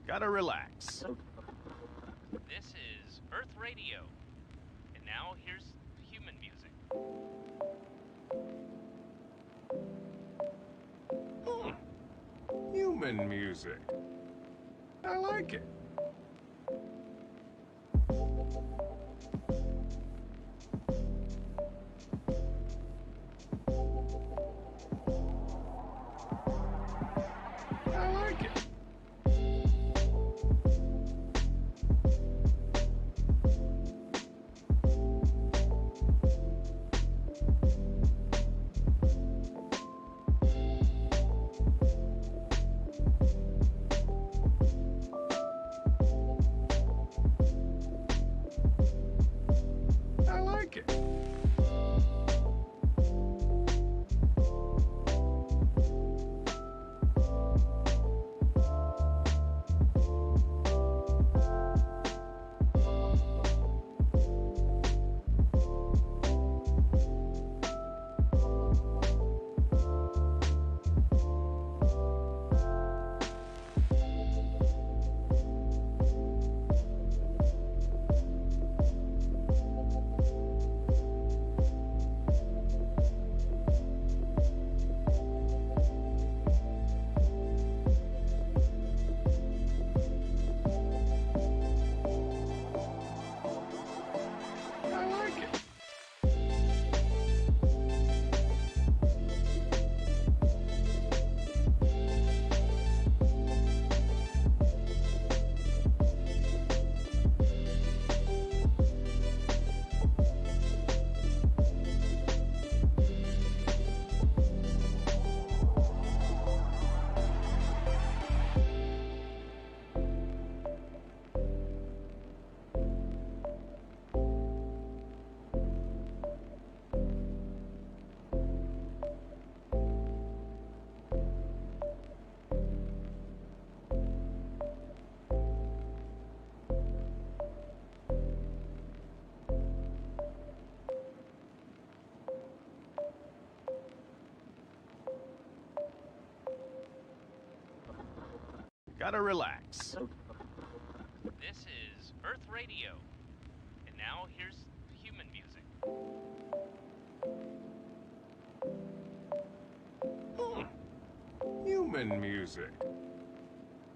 Gotta relax. This is Earth Radio. And now here's human music. Human music. I like it. I like it. I like it. I like it. Gotta relax. This is Earth Radio. And now here's human music. Human music.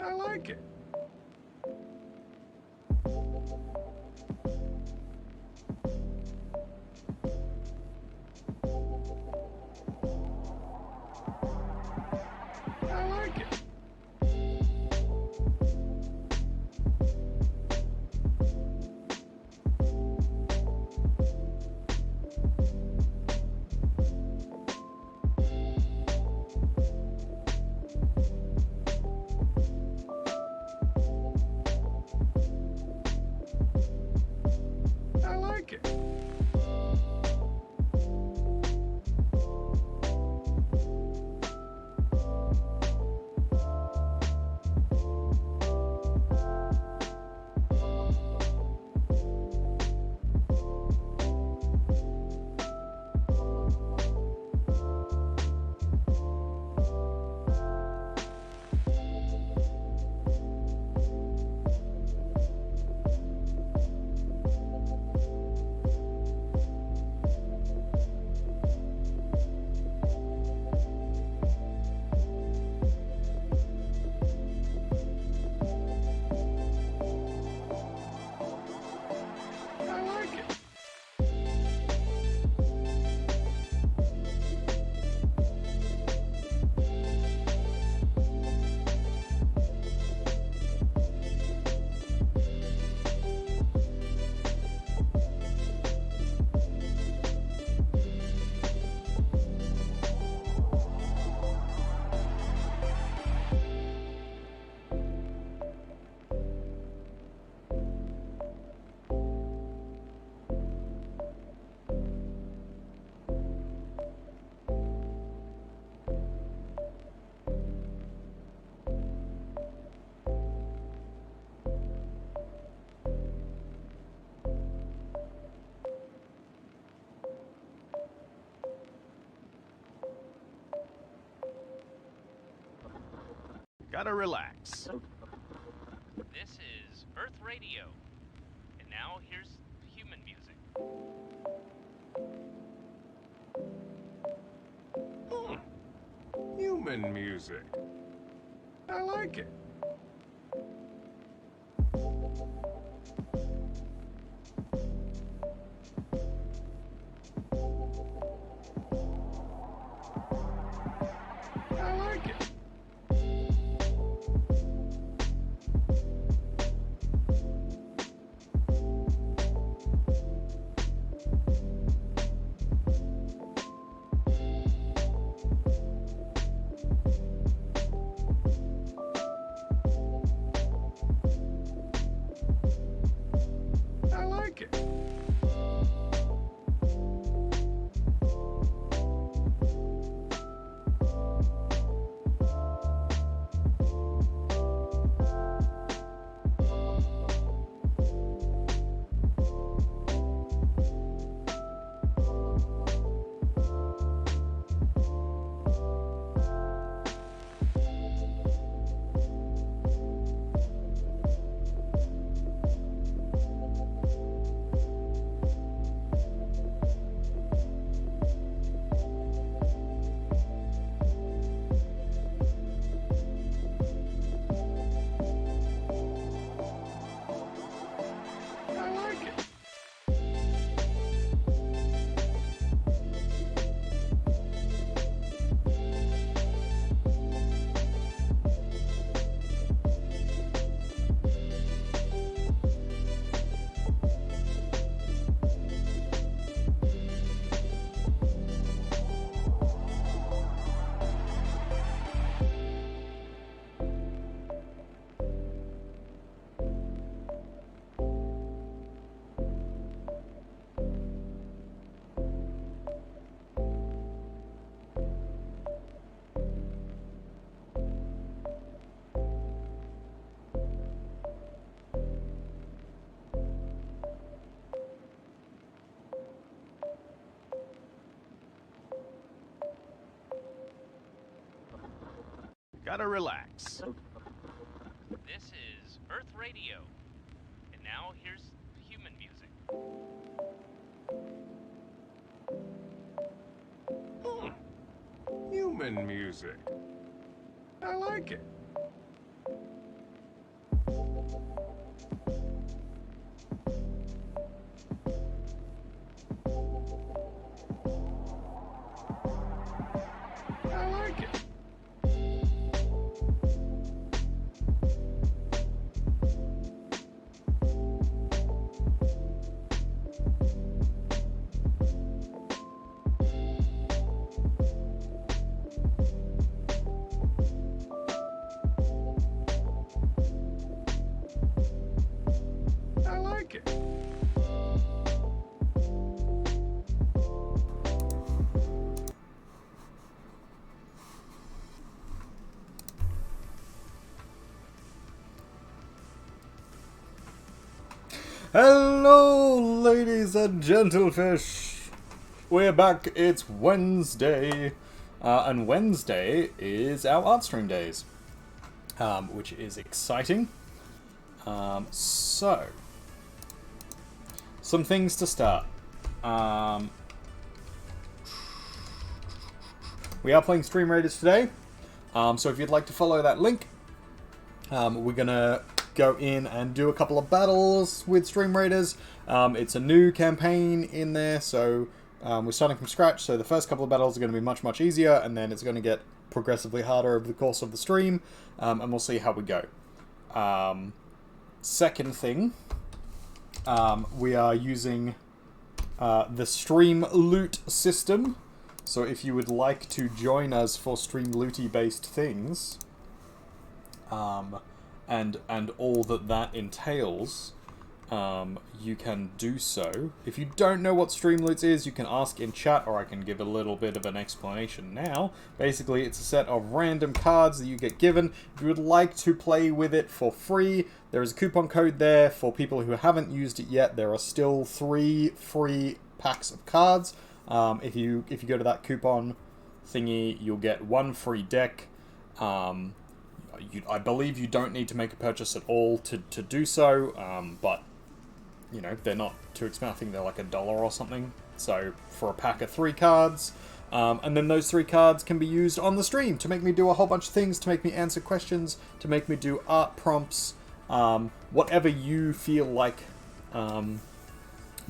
I like it. I like it. I like it. I like it. Gotta relax. This is Earth Radio. And now here's human music. Human music. I like it. I like it. I like it. I like it. Gotta relax. This is Earth Radio. And now here's human music. Human music. I like it. I like it. I like it. Hello, ladies and gentlefish. We're back. It's Wednesday, and Wednesday is our art stream days, which is exciting. So, some things to start. We are playing Stream Raiders today, so if you'd like to follow that link, we're gonna go in and do a couple of battles with Stream Raiders. It's a new campaign in there, so we're starting from scratch, so the first couple of battles are going to be much, much easier, and then it's going to get progressively harder over the course of the stream, and we'll see how we go. Second thing, we are using the Stream Loot system, so if you would like to join us for Stream Looty-based things, and all that entails, you can do so. If you don't know what Streamloots is, you can ask in chat, or I can give a little bit of an explanation now. Basically, it's a set of random cards that you get given. If you would like to play with it for free, there is a coupon code there for people who haven't used it yet. There are still 3 free packs of cards. If you go to that coupon thingy, you'll get 1 free deck. I believe you don't need to make a purchase at all to do so, but, you know, they're not too expensive. I think they're like $1 or something. So, for a pack of 3 cards, and then those 3 cards can be used on the stream to make me do a whole bunch of things, to make me answer questions, to make me do art prompts, whatever you feel like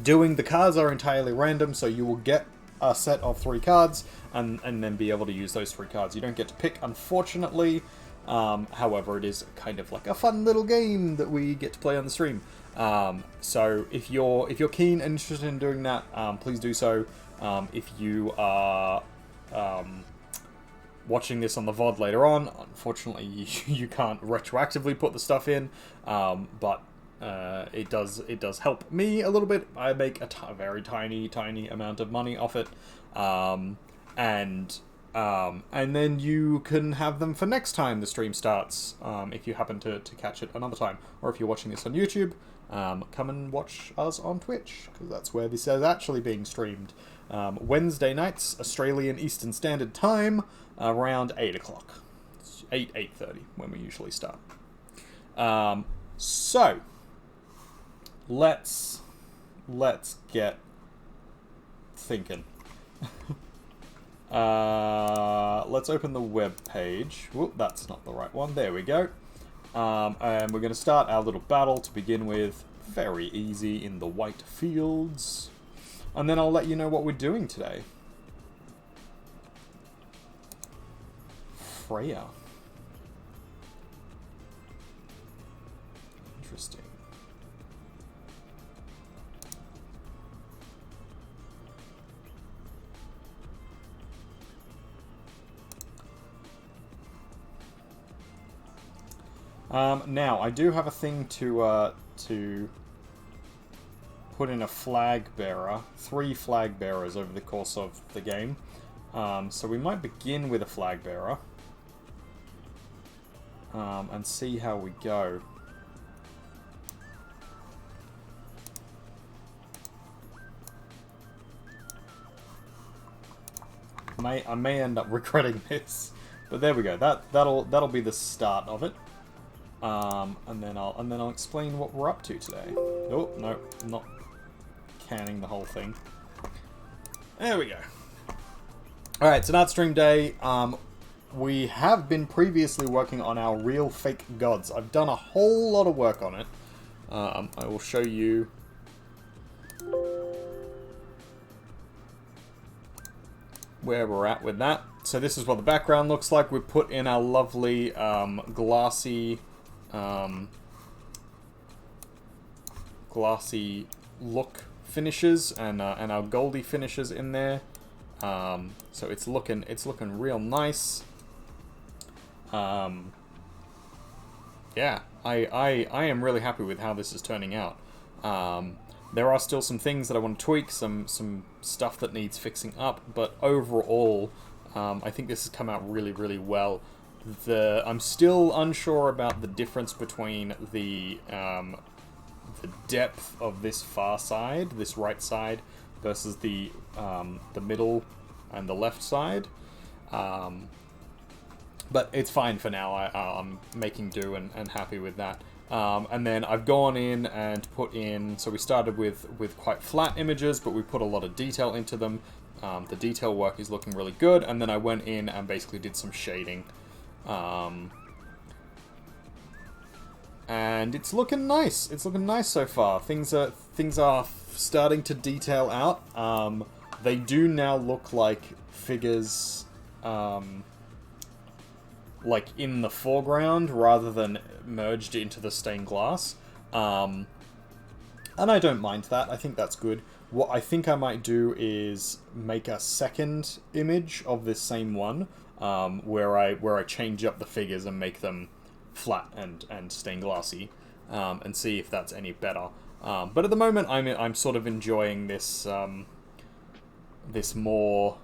doing. The cards are entirely random, so you will get a set of 3 cards and then be able to use those 3 cards. You don't get to pick, unfortunately. However, it is kind of like a fun little game that we get to play on the stream. So if you're keen and interested in doing that, please do so. If you are watching this on the VOD later on, unfortunately you can't retroactively put the stuff in, but it does help me a little bit. I make a very tiny amount of money off it, and then you can have them for next time the stream starts, if you happen to catch it another time, or if you're watching this on YouTube, come and watch us on Twitch, because that's where this is actually being streamed. Wednesday nights, Australian Eastern Standard Time, around 8 o'clock. It's 8:30 when we usually start. So let's get thinking. Let's open the web page. Whoop, that's not the right one. There we go. And we're going to start our little battle to begin with. Very easy in the white fields. And then I'll let you know what we're doing today. Freya. Interesting. Now, I do have a thing to put in a flag bearer, 3 flag bearers over the course of the game. So we might begin with a flag bearer, and see how we go. I may end up regretting this, but there we go. That'll be the start of it. And then I'll explain what we're up to today. Oh no, I'm not canning the whole thing. There we go. All right, it's an art stream day. We have been previously working on our real fake gods. I've done a whole lot of work on it. I will show you. Where we're at with that. So this is what the background looks like. We put in our lovely glassy look finishes and our goldy finishes in there. So it's looking real nice. Yeah, I am really happy with how this is turning out. There are still some things that I want to tweak, some stuff that needs fixing up, but overall, I think this has come out really, really well. I'm still unsure about the difference between the depth of this far side, this right side, versus the middle and the left side. But it's fine for now. I'm making do and happy with that. And then I've gone in and put in, so we started with quite flat images, but we put a lot of detail into them. The detail work is looking really good, and then I went in and basically did some shading. And it's looking nice. It's looking nice so far. Things are starting to detail out. They do now look like figures, like in the foreground rather than merged into the stained glass. And I don't mind that. I think that's good. What I think I might do is make a second image of this same one, where I change up the figures and make them flat and stained glassy, and see if that's any better. But at the moment, I'm sort of enjoying this this more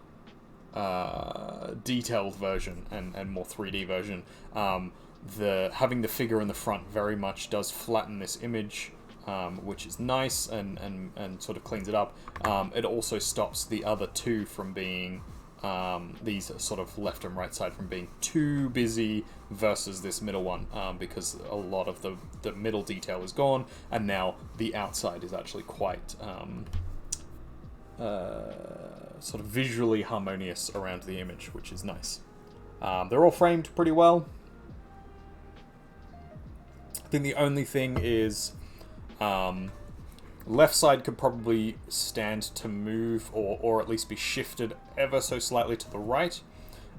detailed version and more 3D version. Having the figure in the front very much does flatten this image, which is nice and sort of cleans it up. It also stops the other two from being these sort of left and right side from being too busy versus this middle one, because a lot of the middle detail is gone, and now the outside is actually quite sort of visually harmonious around the image, which is nice. They're all framed pretty well. I think the only thing is left side could probably stand to move, or at least be shifted ever so slightly to the right,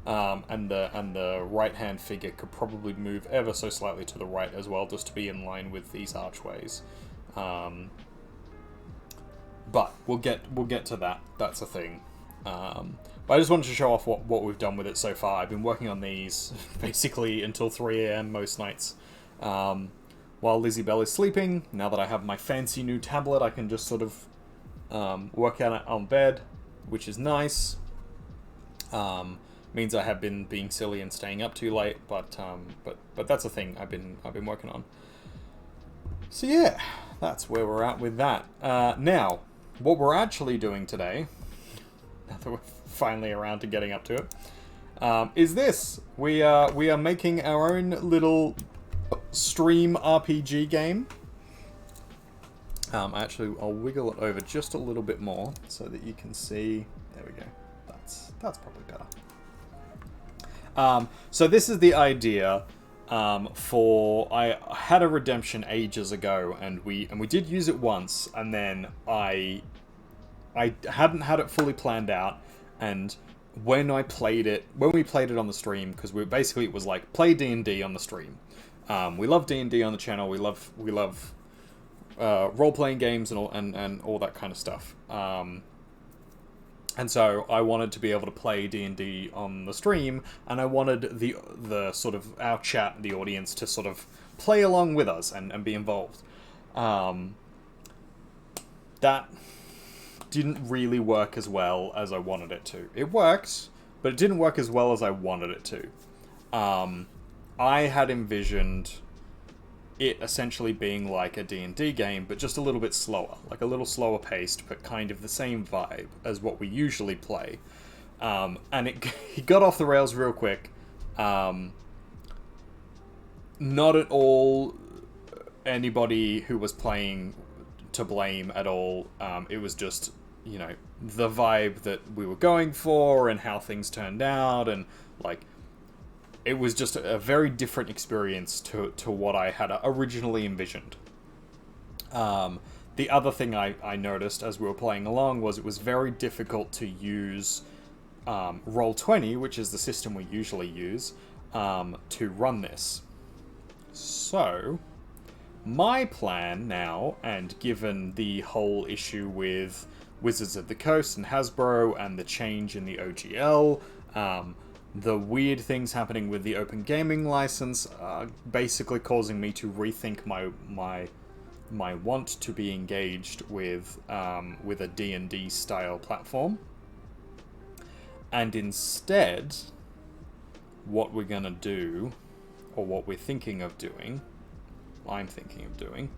and the right hand figure could probably move ever so slightly to the right as well, just to be in line with these archways. But we'll get to that. That's a thing. But I just wanted to show off what we've done with it so far. I've been working on these basically until 3 AM most nights. While Lizzie Bell is sleeping, now that I have my fancy new tablet, I can just sort of work on it on bed, which is nice. Means I have been being silly and staying up too late, but that's a thing I've been working on. So yeah, that's where we're at with that. Now, what we're actually doing today, now that we're finally around to getting up to it, is this. We are making our own little stream RPG game. Actually, I'll wiggle it over just a little bit more so that you can see. There we go. That's probably better. So this is the idea. I had a redemption ages ago, and we did use it once, and then I hadn't had it fully planned out, and when we played it on the stream, because it was like play D&D on the stream. We love D&D on the channel. We love role-playing games and all that kind of stuff. And so I wanted to be able to play D&D on the stream, and I wanted the sort of our chat, the audience, to sort of play along with us and be involved. That didn't really work as well as I wanted it to. It worked, but it didn't work as well as I wanted it to. I had envisioned it essentially being like a D&D game, but just a little bit slower, like a little slower paced, but kind of the same vibe as what we usually play. And it got off the rails real quick. Not at all anybody who was playing to blame at all. It was just, the vibe that we were going for and how things turned out, and it was just a very different experience to what I had originally envisioned. The other thing I noticed as we were playing along was it was very difficult to use Roll20, which is the system we usually use, to run this. So, my plan now, and given the whole issue with Wizards of the Coast and Hasbro and the change in the OGL, the weird things happening with the Open Gaming license are basically causing me to rethink my want to be engaged with a D&D style platform. And instead, what we're gonna do, or what we're thinking of doing, I'm thinking of doing,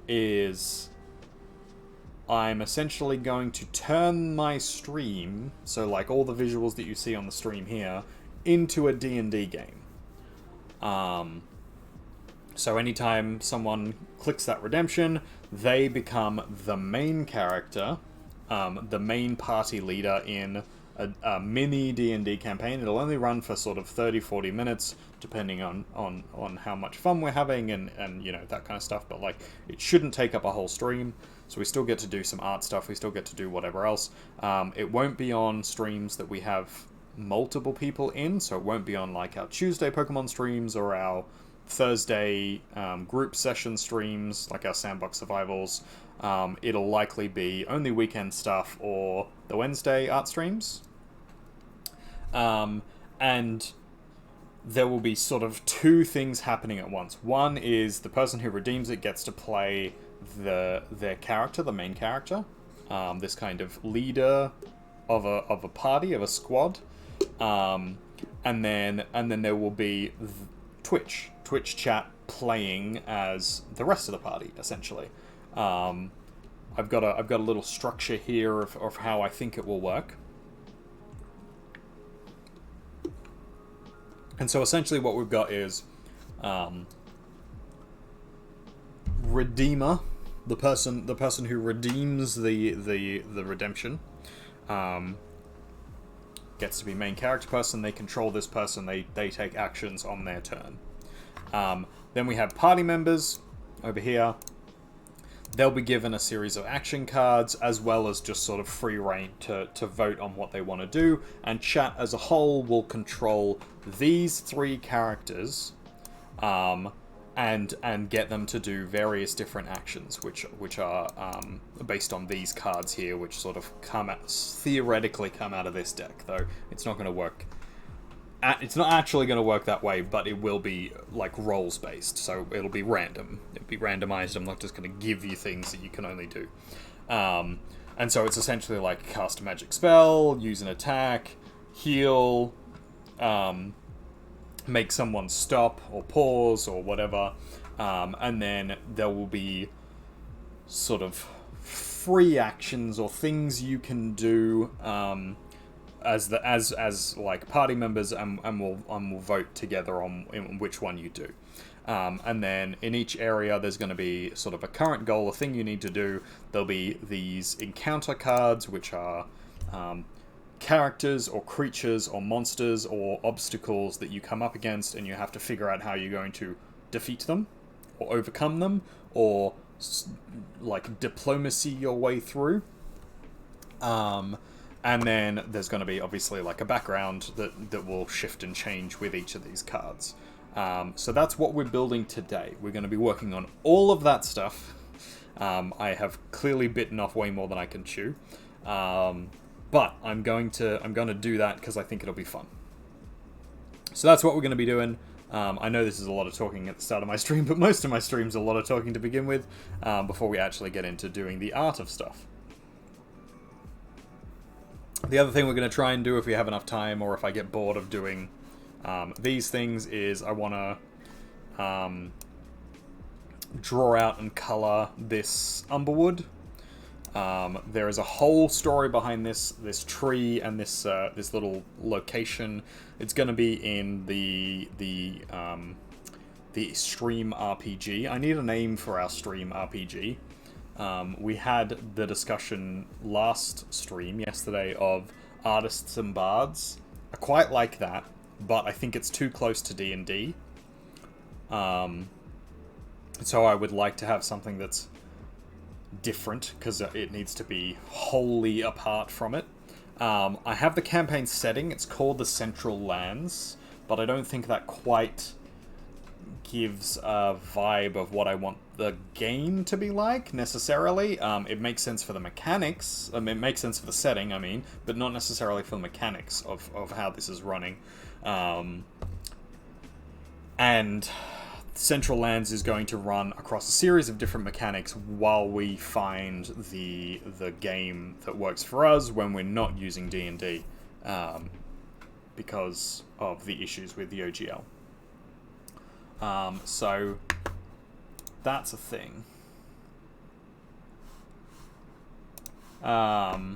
is I'm essentially going to turn my stream, so like all the visuals that you see on the stream here, into a D&D game. So anytime someone clicks that redemption, they become the main character, the main party leader in a mini D&D campaign. It'll only run for sort of 30-40 minutes, depending on how much fun we're having and that kind of stuff, but it shouldn't take up a whole stream. So we still get to do some art stuff, we still get to do whatever else. It won't be on streams that we have multiple people in, so it won't be on our Tuesday Pokemon streams or our Thursday group session streams, like our Sandbox Survivals. It'll likely be only weekend stuff or the Wednesday art streams. And there will be sort of two things happening at once. One is the person who redeems it gets to play their character, the main character, this kind of leader of a party, of a squad, and then there will be Twitch chat playing as the rest of the party, essentially. I've got a little structure here of how I think it will work. And so essentially what we've got is Redeemer, the person who redeems the redemption, gets to be main character person. They control this person. They take actions on their turn. Then we have party members over here. They'll be given a series of action cards, as well as just sort of free reign to vote on what they want to do. And chat as a whole will control these 3 characters, and get them to do various different actions, which are based on these cards here, which sort of theoretically come out of this deck. Though it's not going to work. It's not actually going to work that way, but it will be like roles based, so it'll be random. It'll be randomized. I'm not just going to give you things that you can only do. And so it's essentially like cast a magic spell, use an attack, heal, make someone stop or pause or whatever, and then there will be sort of free actions or things you can do as like party members, and we'll vote together on which one you do. And then in each area there's going to be sort of a current goal, a thing you need to do. There'll be these encounter cards, which are characters or creatures or monsters or obstacles that you come up against, and you have to figure out how you're going to defeat them or overcome them, or like diplomacy your way through. And then there's going to be obviously like a background that will shift and change with each of these cards. So that's what we're building today. We're going to be working on all of that stuff. I have clearly bitten off way more than I can chew. But I'm going to do that because I think it'll be fun. So that's what we're going to be doing. I know this is a lot of talking at the start of my stream, but most of my streams are a lot of talking to begin with, before we actually get into doing the art of stuff. The other thing we're going to try and do, if we have enough time, or if I get bored of doing these things, is I want to draw out and colour this Umberwood. There is a whole story behind this tree and this little location. It's going to be in the stream RPG. I need a name for our stream RPG. We had the discussion last stream yesterday of artists and bards. I quite like that, but I think it's too close to D&D. So I would like to have something that's different, because it needs to be wholly apart from it. I have the campaign setting. It's called the Central Lands, but I don't think that quite gives a vibe of what I want the game to be like, necessarily. It makes sense for the mechanics. It makes sense for the setting, I mean, but not necessarily for the mechanics of how this is running. And Central Lands is going to run across a series of different mechanics while we find the game that works for us when we're not using D&D, because of the issues with the OGL. So that's a thing. But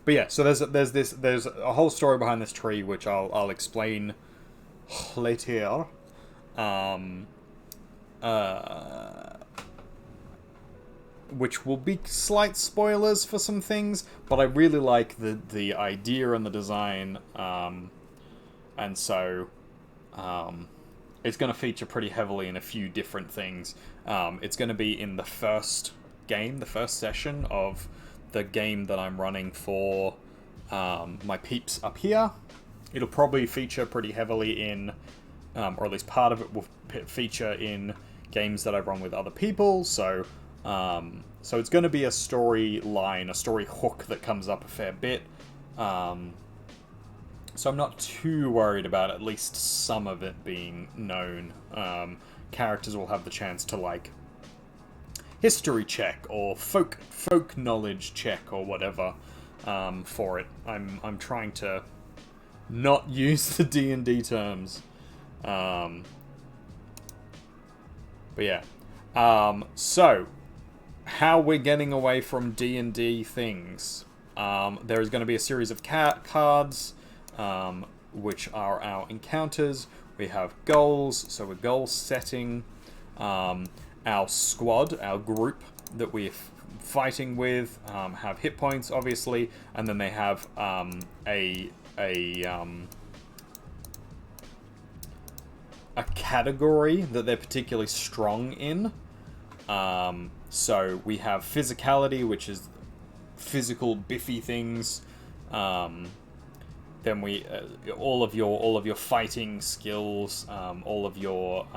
yeah, so there's a whole story behind this tree, which I'll explain later. Which will be slight spoilers for some things, but I really like the idea and the design, and so it's going to feature pretty heavily in a few different things. It's going to be in the first game, the first session of the game that I'm running for my peeps up here. It'll probably feature pretty heavily in, or at least part of it will feature in games that I've run with other people. So it's going to be a storyline, a story hook that comes up a fair bit. So I'm not too worried about at least some of it being known. Characters will have the chance to, like, history check or folk knowledge check or whatever for it. I'm trying to not use the D&D terms. But yeah. So, how we're getting away from D&D things. There is going to be a series of cards. which are our encounters. We have goals, so we're goal setting. Our squad, our group that we're fighting with, have hit points, obviously, and then they have a category that they're particularly strong in. So we have physicality, which is physical, biffy things. Then we all of your fighting skills, all of your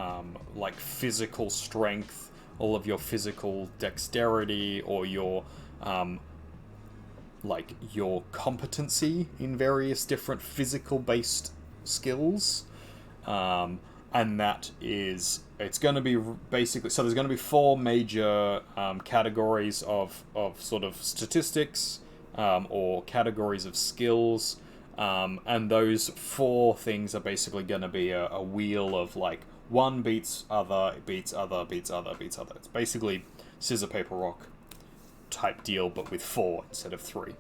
like physical strength, all of your physical dexterity, or your like your competency in various different physical based skills. And that is, it's going to be basically, so there's going to be 4 major categories of sort of statistics or categories of skills. And those 4 things are basically going to be a wheel of like 1 beats other, beats other, beats other, beats other. It's basically scissor, paper, rock type deal, but with 4 instead of 3.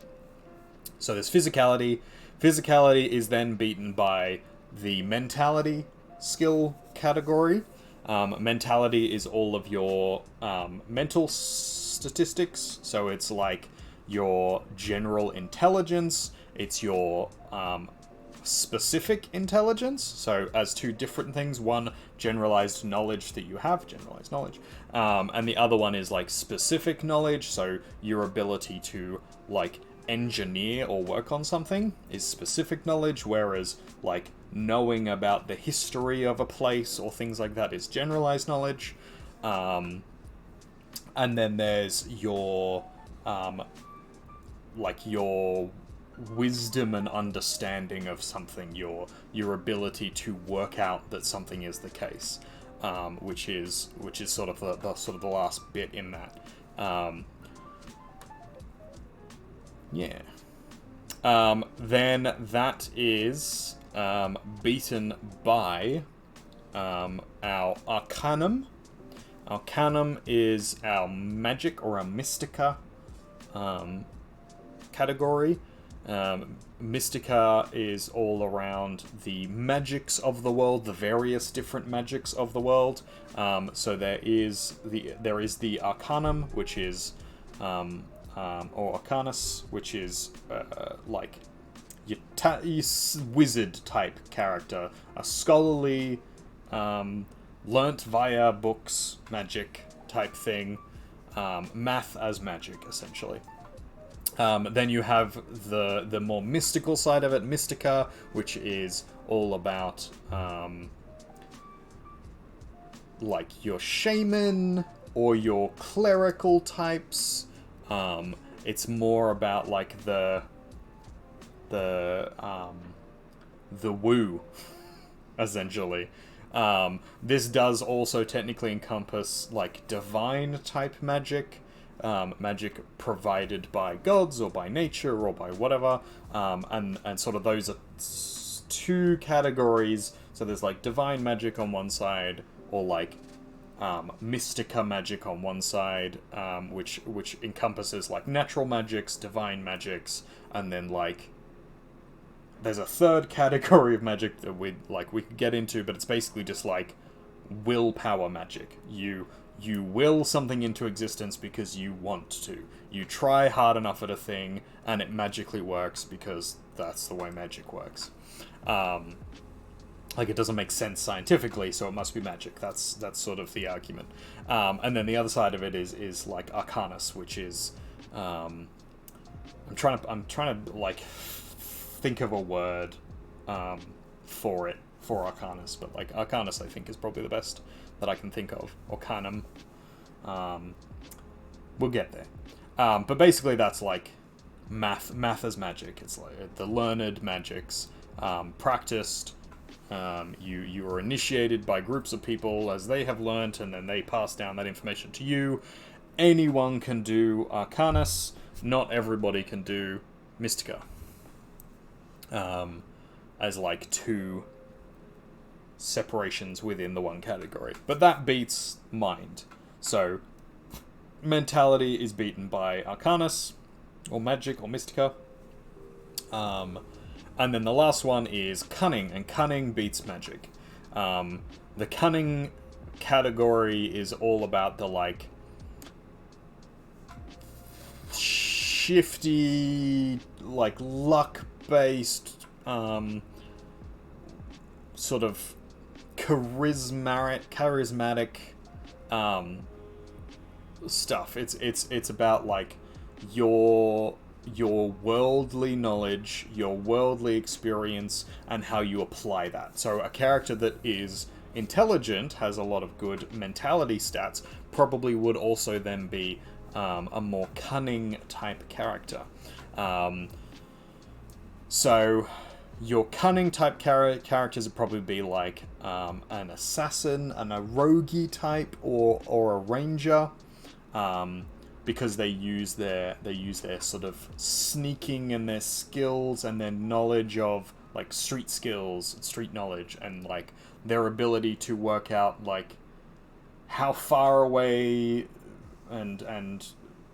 So there's physicality. Physicality is then beaten by the mentality skill category. Mentality is all of your mental statistics, so it's like your general intelligence, it's your specific intelligence, so as 2 different things. One, generalized knowledge that you have, generalized knowledge, and the other one is like specific knowledge, so your ability to like engineer or work on something is specific knowledge, whereas like knowing about the history of a place or things like that is generalized knowledge. And then there's your like your wisdom and understanding of something, your ability to work out that something is the case, which is sort of the last bit in that. Then that is beaten by our Arcanum. Arcanum is our magic or our Mystica category. Mystica is all around the magics of the world, the various different magics of the world. So there is the Arcanum, which is or Arcanus, which is like your wizard type character, a scholarly, learnt via books magic type thing, math as magic essentially. Then you have the more mystical side of it, Mystica, which is all about like your shaman or your clerical types. It's more about like the woo, essentially. This does also technically encompass like divine type magic, magic provided by gods or by nature or by whatever, and sort of those are 2 categories. So there's like divine magic on one side, or like Mystica magic on one side, which encompasses like natural magics, divine magics, and then like there's a 3rd category of magic that we could get into, but it's basically just like willpower magic. You will something into existence because you want to. You try hard enough at a thing, and it magically works because that's the way magic works. Like, it doesn't make sense scientifically, so it must be magic. That's sort of the argument. And then the other side of it is like Arcanus, which is I'm trying to like think of a word for Arcanus, but like Arcanus I think is probably the best that I can think of. Arcanum. We'll get there. But basically that's like math as magic. It's like the learned magics, practiced. You are initiated by groups of people as they have learnt, and then they pass down that information to you. Anyone can do Arcanus. Not everybody can do Mystica. As like 2 separations within the one category. But that beats mind. So mentality is beaten by Arcanus, or magic, or Mystica. And then the last one is cunning, and cunning beats magic. The cunning category is all about the, like, shifty, like, luck-based, sort of charismatic stuff. It's about, like, your worldly knowledge, your worldly experience, and how you apply that. So a character that is intelligent, has a lot of good mentality stats, probably would also then be a more cunning type character. So your cunning type characters would probably be like an assassin, a roguey type, or a ranger. Because they use their sort of sneaking and their skills and their knowledge of, like, street skills, street knowledge, and, like, their ability to work out, like, how far away and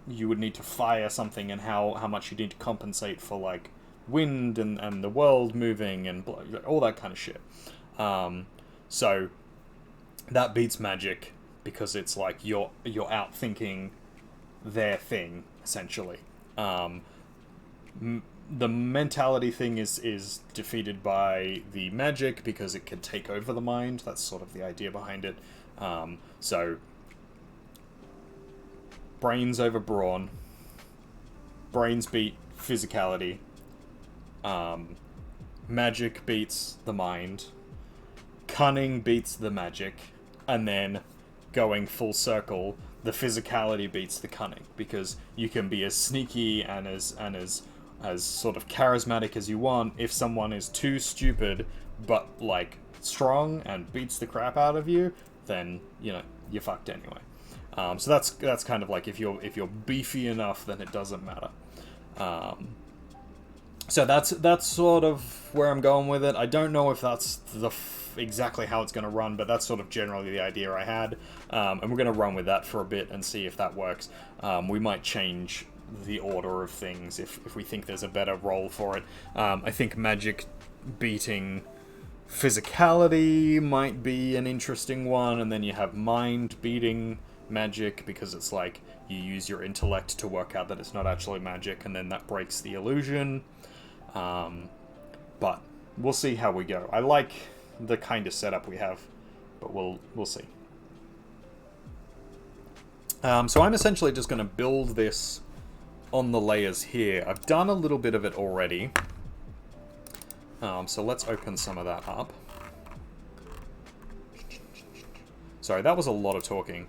you would need to fire something, and how much you need to compensate for, like, wind and the world moving and all that kind of shit. So that beats magic because it's like you're out thinking their thing, essentially. The mentality thing is defeated by the magic because it can take over the mind. That's sort of the idea behind it. So brains over brawn. Brains beat physicality. Magic beats the mind. Cunning beats the magic. And then, going full circle, the physicality beats the cunning, because you can be as sneaky and as sort of charismatic as you want. If someone is too stupid but, like, strong and beats the crap out of you, then, you know, you're fucked anyway. So that's kind of like, if you're beefy enough, then it doesn't matter. So that's sort of where I'm going with it. I don't know if that's exactly how it's going to run, but that's sort of generally the idea I had. And we're going to run with that for a bit and see if that works. We might change the order of things if we think there's a better role for it. I think magic beating physicality might be an interesting one, and then you have mind beating magic, because it's like you use your intellect to work out that it's not actually magic, and then that breaks the illusion. But we'll see how we go. I like the kind of setup we have, but we'll see. So I'm essentially just going to build this on the layers here. I've done a little bit of it already. So let's open some of that up. Sorry, that was a lot of talking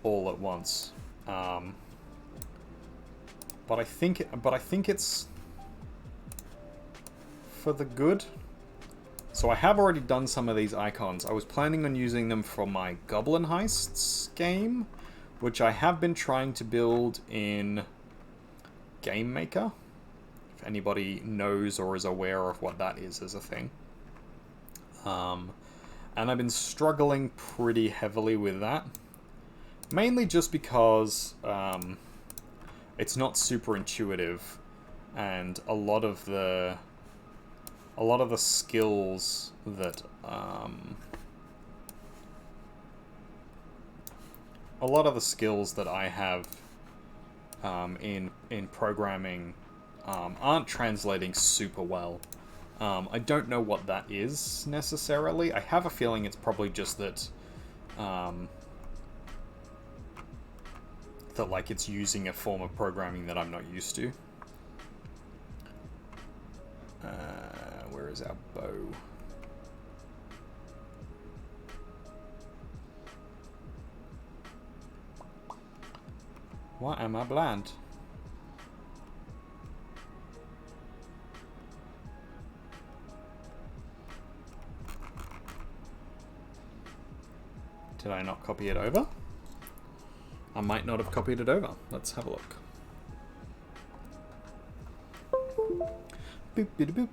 all at once. But I think it's for the good. So I have already done some of these icons. I was planning on using them for my Goblin Heists game, which I have been trying to build in Game Maker. If anybody knows or is aware of what that is as a thing. And I've been struggling pretty heavily with that. Mainly just because it's not super intuitive, and a lot of the skills that I have in programming aren't translating super well. I don't know what that is necessarily. I have a feeling it's probably just that like it's using a form of programming that I'm not used to. Where is our bow? Why am I blind? Did I not copy it over? I might not have copied it over. Let's have a look. Boop, boop, boop.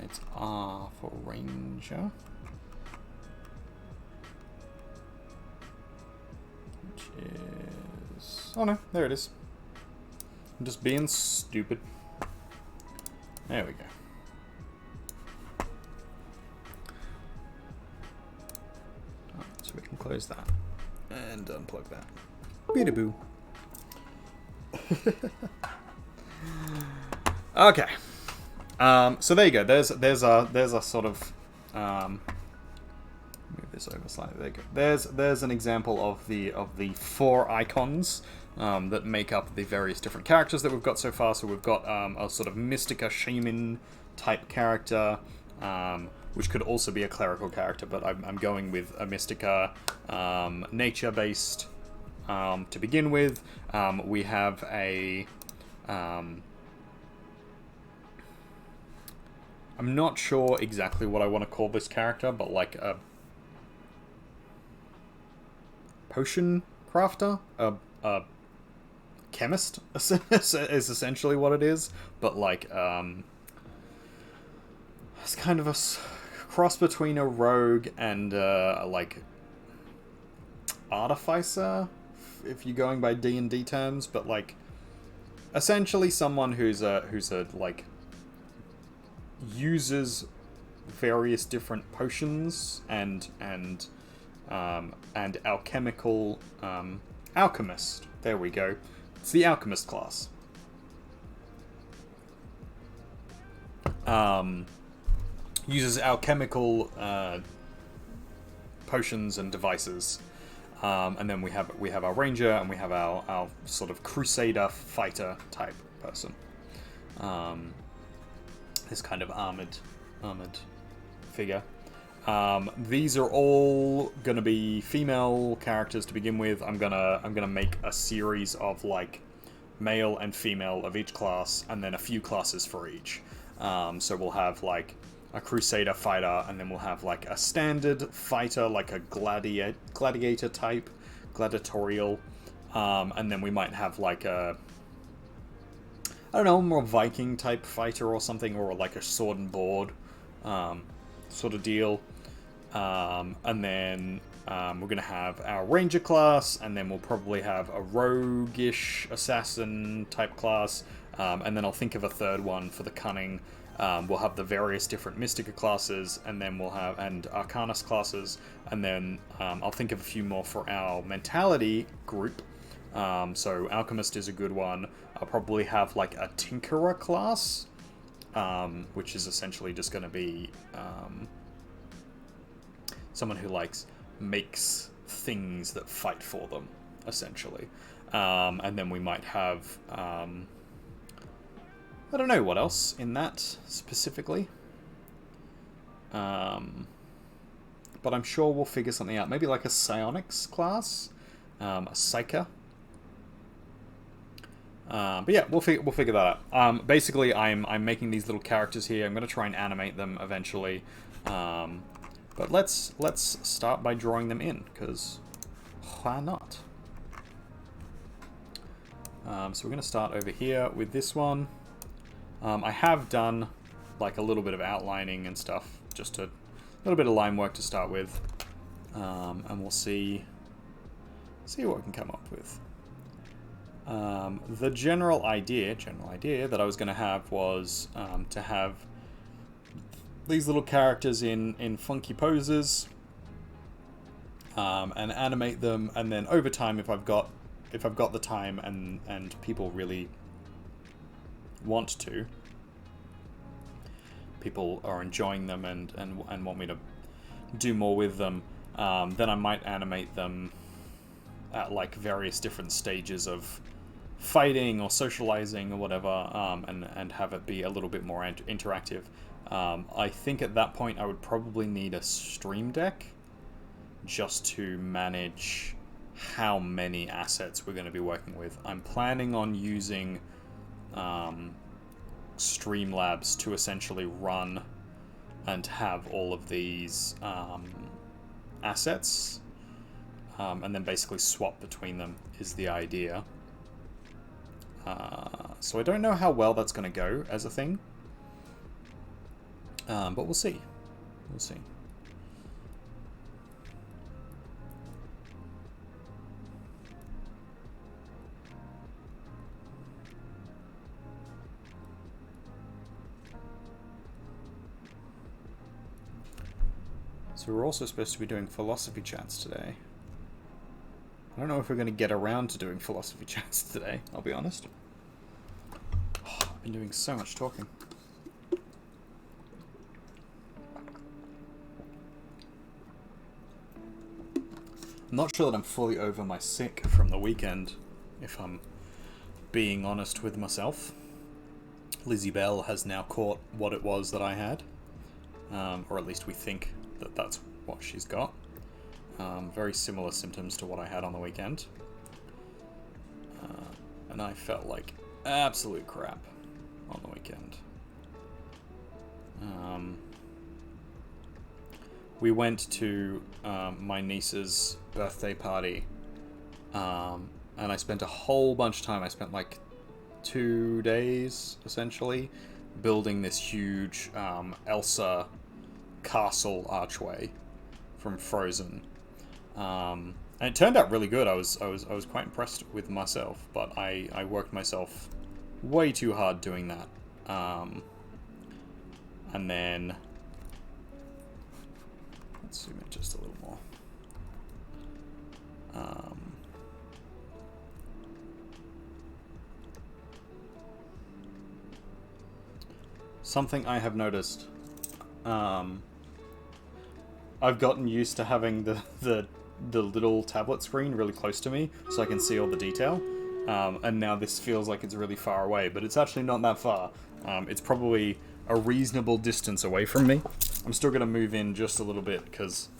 It's R for Ranger. Oh no, there it is. I'm just being stupid. There we go. So we can close that and unplug that. Beat-a-boo. Okay. So there you go. There's a sort of move this over slightly. There you go. There's an example of the 4 icons that make up the various different characters that we've got so far. So we've got a sort of Mystica shaman type character, which could also be a clerical character, but I'm going with a Mystica nature based to begin with. We have a I'm not sure exactly what I want to call this character, but like a potion crafter, a chemist is essentially what it is, but like it's kind of a cross between a rogue and like artificer, if you're going by D&D terms, but like essentially someone who's a like uses various different potions and alchemical alchemist. There we go. It's the alchemist class. Uses alchemical potions and devices. And then we have our ranger and we have our sort of crusader fighter type person. This kind of armored figure. These are all gonna be female characters to begin with. I'm gonna make a series of like male and female of each class, and then a few classes for each. So we'll have like a crusader fighter, and then we'll have like a standard fighter, like a gladiator type, gladiatorial, and then we might have like a, I don't know, more Viking type fighter or something, or like a sword and board sort of deal. And then we're going to have our ranger class, and then we'll probably have a roguish assassin type class, and then I'll think of a third one for the cunning. We'll have the various different Mystica classes, and then we'll have, and Arcanist classes, and then I'll think of a few more for our mentality group. So Alchemist is a good one. I'll probably have like a Tinkerer class, which is essentially just going to be someone who makes things that fight for them, essentially. And then we might have, I don't know what else in that specifically. But I'm sure we'll figure something out. Maybe like a psionics class, a psyker. But yeah, we'll figure that out. Basically, I'm making these little characters here. I'm going to try and animate them eventually. But let's start by drawing them in, because why not? So we're going to start over here with this one. I have done like a little bit of outlining and stuff, just a little bit of line work to start with, and we'll see what we can come up with. The general idea that I was going to have was to have these little characters in funky poses, and animate them, and then over time, if I've got the time and people really want to, people are enjoying them and want me to do more with them, then I might animate them at like various different stages of fighting or socializing or whatever, and have it be a little bit more interactive. I think at that point I would probably need a stream deck just to manage how many assets we're going to be working with. I'm planning on using Streamlabs to essentially run and have all of these assets, and then basically swap between them is the idea. So I don't know how well that's going to go as a thing, but we'll see. We'll see. So we're also supposed to be doing philosophy chats today. I don't know if we're going to get around to doing philosophy chats today, I'll be honest. Oh, I've been doing so much talking. I'm not sure that I'm fully over my sick from the weekend, if I'm being honest with myself. Lizzie Bell has now caught what it was that I had. Or at least we think that that's what she's got. Very similar symptoms to what I had on the weekend. And I felt like absolute crap on the weekend. We went to my niece's birthday party, and I spent a whole bunch of time. I spent like 2 days, essentially, building this huge Elsa castle archway from Frozen. And it turned out really good. I was quite impressed with myself, but I worked myself way too hard doing that. And then let's zoom in just a little more. Something I have noticed. I've gotten used to having the little tablet screen really close to me, so I can see all the detail. And now this feels like it's really far away, but it's actually not that far. It's probably a reasonable distance away from me. I'm still going to move in just a little bit because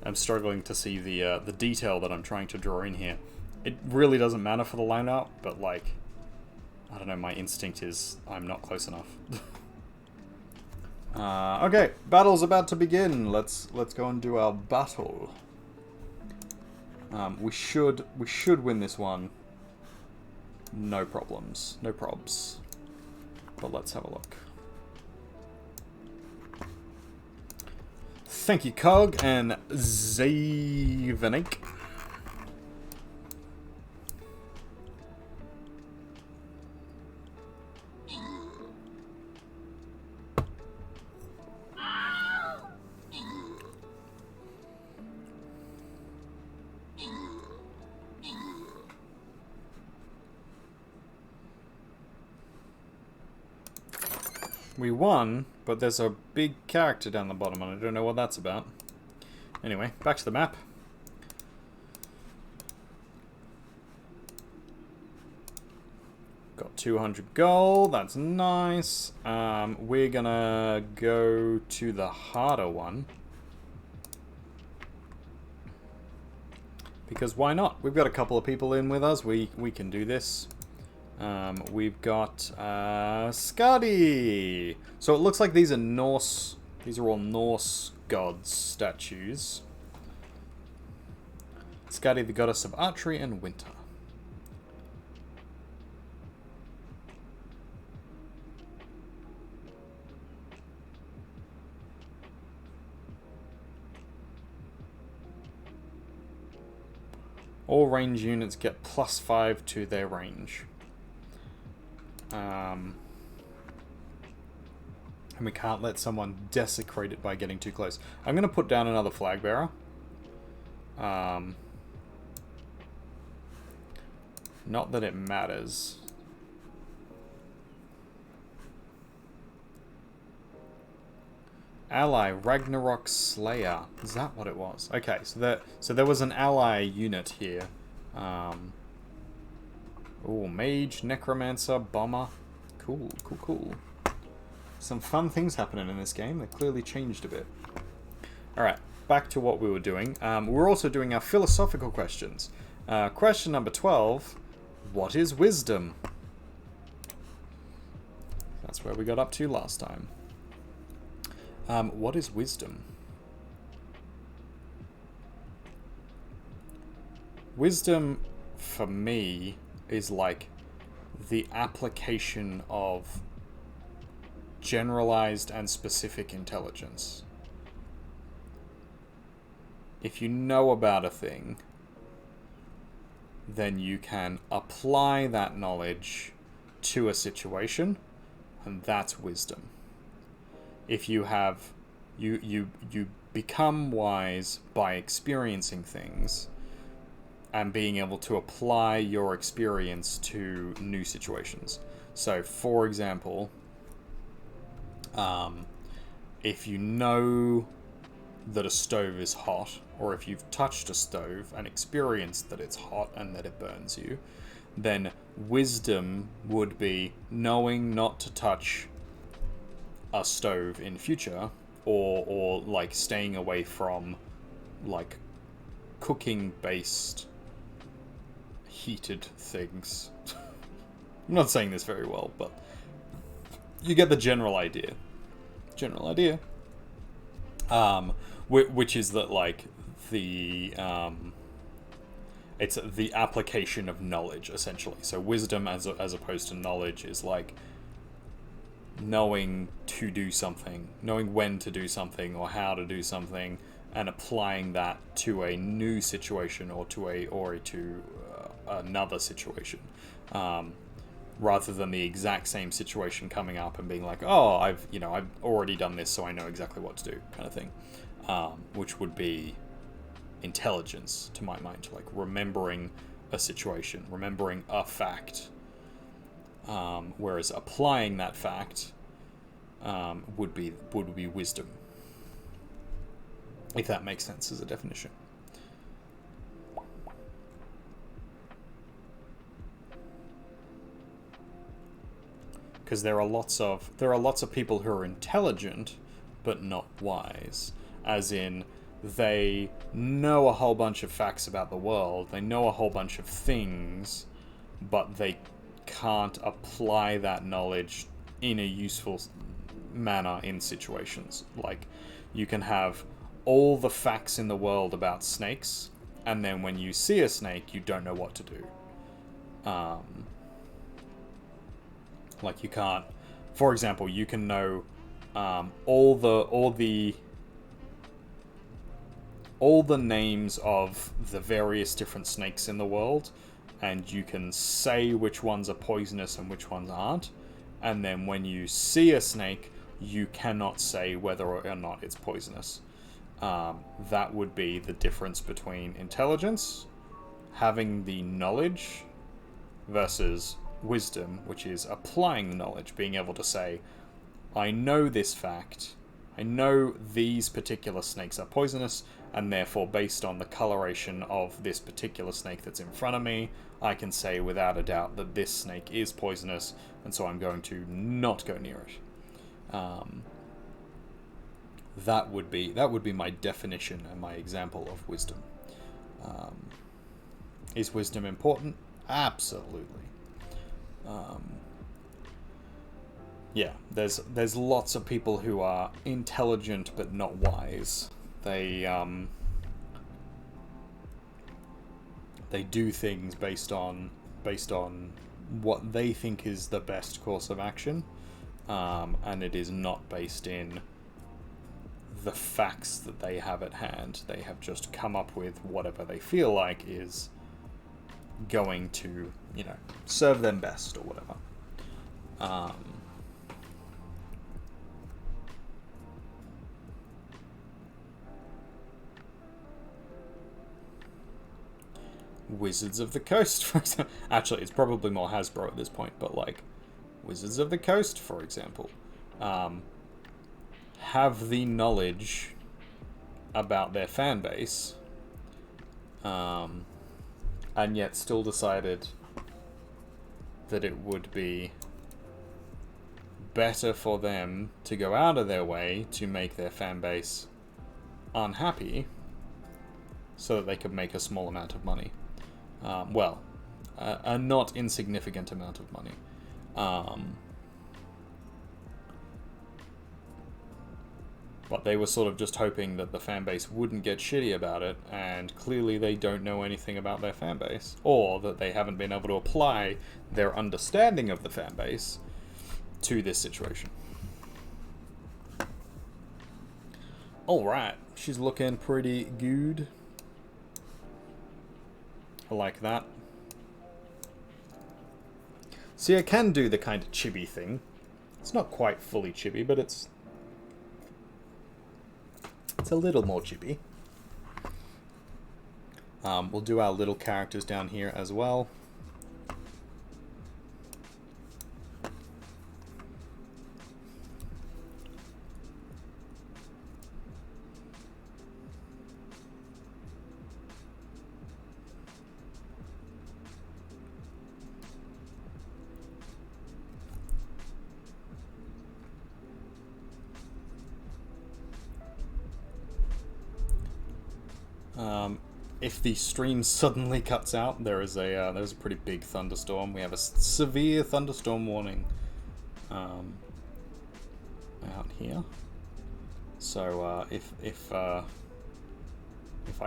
I'm struggling to see the detail that I'm trying to draw in here. It really doesn't matter for the lineup, but like, I don't know, my instinct is I'm not close enough. Okay, battle's about to begin. Let's go and do our battle. We should win this one. No problems, no probs. But let's have a look. Thank you, Cog and Zavenik. We won, but there's a big character down the bottom, and I don't know what that's about. Anyway, back to the map. Got 200 gold, that's nice. We're gonna go to the harder one. Because why not? We've got a couple of people in with us, we can do this. We've got Skadi. So it looks like these are Norse. These are all Norse gods statues. Skadi, the goddess of archery and winter. All range units get +5 to their range. And we can't let someone desecrate it by getting too close. I'm going to put down another flag bearer. Not that it matters. Ally, Ragnarok Slayer. Is that what it was? Okay, so there was an ally unit here. Oh, Mage, Necromancer, Bomber. Cool, cool, cool. Some fun things happening in this game. They clearly changed a bit. Alright, back to what we were doing. We're also doing our philosophical questions. Question number 12. What is wisdom? That's where we got up to last time. What is wisdom? Wisdom, for me, is like the application of generalized and specific intelligence. If you know about a thing, then you can apply that knowledge to a situation, and that's wisdom. If you have you become wise by experiencing things and being able to apply your experience to new situations. So, for example, if you know that a stove is hot, or if you've touched a stove and experienced that it's hot and that it burns you, then wisdom would be knowing not to touch a stove in future, or like staying away from like cooking based heated things. I'm not saying this very well, but you get the general idea. Which is that like the it's the application of knowledge essentially. So wisdom as opposed to knowledge is like knowing to do something, knowing when to do something or how to do something, and applying that to a new situation or to another situation, rather than the exact same situation coming up and being like, oh, I've already done this, so I know exactly what to do, kind of thing, which would be intelligence to my mind, like remembering a situation, remembering a fact. Whereas applying that fact would be wisdom, if that makes sense as a definition. Because there are lots of people who are intelligent but not wise, as in they know a whole bunch of facts about the world, they know a whole bunch of things, but they can't apply that knowledge in a useful manner in situations. Like, you can have all the facts in the world about snakes, and then when you see a snake, you don't know what to do. Like, you can't, for example, you can know all the names of the various different snakes in the world, and you can say which ones are poisonous and which ones aren't, and then when you see a snake, you cannot say whether or not it's poisonous. That would be the difference between intelligence, having the knowledge, versus wisdom, which is applying the knowledge, being able to say, I know this fact, I know these particular snakes are poisonous, and therefore based on the coloration of this particular snake that's in front of me, I can say without a doubt that this snake is poisonous, and so I'm going to not go near it. That would be my definition and my example of wisdom. Is wisdom important? Absolutely. Yeah, there's lots of people who are intelligent but not wise. They do things based on what they think is the best course of action, and it is not based in the facts that they have at hand. They have just come up with whatever they feel like is going to, serve them best or whatever. Wizards of the Coast, for example. Actually, it's probably more Hasbro at this point, but like Wizards of the Coast, for example, have the knowledge about their fan base, and yet still decided that it would be better for them to go out of their way to make their fan base unhappy so that they could make a small amount of money. A not insignificant amount of money. But they were sort of just hoping that the fan base wouldn't get shitty about it, and clearly they don't know anything about their fan base, or that they haven't been able to apply their understanding of the fan base to this situation. Alright, she's looking pretty good. I like that. See, I can do the kind of chibi thing. It's not quite fully chibi, but it's It's a little more chippy. We'll do our little characters down here as well. If the stream suddenly cuts out, there's a pretty big thunderstorm. We have a severe thunderstorm warning out here. So if I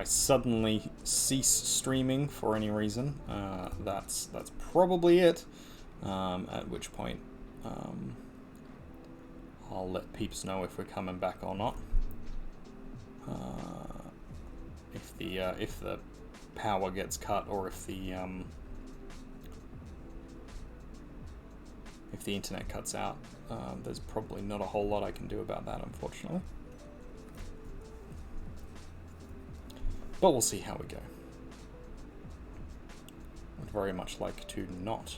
suddenly cease streaming for any reason, that's probably it. At which point, I'll let peeps know if we're coming back or not. If the power gets cut, or if the internet cuts out, there's probably not a whole lot I can do about that, unfortunately. But we'll see how we go. I'd very much like to not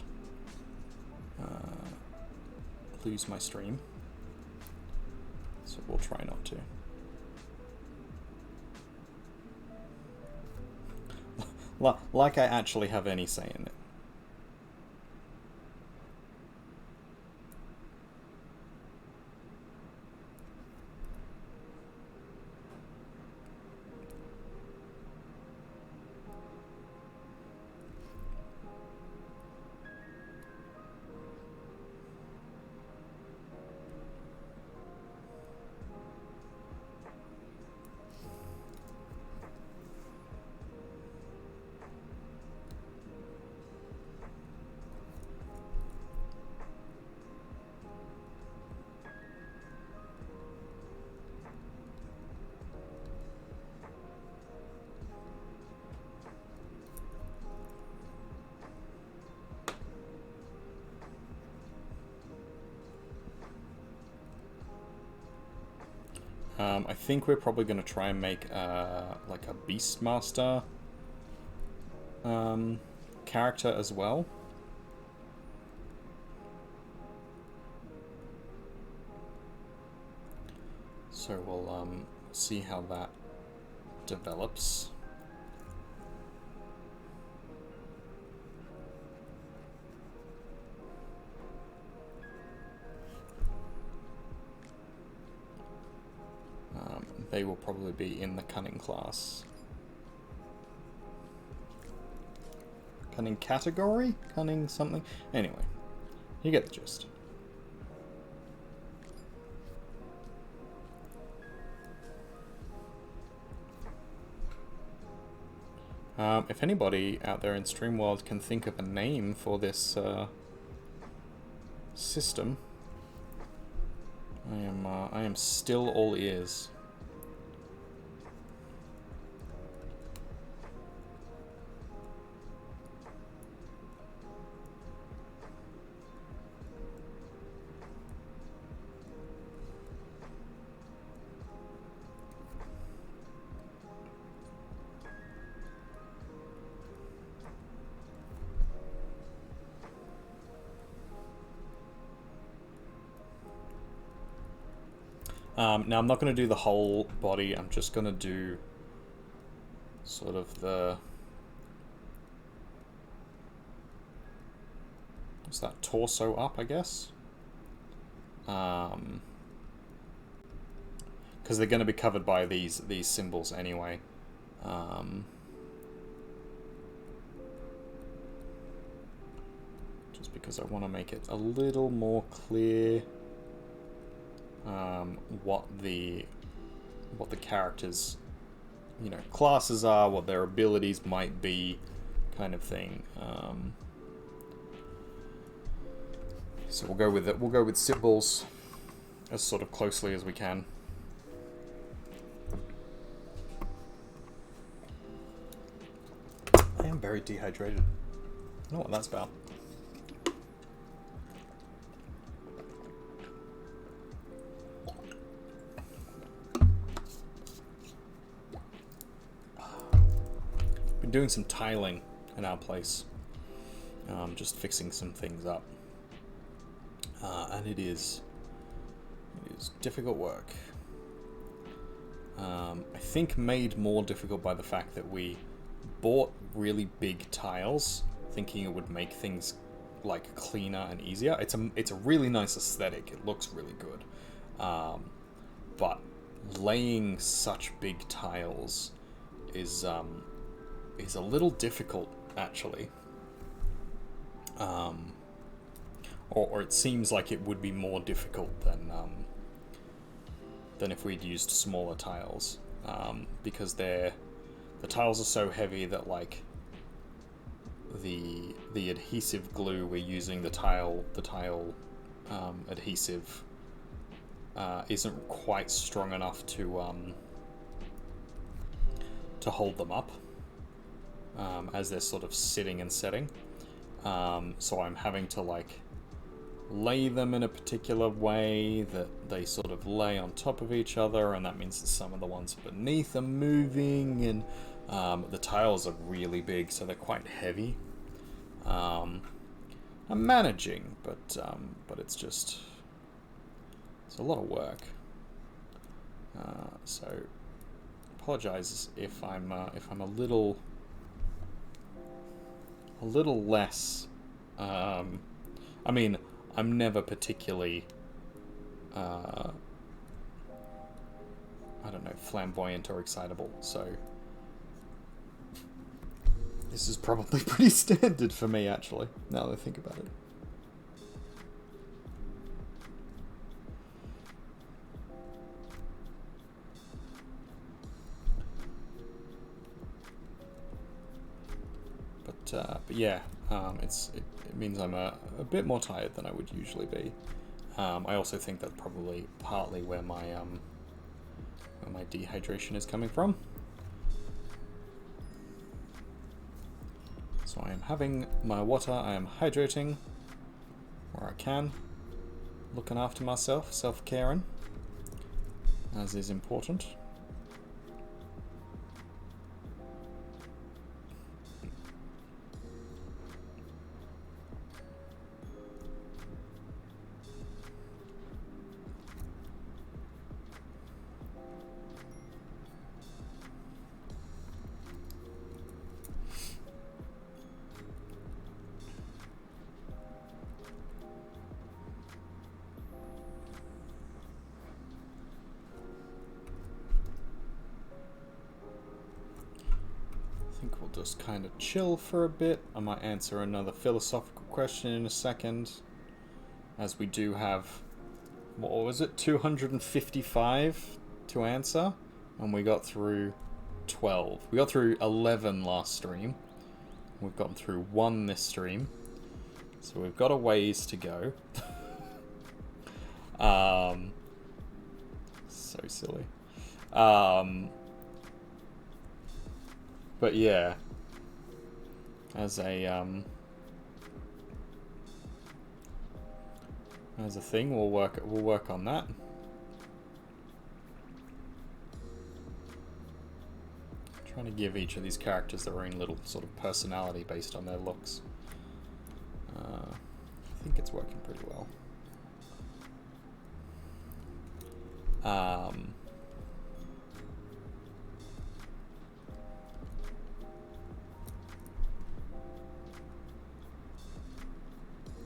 lose my stream, so we'll try not to. Like I actually have any say in it. I think we're probably going to try and make like a Beastmaster character as well. So we'll see how that develops. They will probably be in the cunning class. Cunning category? Cunning something? Anyway, you get the gist. If anybody out there in StreamWorld can think of a name for this system, I am still all ears. Now I'm not going to do the whole body, I'm just going to do sort of the... what's that, torso up, I guess? Because they're going to be covered by these symbols anyway. Just because I want to make it a little more clear what the characters, you know, classes are, what their abilities might be, kind of thing. So we'll go with it. We'll go with symbols as sort of closely as we can. I am very dehydrated. I don't know what that's about. doing some tiling in our place. Just fixing some things up. And it is difficult work. I think made more difficult by the fact that we bought really big tiles, thinking it would make things like cleaner and easier. It's a really nice aesthetic. It looks really good. But laying such big tiles is a little difficult, actually. Or it seems like it would be more difficult than if we'd used smaller tiles, because the tiles are so heavy that like the adhesive glue we're using, the tile adhesive isn't quite strong enough to hold them up as they're sort of sitting and setting. So I'm having to like lay them in a particular way that they sort of lay on top of each other, and that means that some of the ones beneath are moving, and the tiles are really big, so they're quite heavy. I'm managing, but it's a lot of work. So apologize if I'm a little less. I mean, I'm never particularly, I don't know, flamboyant or excitable, so this is probably pretty standard for me, actually, now that I think about it. But yeah, it means I'm a bit more tired than I would usually be. I also think that's probably partly where my dehydration is coming from. So I am having my water, I am hydrating where I can, looking after myself, self-caring, as is important. Just kind of chill for a bit. I might answer another philosophical question in a second, as we do have, what was it, 255 to answer, and we got through 12. We got through 11 last stream. We've gotten through 1 this stream, so we've got a ways to go. So silly. But yeah, as a thing, we'll work on that. Trying to give each of these characters their own little sort of personality based on their looks. I think it's working pretty well.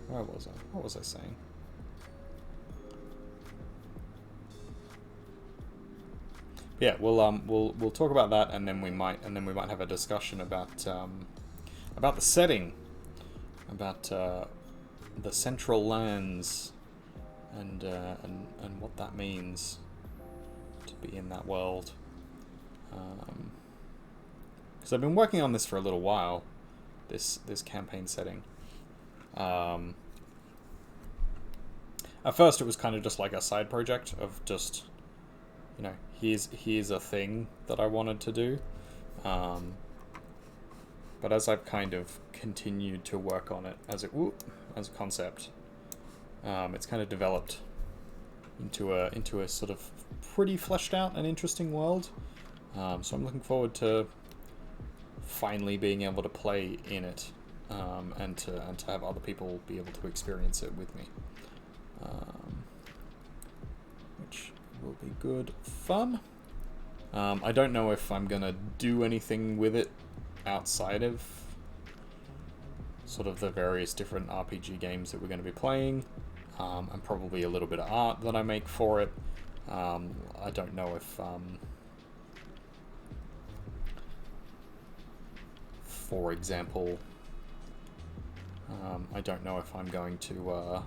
Where was I? What was I saying? Yeah, we'll talk about that, and then we might have a discussion about the setting, about the central lands, and what that means to be in that world. Because I've been working on this for a little while, this campaign setting. At first it was kind of just like a side project of just, you know, here's a thing that I wanted to do. But as I've kind of continued to work on it as a concept, it's kind of developed into a sort of pretty fleshed out and interesting world. So I'm looking forward to finally being able to play in it, and to have other people be able to experience it with me, which will be good fun. I don't know if I'm gonna do anything with it outside of sort of the various different RPG games that we're going to be playing, and probably a little bit of art that I make for it. I don't know if, for example, I don't know if I'm going to,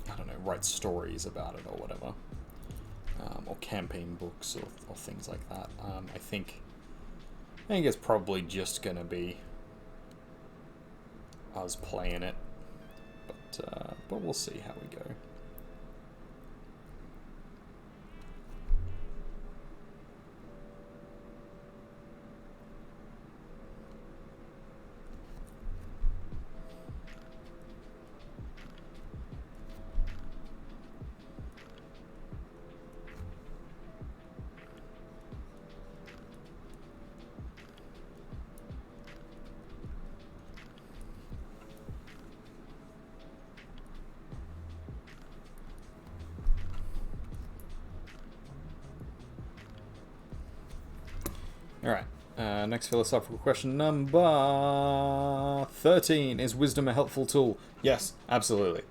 I don't know, write stories about it or whatever, or campaign books or things like that. I think it's probably just going to be us playing it, but we'll see how we go. Alright, next philosophical question, number 13. Is wisdom a helpful tool? Yes, absolutely.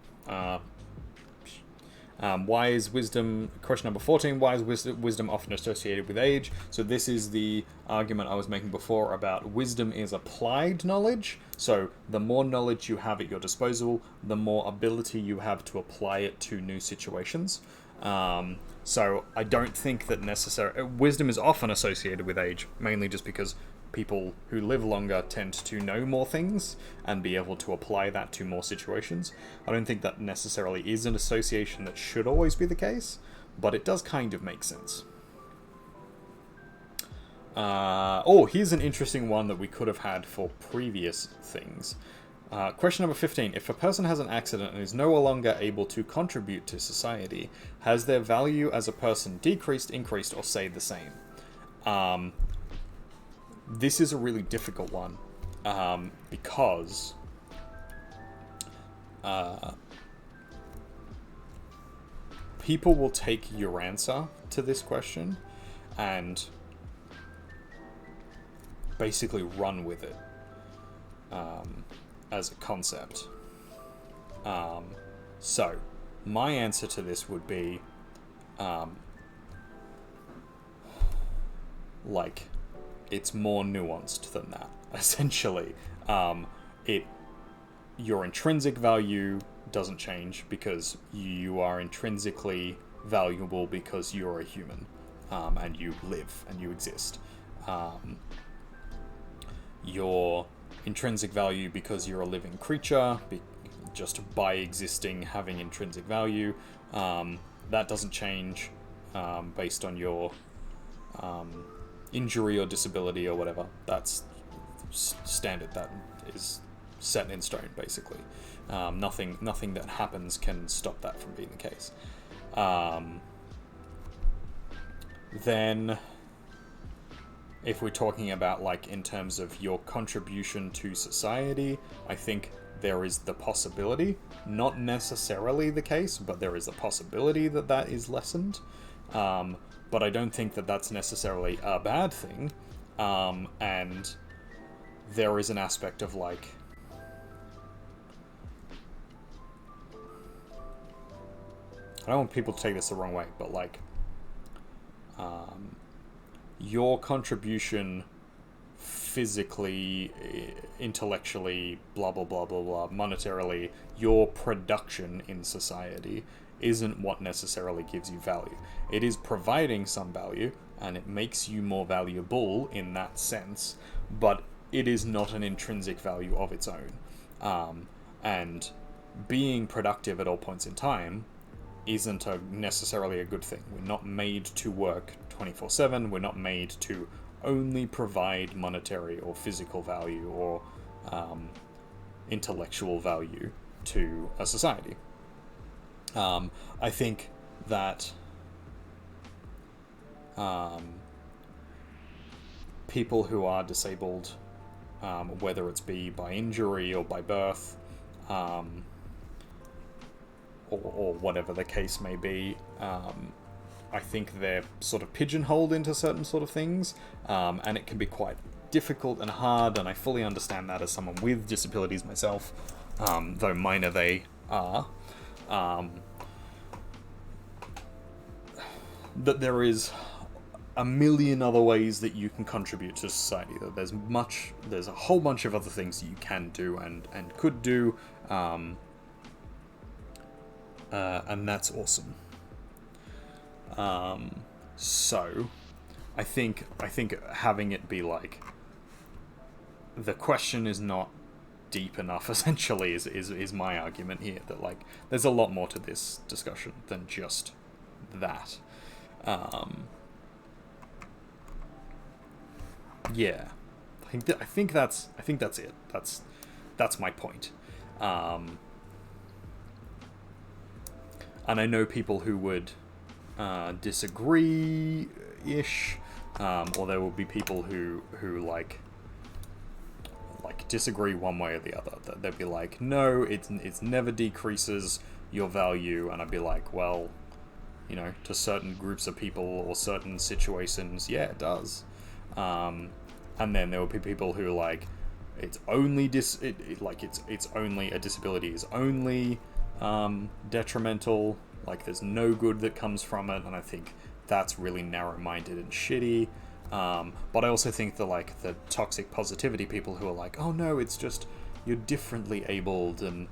Why is wisdom... Question number 14. Why is wisdom often associated with age? So this is the argument I was making before about wisdom is applied knowledge. So the more knowledge you have at your disposal, the more ability you have to apply it to new situations. So I don't think that wisdom is often associated with age, mainly just because people who live longer tend to know more things and be able to apply that to more situations. I don't think that necessarily is an association that should always be the case, but it does kind of make sense. Here's an interesting one that we could have had for previous things. Question number 15. If a person has an accident and is no longer able to contribute to society, has their value as a person decreased, increased, or stayed the same? This is a really difficult one, because people will take your answer to this question and basically run with it. As a concept. So, my answer to this would be, it's more nuanced than that, essentially. Your intrinsic value doesn't change because you are intrinsically valuable because you're a human, and you live and you exist. Your intrinsic value because you're a living creature, just by existing, having intrinsic value, that doesn't change based on your injury or disability or whatever. That's standard. That is set in stone, basically. Nothing that happens can stop that from being the case. Then, if we're talking about, in terms of your contribution to society, I think there is the possibility, not necessarily the case, but there is a possibility that that is lessened. But I don't think that that's necessarily a bad thing. And there is an aspect of, I don't want people to take this the wrong way, but, your contribution physically, intellectually, blah, blah, blah, blah, blah, monetarily, your production in society isn't what necessarily gives you value. It is providing some value, and it makes you more valuable in that sense, but it is not an intrinsic value of its own. And being productive at all points in time isn't necessarily a good thing. We're not made to work 24/7. We're not made to only provide monetary or physical value or intellectual value to a society. I think that people who are disabled, whether it's be by injury or by birth, or whatever the case may be. I think they're sort of pigeonholed into certain sort of things, and it can be quite difficult and hard, and I fully understand that as someone with disabilities myself, though minor they are. That there is a million other ways that you can contribute to society. That there's a whole bunch of other things that you can do and could do, and that's awesome. So, I think having it be like, the question is not deep enough, essentially, is my argument here. That, like, there's a lot more to this discussion than just that. Yeah, I think that's it. That's my point. And I know people who would disagree-ish, or there will be people who like disagree one way or the other. They'd be like, no, it's never decreases your value, and I'd be like, well, you know, to certain groups of people or certain situations, yeah, it does. And then there will be people who like, it's only it's only a disability is only detrimental. Like, there's no good that comes from it, and I think that's really narrow-minded and shitty. But I also think that, the toxic positivity people who are like, oh no, it's just you're differently abled, and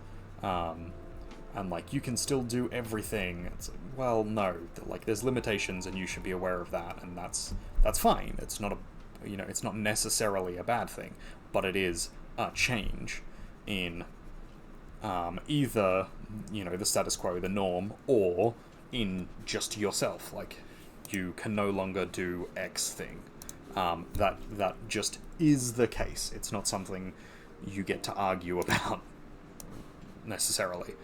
you can still do everything. It's like, well, no, there's limitations, and you should be aware of that, and that's fine. It's not it's not necessarily a bad thing, but it is a change in either, the status quo, the norm, or in just yourself. Like, you can no longer do X thing. That just is the case. It's not something you get to argue about necessarily.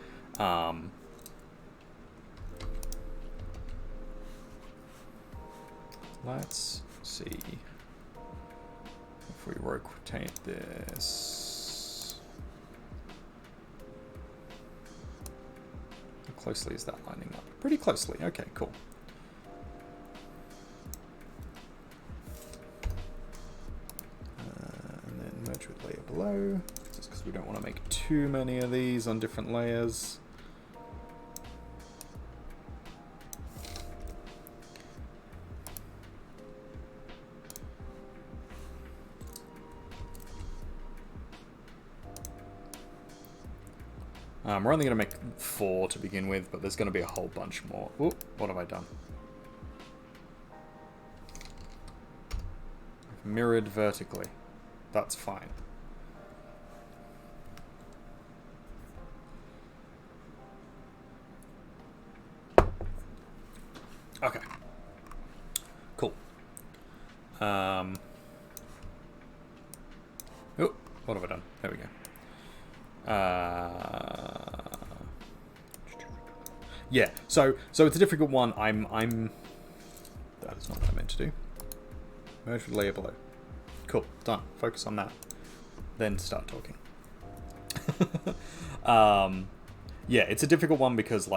Let's see if we rotate this. How closely is that lining up? Pretty closely. Okay, cool. And then merge with layer below, just because we don't want to make too many of these on different layers. We're only going to make 4 to begin with, but there's going to be a whole bunch more. Ooh, what have I done? I've mirrored vertically. That's fine. Okay. Cool. Oh, what have I done? There we go. Yeah, so it's a difficult one. That is not what I meant to do. Merge with layer below. Cool, done. Focus on that. Then start talking. Yeah, it's a difficult one because,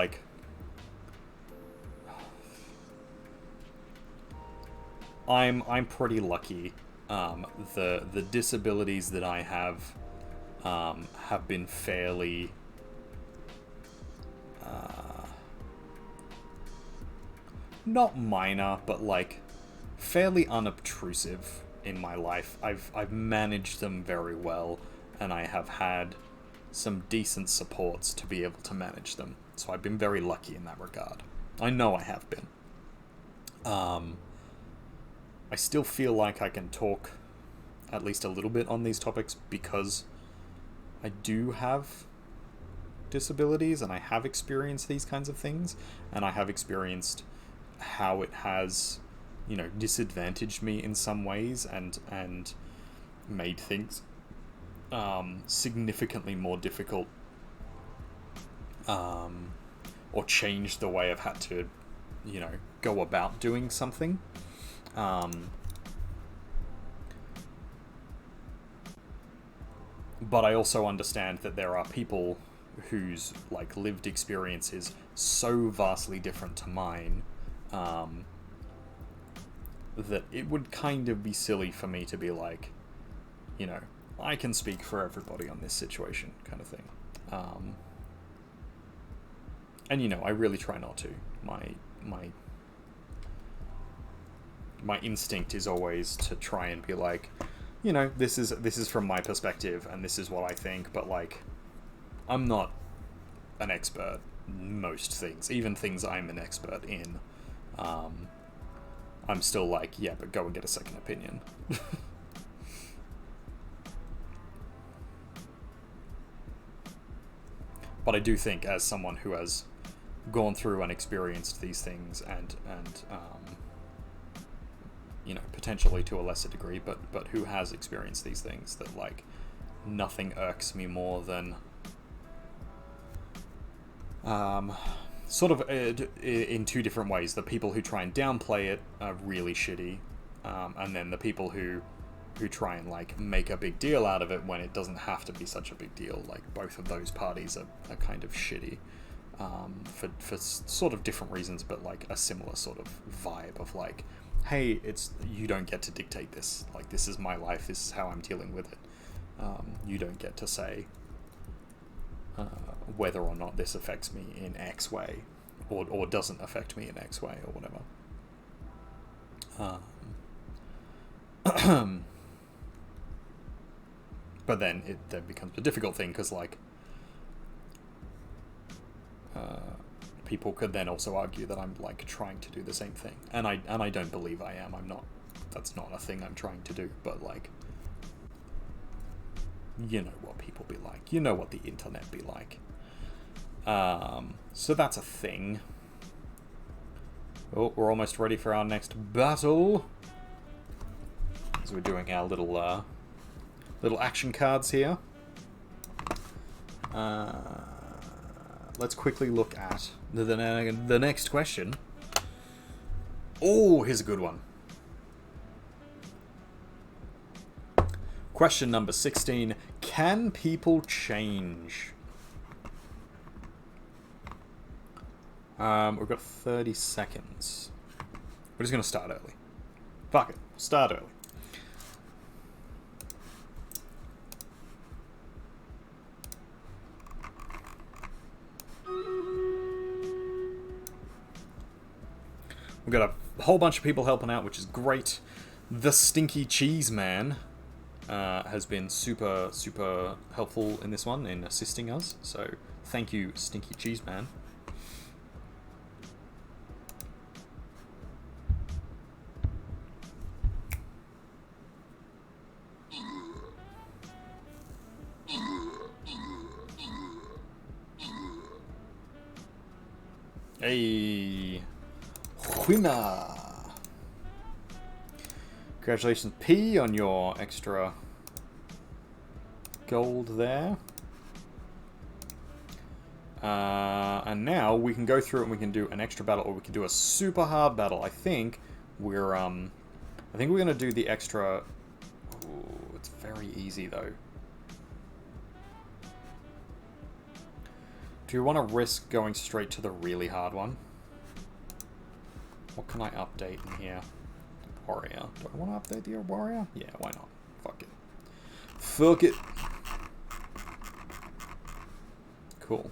I'm pretty lucky. The disabilities that I have been fairly not minor, but fairly unobtrusive in my life. I've managed them very well, and I have had some decent supports to be able to manage them. So I've been very lucky in that regard. I know I have been. I still feel like I can talk at least a little bit on these topics because I do have disabilities and I have experienced these kinds of things, and I have experienced how it has, disadvantaged me in some ways and made things significantly more difficult, or changed the way I've had to, go about doing something. But I also understand that there are people whose like lived experience is so vastly different to mine, that it would kind of be silly for me to be like, you know, I can speak for everybody on this situation, kind of thing. And you know, I really try not to. My instinct is always to try and be like, you know, this is from my perspective, and this is what I think. But like, I'm not an expert in most things, even things I'm an expert in. I'm still like, yeah, but go and get a second opinion. But I do think, as someone who has gone through and experienced these things, and you know, potentially to a lesser degree, but who has experienced these things, that like nothing irks me more than sort of in two different ways. The people who try and downplay it are really shitty, and then the people who try and like make a big deal out of it when it doesn't have to be such a big deal. Like, both of those parties are kind of shitty, for sort of different reasons, but like a similar sort of vibe of like, hey, you don't get to dictate this. Like, this is my life. This is how I'm dealing with it. You don't get to say whether or not this affects me in X way, or doesn't affect me in X way, or whatever. But then it then becomes a difficult thing, because like people could then also argue that I'm like trying to do the same thing, and I don't believe I am. I'm not. That's not a thing I'm trying to do. But like, you know what people be like. You know what the internet be like. So that's a thing. Oh, we're almost ready for our next battle. So we're doing our little action cards here. Let's quickly look at the next question. Oh, here's a good one. Question number 16. Can people change? We've got 30 seconds. We're just going to start early. Fuck it. Start early. We've got a whole bunch of people helping out, which is great. The Stinky Cheese Man has been super, super helpful in this one, in assisting us. So thank you, Stinky Cheese Man. Hey, winner! Congratulations, P, on your extra gold there. And now we can go through it and we can do an extra battle, or we can do a super hard battle. I think we're gonna do the extra. Ooh, it's very easy though. Do you want to risk going straight to the really hard one? What can I update in here? Warrior. Do I want to update the warrior? Yeah, why not? Fuck it. Fuck it. Cool.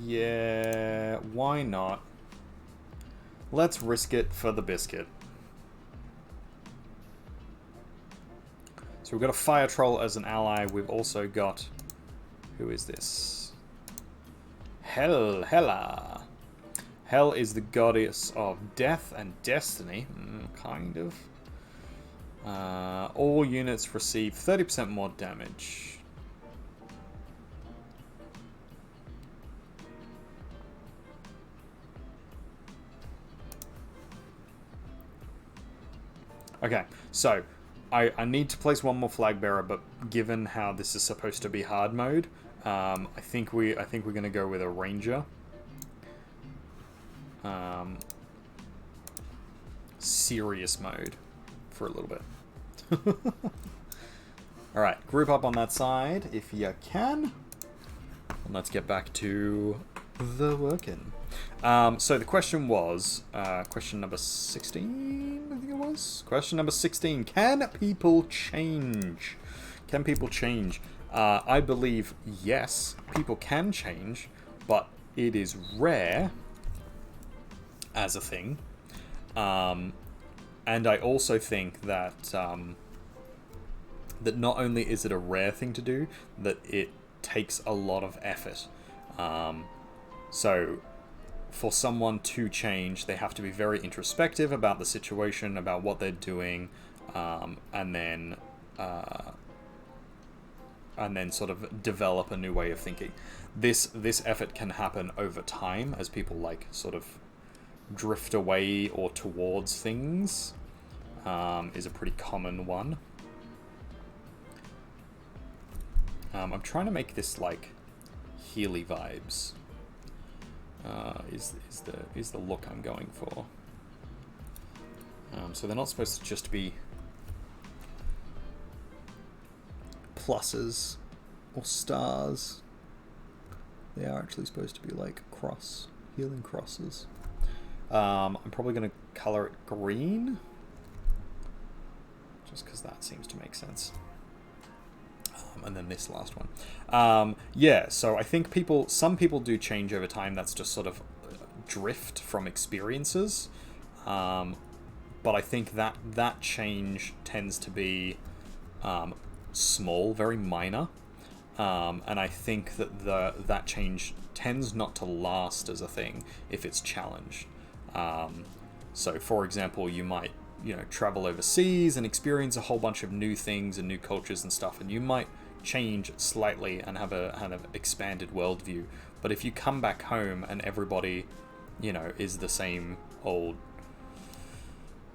Yeah, why not? Let's risk it for the biscuit. So we've got a fire troll as an ally. We've also got... Who is this? Hela. Hel is the goddess of death and destiny. Kind of. All units receive 30% more damage. Okay, so I need to place one more flag bearer, but given how this is supposed to be hard mode, I think we're gonna go with a ranger. Serious mode for a little bit. Alright, group up on that side if you can. And let's get back to the working. So the question was, question number 16, I think it was? Question number 16, can people change? Can people change? I believe, yes, people can change, but it is rare as a thing. And I also think that that not only is it a rare thing to do, that it takes a lot of effort. So for someone to change, they have to be very introspective about the situation, about what they're doing, and then sort of develop a new way of thinking. This effort can happen over time as people like sort of drift away or towards things. Is a pretty common one. I'm trying to make this like Healy vibes. Is the look I'm going for. So they're not supposed to just be pluses or stars. They are actually supposed to be like healing crosses. I'm probably going to color it green, just because that seems to make sense. And then this last one. Yeah, so I think some people do change over time. That's just sort of drift from experiences. But I think that change tends to be small, very minor. And I think that that change tends not to last as a thing if it's challenged. So, for example, you might travel overseas and experience a whole bunch of new things and new cultures and stuff, and you might change slightly and have a kind of expanded worldview. But if you come back home and everybody, is the same old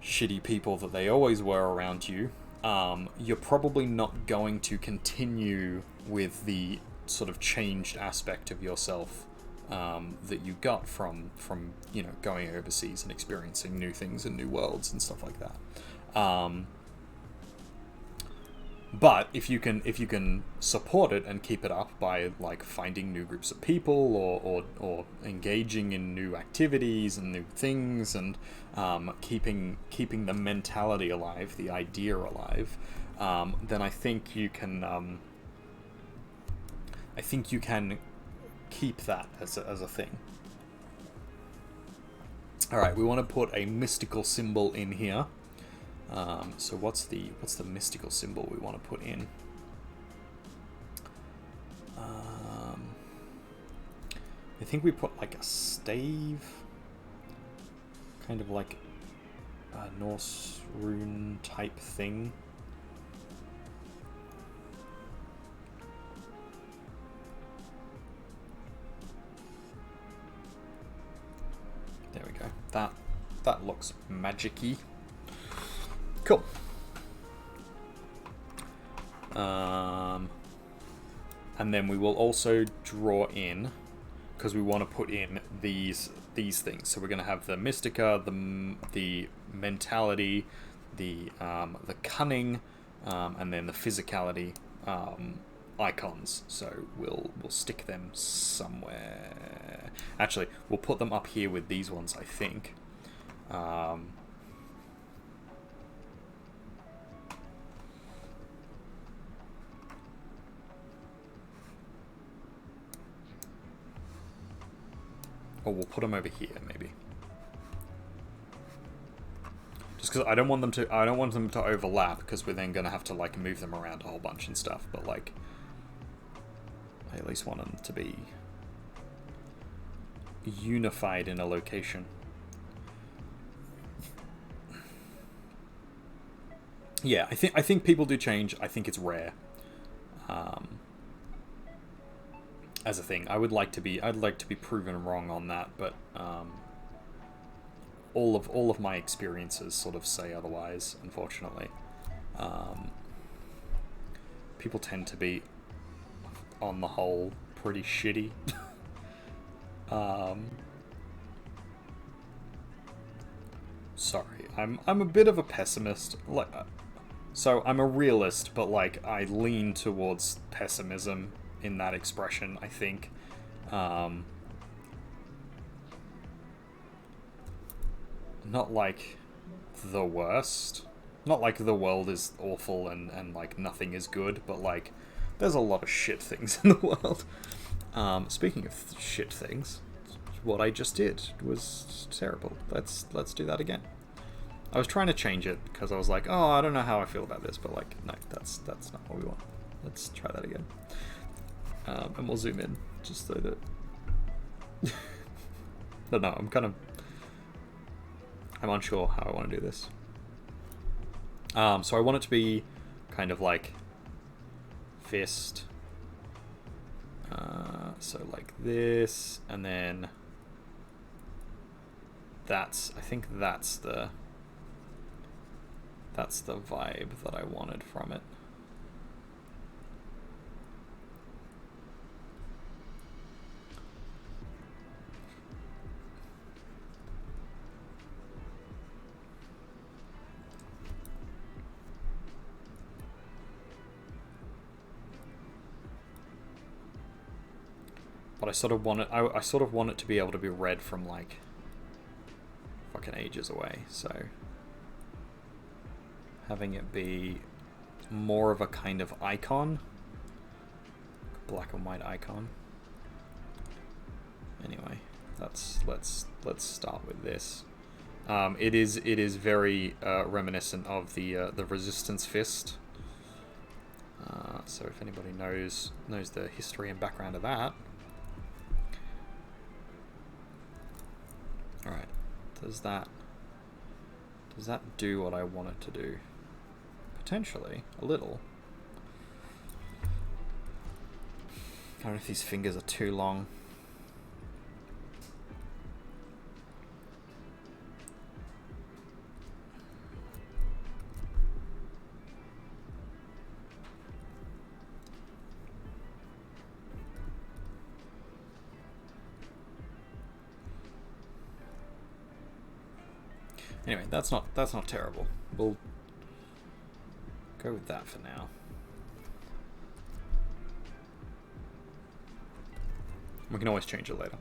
shitty people that they always were around you, you're probably not going to continue with the sort of changed aspect of yourself that you got from going overseas and experiencing new things and new worlds and stuff like that. But if you can support it and keep it up by like finding new groups of people or engaging in new activities and new things and keeping the mentality alive, the idea alive, then I think you can keep that as a thing. All right, we want to put a mystical symbol in here. So what's the mystical symbol we want to put in? I think we put like a stave, kind of like a Norse rune type thing. There we go. That looks magic-y. Cool. And then we will also draw in, because we want to put in these things. So we're going to have the Mystica, the mentality, the cunning, and then the physicality icons. So we'll stick them somewhere. Actually, we'll put them up here with these ones, I think. Or we'll put them over here, maybe. Just because I don't want them to overlap, because we're then going to have to like move them around a whole bunch and stuff. But like, I at least want them to be unified in a location. Yeah, I think people do change. I think it's rare. As a thing, I'd like to be proven wrong on that, but all of my experiences sort of say otherwise, unfortunately. People tend to be on the whole, pretty shitty. Sorry, I'm a bit of a pessimist. Like, so I'm a realist, but like I lean towards pessimism in that expression. I think. Not like the worst. Not like the world is awful and like nothing is good, but like there's a lot of shit things in the world. Speaking of shit things, what I just did was terrible. Let's do that again. I was trying to change it because I was like, oh, I don't know how I feel about this, but like, no, that's not what we want. Let's try that again. And we'll zoom in just so that. But no, I'm unsure how I want to do this. So I want it to be kind of like fist. So like this, and then I think that's the vibe that I wanted from it. But I sort of want it to be able to be read from like fucking ages away, so having it be more of a kind of icon, black and white icon. Anyway, let's start with this. It is very reminiscent of the Resistance fist. So if anybody knows the history and background of that. Alright, does that do what I want it to do? Potentially, a little. I don't know if these fingers are too long. Anyway, that's not terrible. We'll go with that for now. We can always change it later.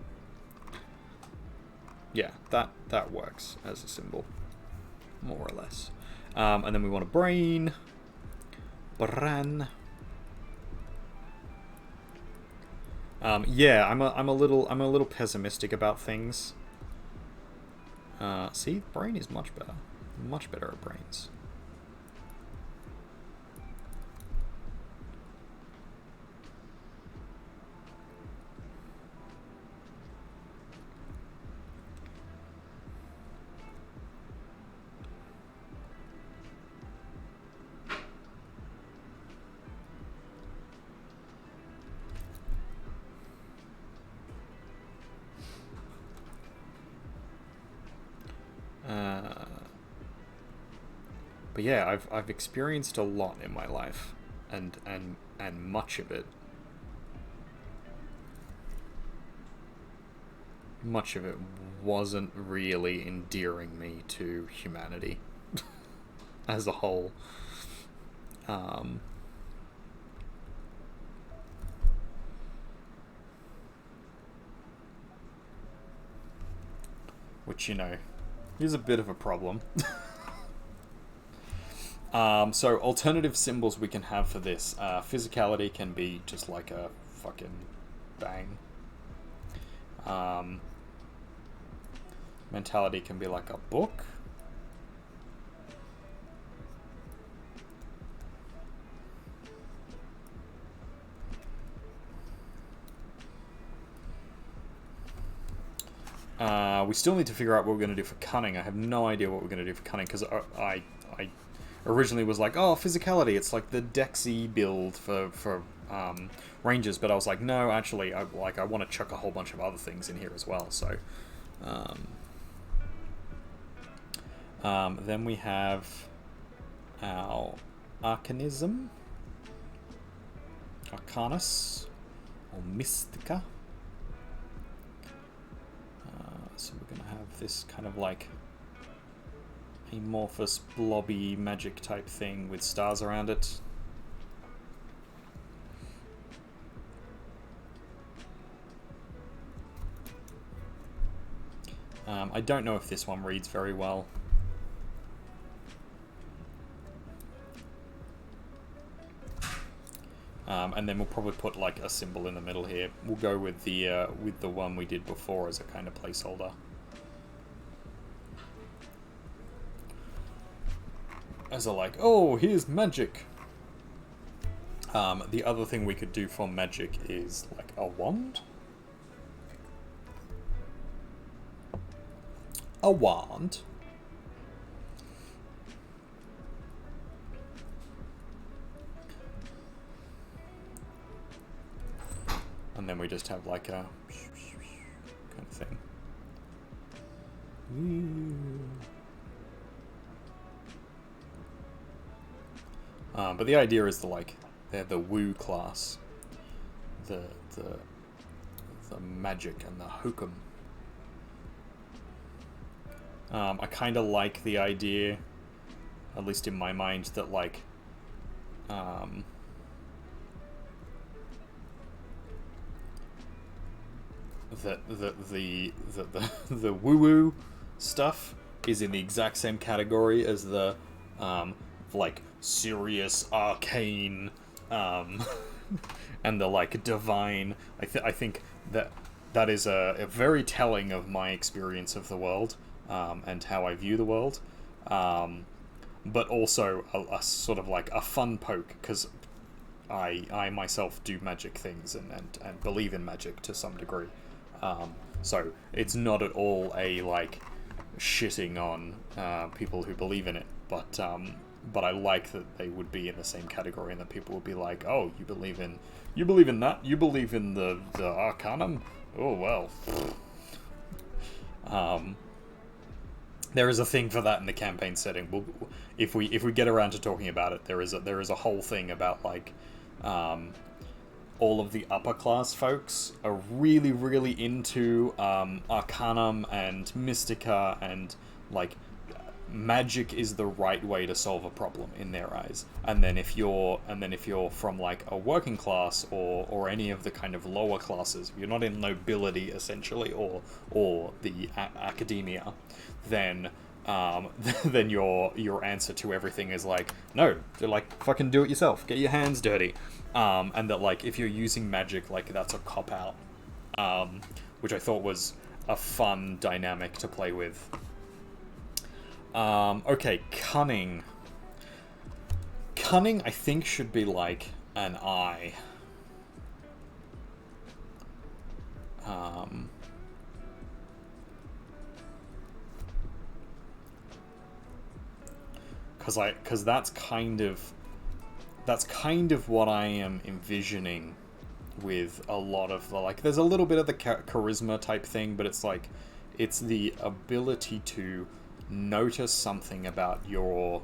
Yeah, that works as a symbol, more or less. And then we want a brain. Bran. Yeah, I'm a little pessimistic about things. See, brain is much better. Much better at brains. But yeah, I've experienced a lot in my life, and much of it wasn't really endearing me to humanity as a whole. Which, you know, is a bit of a problem. So alternative symbols we can have for this. Physicality can be just like a fucking bang. Mentality can be like a book. We still need to figure out what we're going to do for cunning. I have no idea what we're going to do for cunning, because I originally was like, oh, physicality, it's like the Dexy build for rangers, but I was like, no, actually, I want to chuck a whole bunch of other things in here as well. So then we have our Arcanus. or Mystica. So we're going to have this kind of like amorphous, blobby magic type thing with stars around it. I don't know if this one reads very well. And then we'll probably put like a symbol in the middle here. We'll go with the one we did before as a kind of placeholder. As a like, oh, here's magic. The other thing we could do for magic is like a wand. A wand. And then we just have like a kind of thing. But the idea is they're the woo class, the magic and the hokum. I kind of like the idea, at least in my mind, that like the woo-woo stuff is in the exact same category as the like serious arcane and the like divine. I think that is a very telling of my experience of the world and how I view the world, but also a sort of like a fun poke, because I myself do magic things and believe in magic to some degree. So it's not at all a like shitting on people who believe in it, but I like that they would be in the same category, and that people would be like, oh, you believe in that? You believe in the Arcanum? Oh well. There is a thing for that in the campaign setting. If we get around to talking about it, there is a whole thing about like all of the upper class folks are really, really into Arcanum and Mystica, and like magic is the right way to solve a problem in their eyes. And then if you're from like a working class or any of the kind of lower classes, if you're not in nobility essentially or the academia, then then your answer to everything is like, no, they're like, fucking do it yourself, get your hands dirty. And that like if you're using magic, like that's a cop out, which I thought was a fun dynamic to play with. Okay, cunning. Cunning, I think, should be like an eye. Because that's kind of what I am envisioning with a lot of the, like, there's a little bit of the charisma type thing, but it's like, it's the ability to notice something about your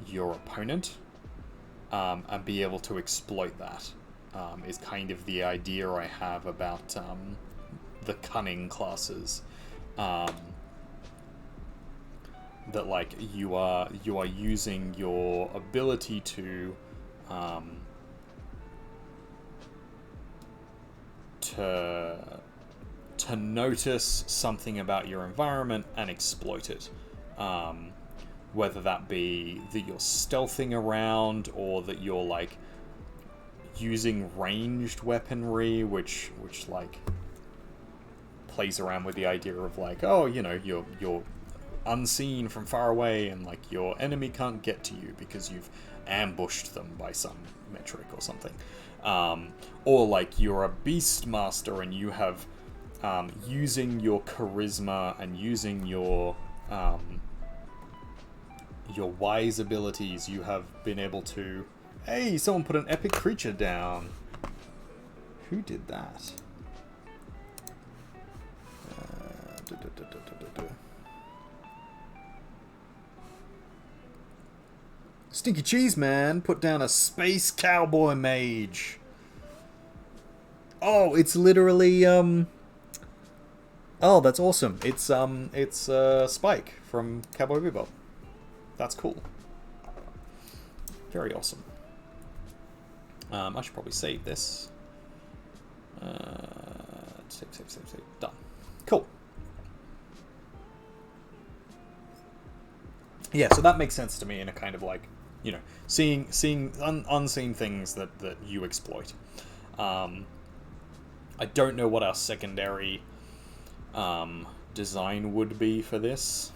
opponent and be able to exploit that, is kind of the idea I have about the cunning classes. That like you are using your ability to notice something about your environment and exploit it, whether that be that you're stealthing around or that you're like using ranged weaponry, which like plays around with the idea of like, oh, you know, you're unseen from far away and like your enemy can't get to you because you've ambushed them by some metric or something, or like you're a beast master and you have using your charisma and using your wise abilities, you have been able to, hey, someone put an epic creature down. Who did that? Stinky Cheese Man put down a space cowboy mage. Oh, it's literally oh, that's awesome. It's Spike from Cowboy Bebop. That's cool. Very awesome. I should probably save this. Save. Done. Cool. Yeah, so that makes sense to me in a kind of like, you know, seeing unseen things that you exploit. I don't know what our secondary design would be for this.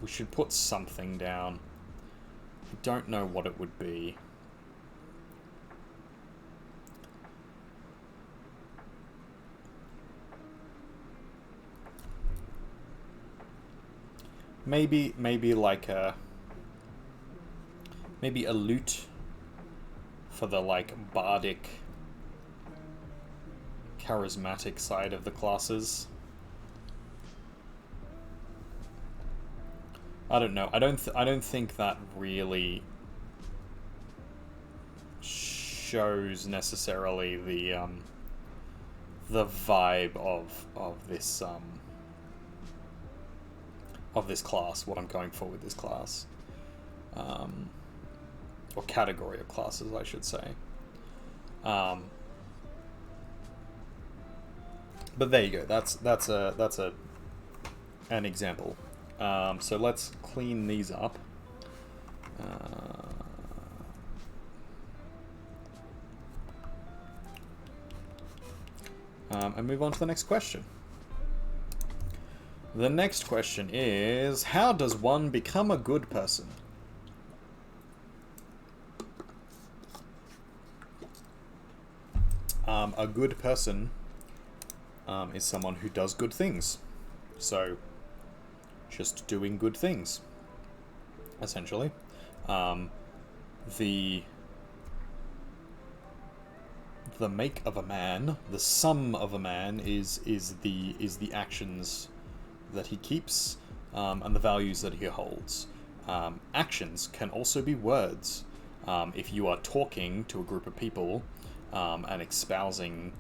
We should put something down. I don't know what it would be. Maybe like maybe a lute for the like bardic, charismatic side of the classes. I don't know. I don't think that really shows necessarily the vibe of this class. What I'm going for with this class, or category of classes, I should say. But there you go. That's an example. So let's clean these up. And move on to the next question. The next question is, how does one become a good person? A good person is someone who does good things. So, just doing good things, essentially. The make of a man, the sum of a man, is the actions that he keeps, and the values that he holds. Actions can also be words. If you are talking to a group of people and espousing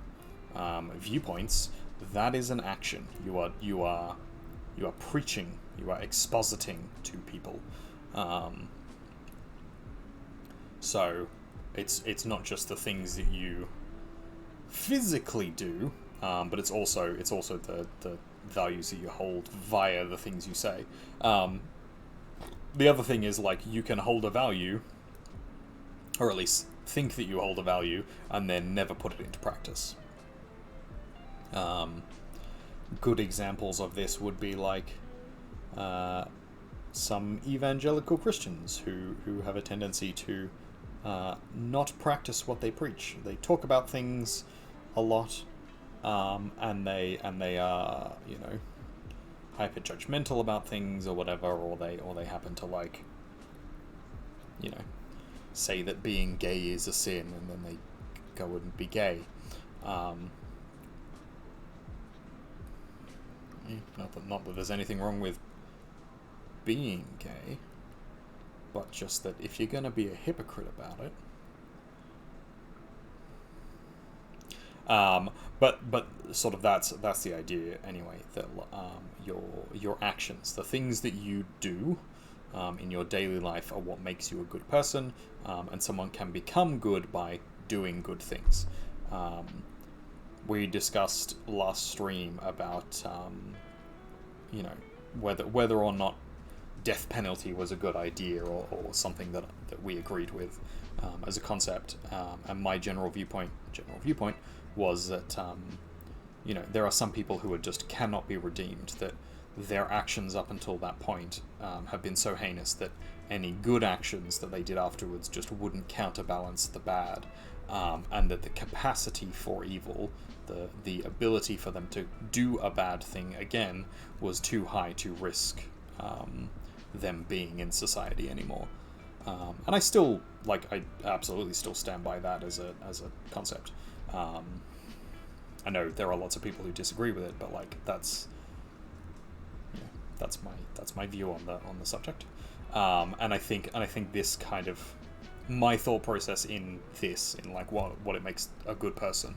viewpoints, that is an action. You are preaching. You are expositing to people. So it's not just the things that you physically do, but it's also the values that you hold via the things you say. The other thing is, like, you can hold a value, or at least think that you hold a value, and then never put it into practice. Good examples of this would be like some evangelical Christians who have a tendency to not practice what they preach. They talk about things a lot, and they are, you know, hyper judgmental about things or whatever, or they happen to, like, you know, say that being gay is a sin, and then they go and be gay. Not that there's anything wrong with being gay, but just that if you're going to be a hypocrite about it, but sort of that's the idea anyway, that your actions, the things that you do in your daily life, are what makes you a good person, and someone can become good by doing good things. We discussed last stream about you know, whether or not death penalty was a good idea, or something that we agreed with as a concept, and my general viewpoint was that you know, there are some people who just cannot be redeemed, that their actions up until that point have been so heinous that any good actions that they did afterwards just wouldn't counterbalance the bad, and that the capacity for evil, the ability for them to do a bad thing again, was too high to risk them being in society anymore. And I still, like, I absolutely still stand by that as a concept. I know there are lots of people who disagree with it, but, like, that's, yeah, that's my view on the subject. And I think this kind of, my thought process in this, in like what it makes a good person,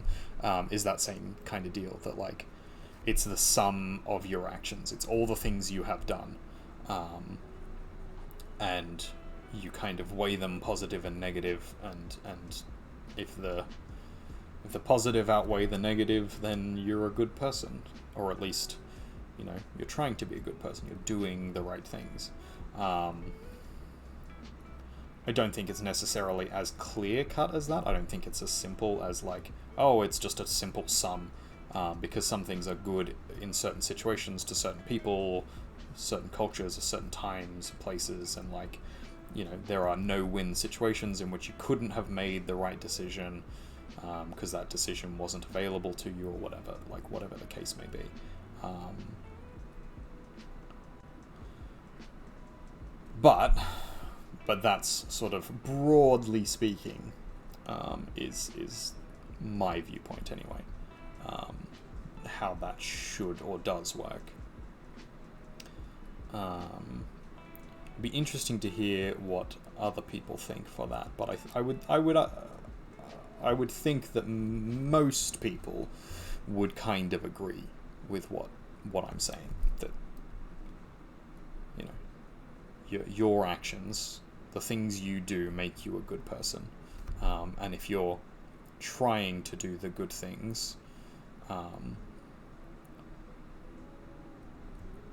is that same kind of deal, that like it's the sum of your actions. It's all the things you have done, and you kind of weigh them positive and negative, and if the positive outweigh the negative, then you're a good person, or at least, you know, you're trying to be a good person. You're doing the right things. I don't think it's necessarily as clear-cut as that. I don't think it's as simple as like, oh, it's just a simple sum, because some things are good in certain situations to certain people, certain cultures, at certain times, places, and like, you know, there are no-win situations in which you couldn't have made the right decision because that decision wasn't available to you, or whatever, like whatever the case may be. But that's sort of broadly speaking, is my viewpoint anyway. How that should or does work. It'd be interesting to hear what other people think for that, but I would think that most people would kind of agree with what I'm saying, that, you know, your actions, the things you do, make you a good person, and if you're trying to do the good things,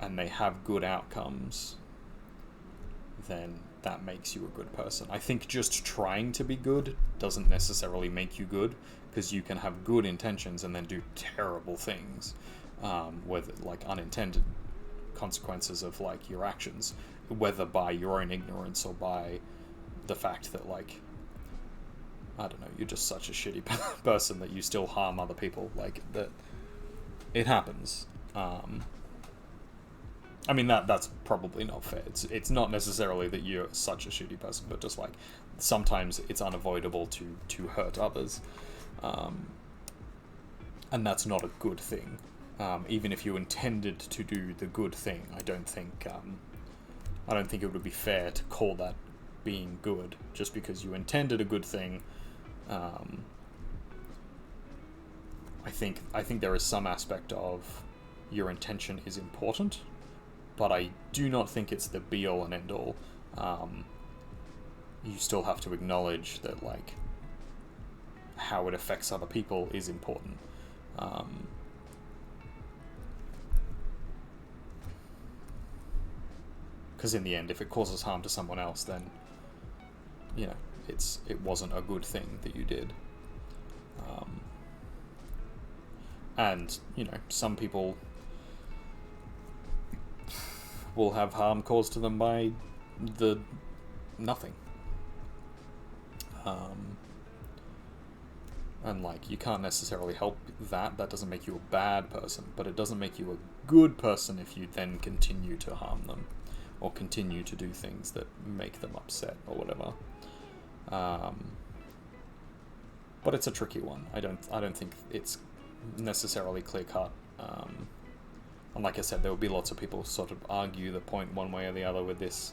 and they have good outcomes, then that makes you a good person. I think just trying to be good doesn't necessarily make you good, because you can have good intentions and then do terrible things, with like unintended consequences of like your actions, whether by your own ignorance or by the fact that, like, I don't know, you're just such a shitty person that you still harm other people. Like, that, it happens. I mean, that's probably not fair. It's not necessarily that you're such a shitty person, but just like sometimes it's unavoidable to hurt others, and that's not a good thing. Even if you intended to do the good thing, I don't think it would be fair to call that being good just because you intended a good thing. I think there is some aspect of your intention is important, but I do not think it's the be-all and end-all. You still have to acknowledge that, like, how it affects other people is important. Because in the end, if it causes harm to someone else, then, you know, it wasn't a good thing that you did. And, you know, some people will have harm caused to them by the nothing. And, like, you can't necessarily help that. That doesn't make you a bad person, but it doesn't make you a good person if you then continue to harm them, or continue to do things that make them upset, or whatever. But it's a tricky one. I don't think it's necessarily clear-cut. And like I said, there will be lots of people sort of argue the point one way or the other with this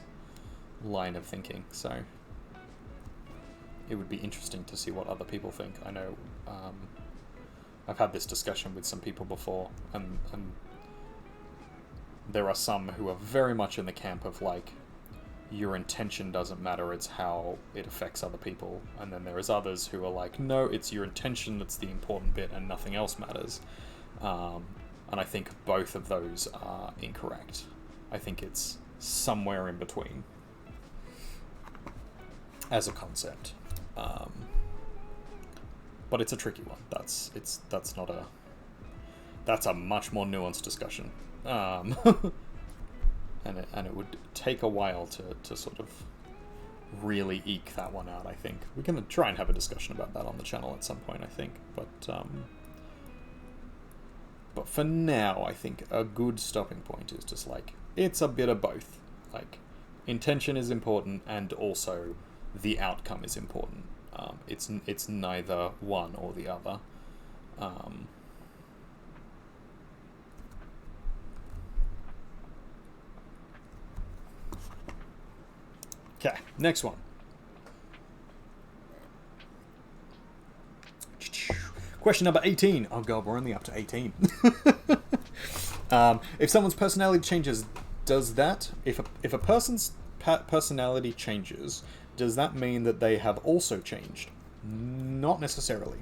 line of thinking, so it would be interesting to see what other people think. I know I've had this discussion with some people before, and there are some who are very much in the camp of, like, your intention doesn't matter, it's how it affects other people. And then there is others who are like, no, it's your intention that's the important bit and nothing else matters. And I think both of those are incorrect. I think it's somewhere in between as a concept. But it's a tricky one. That's a much more nuanced discussion. And it would take a while to sort of really eke that one out, I think. We're going to try and have a discussion about that on the channel at some point, I think. But for now, I think a good stopping point is just, like, it's a bit of both. Like, intention is important, and also the outcome is important. It's neither one or the other. Okay, next one. Question number 18. Oh god, we're only up to 18. If someone's personality changes, does that... If a person's personality changes, does that mean that they have also changed? Not necessarily.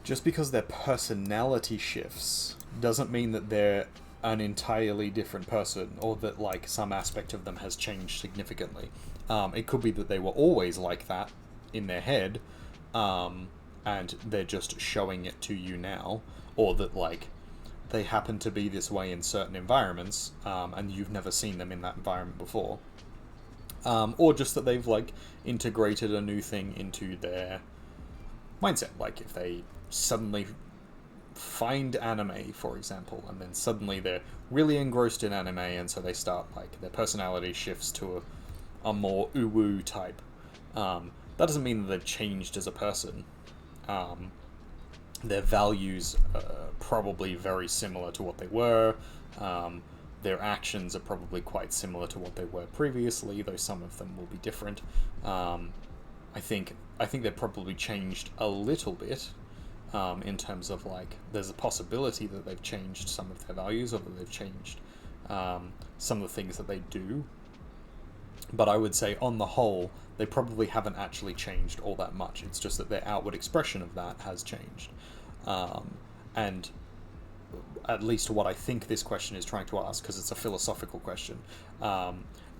Just because their personality shifts doesn't mean that they're an entirely different person, or that like some aspect of them has changed significantly. It could be that they were always like that in their head, and they're just showing it to you now, or that like they happen to be this way in certain environments, and you've never seen them in that environment before, or just that they've like integrated a new thing into their mindset. Like if they suddenly find anime, for example, and then suddenly they're really engrossed in anime, and so they start like their personality shifts to a more uwu type. That doesn't mean that they've changed as a person. Their values are probably very similar to what they were. Their actions are probably quite similar to what they were previously, though some of them will be different. I think they've probably changed a little bit, in terms of like there's a possibility that they've changed some of their values, or that they've changed some of the things that they do. But I would say on the whole, they probably haven't actually changed all that much. It's just that their outward expression of that has changed. And at least what I think this question is trying to ask, because it's a philosophical question,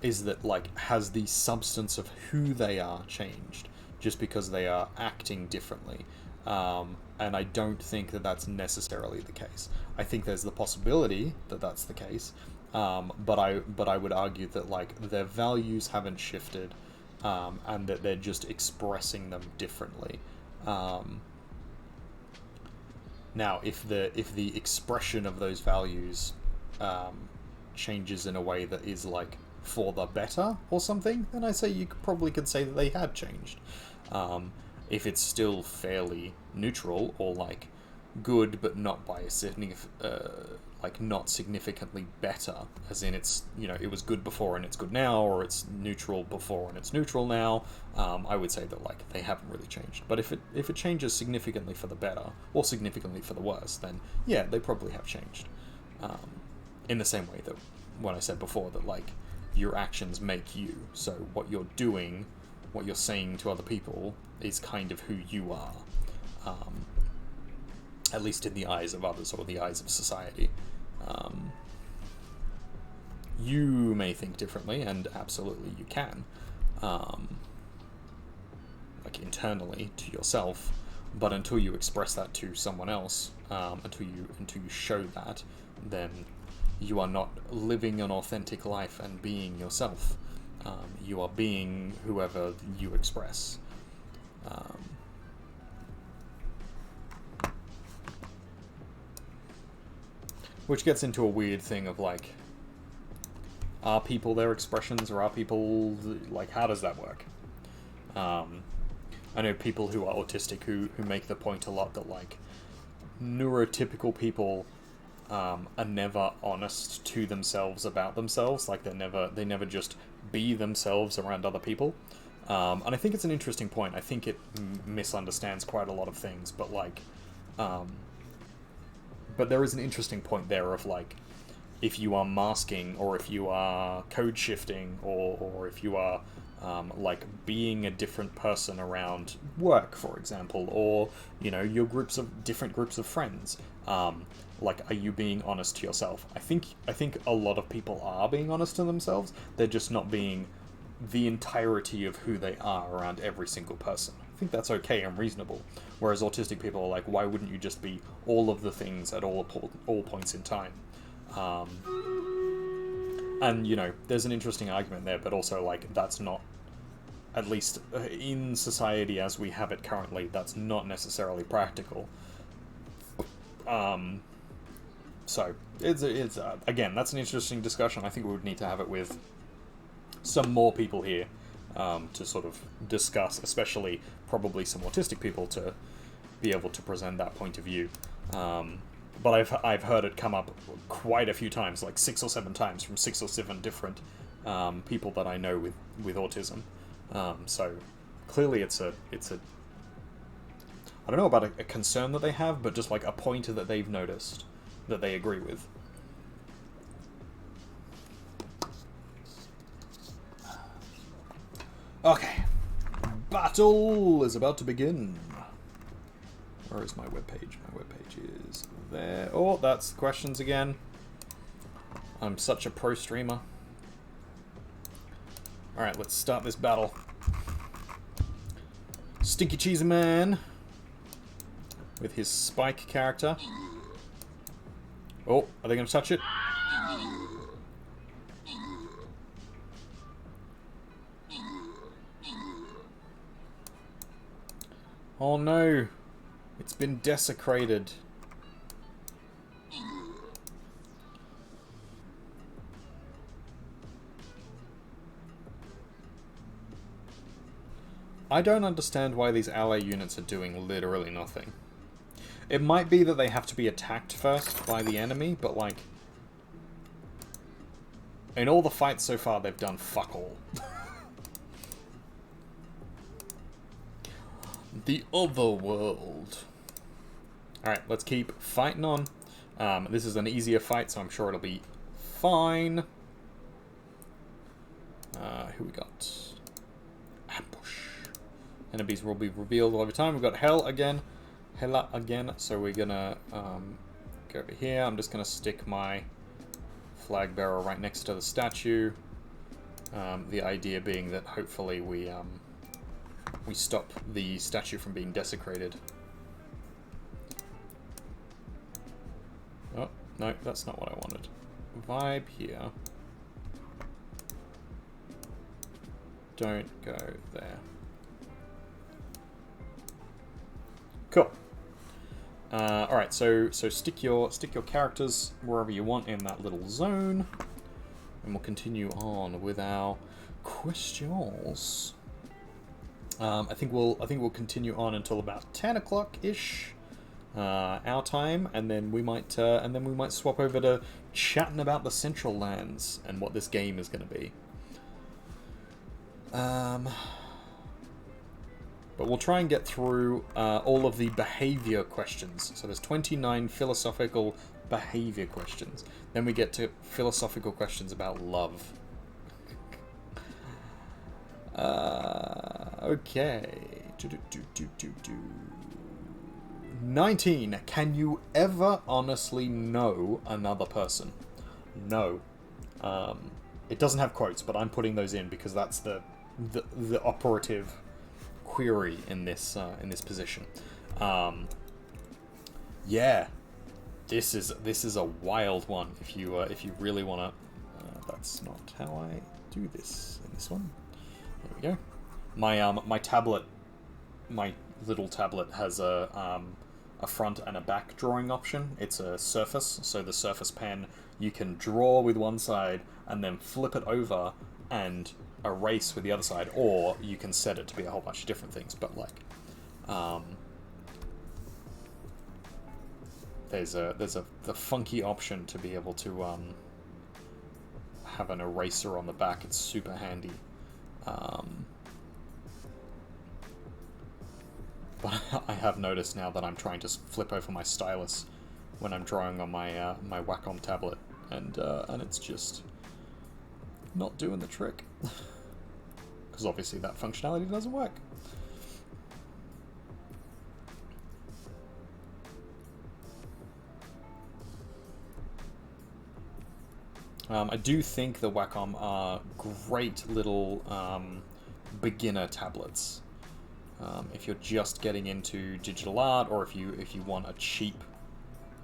is that like, has the substance of who they are changed just because they are acting differently? And I don't think that that's necessarily the case. I think there's the possibility that that's the case, but I would argue that like their values haven't shifted, and that they're just expressing them differently. Now, if the expression of those values changes in a way that is like for the better or something, then I say you probably could say that they had changed. If it's still fairly neutral, or like good but not by a like not significantly better, as in it's, you know, it was good before and it's good now, or it's neutral before and it's neutral now, I would say that like they haven't really changed. But if it changes significantly for the better or significantly for the worse, then yeah, they probably have changed. In the same way that when I said before that like your actions make you, so what you're doing, what you're saying to other people is kind of who you are, at least in the eyes of others or the eyes of society. You may think differently, and absolutely you can, like internally to yourself, but until you express that to someone else, until you show that, then you are not living an authentic life and being yourself. You are being whoever you express. Which gets into a weird thing of like, are people their expressions, or are people, like, how does that work? I know people who are autistic who make the point a lot that like neurotypical people are never honest to themselves about themselves. Like they never just be themselves around other people. And I think it's an interesting point. I think it misunderstands quite a lot of things, but like, but there is an interesting point there of like, if you are masking, or if you are code shifting, or if you are like being a different person around work, for example, or, you know, your different groups of friends, like, are you being honest to yourself? I think a lot of people are being honest to themselves. They're just not being the entirety of who they are around every single person. I think that's okay and reasonable. Whereas autistic people are like, why wouldn't you just be all of the things at all points in time? And, you know, there's an interesting argument there, but also, like, that's not, at least in society as we have it currently, that's not necessarily practical. So, it's again, that's an interesting discussion. I think we would need to have it with some more people here, to sort of discuss, especially probably some autistic people, to be able to present that point of view. but I've heard it come up quite a few times, like 6 or 7 times from 6 or 7 different people that I know with autism. So clearly it's a I don't know about a concern that they have, but just like a pointer that they've noticed that they agree with. Okay. Battle is about to begin. Where is my webpage? My webpage is there. Oh, that's questions again. I'm such a pro streamer. Alright, let's start this battle. Stinky Cheese Man with his Spike character. Oh, are they going to touch it? Oh no, it's been desecrated. I don't understand why these ally units are doing literally nothing. It might be that they have to be attacked first by the enemy, but like... in all the fights so far, they've done fuck all. The other world. Alright, let's keep fighting on. This is an easier fight, so I'm sure it'll be fine. Who we got? Ambush. Enemies will be revealed over time. We've got Hella again, so we're gonna go over here. I'm just gonna stick my flag bearer right next to the statue. The idea being that hopefully we stop the statue from being desecrated. Oh, no, that's not what I wanted. Vibe here. Don't go there. Cool. Alright, so stick your characters wherever you want in that little zone. And we'll continue on with our questions. I think we'll continue on until about 10 o'clock ish, our time, and then we might swap over to chatting about the Central Lands and what this game is going to be. But we'll try and get through all of the behavior questions. So there's 29 philosophical behavior questions. Then we get to philosophical questions about love. Okay. 19. Can you ever honestly know another person? No. It doesn't have quotes, but I'm putting those in because that's the operative query in this position. Yeah. This is a wild one. If you really wanna, that's not how I do this in this one. There we go. My tablet, my little tablet has a front and a back drawing option. It's a Surface, so the Surface Pen you can draw with one side and then flip it over and erase with the other side, or you can set it to be a whole bunch of different things. But like, there's the funky option to be able to have an eraser on the back. It's super handy. But I have noticed now that I'm trying to flip over my stylus when I'm drawing on my my Wacom tablet, and it's just not doing the trick. Because obviously that functionality doesn't work. I do think the Wacom are great little beginner tablets. If you're just getting into digital art, or if you want a cheap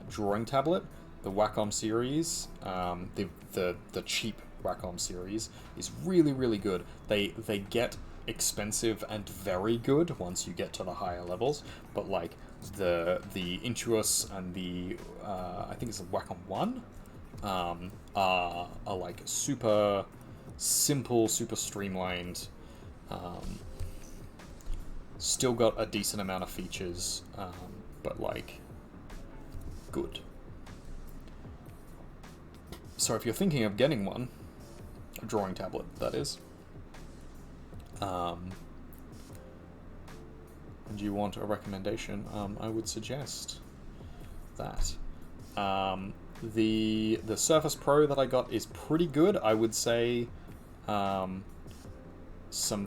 drawing tablet, the Wacom series, the cheap Wacom series is really, really good. They get expensive and very good once you get to the higher levels, but like the Intuos and the I think it's the Wacom 1 are like super simple, super streamlined. Still got a decent amount of features, but like good. So if you're thinking of getting one, a drawing tablet, that is, and you want a recommendation, I would suggest that. The Surface Pro that I got is pretty good. I would say some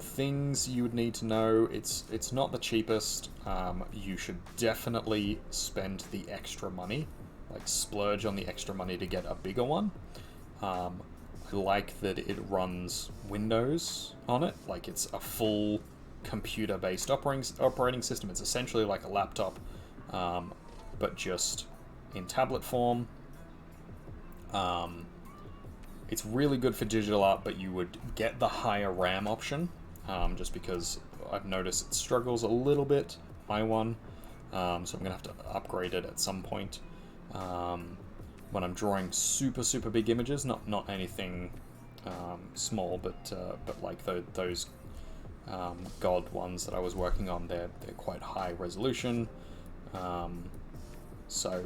things you would need to know. It's not the cheapest. You should definitely spend the extra money, like splurge on the extra money to get a bigger one. I like that it runs Windows on it. Like, it's a full computer-based operating system. It's essentially like a laptop, but just in tablet form. It's really good for digital art, but you would get the higher RAM option, just because I've noticed it struggles a little bit, my one, so I'm going to have to upgrade it at some point. When I'm drawing super, super big images, not anything small, but like those God ones that I was working on, they're quite high resolution, so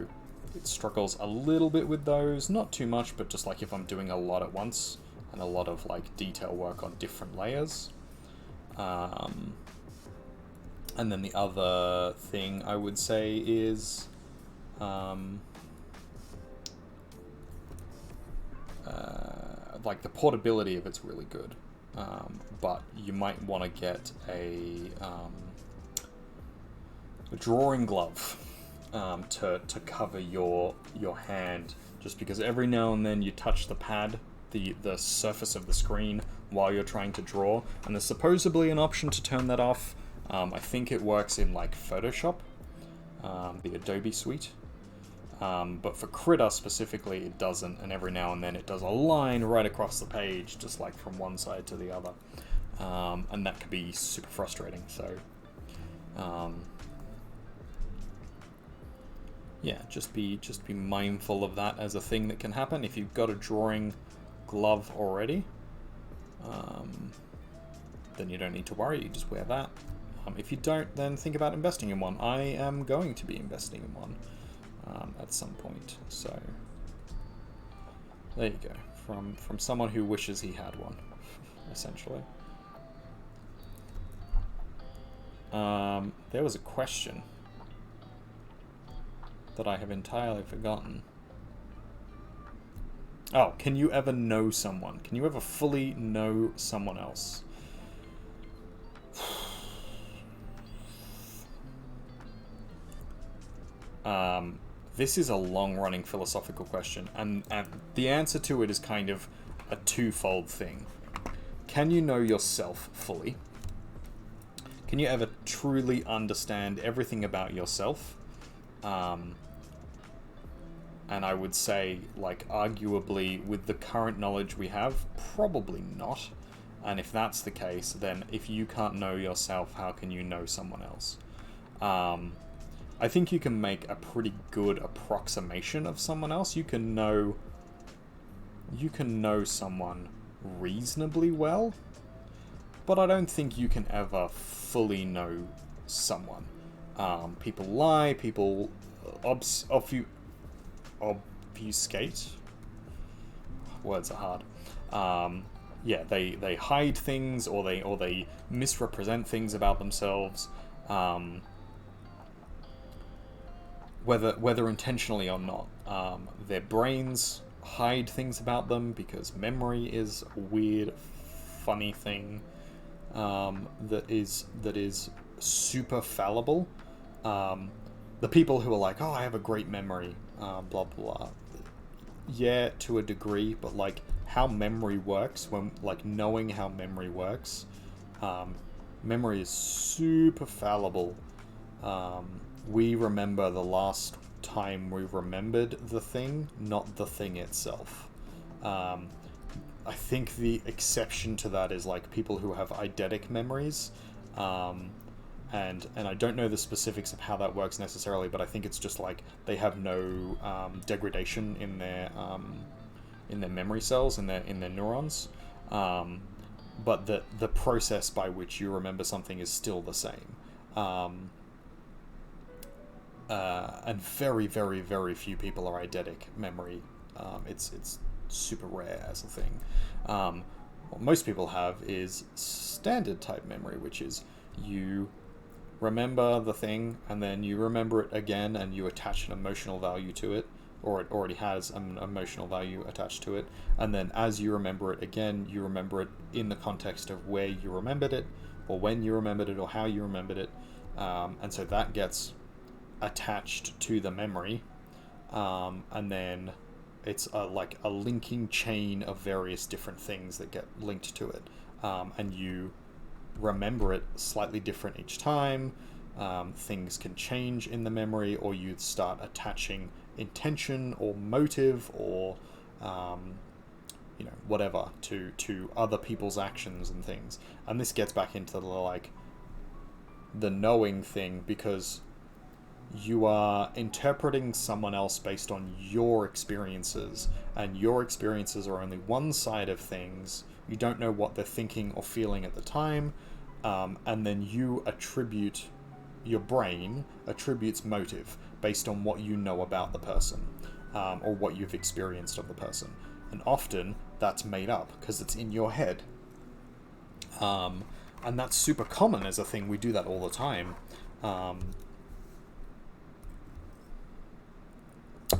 it struggles a little bit with those, not too much, but just like if I'm doing a lot at once and a lot of like detail work on different layers. And then the other thing I would say is like the portability of it's really good, but you might want to get a drawing glove to cover your hand, just because every now and then you touch the pad, the surface of the screen while you're trying to draw, and there's supposedly an option to turn that off. I think it works in like Photoshop, the Adobe suite, but for Critter specifically it doesn't, and every now and then it does a line right across the page, just like from one side to the other, and that could be super frustrating. So yeah, just be mindful of that as a thing that can happen. If you've got a drawing glove already, then you don't need to worry, you just wear that. If you don't, then think about investing in one. I am going to be investing in one at some point, so there you go, from someone who wishes he had one, essentially. There was a question that I have entirely forgotten. Oh, can you ever know someone? Can you ever fully know someone else? This is a long-running philosophical question, and the answer to it is kind of a twofold thing. Can you know yourself fully? Can you ever truly understand everything about yourself? And I would say, like, arguably, with the current knowledge we have, probably not. And if that's the case, then if you can't know yourself, how can you know someone else? I think you can make a pretty good approximation of someone else. You can know someone reasonably well, but I don't think you can ever fully know someone. People lie, people obfuscate. Words are hard. Yeah, they hide things, or they misrepresent things about themselves, whether intentionally or not. Their brains hide things about them because memory is a weird, funny thing that is super fallible. The people who are like, oh, I have a great memory, blah blah blah. Yeah, to a degree, but like how memory works, when like knowing how memory works, memory is super fallible. We remember the last time we remembered the thing, not the thing itself. I think the exception to that is like people who have eidetic memories, and I don't know the specifics of how that works necessarily, but I think it's just like they have no degradation in their memory cells, in their neurons, but the process by which you remember something is still the same. And very, very, very few people are eidetic memory. It's super rare as a thing. What most people have is standard type memory, which is you remember the thing and then you remember it again and you attach an emotional value to it, or it already has an emotional value attached to it, and then as you remember it again, you remember it in the context of where you remembered it, or when you remembered it, or how you remembered it, and so that gets attached to the memory, and then it's like a linking chain of various different things that get linked to it, and you remember it slightly different each time. Things can change in the memory, or you start attaching intention or motive or whatever to other people's actions and things. And this gets back into the knowing thing, because you are interpreting someone else based on your experiences, and your experiences are only one side of things. You don't know what they're thinking or feeling at the time, and then your brain attributes motive based on what you know about the person, or what you've experienced of the person. And often that's made up because it's in your head. And that's super common as a thing. We do that all the time.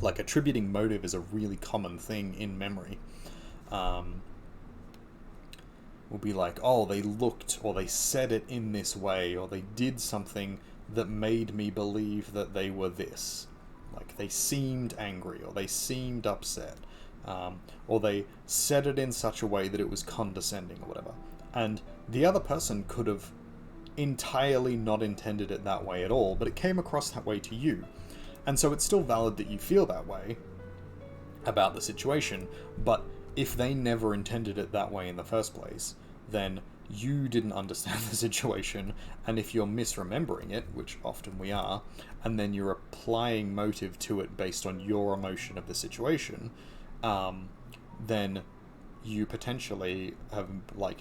Like attributing motive is a really common thing in memory. Will be like, oh, they looked, or they said it in this way, or they did something that made me believe that they were this. Like they seemed angry, or they seemed upset, or they said it in such a way that it was condescending or whatever. And the other person could have entirely not intended it that way at all, but it came across that way to you. And so it's still valid that you feel that way about the situation, but if they never intended it that way in the first place, then you didn't understand the situation, and if you're misremembering it, which often we are, and then you're applying motive to it based on your emotion of the situation, then you potentially have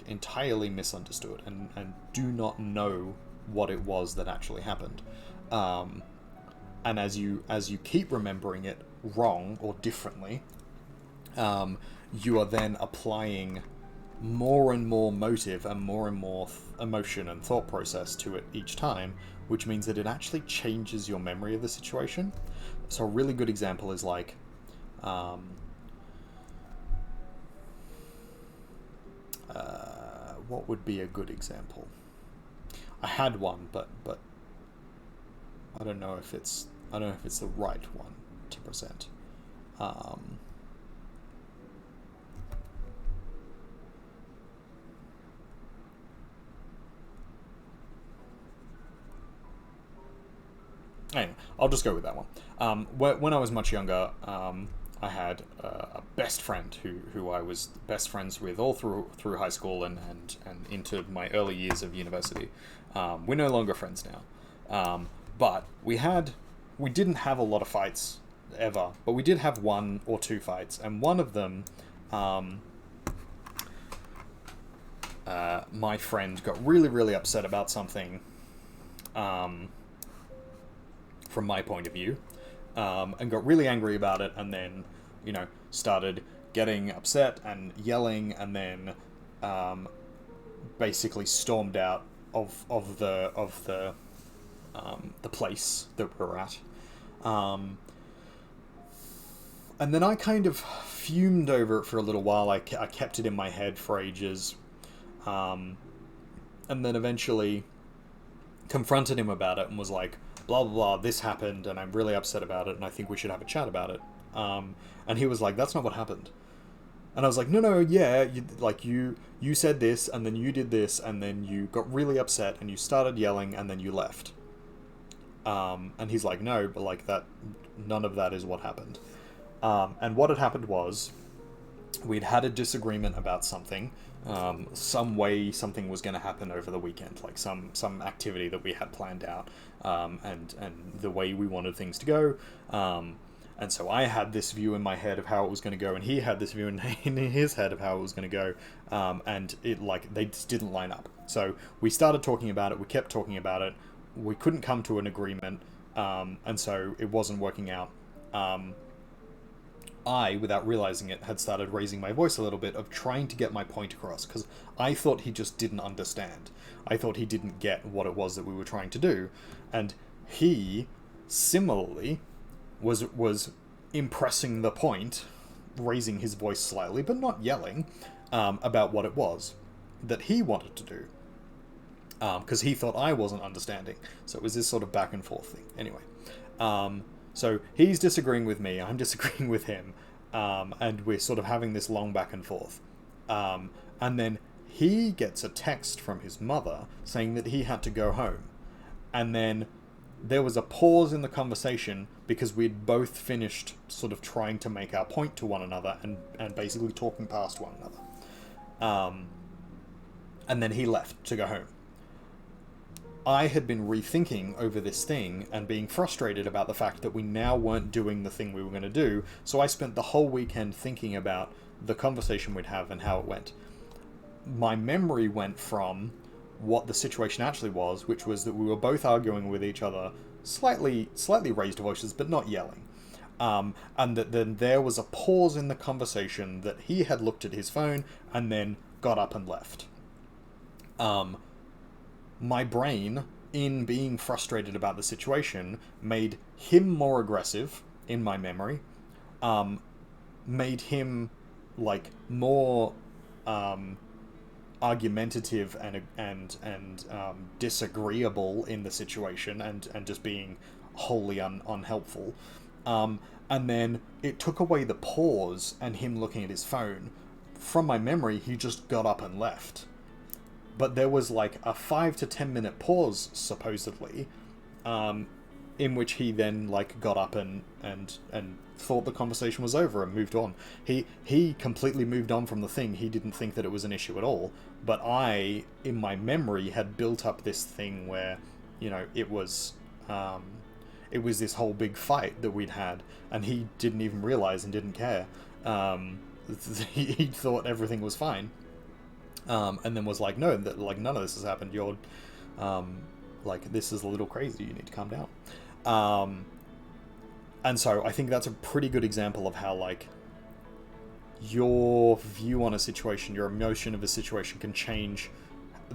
entirely misunderstood and do not know what it was that actually happened. And as you keep remembering it wrong or differently, you are then applying more and more motive and more emotion and thought process to it each time, which means that it actually changes your memory of the situation. So a really good example is what would be a good example? I had one, but I don't know if it's the right one to present. Anyway, I'll just go with that one. When I was much younger, I had a best friend who I was best friends with all through high school and into my early years of university. We're no longer friends now, but we didn't have a lot of fights ever, but we did have one or two fights, and one of them, my friend got really, really upset about something, from my point of view, and got really angry about it, and then, started getting upset and yelling, and then, basically stormed out of the place that we're at. And then I kind of fumed over it for a little while. I kept it in my head for ages. And then eventually confronted him about it and was like, blah, blah, blah, this happened, and I'm really upset about it, and I think we should have a chat about it. And he was like, that's not what happened. And I was like, no, yeah, you said this, and then you did this, and then you got really upset, and you started yelling, and then you left. And he's like, no, but that, none of that is what happened. And what had happened was, we'd had a disagreement about something, some way something was going to happen over the weekend, like some activity that we had planned out, and the way we wanted things to go. And so I had this view in my head of how it was going to go, and he had this view in his head of how it was going to go, and it they just didn't line up. So we started talking about it, we kept talking about it, we couldn't come to an agreement, and so it wasn't working out. I, without realizing it, had started raising my voice a little bit of trying to get my point across, because I thought he just didn't understand. I thought he didn't get what it was that we were trying to do, and he, similarly, was impressing the point, raising his voice slightly, but not yelling, about what it was that he wanted to do. Because he thought I wasn't understanding. So it was this sort of back and forth thing. Anyway. So he's disagreeing with me, I'm disagreeing with him, and we're sort of having this long back and forth. And then he gets a text from his mother saying that he had to go home. And then there was a pause in the conversation because we'd both finished sort of trying to make our point to one another and basically talking past one another. And then he left to go home. I had been rethinking over this thing and being frustrated about the fact that we now weren't doing the thing we were going to do, so I spent the whole weekend thinking about the conversation we'd have and how it went. My memory went from what the situation actually was, which was that we were both arguing with each other, slightly raised voices, but not yelling. And that then there was a pause in the conversation that he had looked at his phone and then got up and left. My brain, in being frustrated about the situation, made him more aggressive in my memory, made him like more argumentative and disagreeable in the situation and just being wholly unhelpful. And then it took away the pause and him looking at his phone. From my memory, he just got up and left. But there was like a 5 to 10 minute pause, supposedly, in which he then like got up and thought the conversation was over and moved on. He completely moved on from the thing. He didn't think that it was an issue at all. But I, in my memory, had built up this thing where, you know, it was this whole big fight that we'd had, and he didn't even realize and didn't care. He thought everything was fine. And then was like, no, like none of this has happened. You're, like, this is a little crazy. You need to calm down. And so I think that's a pretty good example of how, like, your view on a situation, your emotion of a situation can change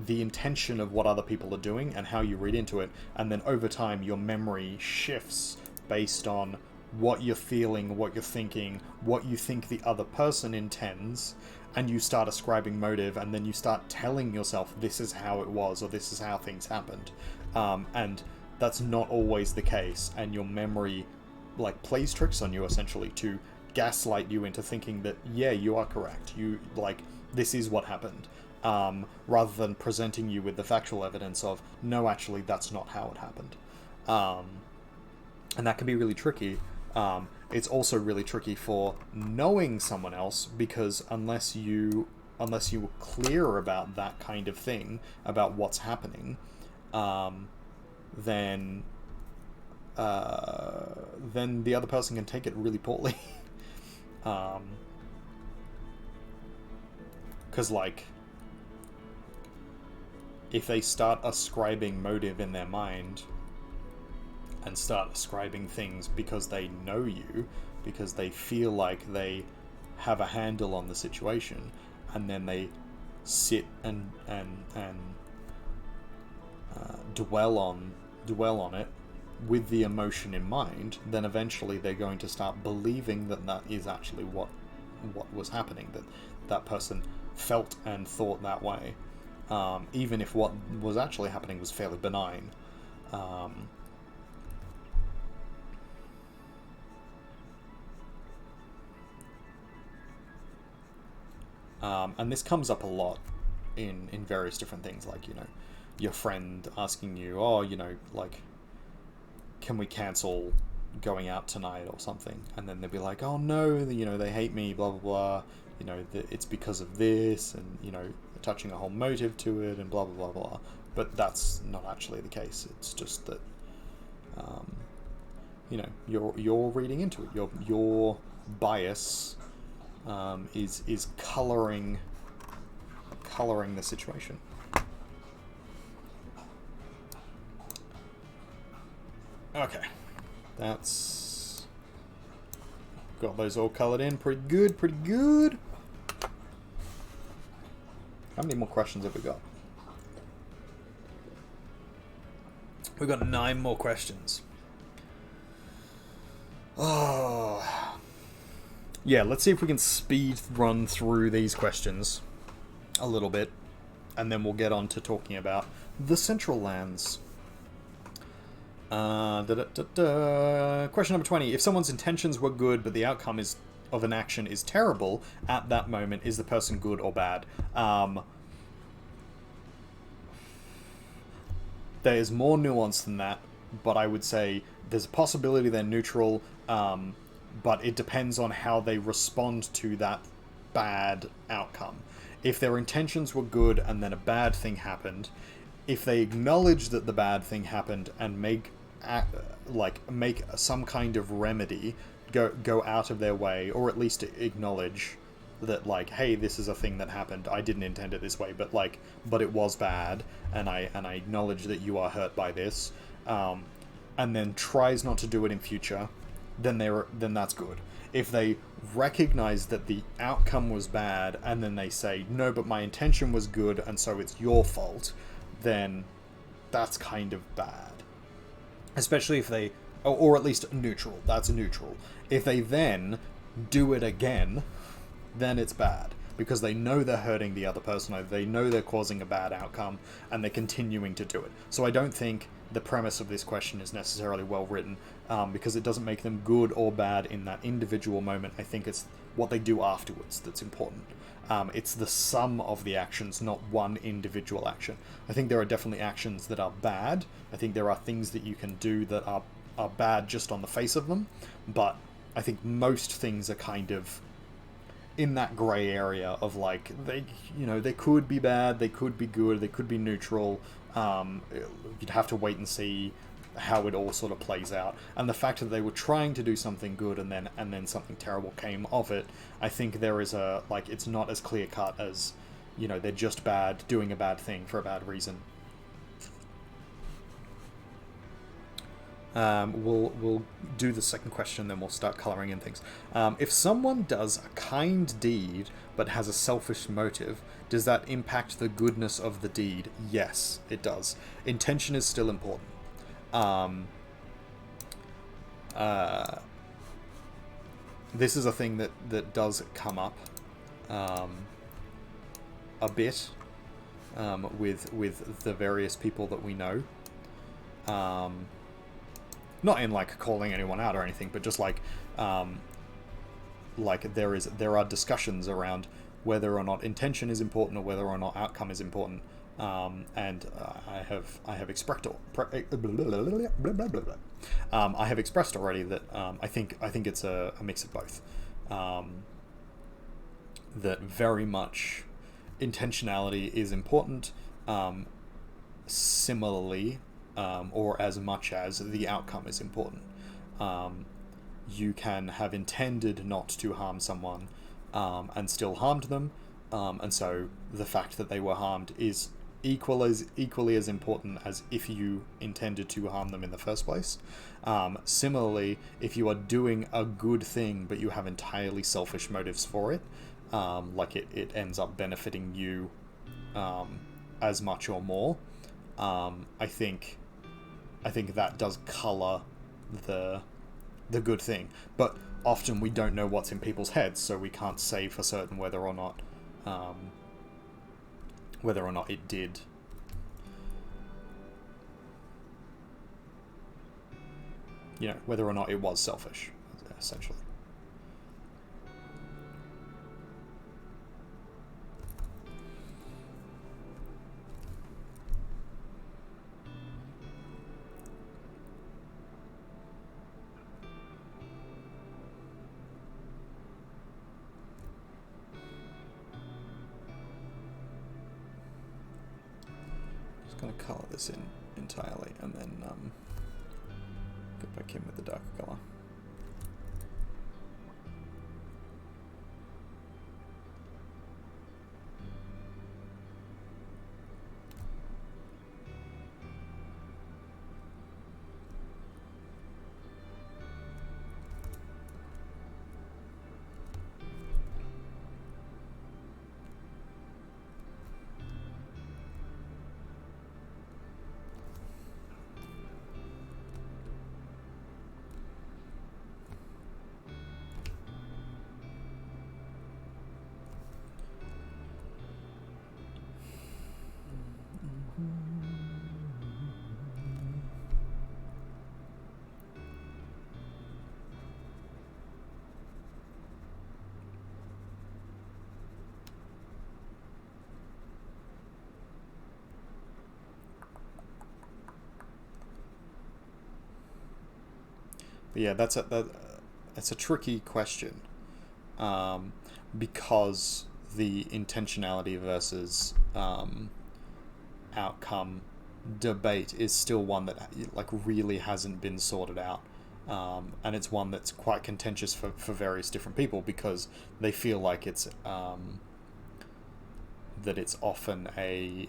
the intention of what other people are doing and how you read into it. And then over time, your memory shifts based on what you're feeling, what you're thinking, what you think the other person intends, and you start ascribing motive, and then you start telling yourself this is how it was, or this is how things happened. And that's not always the case, and your memory like plays tricks on you essentially to gaslight you into thinking that, yeah, you are correct. You, like, this is what happened. Rather than presenting you with the factual evidence of, no, actually, that's not how it happened. And that can be really tricky. It's also really tricky for knowing someone else, because unless you were clear about that kind of thing, about what's happening, then the other person can take it really poorly. Because, like, if they start ascribing motive in their mind and start ascribing things because they know you, because they feel like they have a handle on the situation, and then they sit and dwell on it with the emotion in mind, then eventually they're going to start believing that that is actually what was happening, that person felt and thought that way, even if what was actually happening was fairly benign. And this comes up a lot in various different things, like, you know, your friend asking you, oh, you know, like, can we cancel going out tonight or something? And then they'll be like, oh no, you know, they hate me, blah, blah, blah, you know, it's because of this, and, you know, attaching a whole motive to it, and blah, blah, blah, blah. But that's not actually the case. It's just that, you know, you're reading into it. Your bias is coloring the situation. Okay, that's Got those all coloured in. Pretty good, pretty good. How many more questions have we got? We've got 9 more questions. Oh. Yeah, let's see if we can speed run through these questions a little bit, and then we'll get on to talking about the Central Lands. Question number 20. If someone's intentions were good, but the outcome of an action is terrible at that moment, is the person good or bad? There's more nuance than that, but I would say there's a possibility they're neutral, but it depends on how they respond to that bad outcome. If their intentions were good and then a bad thing happened, if they acknowledge that the bad thing happened and make some kind of remedy, go out of their way, or at least acknowledge that, like, hey, this is a thing that happened. I didn't intend it this way, but it was bad, and I acknowledge that you are hurt by this, and then tries not to do it in future, then that's good. If they recognize that the outcome was bad, and then they say, no, but my intention was good, and so it's your fault, then that's kind of bad. Especially if they, or at least neutral. That's neutral. If they then do it again, then it's bad, because they know they're hurting the other person, or they know they're causing a bad outcome, and they're continuing to do it. So I don't think the premise of this question is necessarily well written, because it doesn't make them good or bad in that individual moment. I think it's what they do afterwards that's important. It's the sum of the actions, not one individual action. I think there are definitely actions that are bad. I think there are things that you can do that are bad just on the face of them, but I think most things are kind of in that grey area of, like, they could be bad, they could be good, they could be neutral. You'd have to wait and see how it all sort of plays out. And the fact that they were trying to do something good and then something terrible came of it, I think there is it's not as clear cut as, they're just bad, doing a bad thing for a bad reason. We'll do the second question, then we'll start colouring in things. If someone does a kind deed but has a selfish motive, does that impact the goodness of the deed? Yes, it does. Intention is still important. This is a thing that does come up a bit with the various people that we know. Not in, like, calling anyone out or anything, but just like there are discussions around whether or not intention is important or whether or not outcome is important. And I have expressed already that I think it's a mix of both. That very much intentionality is important. Similarly, or as much as the outcome is important. You can have intended not to harm someone and still harmed them, and so the fact that they were harmed is equally as important as if you intended to harm them in the first place. Similarly, if you are doing a good thing but you have entirely selfish motives for it, it ends up benefiting you as much or more, I think that does colour the good thing. But often we don't know what's in people's heads, so we can't say for certain whether or not it did. Whether or not it was selfish, essentially. Going to colour this in entirely and then get back in with the darker colour. Yeah, that's a tricky question, because the intentionality versus outcome debate is still one that like really hasn't been sorted out, and it's one that's quite contentious for various different people because they feel like it's that it's often a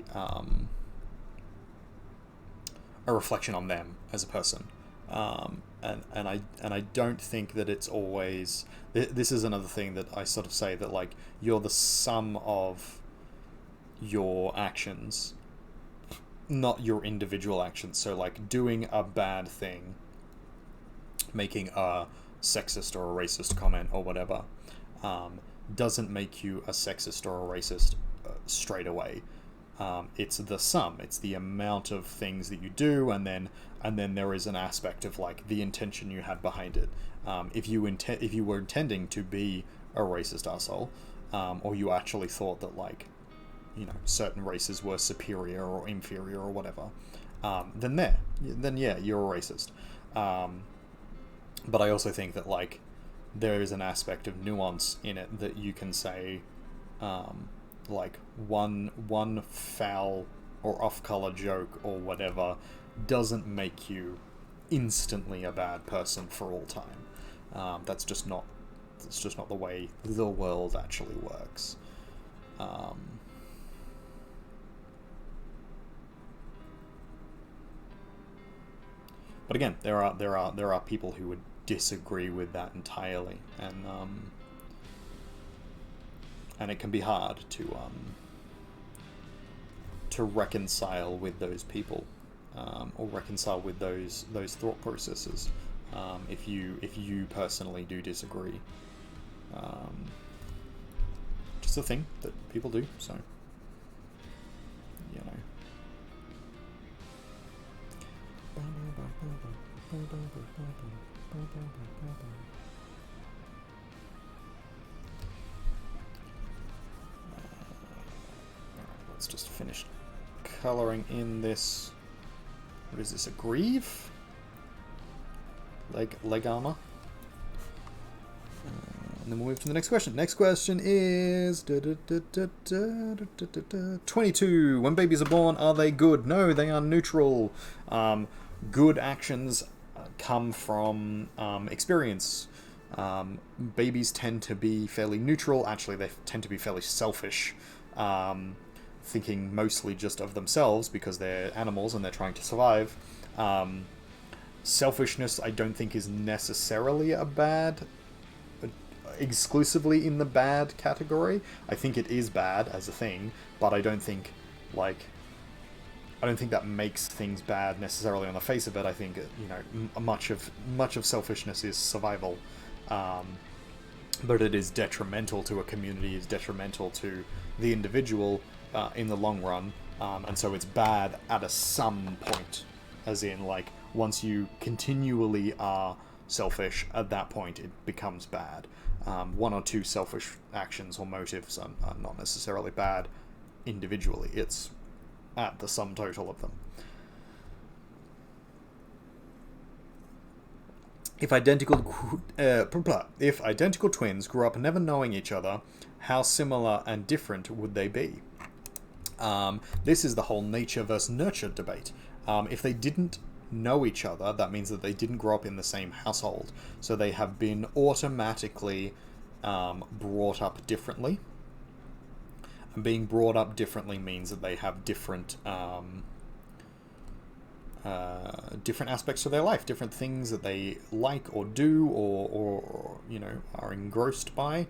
reflection on them as a person, and I don't think that it's always. This is another thing that I sort of say that like you're the sum of your actions, not your individual actions. So like doing a bad thing, making a sexist or a racist comment or whatever, doesn't make you a sexist or a racist straight away. It's the sum. It's the amount of things that you do, and then there is an aspect of like the intention you had behind it. If you were intending to be a racist asshole, or you actually thought that like, certain races were superior or inferior or whatever, then yeah, you're a racist. But I also think that like there is an aspect of nuance in it that you can say, like one foul or off-color joke or whatever doesn't make you instantly a bad person for all time. That's just not the way the world actually works. But again, there are people who would disagree with that entirely, and it can be hard to reconcile with those people, or reconcile with those thought processes, if you personally do disagree. Just a thing that people do, so you know. Let's just finish coloring in this. What is this? A greave? Leg armor. And then we'll move to the next question. Next question is 22. When babies are born, are they good? No, they are neutral. Good actions come from experience. Babies tend to be fairly neutral. Actually, they tend to be fairly selfish, thinking mostly just of themselves because they're animals and they're trying to survive. Selfishness, I don't think, is necessarily exclusively in the bad category. I think it is bad as a thing, but I don't think that makes things bad necessarily on the face of it. I think much of selfishness is survival, but it is detrimental to a community, is detrimental to the individual in the long run, and so it's bad at a some point, as in like once you continually are selfish, at that point it becomes bad. One or two selfish actions or motives are not necessarily bad individually. It's at the sum total of them. If identical twins grew up never knowing each other, how similar and different would they be? This is the whole nature versus nurture debate. If they didn't know each other, that means that they didn't grow up in the same household, so they have been automatically brought up differently. And being brought up differently means that they have different aspects of their life, different things that they like or do, or are engrossed by.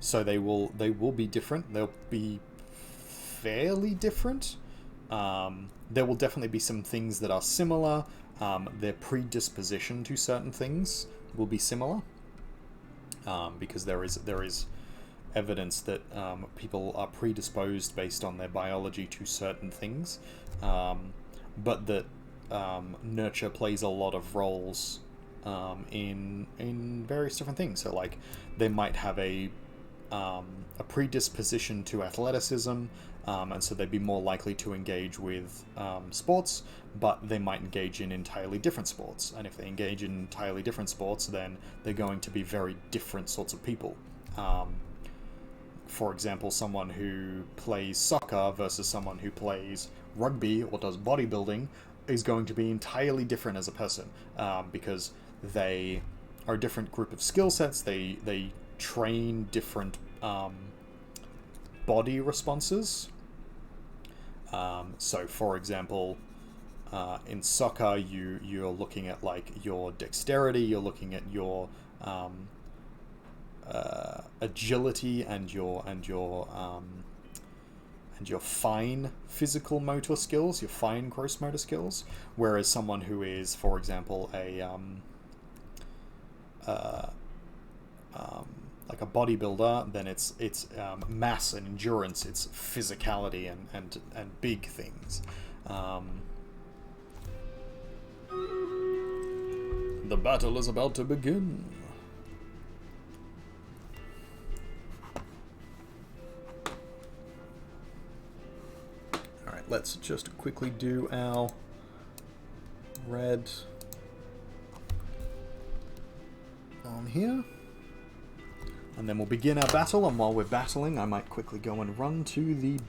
So they will be different. They'll be fairly different. There will definitely be some things that are similar. Their predisposition to certain things will be similar, because there is evidence that people are predisposed based on their biology to certain things, but that nurture plays a lot of roles in various different things. So like they might have a predisposition to athleticism, and so they'd be more likely to engage with sports, but they might engage in entirely different sports. And if they engage in entirely different sports, then they're going to be very different sorts of people. For example, someone who plays soccer versus someone who plays rugby or does bodybuilding is going to be entirely different as a person, because they are a different group of skill sets. They train different body responses. So, for example, in soccer, you're looking at like your dexterity, you're looking at your agility and your fine physical motor skills, your fine gross motor skills. Whereas someone who is, for example, like a bodybuilder, then it's mass and endurance, it's physicality and big things. The battle is about to begin. Alright, let's just quickly do our red on here. And then we'll begin our battle, and while we're battling, I might quickly go and run to the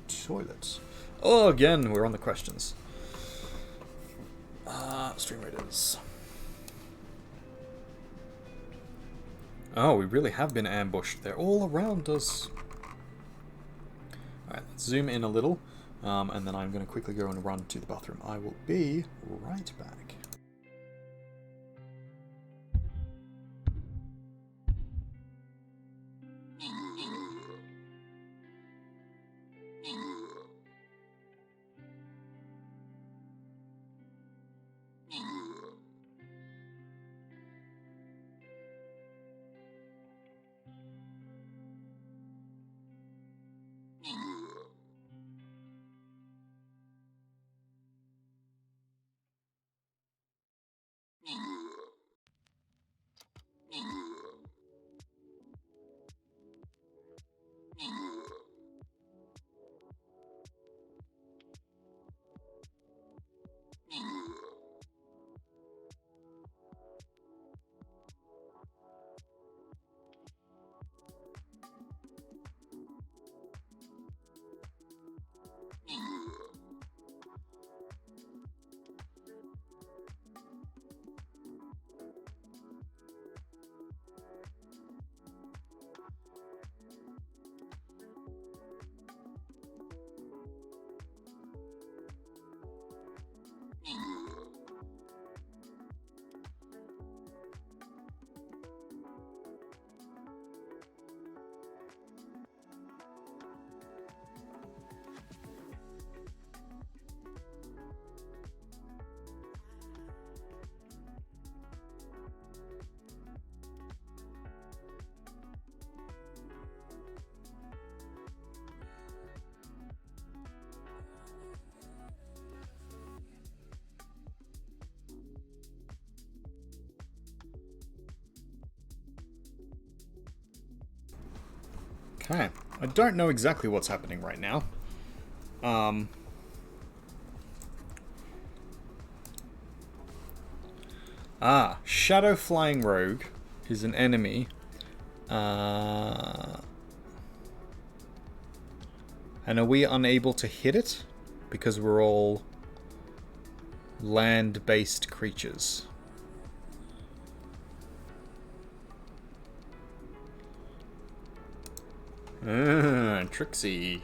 toilet. Oh, again, we're on the questions. Stream Raiders. Oh, we really have been ambushed. They're all around us. Alright, let's zoom in a little, and then I'm going to quickly go and run to the bathroom. I will be right back. Okay, I don't know exactly what's happening right now. Shadow Flying Rogue is an enemy. And are we unable to hit it? Because we're all land-based creatures. Trixie.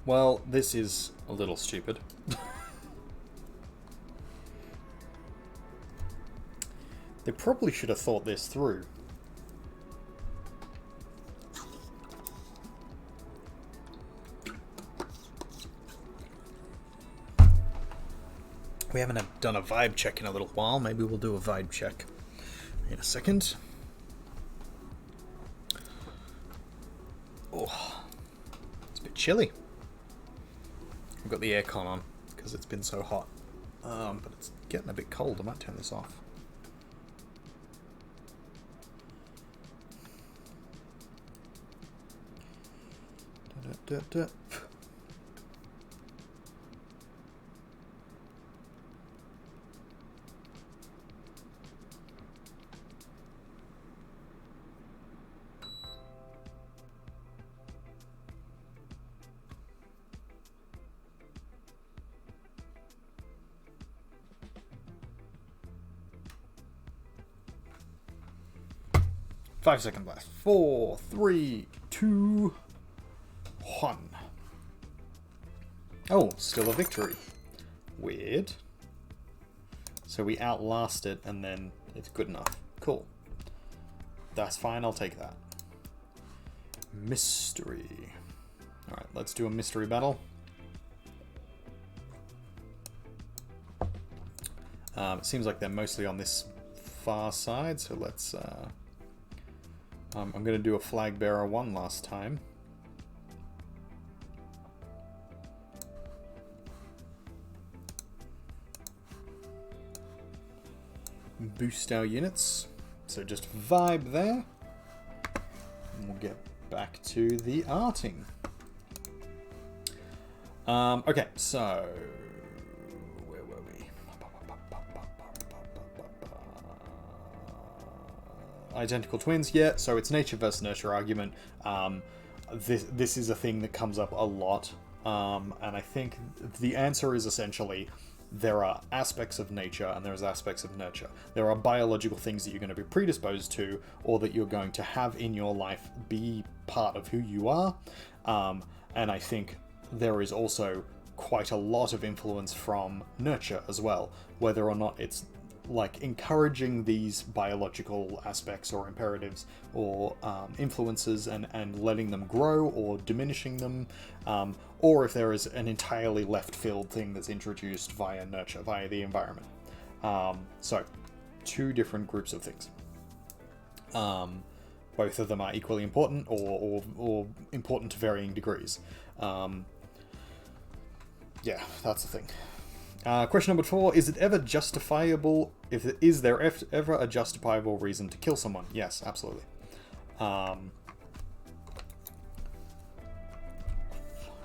Well, this is a little stupid. They probably should have thought this through. We haven't done a vibe check in a little while. Maybe we'll do a vibe check in a second. Oh, it's a bit chilly. I've got the aircon on because it's been so hot. But it's getting a bit cold. I might turn this off. Da, da, da, da. 5 seconds left. 4, 3, 2, 1. Oh, still a victory. Weird. So we outlast it and then it's good enough. Cool. That's fine, I'll take that. Mystery. Alright, let's do a mystery battle. It seems like they're mostly on this far side, so let's... I'm going to do a flag bearer one last time. Boost our units. So just vibe there. And we'll get back to the arting. Okay, so... where were we? Identical twins, yeah, so it's nature versus nurture argument. This is a thing that comes up a lot. And I think the answer is essentially there are aspects of nature and there's aspects of nurture. There are biological things that you're going to be predisposed to or that you're going to have in your life be part of who you are. And I think there is also quite a lot of influence from nurture as well, whether or not it's like encouraging these biological aspects or imperatives or influences and letting them grow or diminishing them, or if there is an entirely left field thing that's introduced via nurture, via the environment. So, two different groups of things. Both of them are equally important or important to varying degrees. Yeah, that's the thing. Question number 4, is it ever justifiable, is there ever a justifiable reason to kill someone? Yes, absolutely.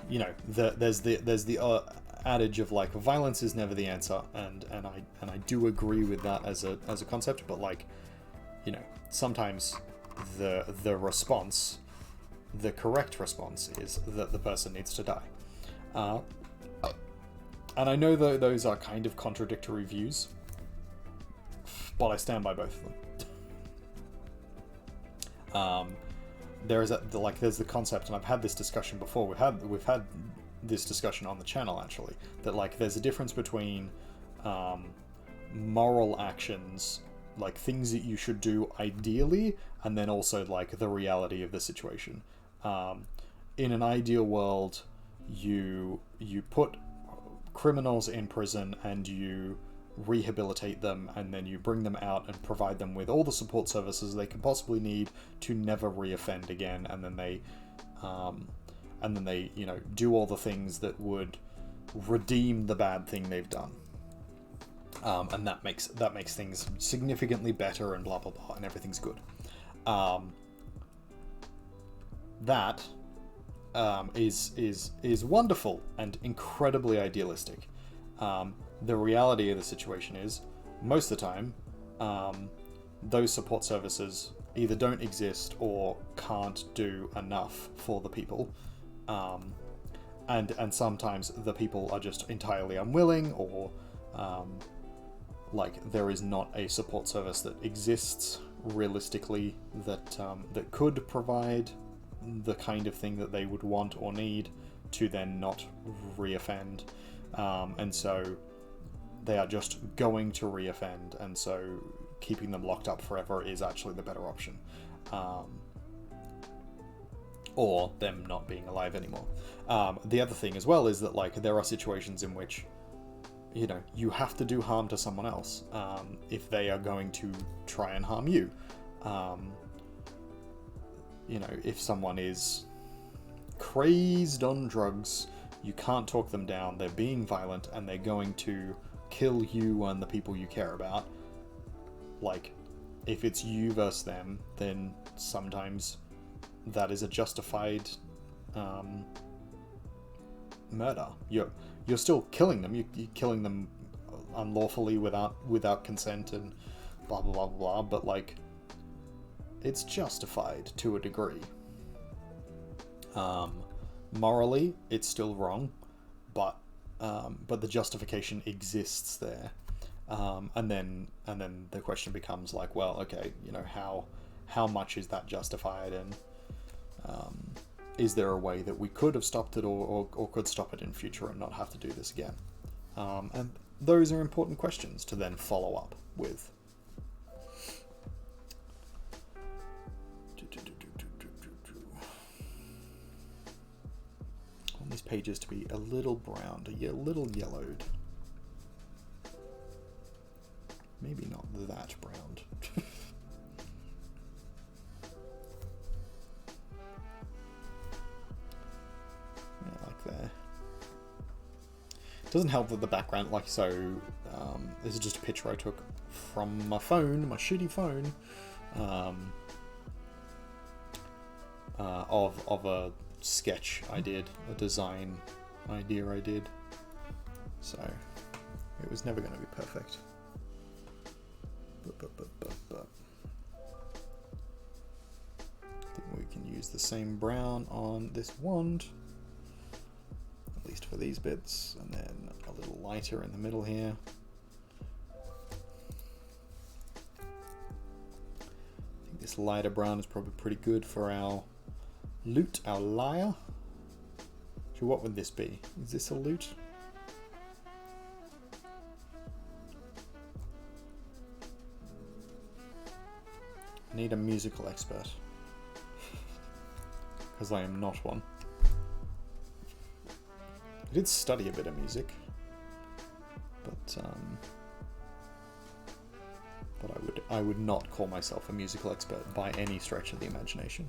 You know, there's the adage of like violence is never the answer, and I do agree with that as a concept, but like, you know, sometimes the response, the correct response is that the person needs to die. And I know that those are kind of contradictory views, but I stand by both of them. There's the concept, and I've had this discussion before. We've had this discussion on the channel actually. That like there's a difference between moral actions, like things that you should do ideally, and then also like the reality of the situation. In an ideal world, you put criminals in prison and you rehabilitate them, and then you bring them out and provide them with all the support services they can possibly need to never reoffend again, and then they you know, do all the things that would redeem the bad thing they've done, and that makes things significantly better and blah blah blah, and everything's good. That is wonderful and incredibly idealistic. The reality of the situation is, most of the time, those support services either don't exist or can't do enough for the people, and sometimes the people are just entirely unwilling, or like there is not a support service that exists realistically that could provide the kind of thing that they would want or need to then not reoffend, and so they are just going to reoffend, and so keeping them locked up forever is actually the better option, or them not being alive anymore. The other thing as well is that like there are situations in which you know, you have to do harm to someone else if they are going to try and harm you. You know, if someone is crazed on drugs, you can't talk them down, they're being violent, and they're going to kill you and the people you care about. Like, if it's you versus them, then sometimes that is a justified murder. You're still killing them. You're killing them unlawfully without consent and blah blah blah blah. But like, it's justified to a degree. Morally, it's still wrong, but the justification exists there. And then the question becomes like, well, okay, you know, how much is that justified, and is there a way that we could have stopped it or could stop it in future and not have to do this again? And those are important questions to then follow up with. I want these pages to be a little browned, a little yellowed. Maybe not that browned. Yeah, like there. It doesn't help that the background, like so, this is just a picture I took from my phone, my shitty phone, of a sketch I did, a design idea I did. So it was never going to be perfect. But I think we can use the same brown on this wand, at least for these bits, and then a little lighter in the middle here. I think this lighter brown is probably pretty good for our loot, our lyre. So what would this be? Is this a loot? I need a musical expert, because I am not one. I did study a bit of music, but I would not call myself a musical expert by any stretch of the imagination.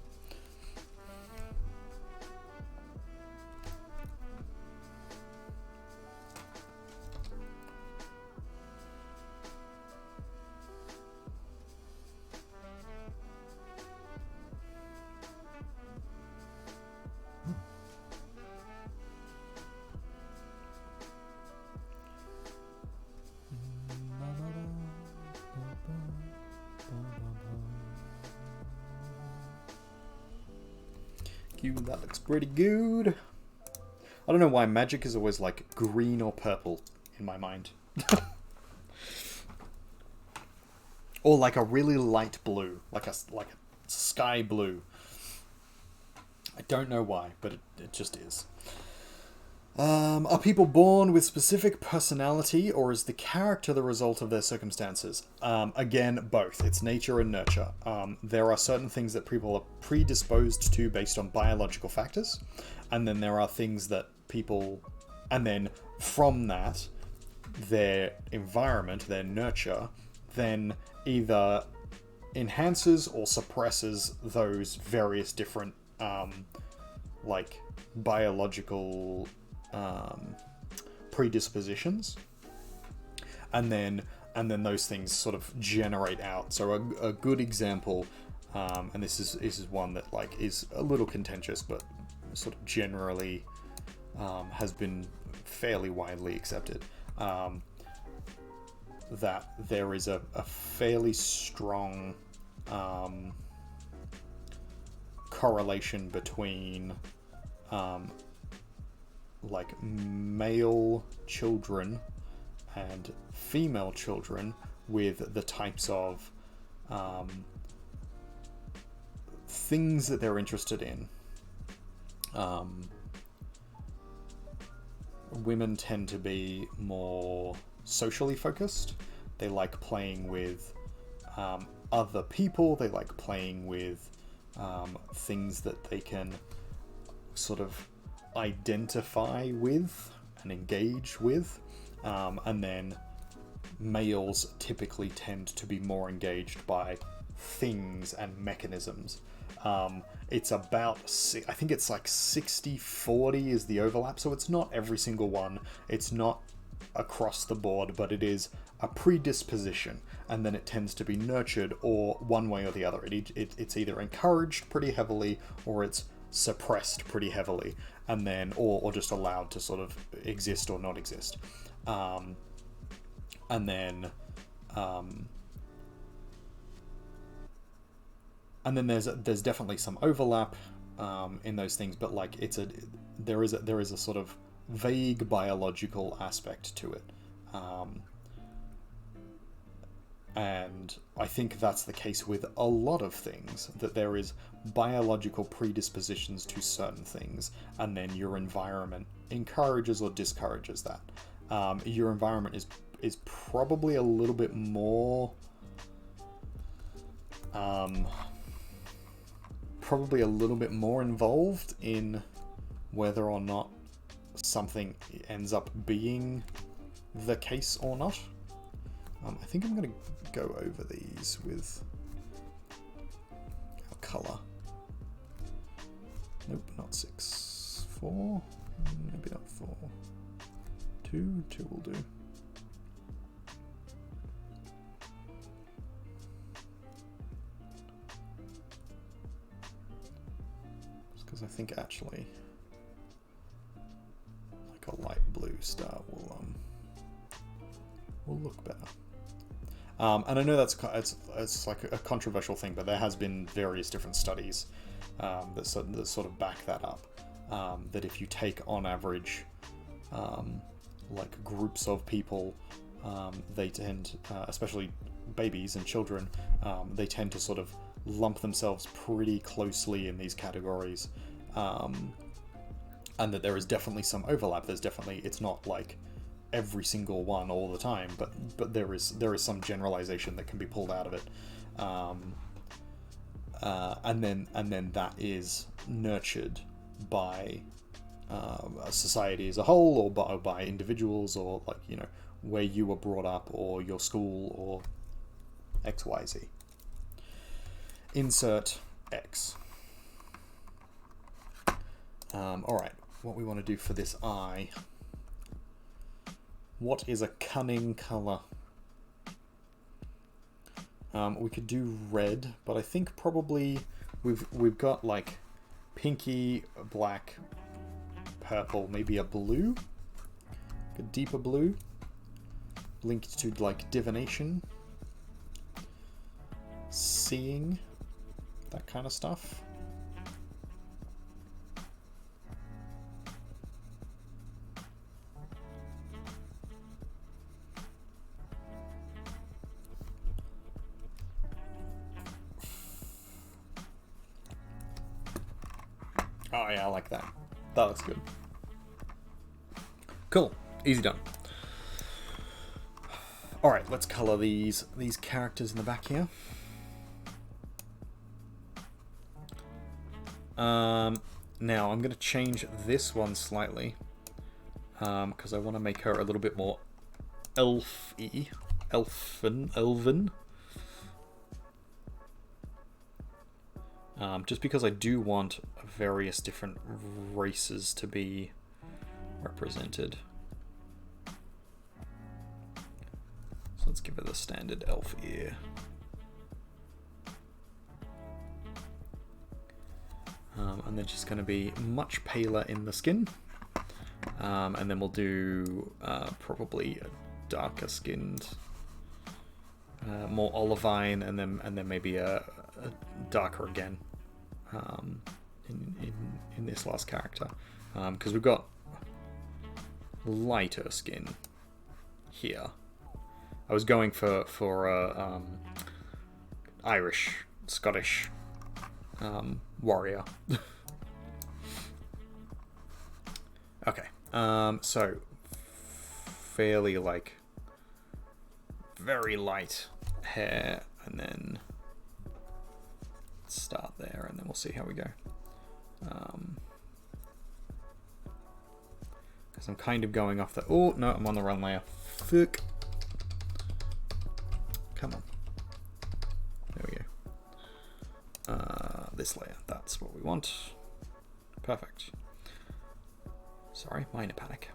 That looks pretty good. I don't know why magic is always like green or purple in my mind. Or like a really light blue, like a sky blue. I don't know why, but it just is. Are people born with specific personality, or is the character the result of their circumstances? Again, both. It's nature and nurture. There are certain things that people are predisposed to based on biological factors, and then there are things that people... And then from that, their environment, their nurture, then either enhances or suppresses those various different, like, biological... predispositions, and then those things sort of generate out. So a good example, and this is one that like is a little contentious, but sort of generally has been fairly widely accepted, that there is a fairly strong correlation between like male children and female children with the types of things that they're interested in. Women tend to be more socially focused. They like playing with other people. They like playing with things that they can sort of identify with and engage with, And then males typically tend to be more engaged by things and mechanisms. It's about, I think it's like 60-40 is the overlap, so it's not every single one, it's not across the board, but it is a predisposition, and then it tends to be nurtured or one way or the other. It's either encouraged pretty heavily or it's suppressed pretty heavily, and then or just allowed to sort of exist or not exist. And then there's definitely some overlap in those things, but like there is a sort of vague biological aspect to it, and I think that's the case with a lot of things, that there is biological predispositions to certain things, and then your environment encourages or discourages that. Your environment is probably a little bit more involved in whether or not something ends up being the case or not. I think I'm going to go over these with our colour. Nope, not 6. 4. Maybe not 4. 2. 2 will do. Just because I think actually like a light blue star will look better. And I know it's like a controversial thing, but there has been various different studies that sort of back that up. That if you take on average like groups of people, they tend, especially babies and children, they tend to sort of lump themselves pretty closely in these categories, and that there is definitely some overlap. It's not like every single one all the time, but there is some generalization that can be pulled out of it, and then that is nurtured by a society as a whole, or by individuals, or like, you know, where you were brought up, or your school, or XYZ. Insert X. Alright, what we want to do for this eye. What is a cunning colour? We could do red, but I think probably we've got like pinky, black, purple, maybe a blue, a deeper blue, linked to like divination, seeing, that kind of stuff. Oh yeah, I like that. That looks good. Cool. Easy done. Alright, let's colour these characters in the back here. Now I'm going to change this one slightly, because I want to make her a little bit more elfy, elven. Just because I do want various different races to be represented. So let's give her the standard elf ear. And they're just going to be much paler in the skin. And then we'll do probably a darker skinned, more olivine, and then maybe a darker again in this last character, because we've got lighter skin here. I was going for Irish, Scottish warrior. Okay, so fairly like very light hair, and then start there, and then we'll see how we go. Because I'm kind of going off the... Oh, no, I'm on the wrong layer. Fuck. Come on. There we go. This layer. That's what we want. Perfect. Sorry, minor panic.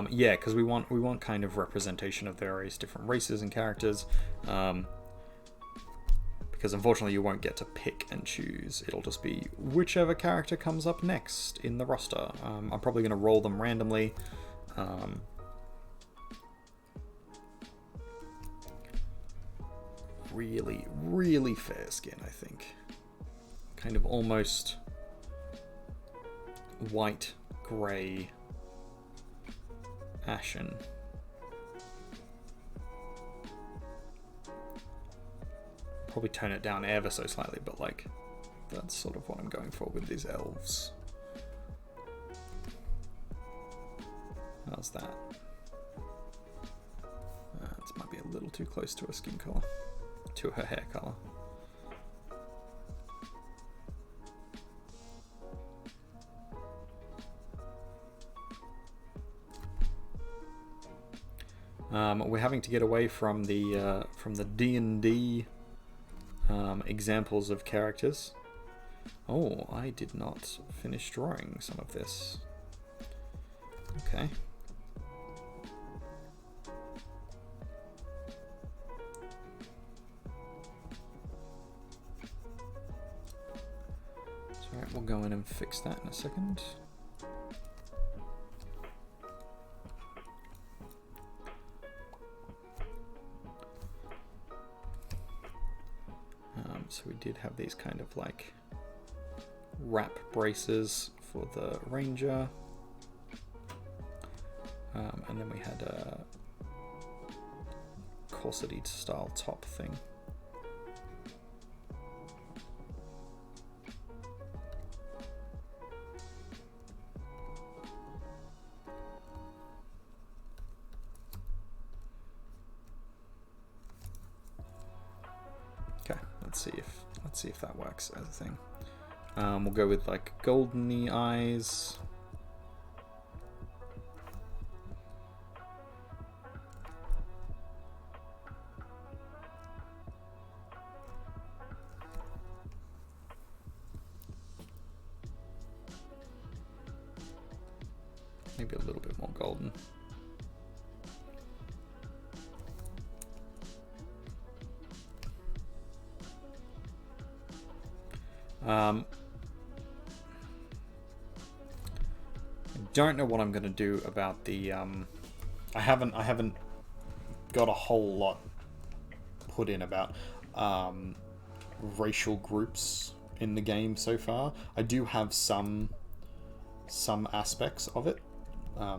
Yeah, because we want kind of representation of various different races and characters. Because unfortunately you won't get to pick and choose. It'll just be whichever character comes up next in the roster. I'm probably going to roll them randomly. Really, really fair skin, I think. Kind of almost white, grey, ashen. Probably tone it down ever so slightly, but like that's sort of what I'm going for with these elves. How's that? This might be a little too close to her skin color, to her hair color. We're having to get away from the D&D examples of characters. Oh, I did not finish drawing some of this. Okay. It's alright, we'll go in and fix that in a second. So we did have these kind of like wrap braces for the ranger, and then we had a corsety style top thing. Okay, let's see if that works as a thing. We'll go with like goldeny eyes. Maybe a little bit more golden. I don't know what I'm going to do about the I haven't got a whole lot put in about racial groups in the game so far. I do have some aspects of it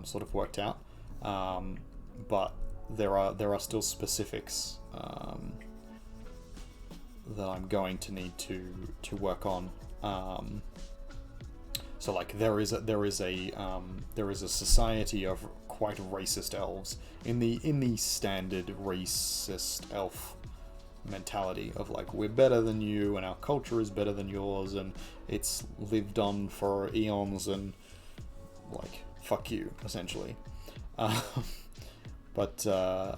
sort of worked out, but there are still specifics that I'm going to need to work on. So like there is a society of quite racist elves in the standard racist elf mentality of like, we're better than you and our culture is better than yours and it's lived on for eons and like fuck you essentially. But I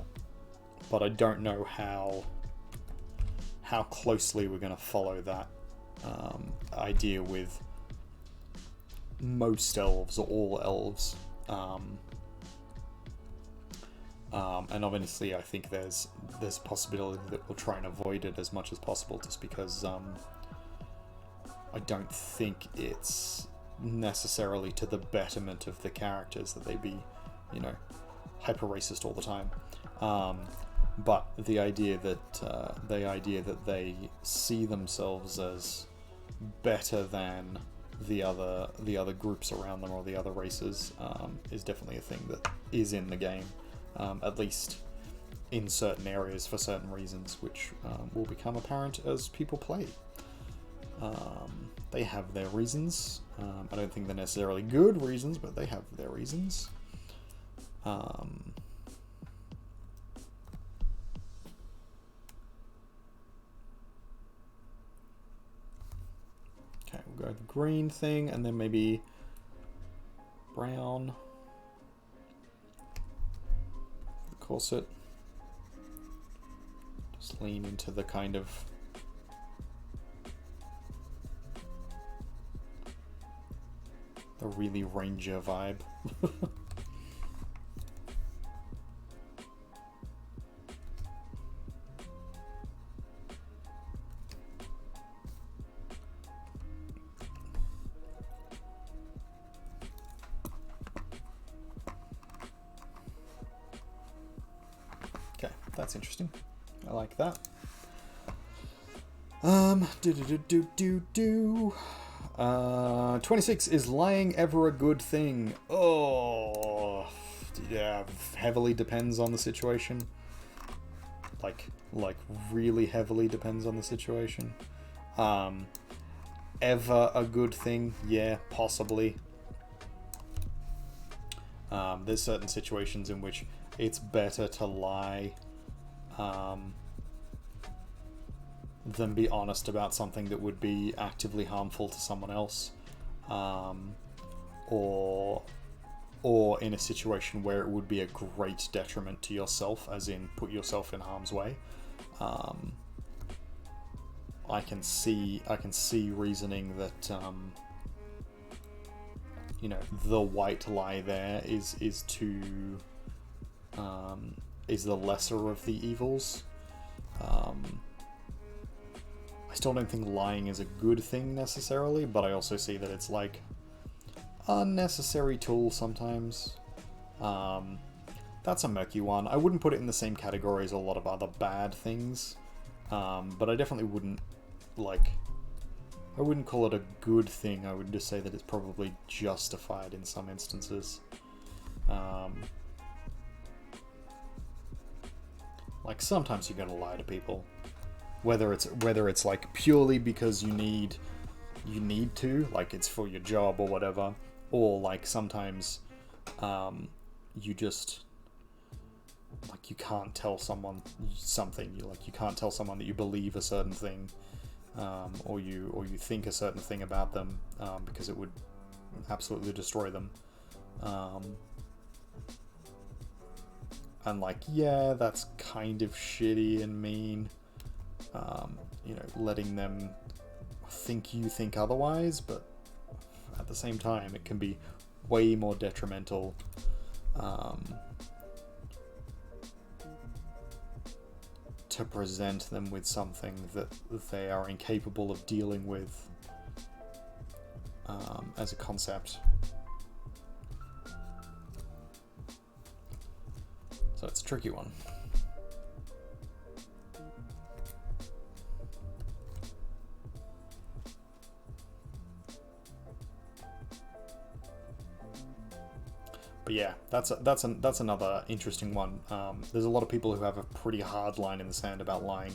don't know how closely we're going to follow that idea with most elves or all elves, and obviously I think there's a possibility that we'll try and avoid it as much as possible, just because I don't think it's necessarily to the betterment of the characters that they be, you know, hyper racist all the time. But the idea that they see themselves as better than the other groups around them or the other races is definitely a thing that is in the game, at least in certain areas for certain reasons, which will become apparent as people play. They have their reasons. I don't think they're necessarily good reasons, but they have their reasons. We'll go the green thing, and then maybe brown. The corset. Just lean into the kind of the really ranger vibe. Okay, that's interesting. I like that. 26, is lying ever a good thing? Oh, yeah, heavily depends on the situation. Like really heavily depends on the situation. Ever a good thing? Yeah, possibly. There's certain situations in which it's better to lie than be honest about something that would be actively harmful to someone else, or in a situation where it would be a great detriment to yourself, as in put yourself in harm's way. I can see reasoning that you know, the white lie there is the lesser of the evils. I still don't think lying is a good thing necessarily, but I also see that it's like a necessary tool sometimes. That's a murky one. I wouldn't put it in the same category as a lot of other bad things, but I definitely wouldn't I wouldn't call it a good thing. I would just say that it's probably justified in some instances. Like sometimes you're gonna lie to people. Whether it's like purely because you need to, like it's for your job or whatever, or like sometimes you just like you can't tell someone something. You can't tell someone that you believe a certain thing, or you think a certain thing about them, because it would absolutely destroy them. And like, yeah, that's kind of shitty and mean. You know, letting them think you think otherwise, but at the same time, it can be way more detrimental. To present them with something that they are incapable of dealing with, as a concept. So it's a tricky one. But yeah, that's another interesting one. There's a lot of people who have a pretty hard line in the sand about lying,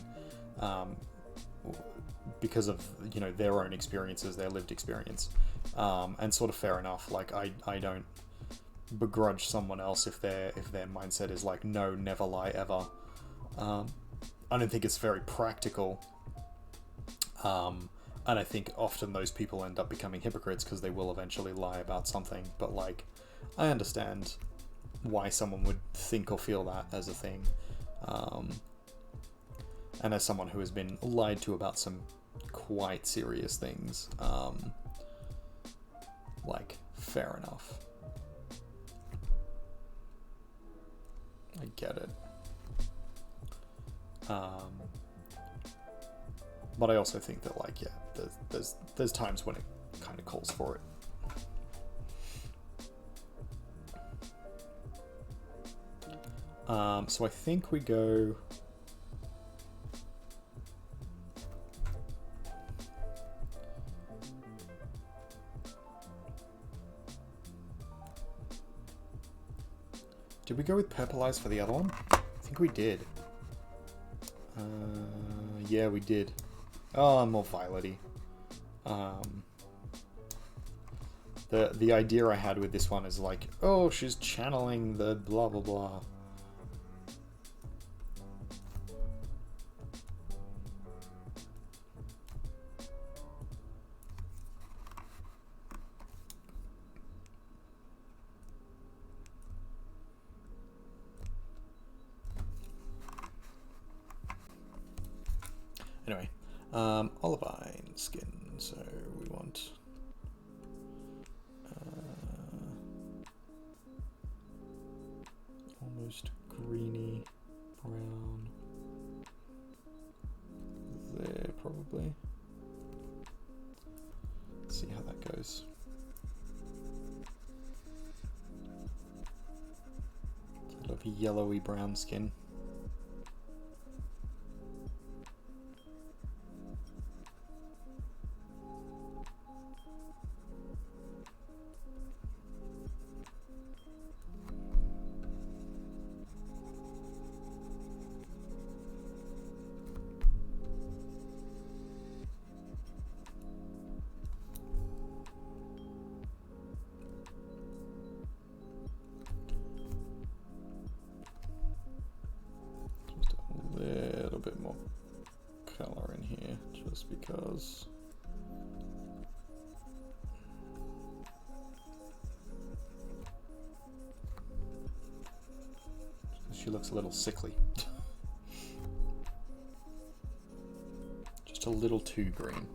because of, you know, their own experiences, their lived experience, and sort of fair enough. Like I don't begrudge someone else if their mindset is like, no, never lie ever. I don't think it's very practical, and I think often those people end up becoming hypocrites because they will eventually lie about something. But like, I understand why someone would think or feel that as a thing, and as someone who has been lied to about some quite serious things, like, fair enough. I get it. But I also think that, like, yeah, there's times when it kind of calls for it. So I think we go... Did we go with purple eyes for the other one? I think we did. Yeah, we did. Oh, more violet-y. The idea I had with this one is like, oh, she's channeling the blah blah blah. Olivine skin. So we want almost greeny brown there, probably. Let's see how that goes. Sort of yellowy brown skin. Because she looks a little sickly. Just a little too green.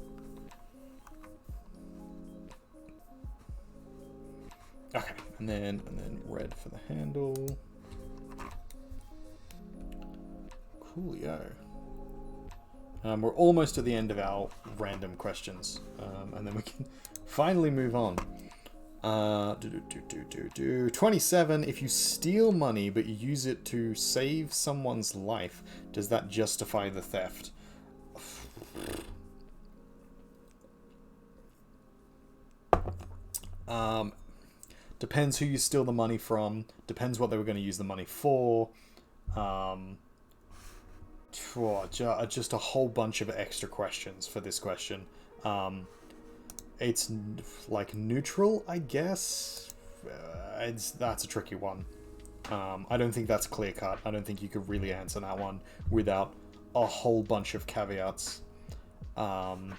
Okay, and then red for the handle. Coolio. We're almost at the end of our random questions, and then we can finally move on. 27. If you steal money but you use it to save someone's life, does that justify the theft? Depends who you steal the money from. Depends what they were going to use the money for. Just a whole bunch of extra questions for this question. It's like neutral, I guess. That's a tricky one. I don't think that's clear cut. I don't think you could really answer that one without a whole bunch of caveats. From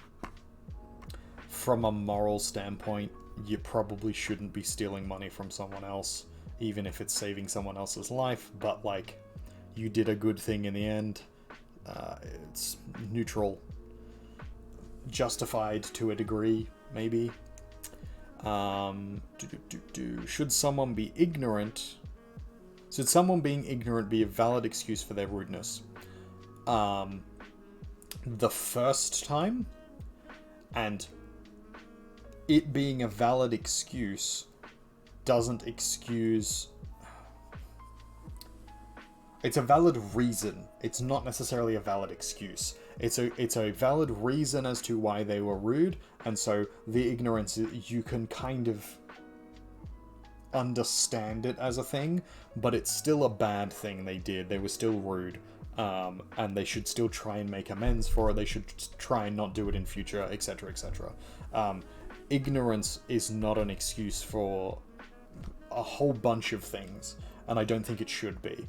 a moral standpoint, you probably shouldn't be stealing money from someone else, even if it's saving someone else's life. But like, you did a good thing in the end. It's neutral, justified to a degree, maybe. Should someone be ignorant? Should someone being ignorant be a valid excuse for their rudeness? The first time, and it being a valid excuse doesn't excuse... It's a valid reason. It's not necessarily a valid excuse. It's a valid reason as to why they were rude, and so the ignorance, you can kind of understand it as a thing, but it's still a bad thing they did. They were still rude, and they should still try and make amends for it. They should try and not do it in future, etc., etc. Ignorance is not an excuse for a whole bunch of things, and I don't think it should be.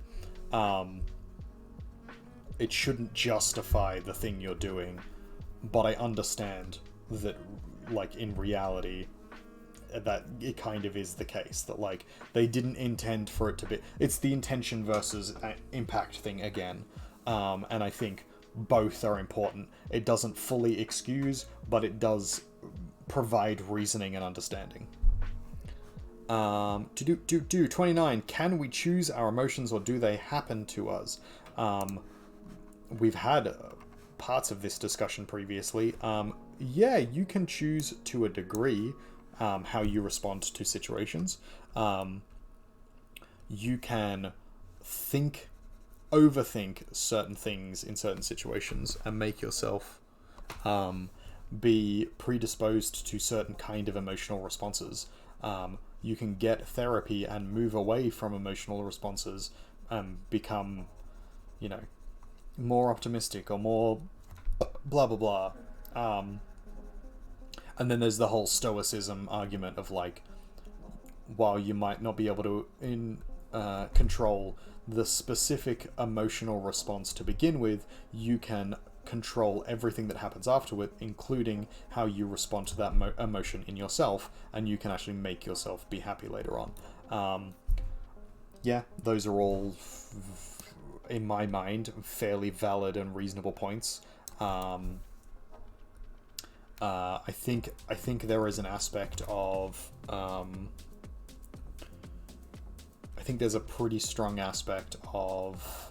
It shouldn't justify the thing you're doing, but I understand that, like, in reality, that it kind of is the case, that, like, they didn't intend for it to be... It's the intention versus impact thing again, and I think both are important. It doesn't fully excuse, but it does provide reasoning and understanding. 29. Can we choose our emotions, or do they happen to us? We've had parts of this discussion previously. Yeah, you can choose to a degree how you respond to situations. You can overthink certain things in certain situations and make yourself be predisposed to certain kind of emotional responses. You can get therapy and move away from emotional responses and become, more optimistic or more blah blah blah. And then there's the whole stoicism argument of, like, while you might not be able to control the specific emotional response to begin with, you can control everything that happens afterward, including how you respond to that emotion in yourself, and you can actually make yourself be happy later on. Yeah, those are all, in my mind, fairly valid and reasonable points. I think there is an aspect of I think there's a pretty strong aspect of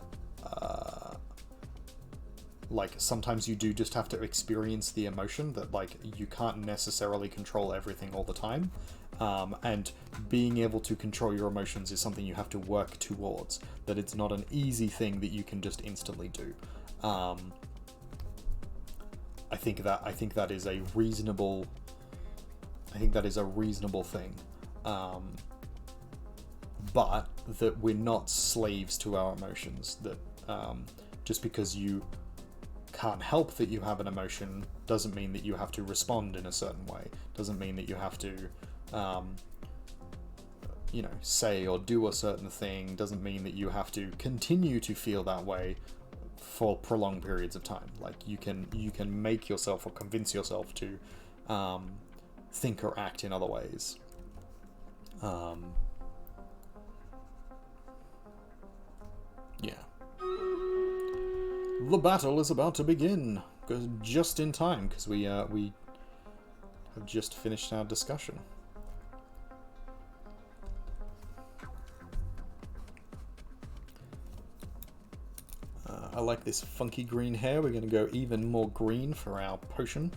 like sometimes you do just have to experience the emotion that like you can't necessarily control everything all the time. And being able to control your emotions is something you have to work towards. That it's not an easy thing that you can just instantly do. I think that is a reasonable. I think that is a reasonable thing. But that we're not slaves to our emotions. That just because you can't help that you have an emotion doesn't mean that you have to respond in a certain way. Doesn't mean that you have to you know, say or do a certain thing. Doesn't mean that you have to continue to feel that way for prolonged periods of time. Like you can make yourself or convince yourself to think or act in other ways. Yeah. The battle is about to begin. Just in time, because we have just finished our discussion. I like this funky green hair. We're going to go even more green for our potion.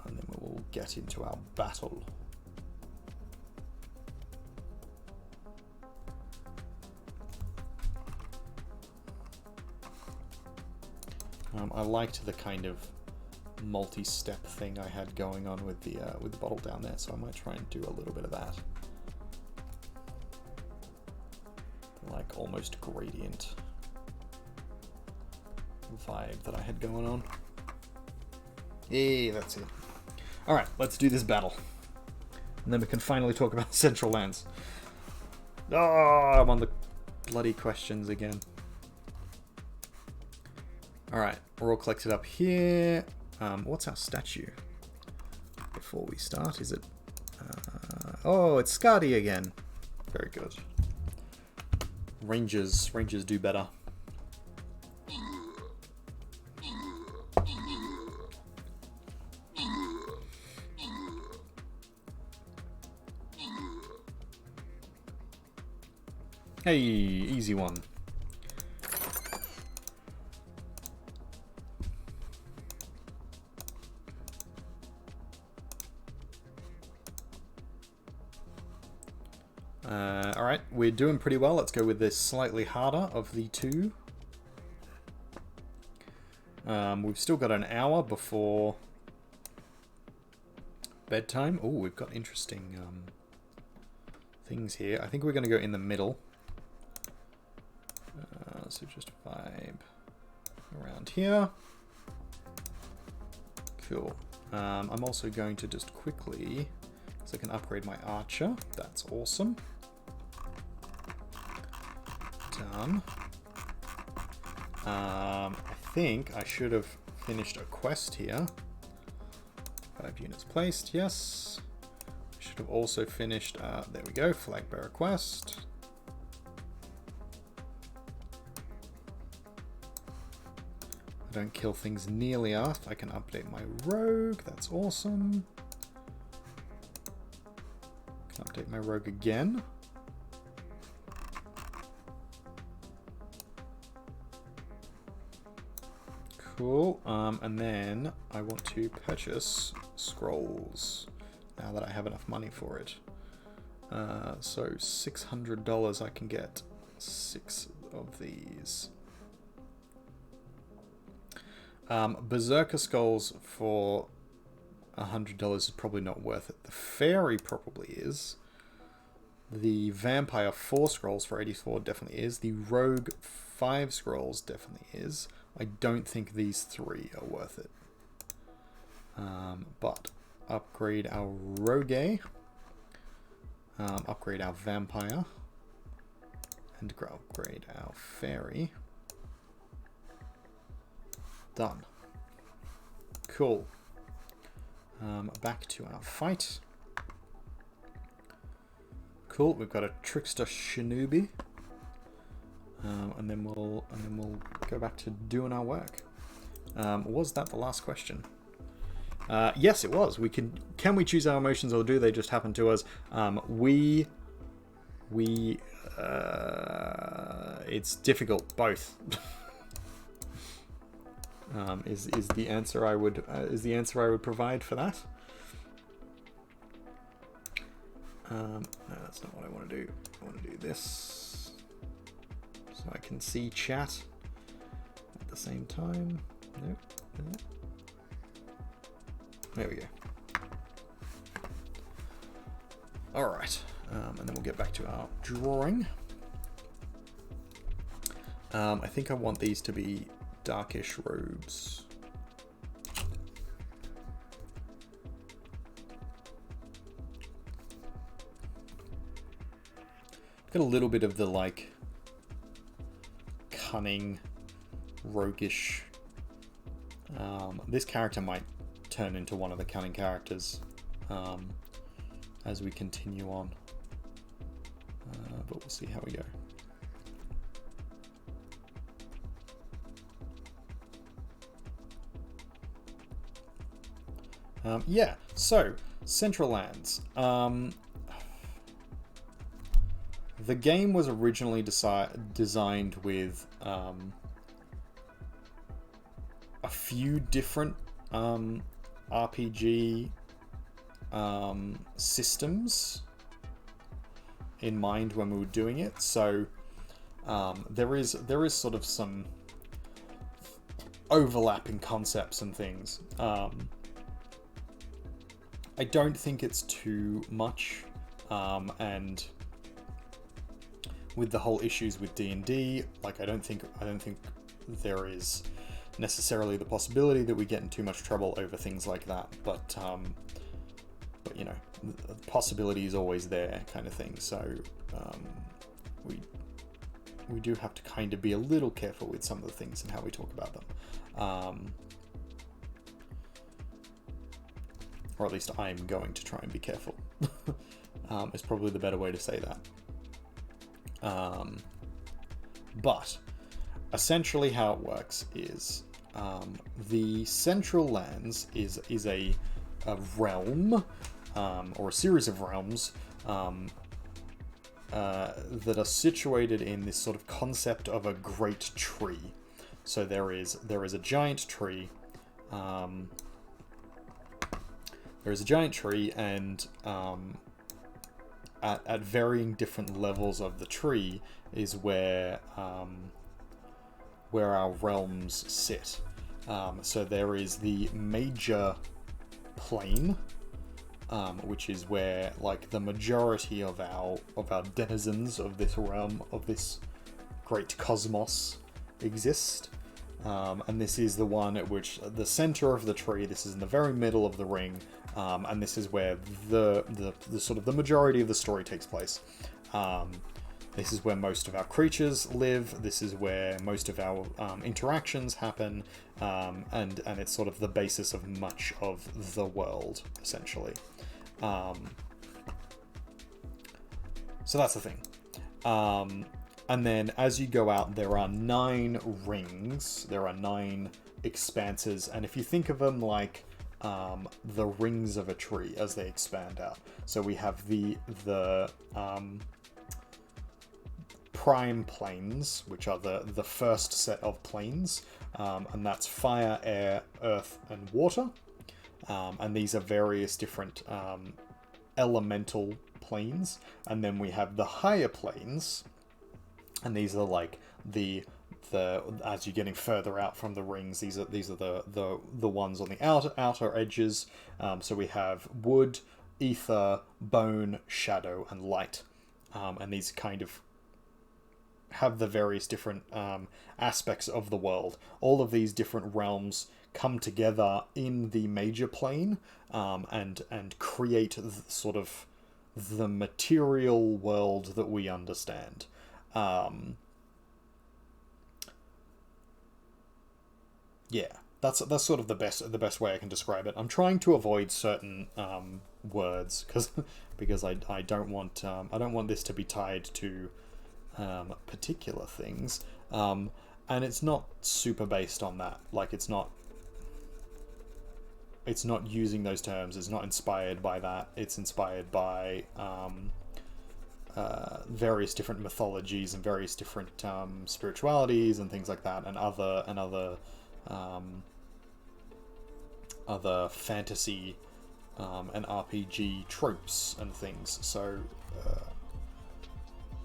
And then we'll get into our battle. I liked the kind of multi-step thing I had going on with the bottle down there, so I might try and do a little bit of that. Like almost gradient vibe that I had going on. Yeah, that's it. Alright, let's do this battle. And then we can finally talk about Central Lands. Oh, I'm on the bloody questions again. Alright, we're all collected up here. What's our statue? Before we start, is it... oh, it's Skadi again. Very good. Rangers do better. Hey, easy one. Alright, we're doing pretty well. Let's go with this slightly harder of the two. We've still got an hour before bedtime. Oh, we've got interesting things here. I think we're going to go in the middle. So just vibe around here. Cool. I'm also going to just quickly, so I can upgrade my archer. That's awesome. Done. I think I should have finished a quest here. 5 units placed, yes. I should have also finished, there we go, flag bearer quest. I don't kill things nearly enough. I can update my rogue, that's awesome. Can update my rogue again. Cool, and then I want to purchase scrolls now that I have enough money for it. So $600 I can get 6 of these. Berserker skulls for $100 is probably not worth it. The fairy probably is. The vampire 4 scrolls for 84 definitely is. The rogue 5 scrolls definitely is. I don't think these 3 are worth it. But upgrade our rogue, upgrade our vampire, and upgrade our fairy. Done. Cool. Back to our fight. Cool. We've got a trickster shinobi. And then we'll go back to doing our work. Was that the last question? Yes, it was. Can we choose our emotions, or do they just happen to us? It's difficult. Both. Is the answer I would provide for that. No, that's not what I want to do. I want to do this so I can see chat at the same time. Nope. There we go. All right, and then we'll get back to our drawing. I think I want these to be darkish robes. Got a little bit of the like cunning, roguish. This character might turn into one of the cunning characters as we continue on, but we'll see how we go. Yeah, so Central Lands. The game was originally designed with a few different RPG systems in mind when we were doing it. So there is sort of some overlapping concepts and things. I don't think it's too much, and with the whole issues with D&D, like I don't think there is necessarily the possibility that we get in too much trouble over things like that. But you know, the possibility is always there, kind of thing. So we do have to kind of be a little careful with some of the things and how we talk about them. Or at least I'm going to try and be careful. Is probably the better way to say that. But essentially how it works is the Central Lands is a realm, or a series of realms that are situated in this sort of concept of a great tree. So there is a giant tree. There is a giant tree, and at varying different levels of the tree is where our realms sit. So there is the major plane, which is where like the majority of our denizens of this realm, of this great cosmos, exist. And this is the one at which the center of the tree, this is in the very middle of the ring, and this is where the sort of the majority of the story takes place. This is where most of our creatures live. This is where most of our interactions happen, and it's sort of the basis of much of the world, essentially. So that's the thing. And then as you go out, there are 9 rings. There are 9 expanses, and if you think of them like the rings of a tree as they expand out. So we have the prime planes, which are the first set of planes, and that's fire, air, earth, and water. And these are various different elemental planes. And then we have the higher planes, and these are like the as you're getting further out from the rings, these are the ones on the outer edges. So we have wood, ether, bone, shadow, and light, and these kind of have the various different aspects of the world. All of these different realms come together in the major plane, and create sort of the material world that we understand. Yeah, that's sort of the best way I can describe it. I'm trying to avoid certain words because I don't want this to be tied to particular things, and it's not super based on that. Like, it's not using those terms. It's not inspired by that. It's inspired by various different mythologies and various different spiritualities and things like that, and other fantasy and RPG tropes and things. So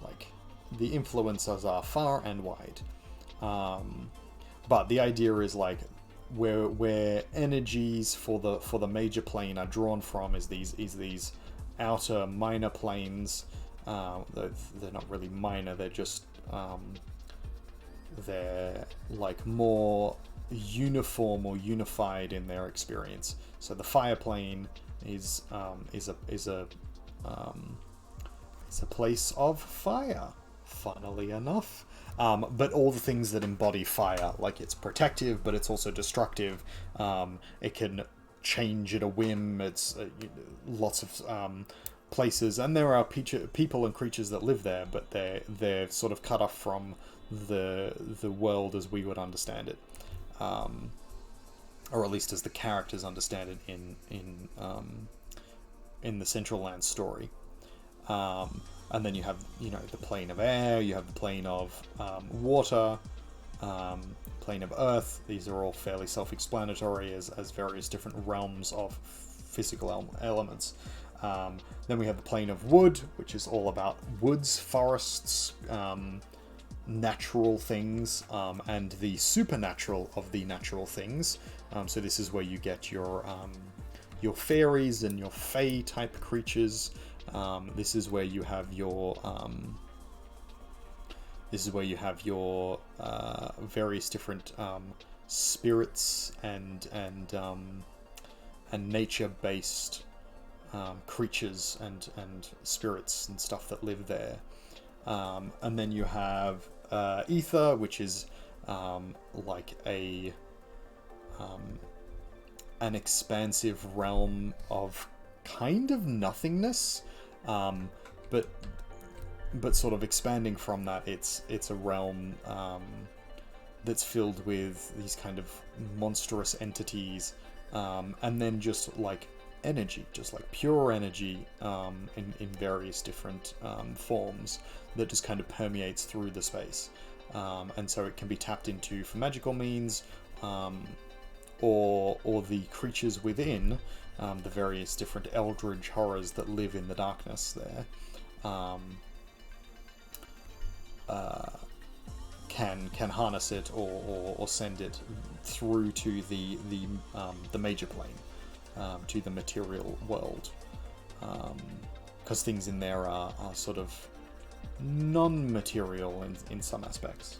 like the influences are far and wide, but the idea is like where energies for the major plane are drawn from is these outer minor planes. They're not really minor, they're just they're like more uniform or unified in their experience. So the fire plane is a place of fire, funnily enough. But all the things that embody fire, like it's protective, but it's also destructive. It can change at a whim. It's lots of places, and there are people and creatures that live there, but they're sort of cut off from the world as we would understand it, or at least as the characters understand it in the Central Land story. And then you have, the plane of air, you have the plane of water, plane of earth. These are all fairly self-explanatory as various different realms of physical elements. Then we have the plane of wood, which is all about woods, forests, natural things, and the supernatural of the natural things. So this is where you get your fairies and your fae type creatures. This is where you have your various different spirits and nature-based creatures and spirits and stuff that live there. And then you have ether, which is like an expansive realm of kind of nothingness, but sort of expanding from that. It's a realm that's filled with these kind of monstrous entities, and then just like energy, just like pure energy, in various different forms that just kind of permeates through the space, and so it can be tapped into for magical means, or the creatures within, the various different eldritch horrors that live in the darkness there, can harness it or send it through to the major plane, to the material world, because things in there are sort of non-material in some aspects.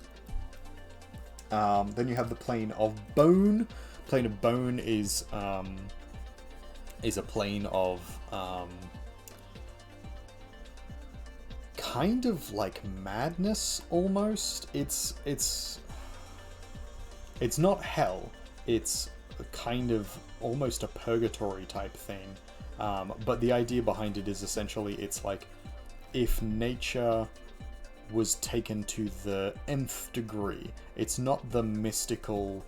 Then you have the plane of bone. Plane of bone is a plane of kind of like madness almost. It's not hell. It's a kind of almost a purgatory type thing. But the idea behind it is essentially it's like if nature was taken to the nth degree. It's not the mystical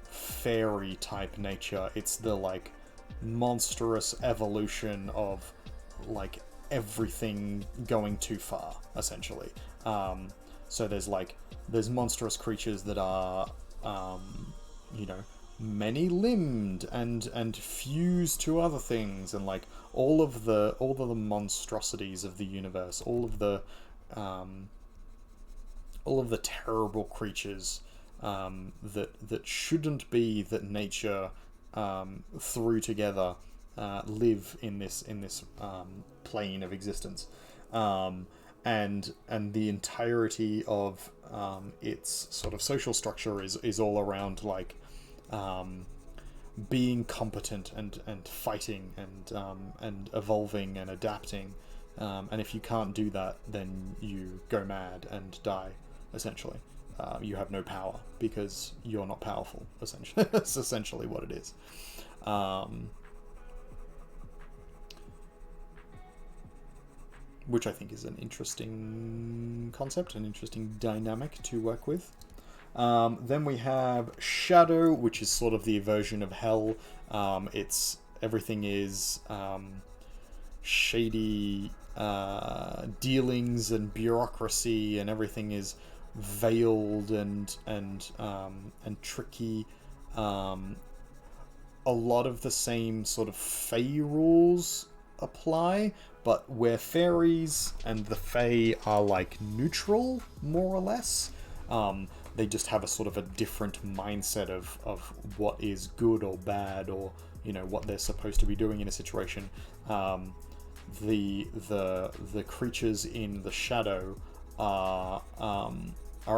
fairy type nature. It's the like monstrous evolution of like everything going too far, essentially. So there's monstrous creatures that are many limbed and fused to other things, and like all of the monstrosities of the universe, all of the terrible creatures that shouldn't be, that nature threw together, live in this plane of existence, and the entirety of its sort of social structure is all around like being competent and fighting and evolving and adapting, and if you can't do that, then you go mad and die, essentially. You have no power because you're not powerful, essentially. That's essentially what it is. Which I think is an interesting concept, an interesting dynamic to work with. Then we have Shadow, which is sort of the version of Hell. Everything is shady dealings and bureaucracy, and everything is veiled and tricky. A lot of the same sort of Fae rules apply, but where fairies and the Fae are like neutral, more or less, they just have a sort of a different mindset of what is good or bad, or what they're supposed to be doing in a situation. The creatures in the Shadow are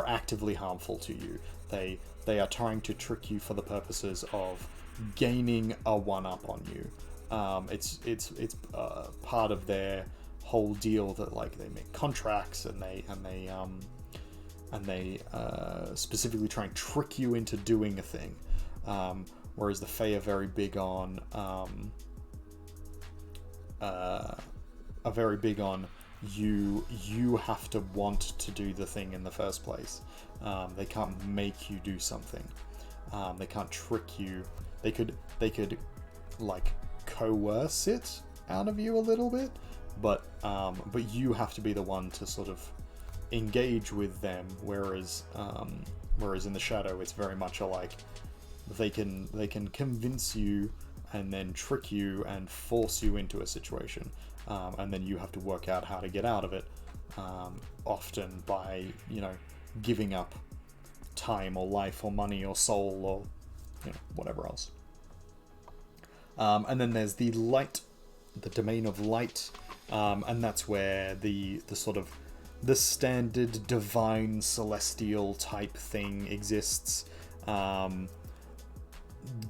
actively harmful to you. They are trying to trick you for the purposes of gaining a one-up on you. It's part of their whole deal that they make contracts and they specifically try and trick you into doing a thing. Whereas the Fae are very big on you have to want to do the thing in the first place. They can't make you do something. They can't trick you. They could coerce it out of you a little bit, but you have to be the one to sort of engage with them. Whereas in the Shadow, it's very much they can convince you and then trick you and force you into a situation, and then you have to work out how to get out of it. Often by giving up time or life or money or soul or whatever else. And then there's the light, the domain of light, and that's where the sort of the standard divine celestial type thing exists.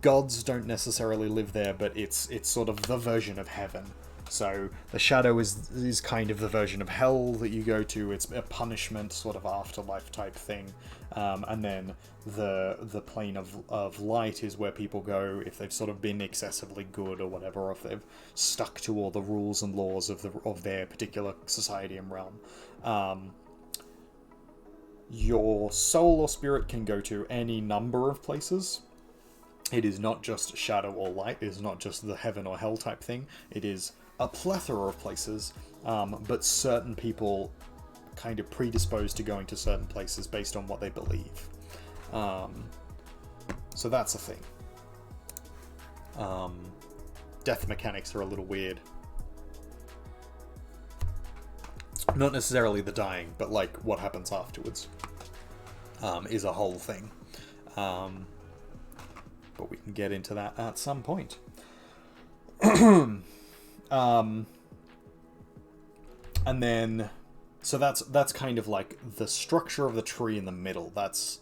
Gods don't necessarily live there, but it's sort of the version of heaven. So the Shadow is kind of the version of hell that you go to. It's a punishment, sort of afterlife type thing. And then the plane of light is where people go if they've sort of been excessively good or whatever, or if they've stuck to all the rules and laws of their particular society and realm. Your soul or spirit can go to any number of places. It is not just shadow or light. It is not just the heaven or hell type thing. It is a plethora of places, but certain people kind of predisposed to going to certain places based on what they believe. So that's a thing. Death mechanics are a little weird. Not necessarily the dying, but what happens afterwards is a whole thing. But we can get into that at some point. And then, so that's kind of the structure of the tree in the middle. That's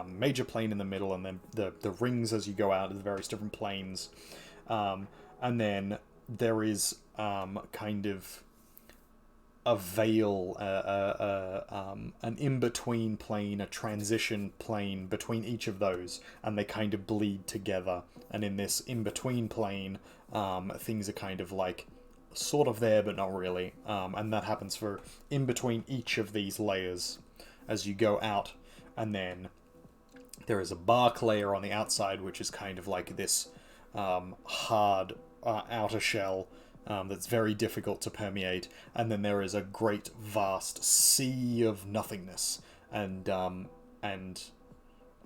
major plane in the middle, and then the rings as you go out of the various different planes. And then there is kind of a veil, an in-between plane, a transition plane between each of those, and they kind of bleed together. And in this in-between plane, things are kind of sort of there, but not really. And that happens for in between each of these layers as you go out. And then there is a bark layer on the outside, which is kind of this hard outer shell that's very difficult to permeate. And then there is a great vast sea of nothingness and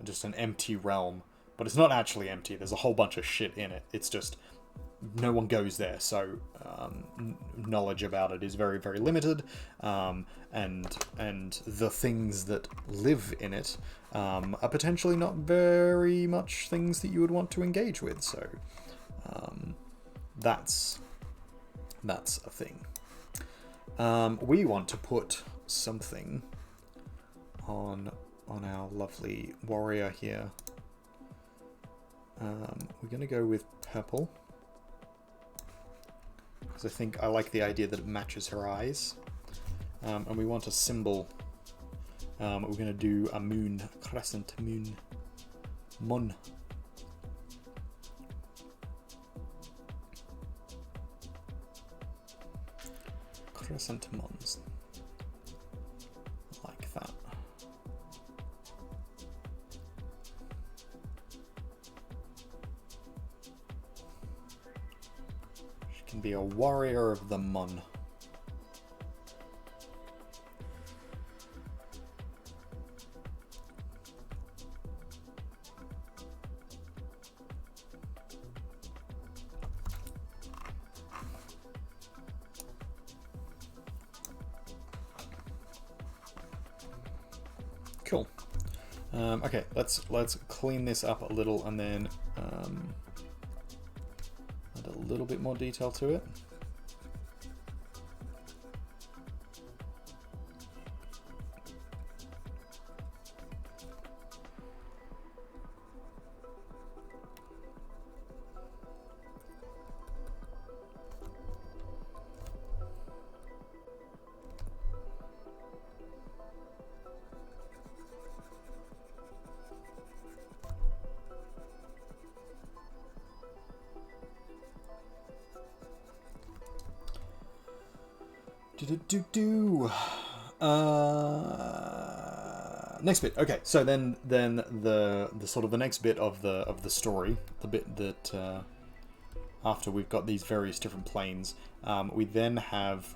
just an empty realm. But it's not actually empty. There's a whole bunch of shit in it. It's just no one goes there, so knowledge about it is very, very limited, and the things that live in it are potentially not very much things that you would want to engage with. So that's a thing. We want to put something on our lovely warrior here. We're going to go with purple, because I think I like the idea that it matches her eyes. And we want a symbol. We're going to do a moon, a crescent moon. Mon. Crescent mons. Like that. can be a warrior of the Mun. Cool. Okay, let's clean this up a little and then add a little bit more detail to it. Next bit. Okay, so then the sort of the next bit of the story, the bit that after we've got these various different planes, we then have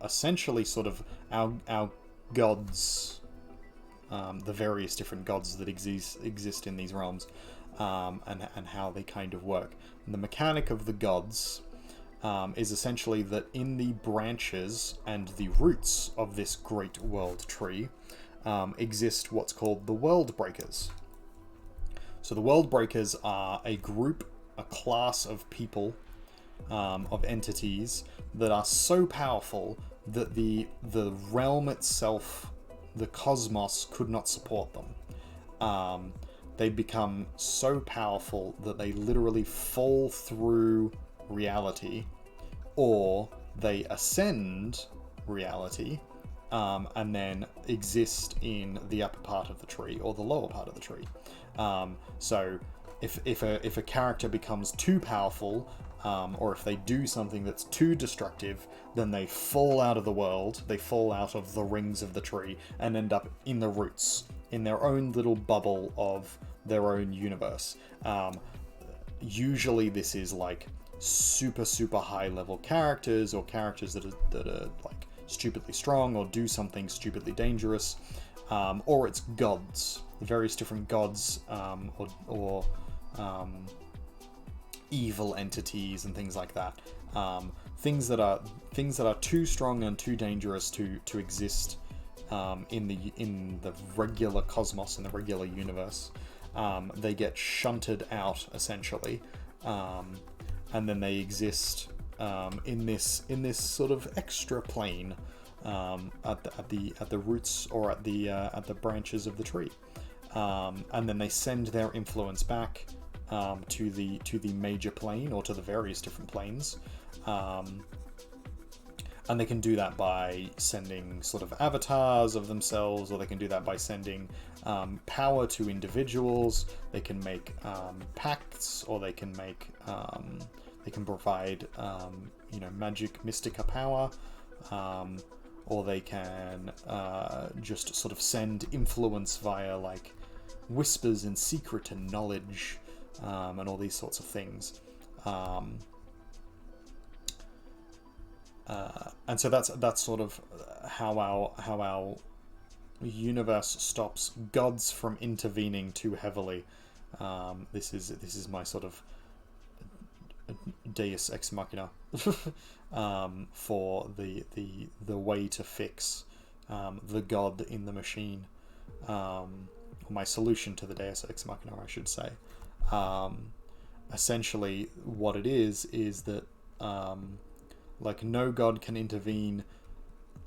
essentially sort of our gods, the various different gods that exist in these realms, and how they kind of work. And the mechanic of the gods is essentially that in the branches and the roots of this great world tree exist what's called the World Breakers. So the World Breakers are a group, a class of people, of entities that are so powerful that the realm itself, the cosmos, could not support them. They become so powerful that they literally fall through reality, or they ascend reality, and then exist in the upper part of the tree or the lower part of the tree. So if a character becomes too powerful, or if they do something that's too destructive, then they fall out of the world, they fall out of the rings of the tree, and end up in the roots, in their own little bubble of their own universe. Usually this is like super high level characters, or characters that are like stupidly strong or do something stupidly dangerous, or it's gods, various different gods, or evil entities and things like that. Things that are too strong and too dangerous to exist in the regular cosmos, in the regular universe. They get shunted out essentially. And then they exist in this sort of extra plane at the roots or at the branches of the tree, and then they send their influence back to the major plane, or to the various different planes, and they can do that by sending sort of avatars of themselves, or they can do that by sending power to individuals. They can make pacts, or they can make they can provide magic mystica power, or they can just sort of send influence via like whispers and secret and knowledge, and all these sorts of things. And so that's sort of how our universe stops gods from intervening too heavily. This is my sort of Deus ex machina for the way to fix the god in the machine. My solution to the Deus ex machina, I should say. Essentially, what it is that like no god can intervene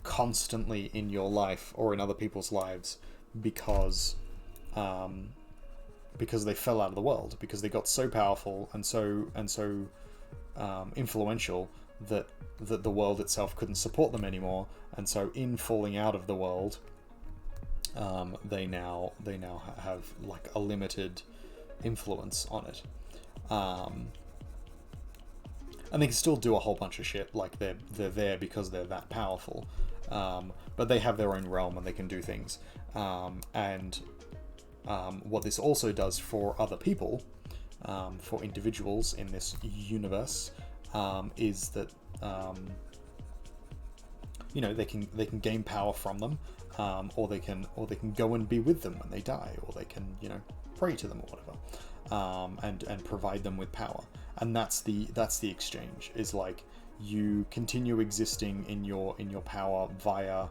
constantly in your life or in other people's lives because they fell out of the world, because they got so powerful and so influential that the world itself couldn't support them anymore, and so in falling out of the world, they now have like a limited influence on it. And they can still do a whole bunch of shit, like they're there because they're that powerful, but they have their own realm and they can do things. And what this also does for other people for individuals in this universe is that they can gain power from them, or they can go and be with them when they die, or they can pray to them or whatever, and provide them with power. And that's the exchange, is like you continue existing in your power via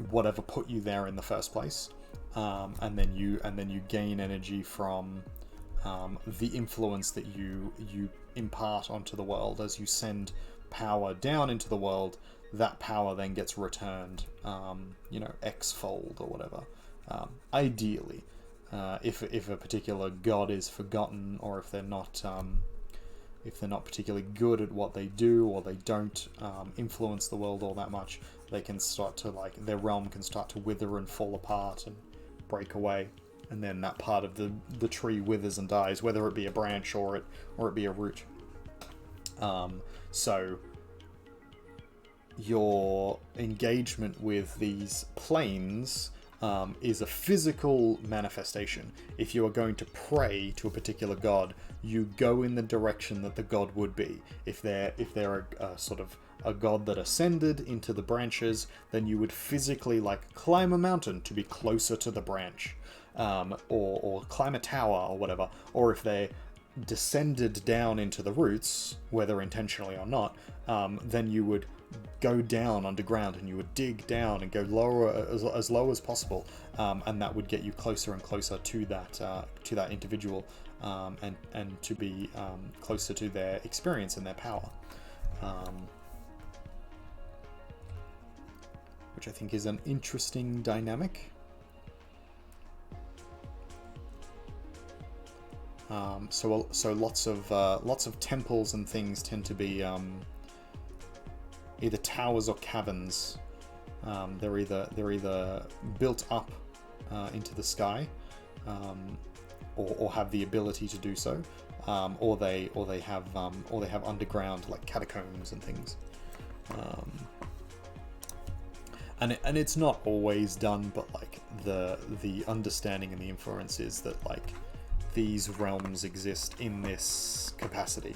whatever put you there in the first place, and then you gain energy from the influence that you impart onto the world. As you send power down into the world, that power then gets returned, X-fold or whatever. Ideally, if a particular god is forgotten, or if they're not particularly good at what they do, or they don't influence the world all that much, they can start to, their realm can start to wither and fall apart and break away, and then that part of the tree withers and dies, whether it be a branch or it be a root. So your engagement with these planes is a physical manifestation. If you are going to pray to a particular god, you go in the direction that the god would be. If they're a sort of a god that ascended into the branches, then you would physically climb a mountain to be closer to the branch, or climb a tower or whatever. Or if they descended down into the roots, whether intentionally or not, then you would go down underground, and you would dig down and go lower, as low as possible, and that would get you closer and closer to that individual, and to be closer to their experience and their power, which I think is an interesting dynamic. So lots of temples and things tend to be either towers or caverns. They're either built up into the sky, or have the ability to do so, or they have underground catacombs and things. And it's not always done, but the understanding and the inference is that these realms exist in this capacity,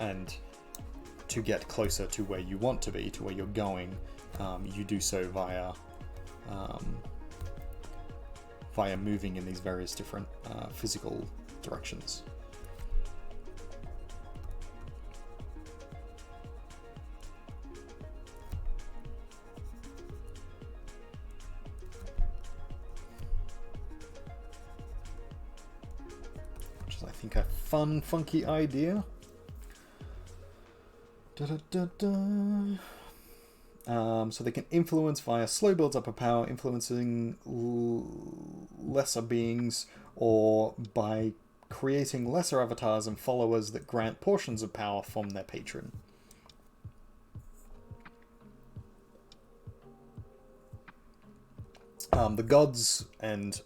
and to get closer to where you want to be, to where you're going, you do so via moving in these various different physical directions. Which is, I think, a fun, funky idea. So they can influence via slow builds up of power, influencing lesser beings, or by creating lesser avatars and followers that grant portions of power from their patron. The gods and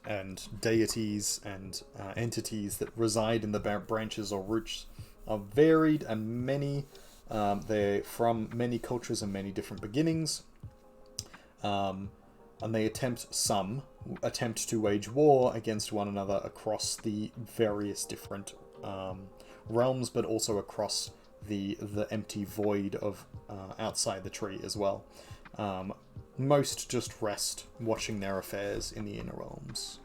deities and entities that reside in the branches or roots are varied and many. They're from many cultures and many different beginnings, and they attempt to wage war against one another across the various different realms, but also across the empty void of outside the tree as well. Most just rest, watching their affairs in the inner realms.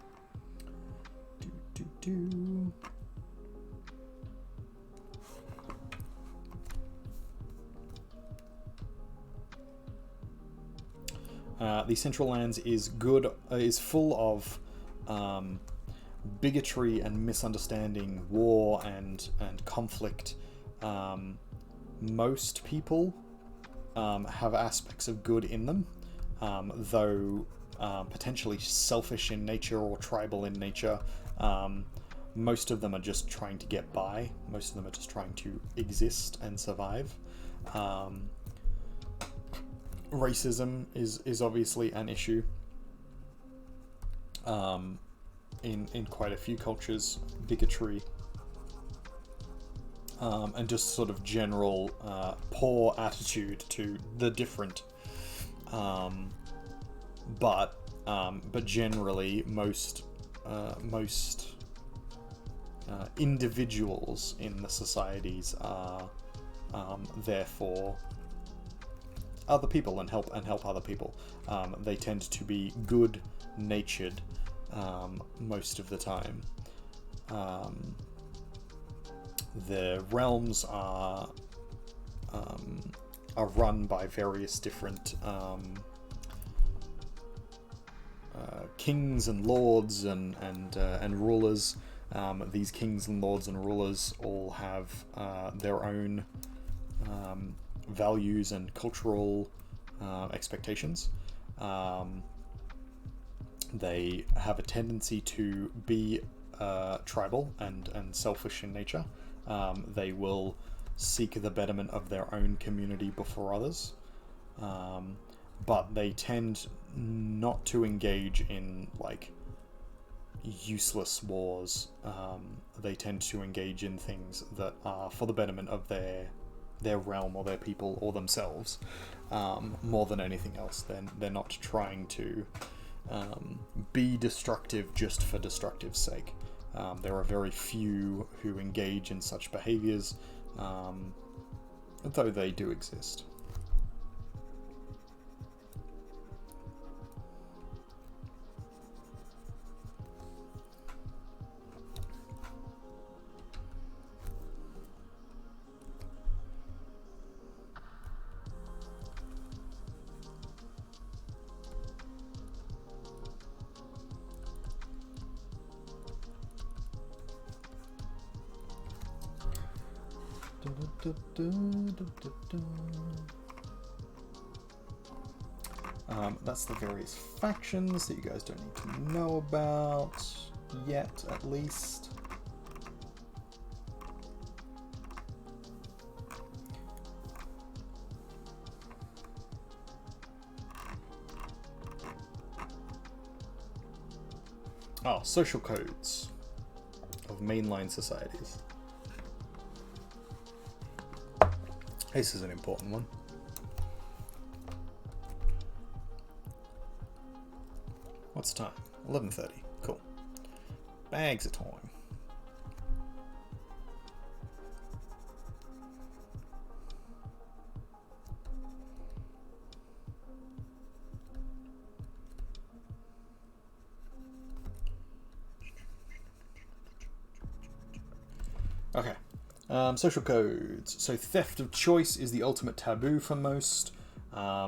The Central Lands is full of bigotry and misunderstanding, war and conflict. Most people have aspects of good in them, though potentially selfish in nature or tribal in nature. Most of them are just trying to get by. Most of them are just trying to exist and survive. Racism is obviously an issue in quite a few cultures. Bigotry, and just sort of general poor attitude to the different. But generally, most individuals in the societies are there for other people and help other people. They tend to be good-natured most of the time. The realms are run by various different kings and lords and rulers. These kings and lords and rulers all have their own values and cultural expectations. They have a tendency to be tribal and selfish in nature. They will seek the betterment of their own community before others. But they tend not to engage in like useless wars. They tend to engage in things that are for the betterment of their realm or their people or themselves, more than anything else. They're not trying to be destructive just for destructive's sake. There are very few who engage in such behaviors, though they do exist. That's the various factions that you guys don't need to know about yet, at least. Oh, social codes of mainline societies. This is an important one. What's the time? 11:30. Cool. Bags of time. Okay. Social codes. So theft of choice is the ultimate taboo for most.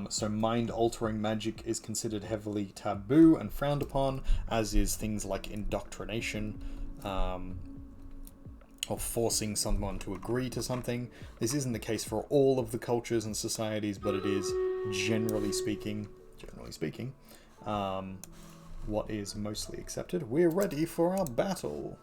So mind-altering magic is considered heavily taboo and frowned upon, as is things like indoctrination, or forcing someone to agree to something. This isn't the case for all of the cultures and societies, but it is generally speaking, what is mostly accepted. We're ready for our battle.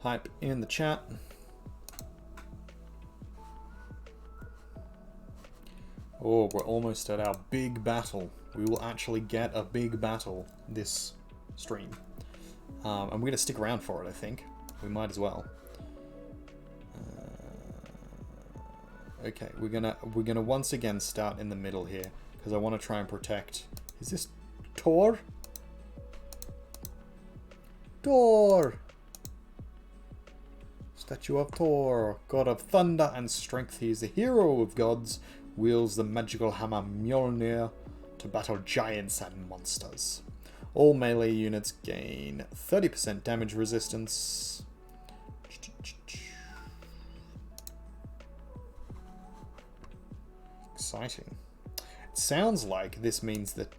Hype in the chat. Oh, we're almost at our big battle. We will actually get a big battle this stream. And we're gonna stick around for it, I think. We might as well. Okay, we're gonna once again start in the middle here, because I want to try and protect. Is this Thor? Thor! Statue of Thor, god of thunder and strength. He is the hero of gods, wields the magical hammer Mjolnir to battle giants and monsters. All melee units gain 30% damage resistance. Exciting. It sounds like this means that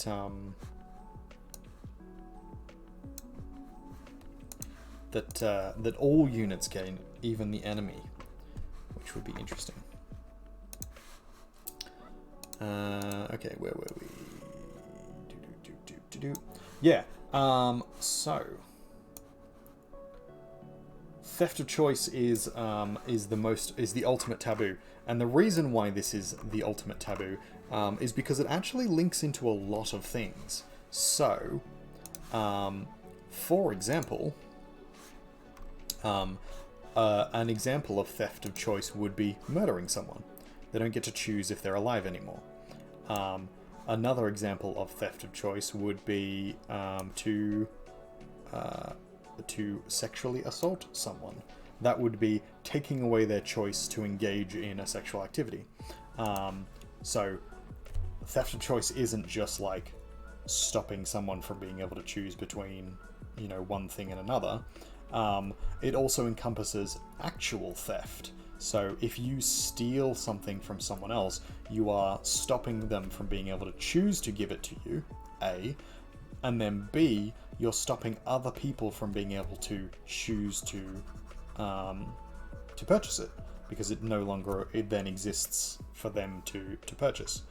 that all units gain, even the enemy, which would be interesting. Okay, where were we? Yeah. So theft of choice is the ultimate taboo, and the reason why this is the ultimate taboo is because it actually links into a lot of things. So, for example, an example of theft of choice would be murdering someone. They don't get to choose if they're alive anymore. Another example of theft of choice would be to sexually assault someone. That would be taking away their choice to engage in a sexual activity. So theft of choice isn't just like stopping someone from being able to choose between, one thing and another. It also encompasses actual theft. So if you steal something from someone else, you are stopping them from being able to choose to give it to you, A, and then B, you're stopping other people from being able to choose to purchase it, because it then exists for them to purchase.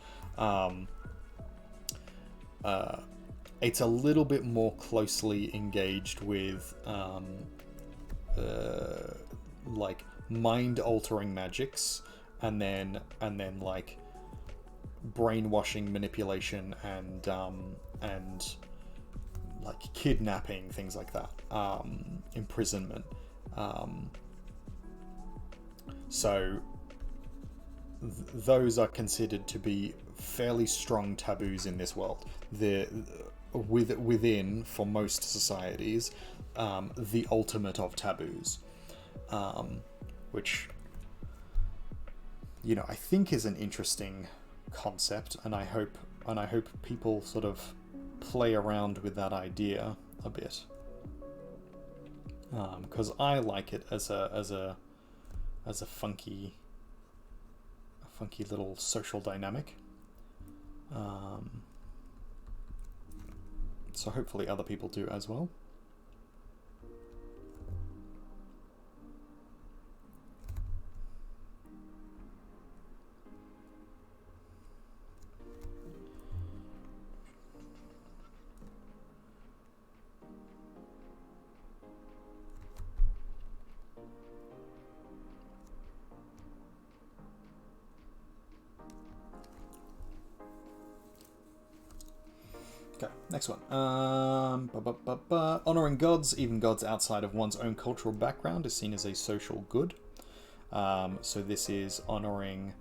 It's a little bit more closely engaged with like mind-altering magics, and then like brainwashing, manipulation, and like kidnapping, things like that, imprisonment. So those are considered to be fairly strong taboos in this world. Within, for most societies, the ultimate of taboos, which I think is an interesting concept, and I hope people sort of play around with that idea a bit, because I like it as a funky little social dynamic. So hopefully other people do as well. Okay, next one. Honoring gods, even gods outside of one's own cultural background, is seen as a social good. So this is honoring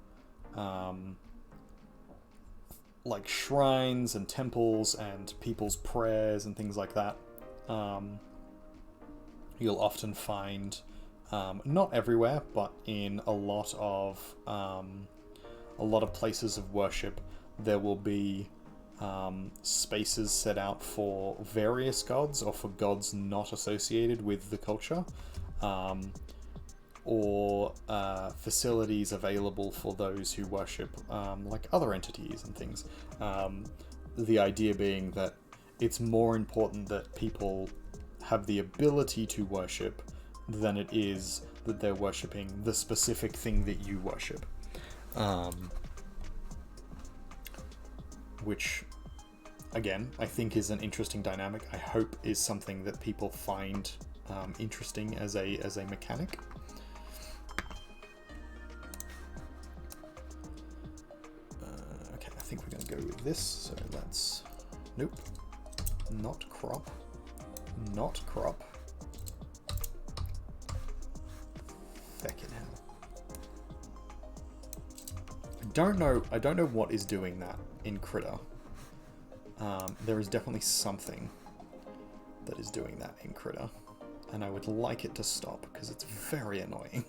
like shrines and temples and people's prayers and things like that. You'll often find, not everywhere, but in a lot of places of worship, there will be spaces set out for various gods, or for gods not associated with the culture, or facilities available for those who worship like other entities and things. The idea being that it's more important that people have the ability to worship than it is that they're worshipping the specific thing that you worship. Which, again, I think is an interesting dynamic. I hope is something that people find interesting as a mechanic. Okay, I think we're going to go with this. So let's... Nope. Not crop. Not crop. Feckin' hell. I don't know what is doing that in Critter. There is definitely something that is doing that in Critter, and I would like it to stop because it's very annoying.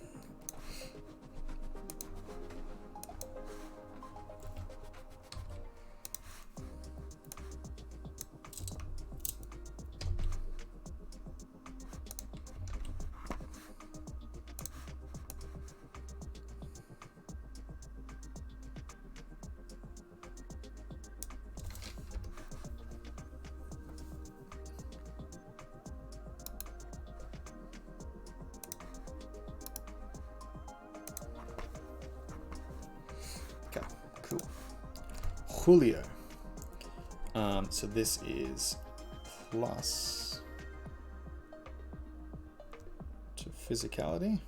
Julio. So this is plus to physicality,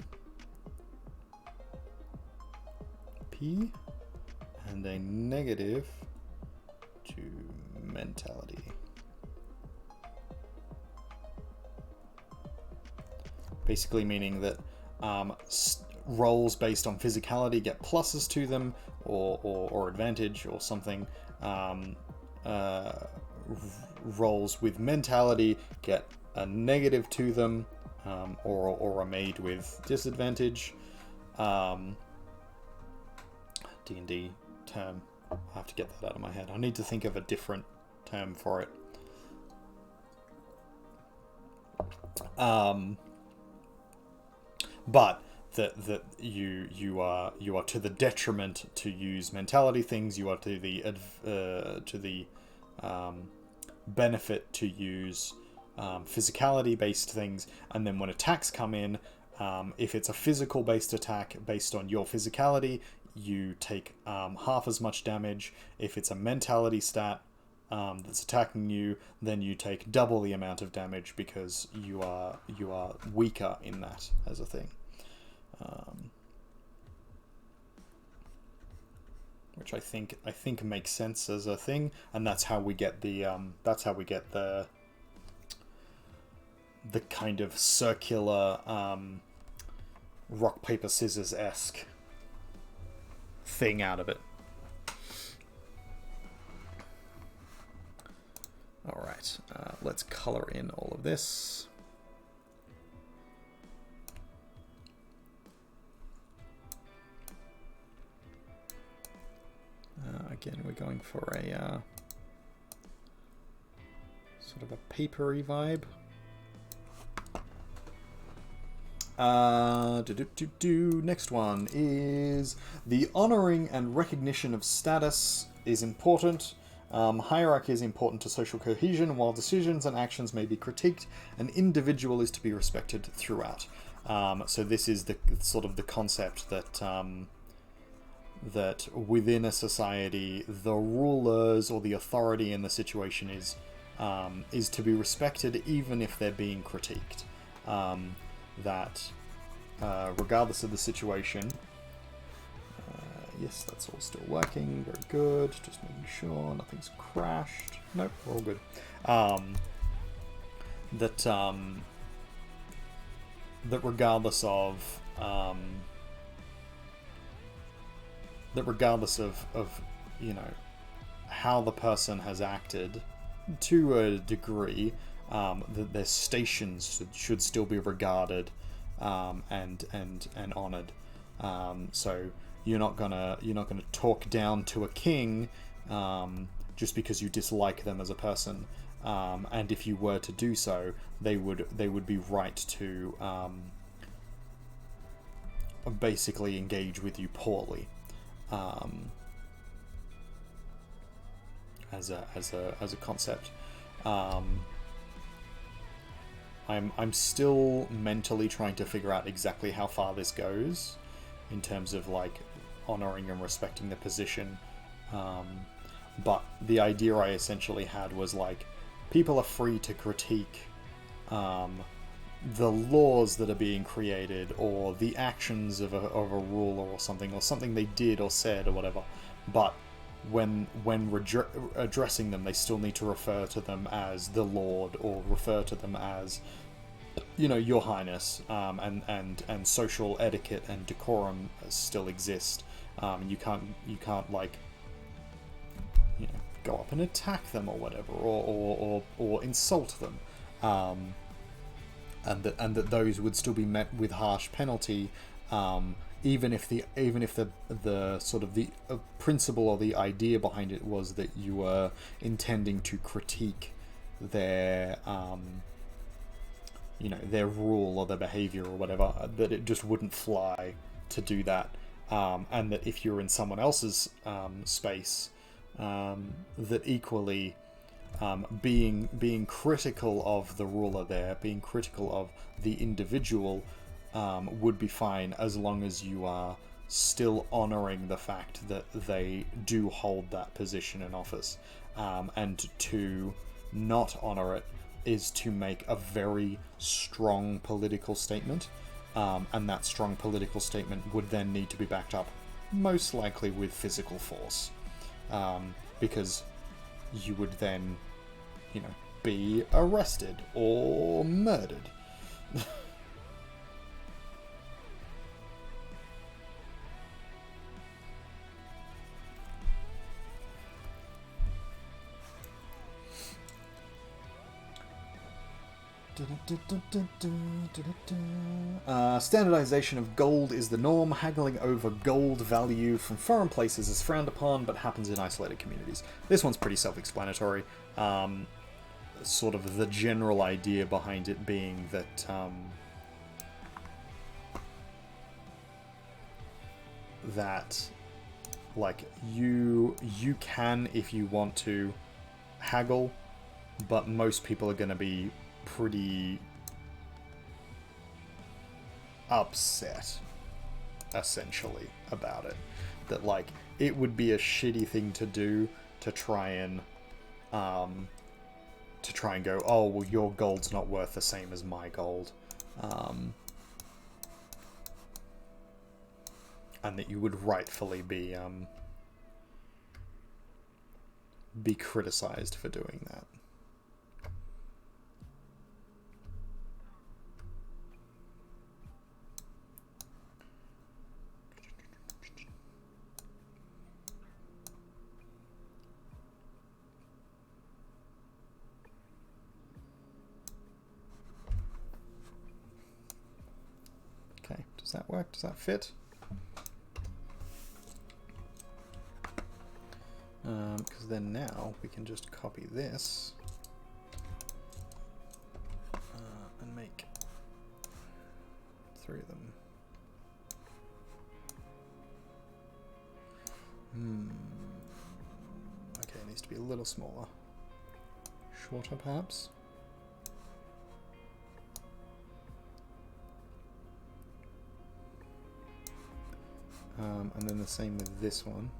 P, and a negative to mentality. Basically meaning that rolls based on physicality get pluses to them, or advantage or something. Rolls with mentality get a negative to them, or are made with disadvantage. D&D term. I have to get that out of my head. I need to think of a different term for it. But that you are to the detriment to use mentality things. You are to the benefit to use physicality based things. And then when attacks come in, if it's a physical based attack based on your physicality, you take half as much damage. If it's a mentality stat that's attacking you, then you take double the amount of damage because you are weaker in that as a thing. Which I think makes sense as a thing, and that's how we get the kind of circular rock paper scissors-esque thing out of it. All right, let's color in all of this. Again, we're going for a sort of a papery vibe. Next one is the honoring and recognition of status is important. Hierarchy is important to social cohesion. While decisions and actions may be critiqued, an individual is to be respected throughout. So this is the sort of the concept that that within a society, the rulers or the authority in the situation is to be respected, even if they're being critiqued. That regardless of the situation. Yes, that's all still working. Very good. Just making sure nothing's crashed. Nope, we're all good. That regardless of you know how the person has acted to a degree, that their stations should still be regarded and honored. So you're not gonna talk down to a king just because you dislike them as a person. And if you were to do so, they would be right to basically engage with you poorly. As a concept. I'm still mentally trying to figure out exactly how far this goes in terms of like honoring and respecting the position. But the idea I essentially had was like people are free to critique the laws that are being created or the actions of a ruler or something they did or said or whatever, but when addressing them, they still need to refer to them as the Lord or refer to them as, you know, Your Highness, and social etiquette and decorum still exist. You can't like, you know, go up and attack them or whatever, or insult them. And that those would still be met with harsh penalty, even if the sort of the principle or the idea behind it was that you were intending to critique their their rule or their behavior or whatever, that it just wouldn't fly to do that, and that if you're in someone else's space, that equally. Being critical of the ruler there, being critical of the individual, would be fine as long as you are still honoring the fact that they do hold that position in office. and to not honor it is to make a very strong political statement, and that strong political statement would then need to be backed up, most likely with physical force, because you would then, be arrested or murdered. Standardization of gold is the norm. Haggling over gold value from foreign places is frowned upon, but happens in isolated communities. This one's pretty self-explanatory. Sort of the general idea behind it being that like you can, if you want to, haggle, but most people are going to be pretty upset, essentially, about it. That, like, it would be a shitty thing to do to try and go, oh, well, your gold's not worth the same as my gold. And that you would rightfully be criticized for doing that. Okay, does that work? Does that fit? Because then now we can just copy this and make 3 of them. Okay, it needs to be a little smaller. Shorter, perhaps? And then the same with this one.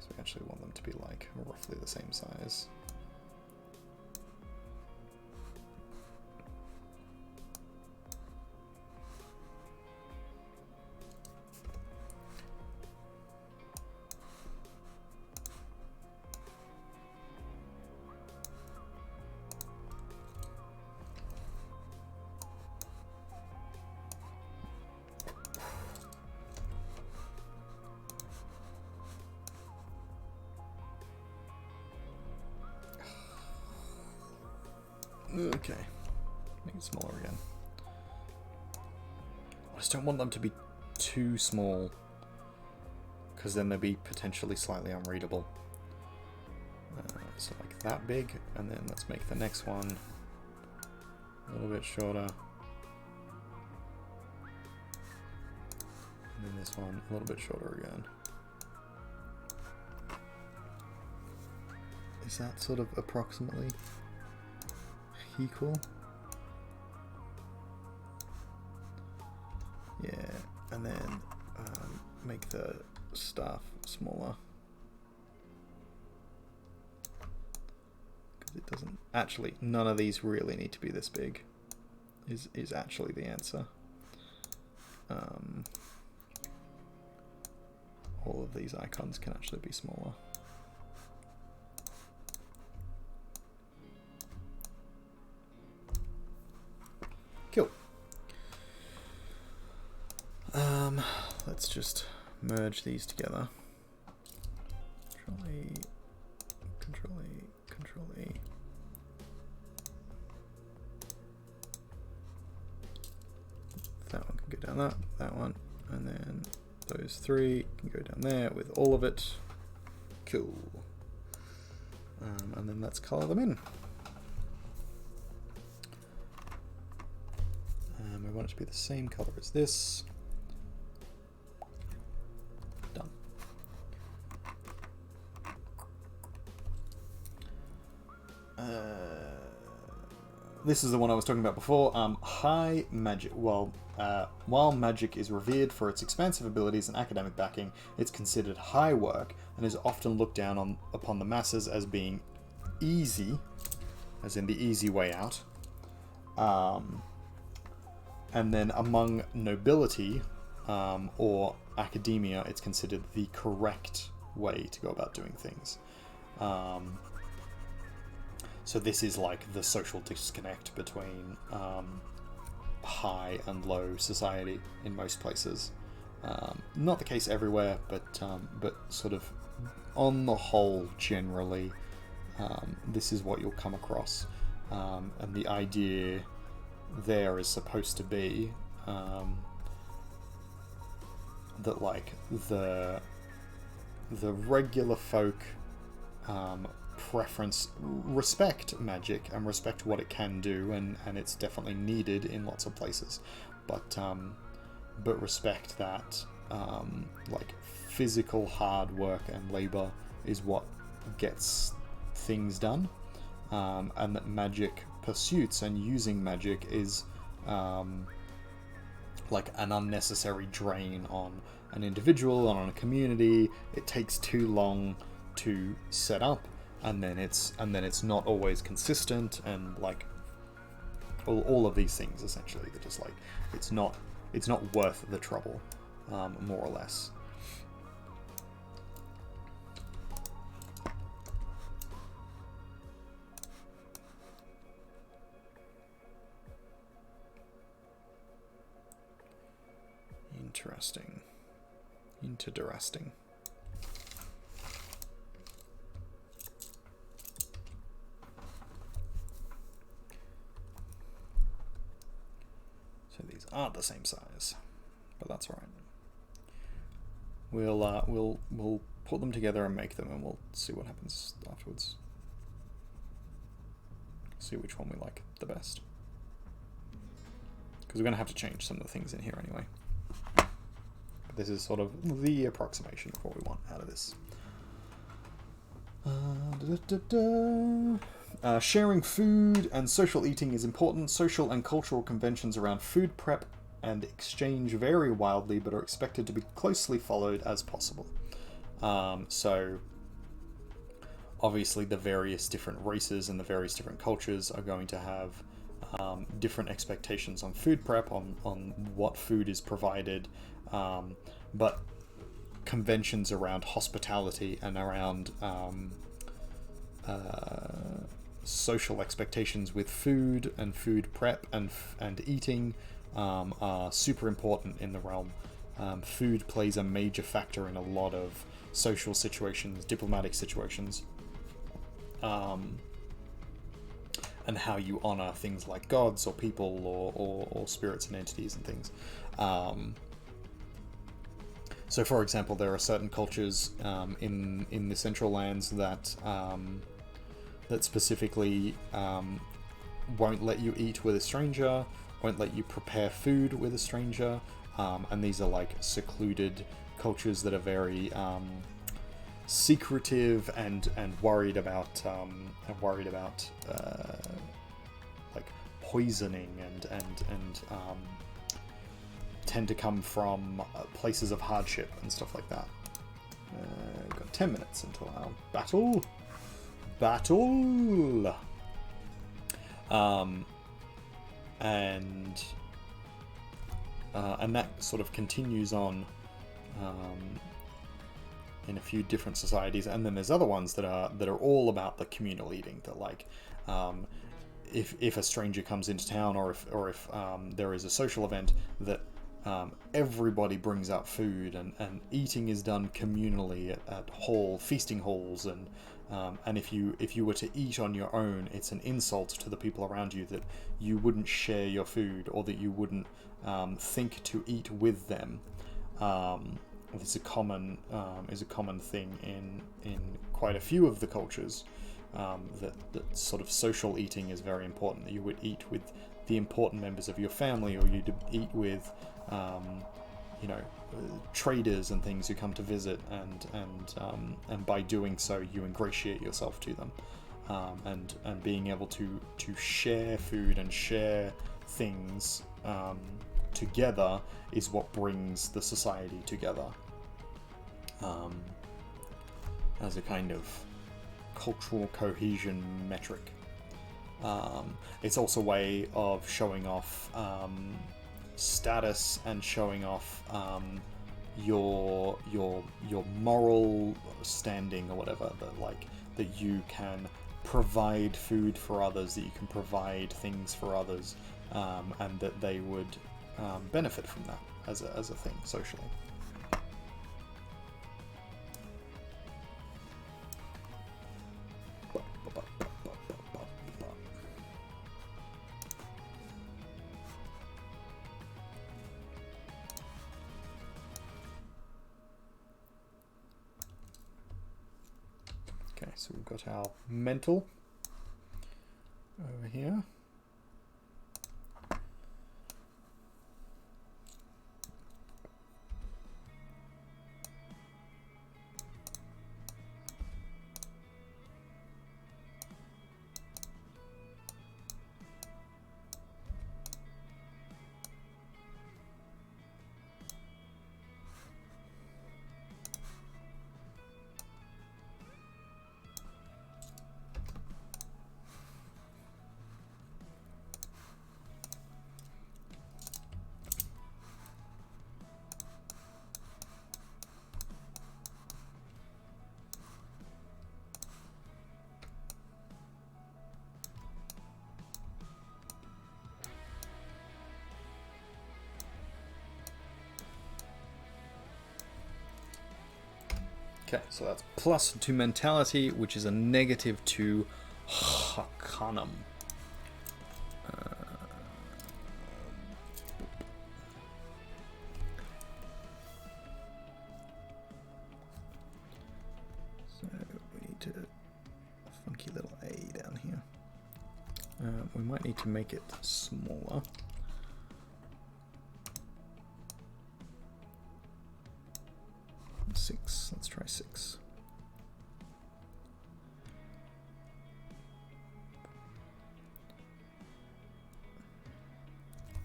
We actually want them to be like roughly the same size. Okay, make it smaller again. I just don't want them to be too small, because then they'll be potentially slightly unreadable. So like that big, and then let's make the next one a little bit shorter. And then this one a little bit shorter again. Is that sort of approximately equal? Yeah, and then make the staff smaller, because it doesn't actually, none of these really need to be this big is actually the answer. All of these icons can actually be smaller. Cool. Let's just merge these together. Control E, Control E, Control E. That one can go down that one, and then those 3 can go down there with all of it. Cool. And then let's color them in. We want it to be the same color as this. Done. this is the one I was talking about before. High magic. Well, while magic is revered for its expansive abilities and academic backing, it's considered high work and is often looked down upon the masses as being easy, as in the easy way out. And then among nobility or academia, it's considered the correct way to go about doing things. So this is like the social disconnect between high and low society in most places. Not the case everywhere, but sort of on the whole, generally, this is what you'll come across. And the idea there is supposed to be that like the regular folk respect magic and respect what it can do, and it's definitely needed in lots of places, but respect that like physical hard work and labor is what gets things done, and that magic pursuits and using magic is like an unnecessary drain on an individual and on a community. It takes too long to set up, and then it's not always consistent, and like all of these things essentially, they're just like it's not worth the trouble, more or less. Interesting. So these aren't the same size, but that's all right. We'll put them together and make them, and we'll see what happens afterwards. See which one we like the best, because we're going to have to change some of the things in here anyway. But this is sort of the approximation of what we want out of this. Sharing food and social eating is important. Social and cultural conventions around food prep and exchange vary wildly, but are expected to be closely followed as possible. So obviously the various different races and the various different cultures are going to have different expectations on food prep, on what food is provided, but conventions around hospitality and around social expectations with food and food prep and eating are super important in the realm. Food plays a major factor in a lot of social situations, diplomatic situations, and how you honor things like gods or people or spirits and entities and things. So, for example, there are certain cultures in the Central Lands that specifically won't let you eat with a stranger, won't let you prepare food with a stranger, and these are like secluded cultures that are very secretive and worried about like poisoning and tend to come from places of hardship and stuff like that. We've got 10 minutes until our battle. And that sort of continues on in a few different societies, and then there's other ones that are all about the communal eating. That like, if a stranger comes into town, or if there is a social event, that everybody brings out food, and eating is done communally at feasting halls, and if you were to eat on your own, it's an insult to the people around you that you wouldn't share your food, or that you wouldn't think to eat with them. It's a common thing in quite a few of the cultures, that sort of social eating is very important. That you would eat with the important members of your family, or you'd eat with traders and things who come to visit, and by doing so you ingratiate yourself to them. and being able to share food and share things together is what brings the society together as a kind of cultural cohesion metric. It's also a way of showing off status and showing off your moral standing or whatever, that you can provide food for others, that you can provide things for others, and that they would benefit from that as a thing socially. Okay, so we've got our mental over here. Okay, so that's plus to mentality, which is a negative to Hakanum. So we need to funky little A down here. We might need to make it smaller. Six. Let's try 6.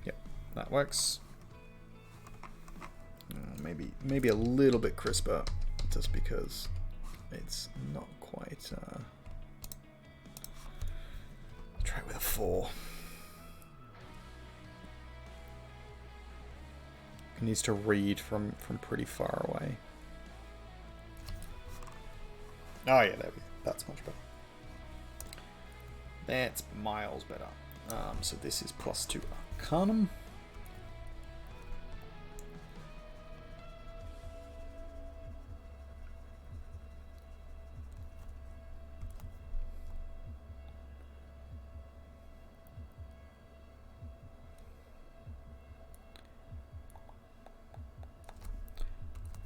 Yep, that works. Maybe a little bit crisper, just because it's not quite. Try it with a 4. It needs to read from pretty far away. Oh yeah, there we go. That's much better. That's miles better. So this is plus 2 Arcanum.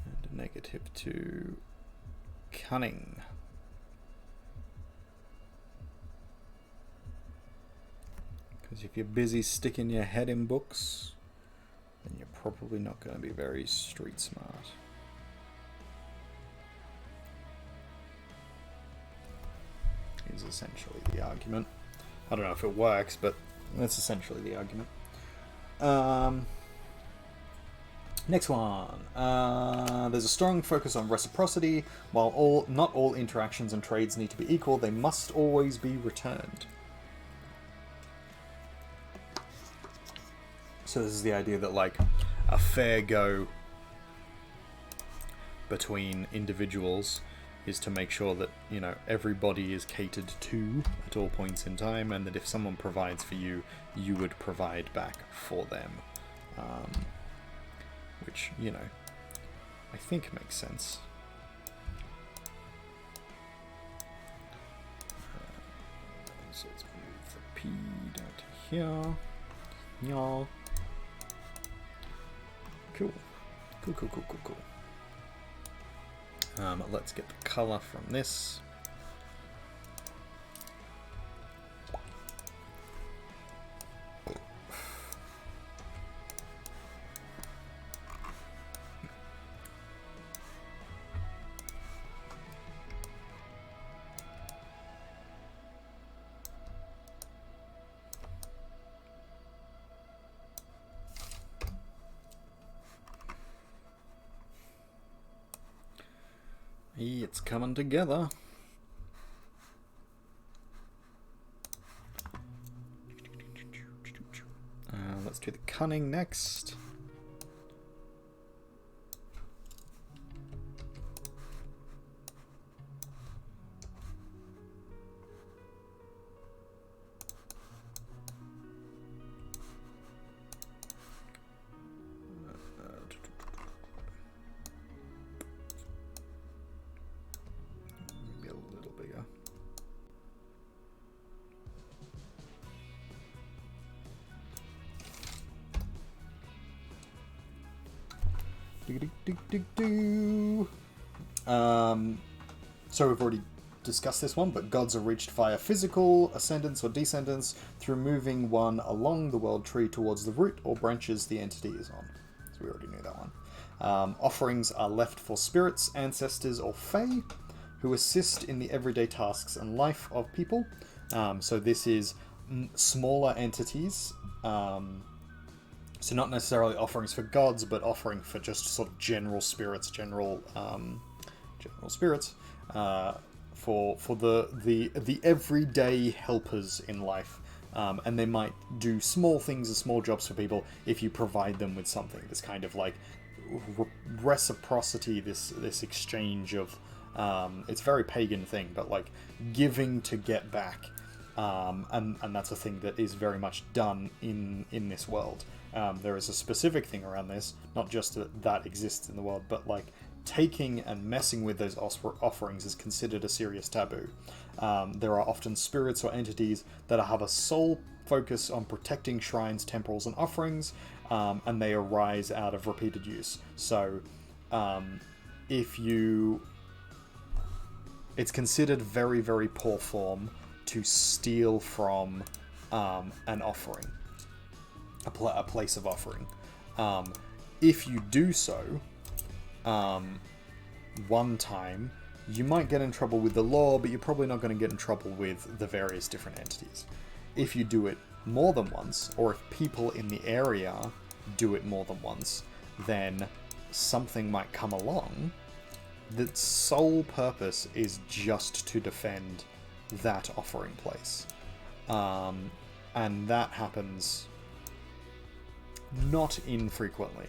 And a negative 2 Cunning. Because if you're busy sticking your head in books, then you're probably not going to be very street smart. Is essentially the argument. I don't know if it works, but that's essentially the argument. Next one. There's a strong focus on reciprocity. While not all interactions and trades need to be equal, they must always be returned. So this is the idea that, like, a fair go between individuals is to make sure that, you know, everybody is catered to at all points in time, and that if someone provides for you, you would provide back for them. Which, you know, I think makes sense. So let's move the P down to here. Yeah. Cool. Cool. Let's get the color from this. It's coming together. Let's do the cunning next. Maybe a little bigger. So we've already discussed this one, but gods are reached via physical ascendance or descendance through moving one along the world tree towards the root or branches the entity is on. So we already knew that one. Offerings are left for spirits, ancestors, or fae who assist in the everyday tasks and life of people. So this is smaller entities. So not necessarily offerings for gods, but offering for just sort of general spirits, general spirits, for the everyday helpers in life, and they might do small things and small jobs for people if you provide them with something. This kind of like reciprocity, this exchange of it's a very pagan thing, but like giving to get back, and that's a thing that is very much done in this world. There is a specific thing around this, not just that exists in the world, but like taking and messing with those offerings is considered a serious taboo. There are often spirits or entities that have a sole focus on protecting shrines, temples, and offerings, and they arise out of repeated use. So, it's considered very, very poor form to steal from an offering. A place of offering. If you do so, one time, you might get in trouble with the law, but you're probably not going to get in trouble with the various different entities. If you do it more than once, or if people in the area do it more than once, then something might come along that's sole purpose is just to defend that offering place. And that happens not infrequently.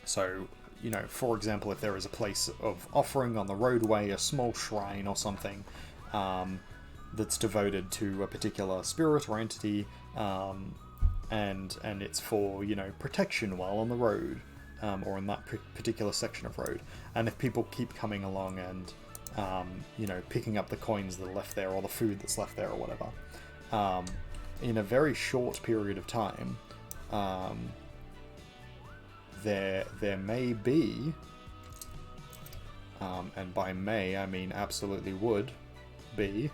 So, you know, for example, if there is a place of offering on the roadway, a small shrine or something, that's devoted to a particular spirit or entity, and it's for, you know, protection while on the road, or in that particular section of road. And if people keep coming along and, you know, picking up the coins that are left there, or the food that's left there, or whatever, in a very short period of time, there may be, and by may I mean absolutely would be,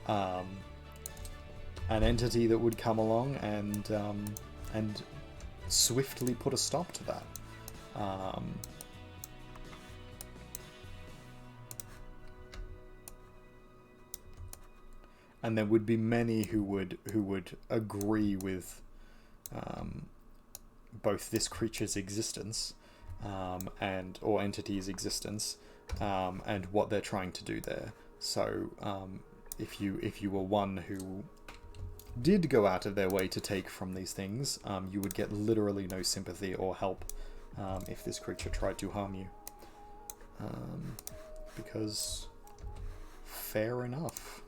an entity that would come along and swiftly put a stop to that. And there would be many who would agree with both this creature's existence, or entity's existence, and what they're trying to do there. So, if you were one who did go out of their way to take from these things, you would get literally no sympathy or help if this creature tried to harm you. Because fair enough.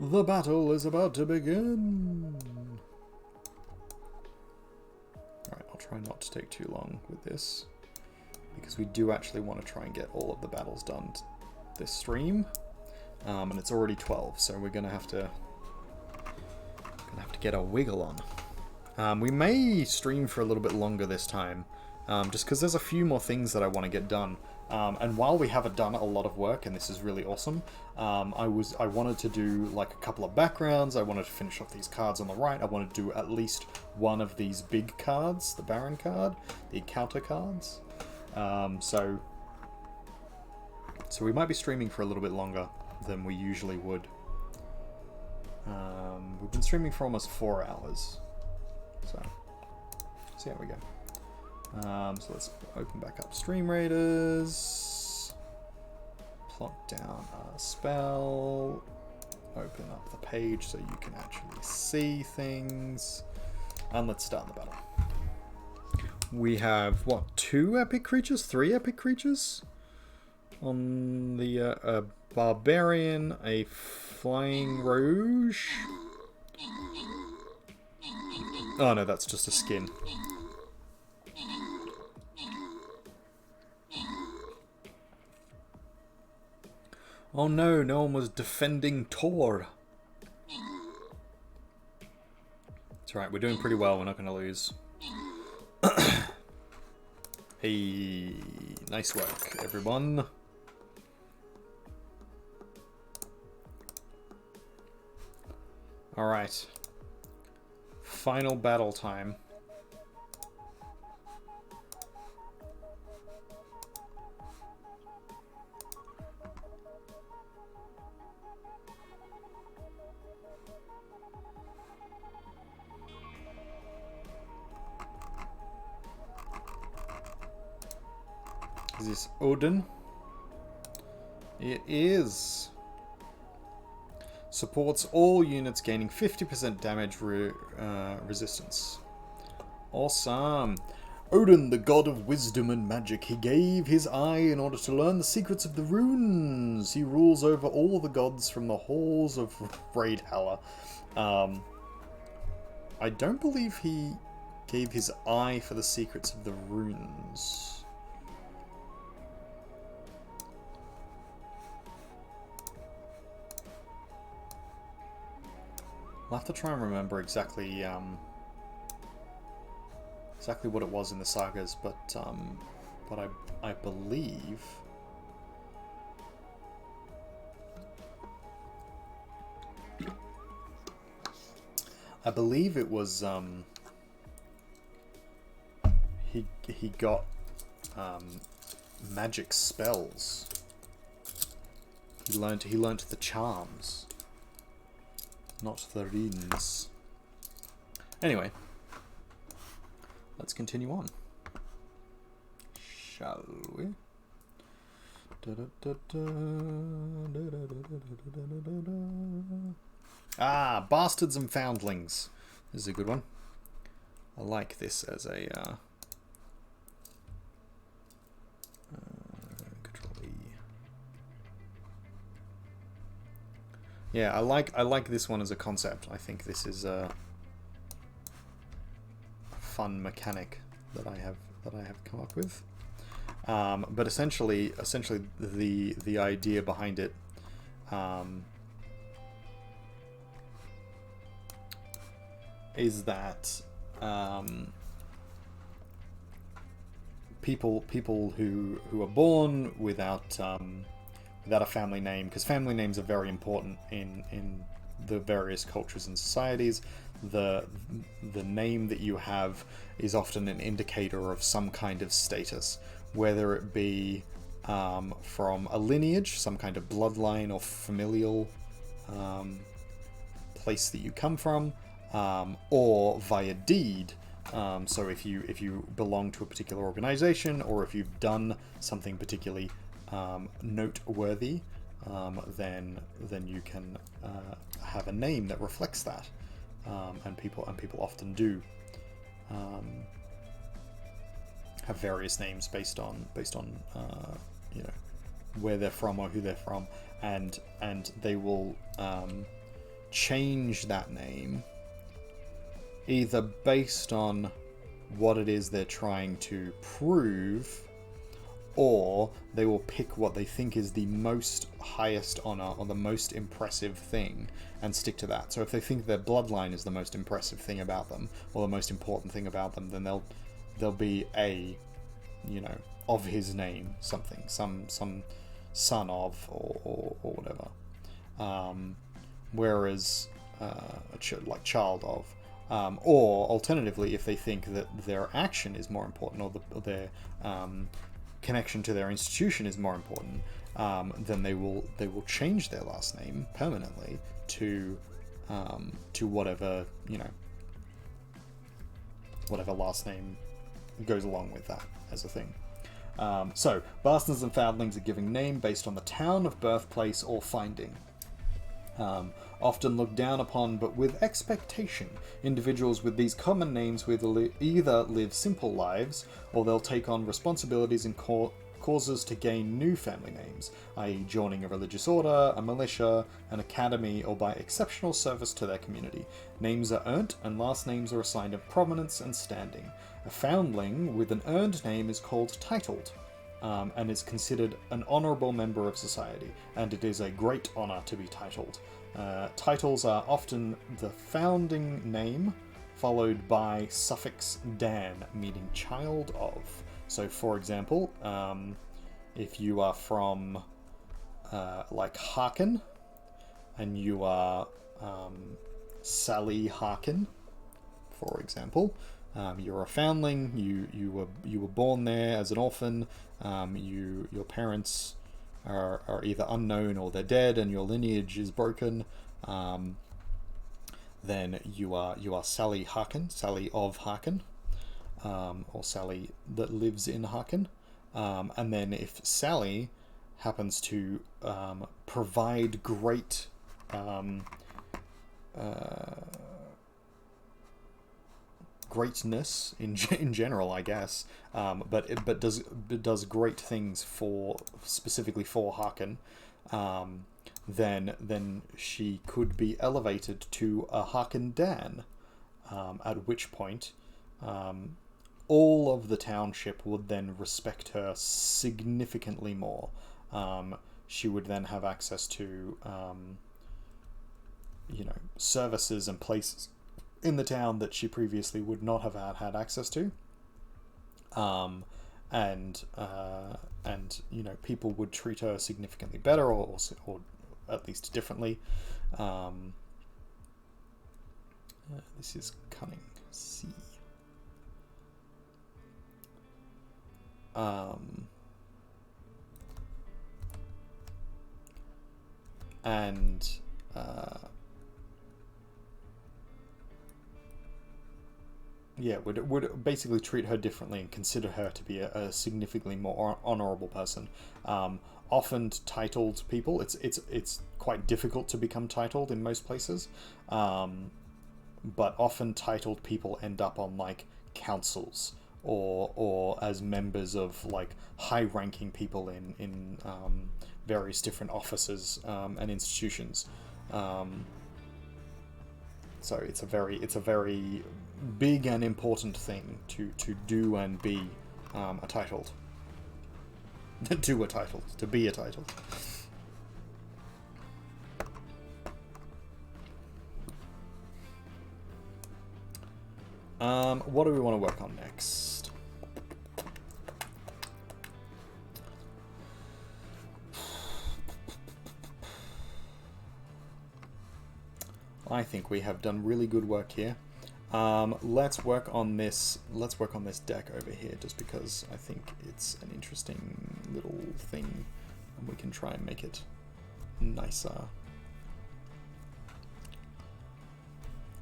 The battle is about to begin. Alright, I'll try not to take too long with this, because we do actually want to try and get all of the battles done this stream. And it's already 12, so we're gonna have to get a wiggle on. We may stream for a little bit longer this time, just because there's a few more things that I want to get done. And while we haven't done a lot of work, and this is really awesome, I wanted to do like a couple of backgrounds. I wanted to finish off these cards on the right. I wanted to do at least one of these big cards, the Baron card, the encounter cards. So So we might be streaming for a little bit longer than we usually would. We've been streaming for almost 4 hours. So, see how we go. So let's open back up Stream Raiders. Plot down a spell. Open up the page so you can actually see things. And let's start the battle. We have, what, 2 epic creatures? 3 epic creatures? On the a barbarian, a flying rouge. Oh no, that's just a skin. Oh no, no one was defending Tor. It's alright, we're doing pretty well, we're not going to lose. Hey, nice work, everyone. Alright. Final battle time. Is this Odin? It is. Supports all units gaining 50% damage resistance. Awesome. Odin, the god of wisdom and magic, he gave his eye in order to learn the secrets of the runes. He rules over all the gods from the halls of Raidhalla. I don't believe he gave his eye for the secrets of the runes. I'll have to try and remember exactly exactly what it was in the sagas, but I believe it was he got magic spells. He learned the charms. Not the runes. Anyway, let's continue on. Shall we? Ah, Bastards and Foundlings. This is a good one. I like this as a yeah, I like this one as a concept. I think this is a fun mechanic that I have come up with. But essentially the idea behind it is that people who are born without a family name, because family names are very important in the various cultures and societies. The name that you have is often an indicator of some kind of status, whether it be from a lineage, some kind of bloodline or familial place that you come from, or via deed. So if you belong to a particular organization, or if you've done something particularly noteworthy, then you can have a name that reflects that, and people often do have various names based on you know, where they're from or who they're from, and they will change that name either based on what it is they're trying to prove, or they will pick what they think is the most highest honor or the most impressive thing and stick to that. So if they think their bloodline is the most impressive thing about them, or the most important thing about them, then they'll be a, you know, of his name, something, some son of or whatever. Whereas like child of. Or alternatively, if they think that their action is more important, or their connection to their institution is more important, then they will change their last name permanently to whatever, you know, whatever last name goes along with that as a thing. So, bastards and foundlings are given name based on the town of birthplace or finding. Often looked down upon, but with expectation. Individuals with these common names will either live simple lives, or they'll take on responsibilities and causes to gain new family names, i.e. joining a religious order, a militia, an academy, or by exceptional service to their community. Names are earned, and last names are assigned of prominence and standing. A foundling with an earned name is called titled, and is considered an honourable member of society, and it is a great honour to be titled. Titles are often the founding name, followed by suffix "dan", meaning child of. So, for example, if you are from, like, Harkin, and you are Sally Harkin, for example, you're a foundling. You were born there as an orphan. Your parents are either unknown or they're dead, and your lineage is broken. Then you are Sally Harkin, Sally of Harkin, or Sally that lives in Harkin. And then if Sally happens to provide great greatness in general, I guess, but does great things specifically for Harkin, then she could be elevated to a Harkin Dan, at which point all of the township would then respect her significantly more. She would then have access to services and places in the town that she previously would not have had access to, and people would treat her significantly better, or at least differently. This is cunning C. Would basically treat her differently and consider her to be a significantly more honourable person. Often titled people, it's quite difficult to become titled in most places, but often titled people end up on like councils or as members of like high-ranking people in various different offices and institutions. So it's a very big and important thing to do and be a titled. To be a titled. What do we want to work on next? I think we have done really good work here. Let's work on this deck over here, just because I think it's an interesting little thing, and we can try and make it nicer.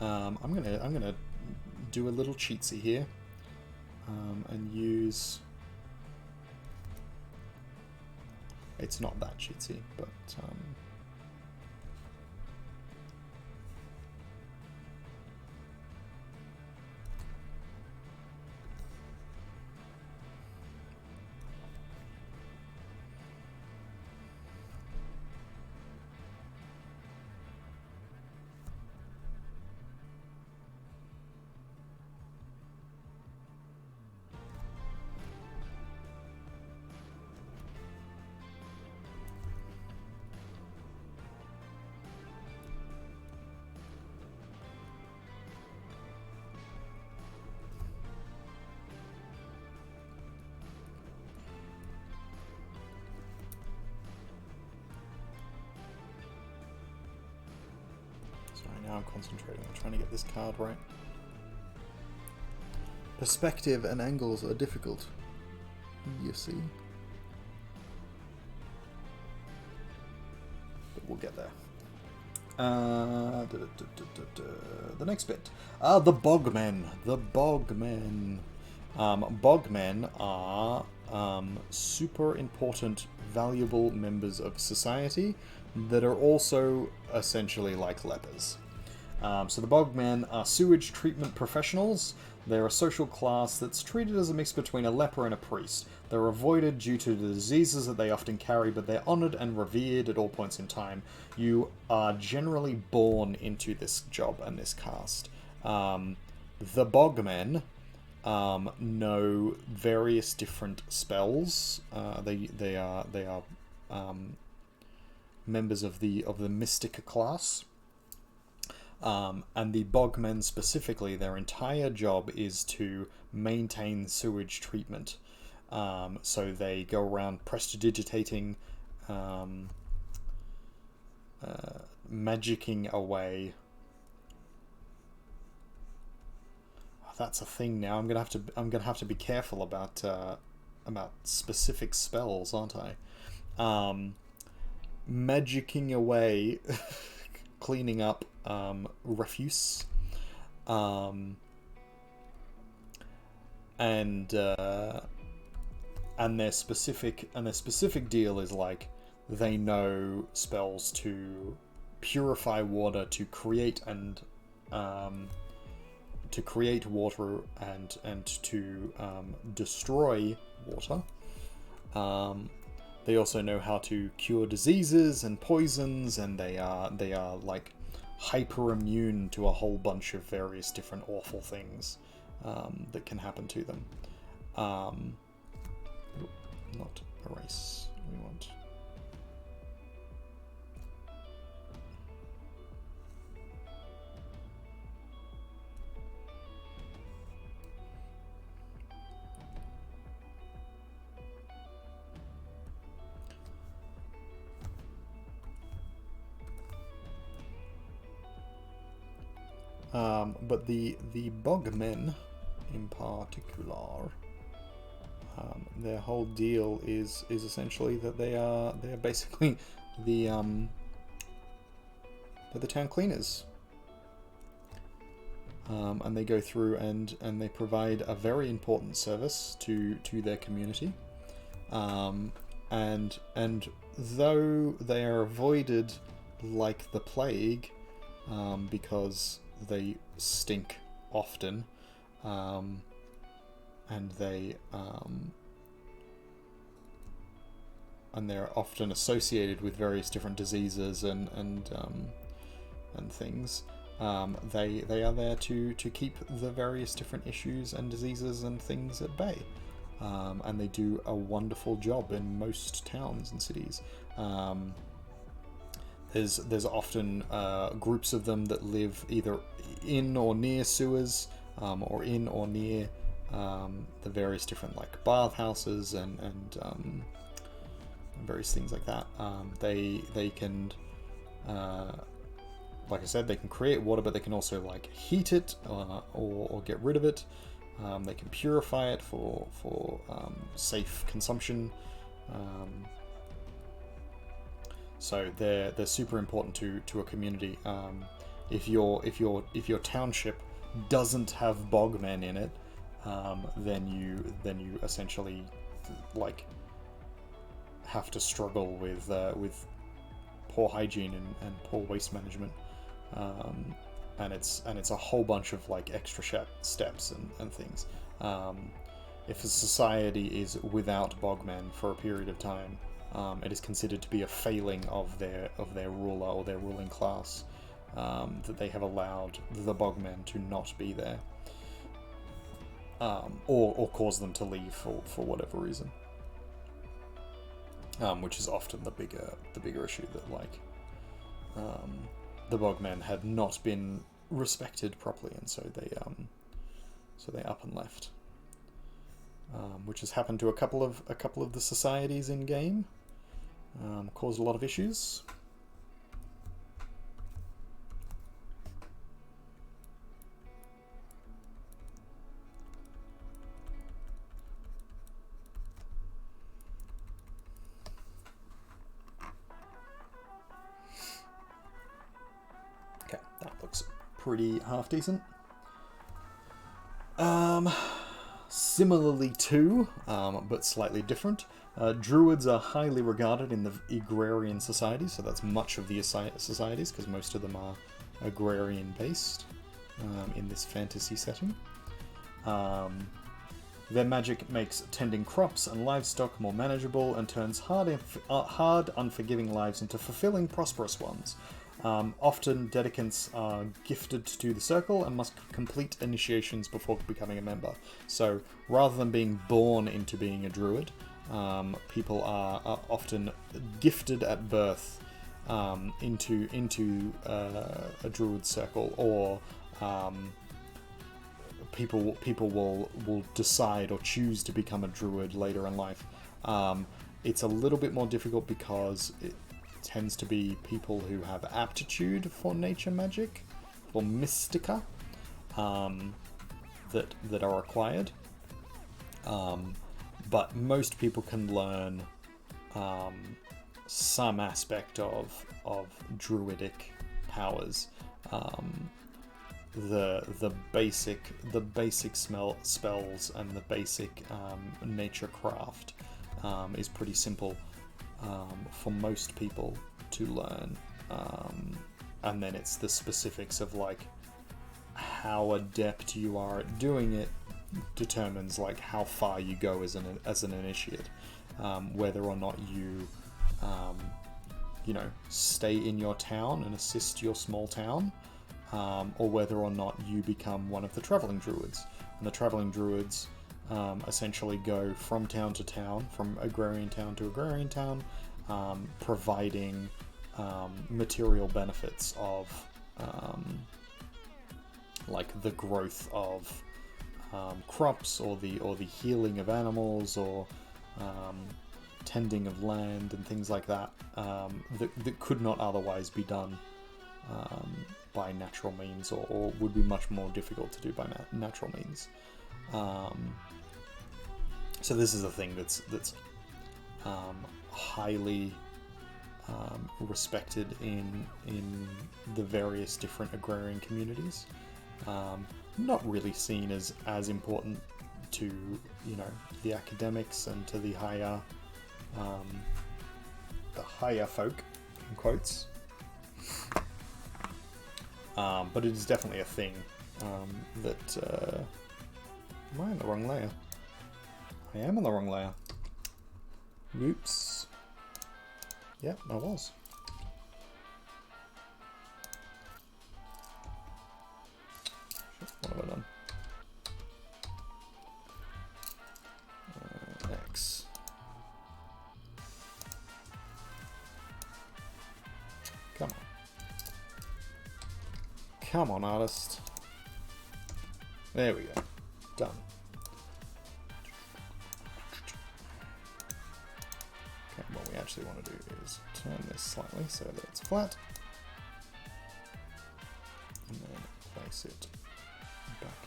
I'm gonna do a little cheatsy here, and use. It's not that cheatsy, but. Now I'm concentrating on trying to get this card right. Perspective and angles are difficult, you see. we'll get there. The next bit. The Bogmen. The Bogmen. Bogmen are super important, valuable members of society that are also essentially like lepers. So the Bogmen are sewage treatment professionals. They're a social class that's treated as a mix between a leper and a priest. They're avoided due to the diseases that they often carry, but they're honoured and revered at all points in time. You are generally born into this job and this caste. The Bogmen know various different spells. They are members of the Mystic class. And the Bogmen specifically, their entire job is to maintain sewage treatment. So they go around prestidigitating, magicking away. That's a thing now. I'm gonna have to be careful about specific spells, aren't I? Magicking away, cleaning up refuse, and their specific deal is like they know spells to purify water, to create water and to destroy water. They also know how to cure diseases and poisons, and they are like hyper immune to a whole bunch of various different awful things that can happen to them. Not erase. We want. But the Bogmen, in particular, their whole deal is essentially that they are basically the town cleaners, and they go through and they provide a very important service to their community, and though they are avoided like the plague, because they stink often, and they're often associated with various different diseases and things. They are there to keep the various different issues and diseases and things at bay, and they do a wonderful job in most towns and cities. There's often groups of them that live either in or near sewers, or in or near the various different like bathhouses and various things like that. They can, like I said, they can create water, but they can also like heat it or get rid of it. They can purify it for safe consumption. So they're super important to a community. If your township doesn't have bogmen in it, then you essentially like have to struggle with poor hygiene and poor waste management, and it's a whole bunch of like extra steps and things. If a society is without bogmen for a period of time, it is considered to be a failing of their ruler or their ruling class, that they have allowed the bogmen to not be there, or cause them to leave for whatever reason, which is often the bigger issue, that like the bogmen had not been respected properly, and so they up and left, which has happened to a couple of the societies in game. Caused a lot of issues. pretty half decent. Similarly to, but slightly different, druids are highly regarded in the agrarian societies, so that's much of the societies, because most of them are agrarian-based in this fantasy setting. Their magic makes tending crops and livestock more manageable and turns hard, unforgiving lives into fulfilling, prosperous ones. Often, dedicants are gifted to the circle and must complete initiations before becoming a member. So, rather than being born into being a druid, people are often gifted at birth into a druid circle, or people will decide or choose to become a druid later in life. It's a little bit more difficult because it tends to be people who have aptitude for nature magic, for mystica, that are required. But most people can learn some aspect of druidic powers. The basic spells and the basic nature craft is pretty simple for most people to learn, and then it's the specifics of like how adept you are at doing it determines like how far you go as an initiate, whether or not you stay in your town and assist your small town, or whether or not you become one of the traveling druids. And the traveling druids essentially go from town to town, from agrarian town to agrarian town, providing material benefits of like the growth of crops, or the healing of animals, or tending of land and things like that, that could not otherwise be done by natural means, or would be much more difficult to do by natural means. So this is a thing that's highly respected in the various different agrarian communities. Not really seen as important to the academics and to the higher folk, in quotes. But it is definitely a thing that... am I on the wrong layer? I am on the wrong layer. Oops. Yep, I was. What have I done? X. Come on. Come on, artist. There we go. Done. Okay, what we actually want to do is turn this slightly so that it's flat. And then place it back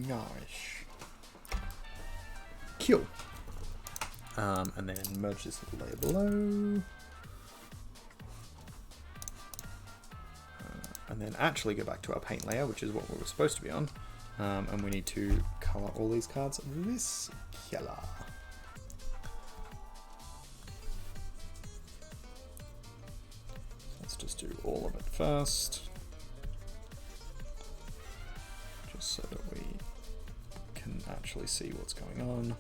down. Nice. Cool. And then merge this with the layer below. And then actually go back to our paint layer, which is what we were supposed to be on. And we need to color all these cards this color. Let's just do all of it first. Just so that we can actually see what's going on.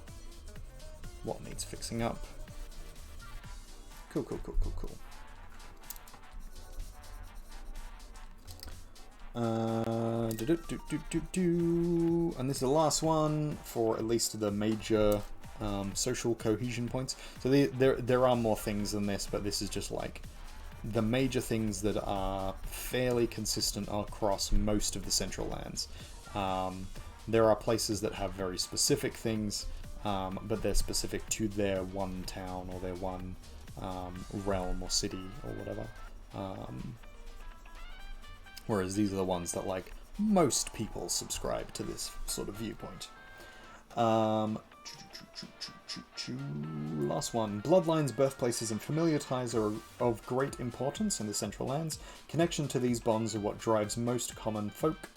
What needs fixing up. Cool, cool, cool, cool, cool. And this is the last one for at least the major social cohesion points. So there are more things than this, but this is just like the major things that are fairly consistent across most of the central lands. There are places that have very specific things, but they're specific to their one town or their one realm or city or whatever. Whereas these are the ones that, like, most people subscribe to this sort of viewpoint. Last one. Bloodlines, birthplaces, and familiar ties are of great importance in the Central Lands. Connection to these bonds are what drives most common folk.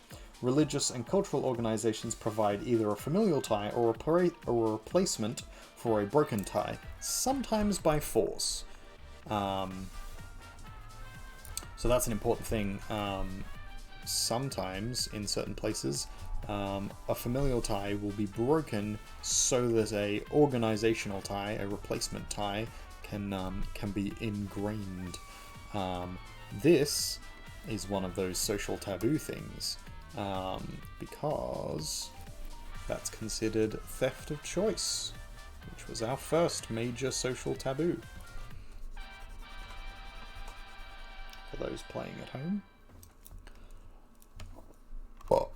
Religious and cultural organizations provide either a familial tie or a replacement for a broken tie, sometimes by force. So that's an important thing. Sometimes, in certain places, a familial tie will be broken so that a organizational tie, a replacement tie, can be ingrained. This is one of those social taboo things, because that's considered theft of choice, which was our first major social taboo. For those playing at home. But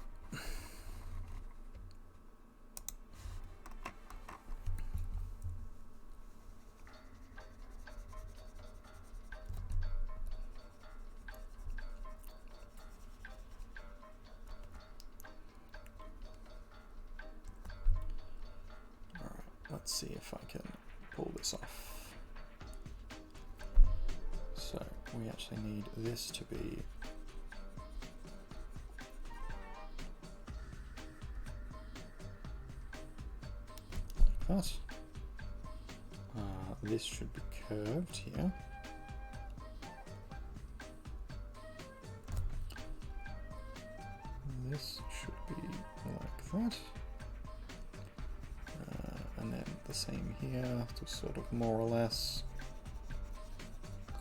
alright, let's see if I can pull this off. So we actually need this to be like that. This should be curved here. This should be like that. And then the same here, just sort of more or less.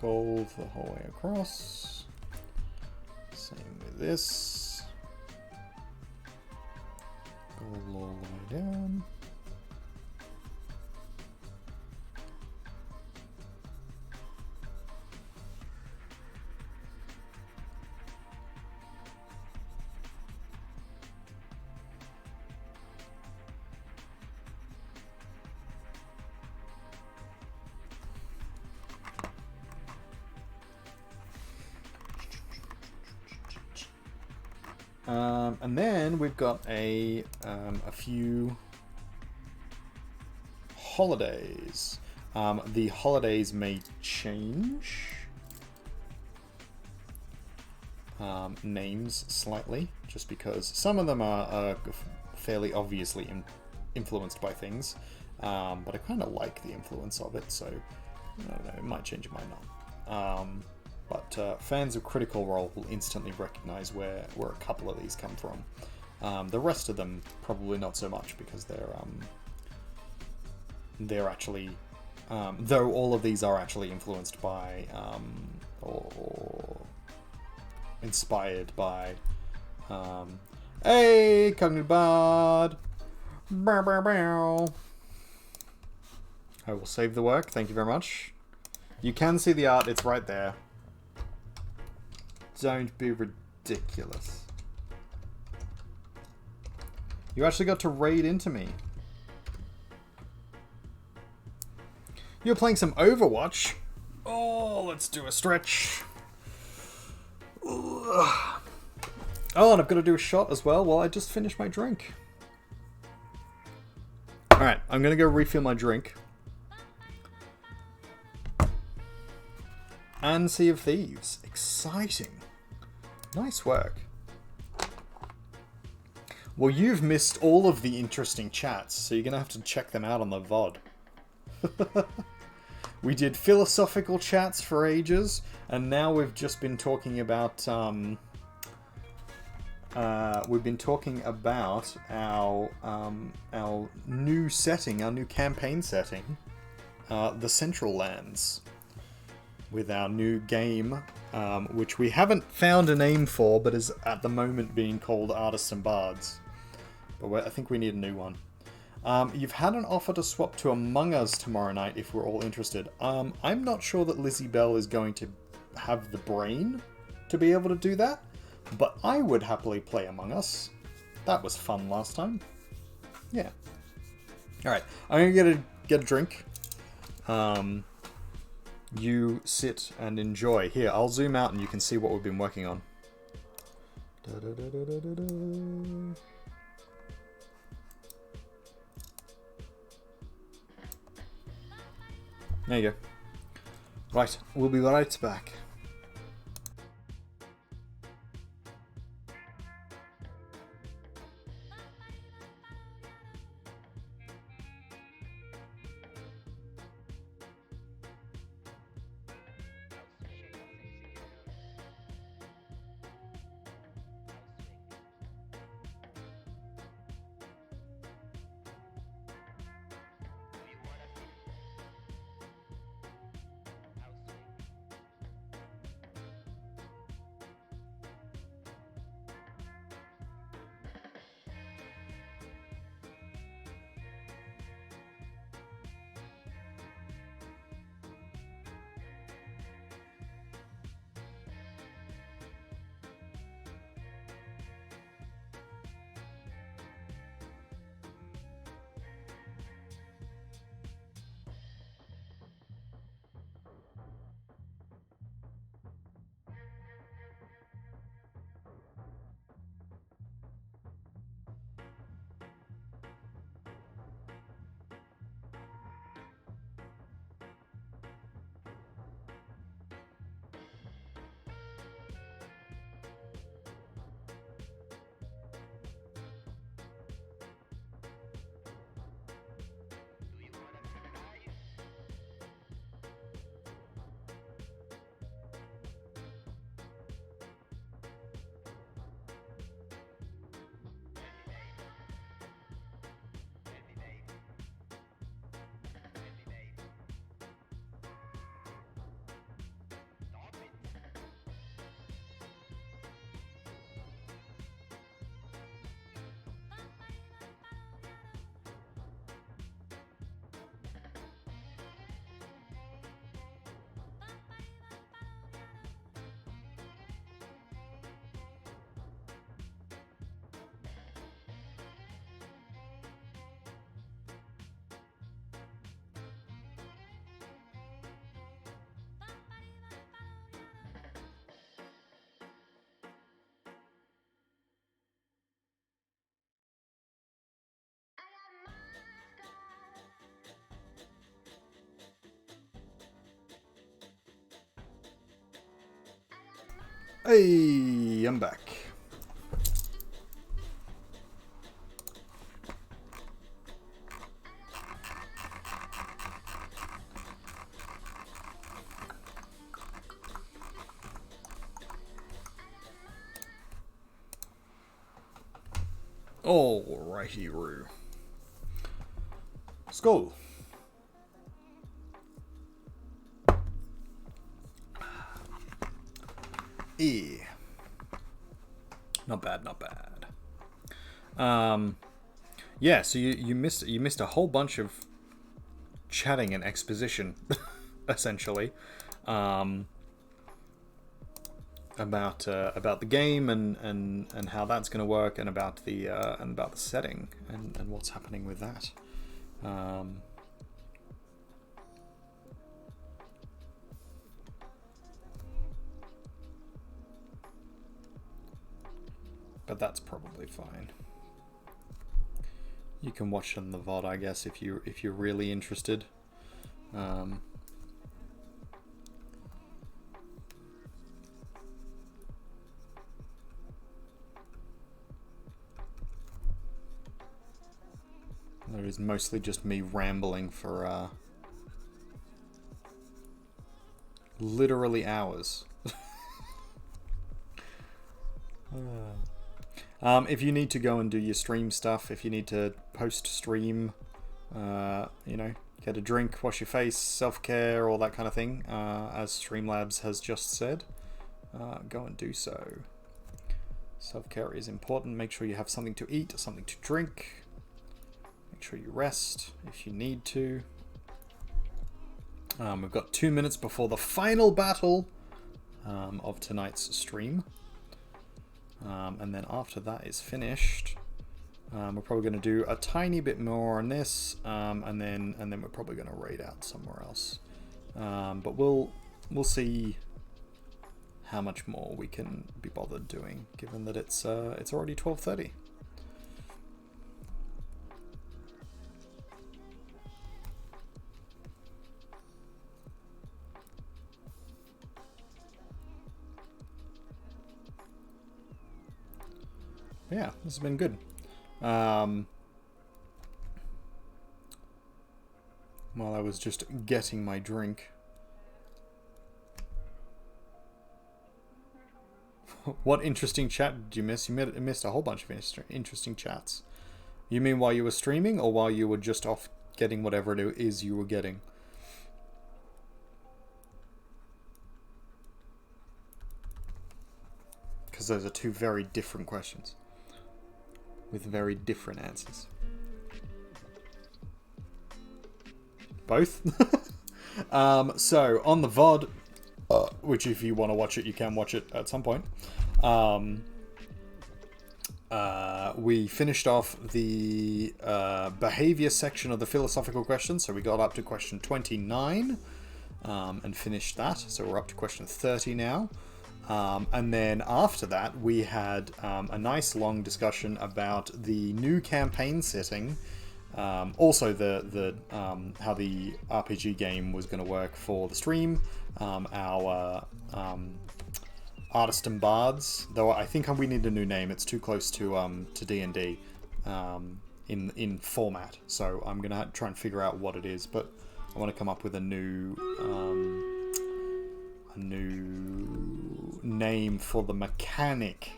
Gold the whole way across. Same with this. Gold all the way down. And then we've got a few holidays. The holidays may change names slightly, just because some of them are fairly obviously influenced by things, but I kind of like the influence of it, so I don't know, it might change, it might not. But fans of Critical Role will instantly recognize where a couple of these come from. The rest of them probably not so much, because they're actually, though all of these are actually influenced by or inspired by. Hey, Cognitive Bard. Bow, bow, bow. I will save the work. Thank you very much. You can see the art. It's right there. Don't be ridiculous. You actually got to raid into me. You're playing some Overwatch. Oh, let's do a stretch. Ugh. Oh, and I've got to do a shot as well while I just finish my drink. Alright, I'm going to go refill my drink. And Sea of Thieves. Exciting. Nice work. Well, you've missed all of the interesting chats, so you're going to have to check them out on the VOD. We did philosophical chats for ages, and now we've just been talking about our new setting, our new campaign setting, the Central Lands, with our new game, which we haven't found a name for, but is at the moment being called Artists and Bards. But I think we need a new one. You've had an offer to swap to Among Us tomorrow night if we're all interested. I'm not sure that Lizzie Bell is going to have the brain to be able to do that, but I would happily play Among Us. That was fun last time. Yeah. Alright, I'm going to get a drink. You sit and enjoy. Here, I'll zoom out and you can see what we've been working on. There you go. Right, we'll be right back. Hey, I'm back. Alrighty-roo. Skull. E. Not bad, not bad. Yeah, so you missed a whole bunch of chatting and exposition, essentially, about the game and how that's going to work, and about the setting and what's happening with that. But that's probably fine. You can watch on the VOD, I guess, if you're really interested. There is mostly just me rambling for literally hours. If you need to go and do your stream stuff, if you need to post stream, you know, get a drink, wash your face, self-care, all that kind of thing, as Streamlabs has just said, go and do so. Self-care is important. Make sure you have something to eat, something to drink. Make sure you rest if you need to. We've got 2 minutes before the final battle of tonight's stream. And then after that is finished, we're probably going to do a tiny bit more on this, and then we're probably going to raid out somewhere else. But we'll see how much more we can be bothered doing, given that it's already 12:30. Yeah, this has been good. While I was just getting my drink. What interesting chat did you miss? You missed a whole bunch of interesting chats. You mean while you were streaming, or while you were just off getting whatever it is you were getting? Because those are two very different questions. With very different answers. Both? So, on the VOD, which if you want to watch it, you can watch it at some point. We finished off the behavior section of the philosophical questions. So we got up to question 29 and finished that. So we're up to question 30 now. And then after that, we had a nice long discussion about the new campaign setting. Also, the how the RPG game was going to work for the stream. Our Artist and Bards, though I think we need a new name. It's too close to D&D in format. So I'm going to try and figure out what it is. But I want to come up with a new name for the mechanic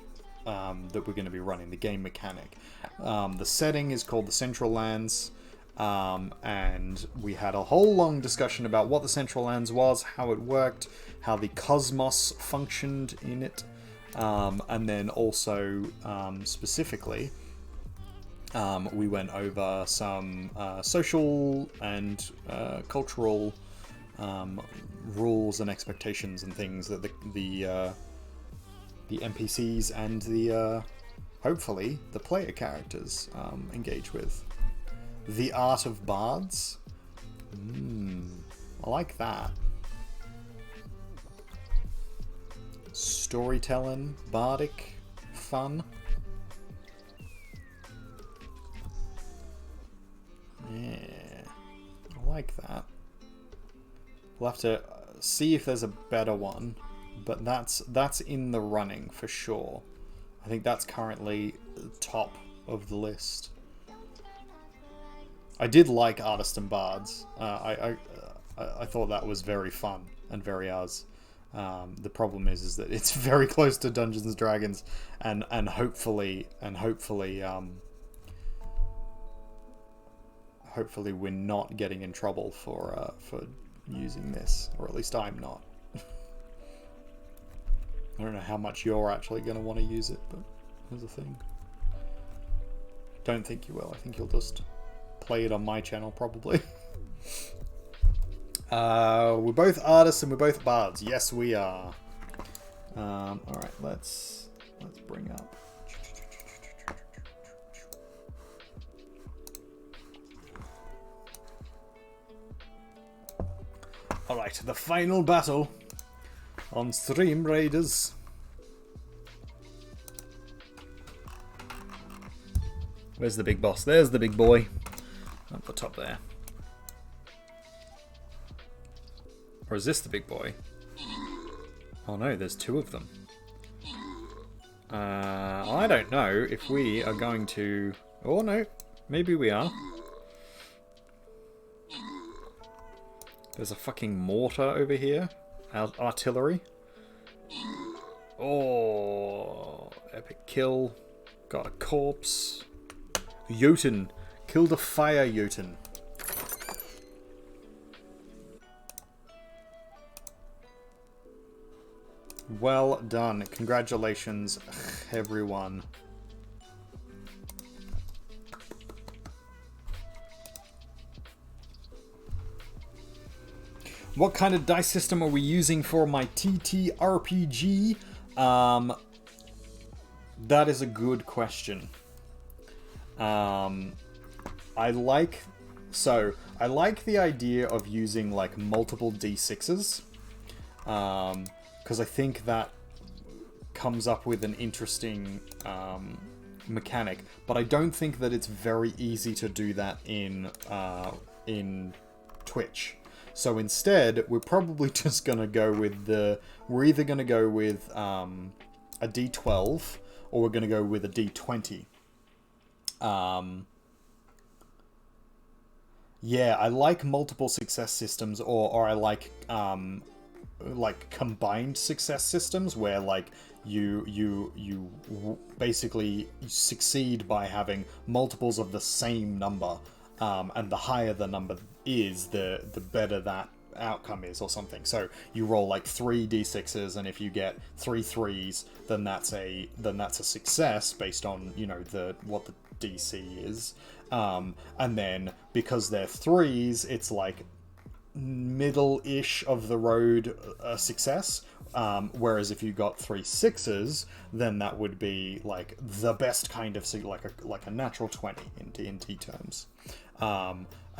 that we're going to be running, the game mechanic. The setting is called the Central Lands, and we had a whole long discussion about what the Central Lands was, how it worked, how the cosmos functioned in it, and then also specifically we went over some social and cultural rules and expectations and things that the NPCs and the hopefully the player characters engage with. The Art of Bards. I like that. Storytelling, bardic, fun. Yeah, I like that. We'll have to see if there's a better one, but that's in the running for sure. I think that's currently top of the list. I did like Artist and Bards. I thought that was very fun and very us. The problem is that it's very close to Dungeons and Dragons, and hopefully we're not getting in trouble for using this, or at least I'm not. I don't know how much you're actually going to want to use it, but here's the thing. Don't think you will. I think you'll just play it on my channel, probably. We're both artists and we're both bards. Yes, we are. Alright, let's bring up. Alright, the final battle on Stream Raiders. Where's the big boss? There's the big boy. Up the top there. Or is this the big boy? Oh no, there's two of them. I don't know if we are going to... Oh no, maybe we are. There's a fucking mortar over here. Artillery. Oh, epic kill. Got a corpse. Jotun. Killed a fire Jotun. Well done. Congratulations, everyone. What kind of dice system are we using for my TTRPG? That is a good question. I like the idea of using like multiple D6s. Because I think that comes up with an interesting mechanic, but I don't think that it's very easy to do that in Twitch. So instead, we're probably just gonna go with we're either gonna go with a D12, or we're going to go with a D20. Yeah, I like multiple success systems, or I like combined success systems where like you basically succeed by having multiples of the same number, and the higher the number is, the better that outcome is, or something. So you roll like 3 d6s, and if you get 3 3s, then that's a success based on, you know, what the DC is. And then because they're 3s, it's like middle-ish of the road a success. Whereas if you got 3 6s, then that would be like the best kind of like a natural 20 in T terms.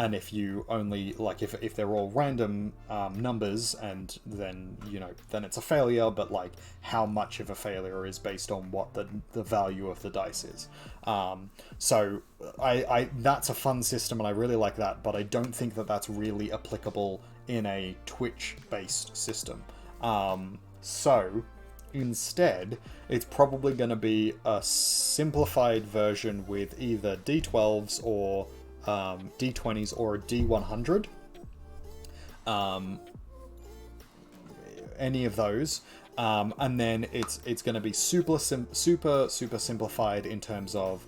And if you only like if they're all random numbers, and then, you know, then it's a failure, but like how much of a failure is based on what the value of the dice is. So I that's a fun system, and I really like that, but I don't think that that's really applicable in a Twitch based system. So instead, it's probably going to be a simplified version with either D12s or D20s or a D100. Any of those. And then it's going to be super simplified in terms of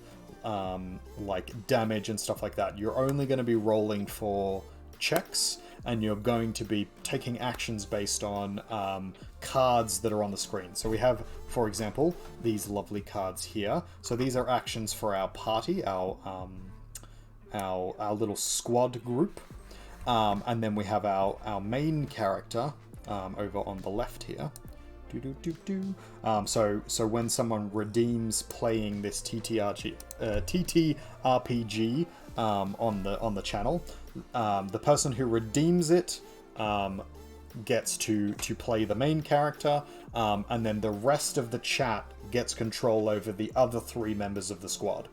like damage and stuff like that. You're only going to be rolling for checks, and you're going to be taking actions based on cards that are on the screen. So we have, for example, these lovely cards here. So these are actions for our party, our little squad group. And then we have our main character over on the left here. So when someone redeems playing this TTRPG on the channel, the person who redeems it gets to play the main character, and then the rest of the chat gets control over the other 3 members of the squad.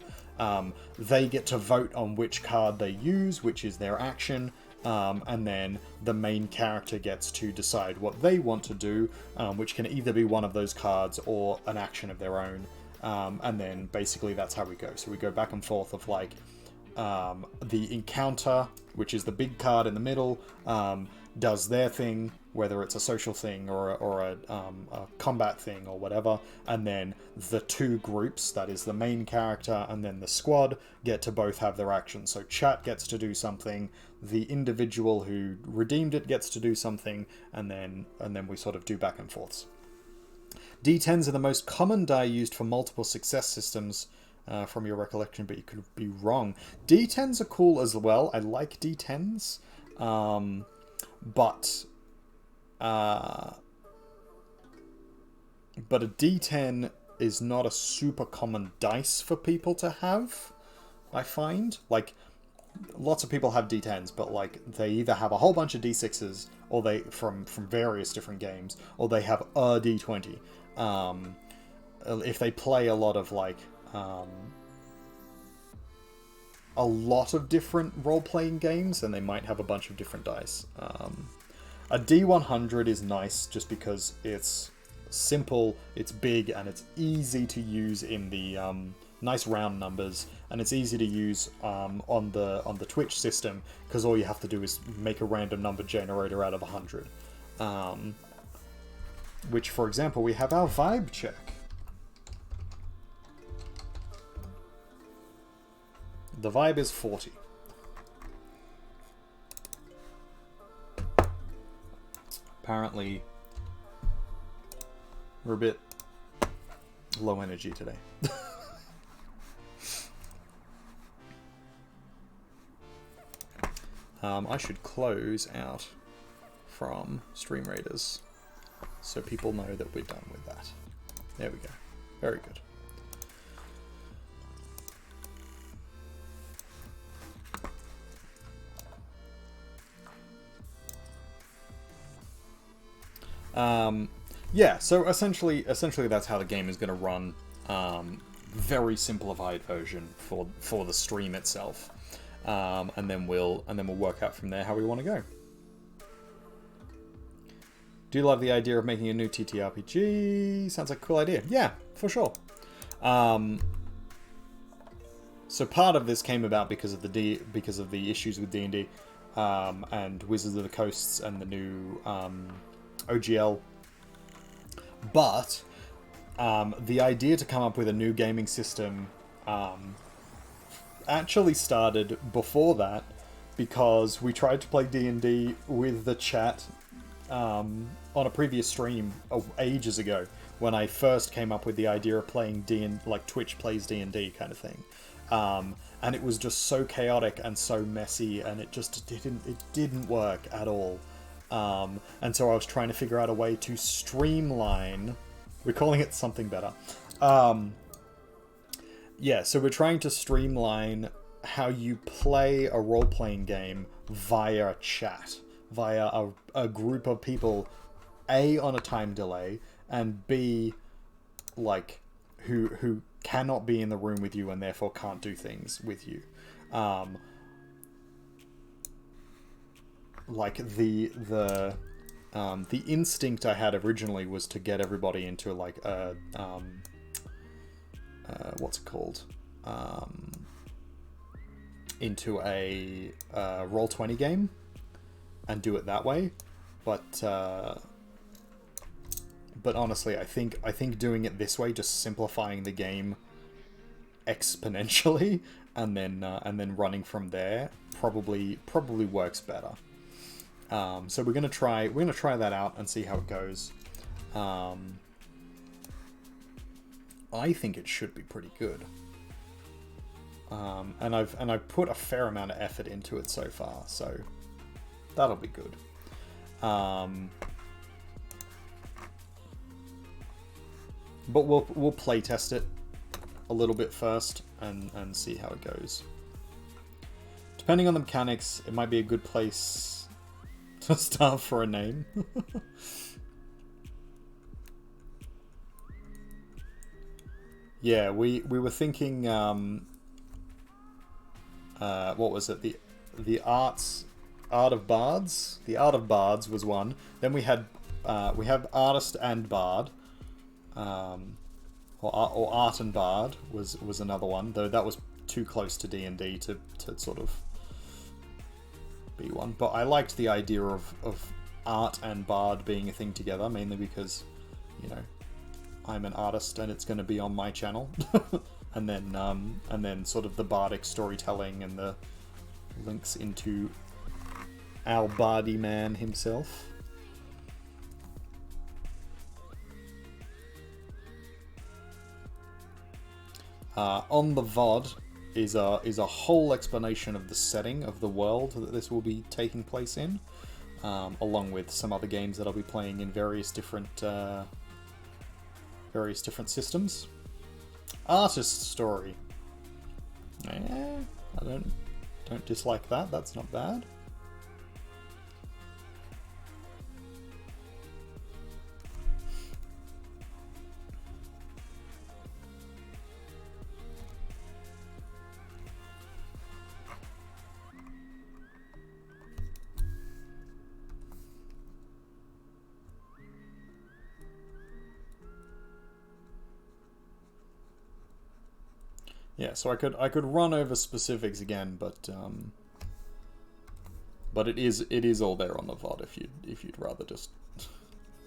They get to vote on which card they use, which is their action, and then the main character gets to decide what they want to do, which can either be one of those cards or an action of their own. And then basically that's how we go. So we go back and forth of like the encounter, which is the big card in the middle, does their thing, whether it's a social thing or a combat thing or whatever, and then the 2 groups, that is the main character and then the squad, get to both have their actions. So chat gets to do something, the individual who redeemed it gets to do something, and then we sort of do back and forths. D10s are the most common die used for multiple success systems, from your recollection, but you could be wrong. D10s are cool as well. I like D10s, but a D10 is not a super common dice for people to have, I find. Like, lots of people have D10s, but like they either have a whole bunch of D6s, or they from various different games, or they have a D20. If they play a lot of like a lot of different role-playing games, and they might have a bunch of different dice. A D100 is nice just because it's simple, it's big, and it's easy to use in the nice round numbers, and it's easy to use on the Twitch system, because all you have to do is make a random number generator out of 100. Which, for example, we have our vibe check. The vibe is 40. Apparently, we're a bit low energy today. I should close out from Stream Raiders so people know that we're done with that. There we go. Very good. Yeah, so essentially that's how the game is going to run. Very simplified version for the stream itself, and then we'll work out from there how we want to go. Do you love the idea of making a new TTRPG? Sounds like a cool idea. Yeah, for sure. So part of this came about because of the issues with D&D and Wizards of the Coasts and the new OGL. But the idea to come up with a new gaming system actually started before that, because we tried to play D&D with the chat on a previous stream ages ago, when I first came up with the idea of playing like Twitch plays D&D kind of thing. And it was just so chaotic and so messy, and it just didn't work at all. And so I was trying to figure out a way to streamline. We're calling it something better. Yeah, so we're trying to streamline how you play a role-playing game via chat, via a group of people, A, on a time delay, and B, like, who cannot be in the room with you and therefore can't do things with you. Like, the instinct I had originally was to get everybody into, like, a, what's it called? Into a Roll20 game and do it that way, but honestly, I think doing it this way, just simplifying the game exponentially and then running from there probably works better. So we're gonna try that out and see how it goes. I think it should be pretty good. And I've put a fair amount of effort into it so far, so that'll be good. But we'll play test it a little bit first and see how it goes. Depending on the mechanics, it might be a good place to start for a name. Yeah, we were thinking, what was it? The Art of Bards? The Art of Bards was one. Then we have Artist and Bard. Or Art and Bard was another one, though that was too close to D&D to sort of be one. But I liked the idea of Art and Bard being a thing together, mainly because, you know, I'm an artist and it's going to be on my channel. and then sort of the bardic storytelling and the links into our bardy man himself. On the VOD is a whole explanation of the setting of the world that this will be taking place in, along with some other games that I'll be playing in various different systems. Artist story. I don't dislike that. That's not bad. Yeah, so I could run over specifics again, but it is all there on the VOD if you'd rather just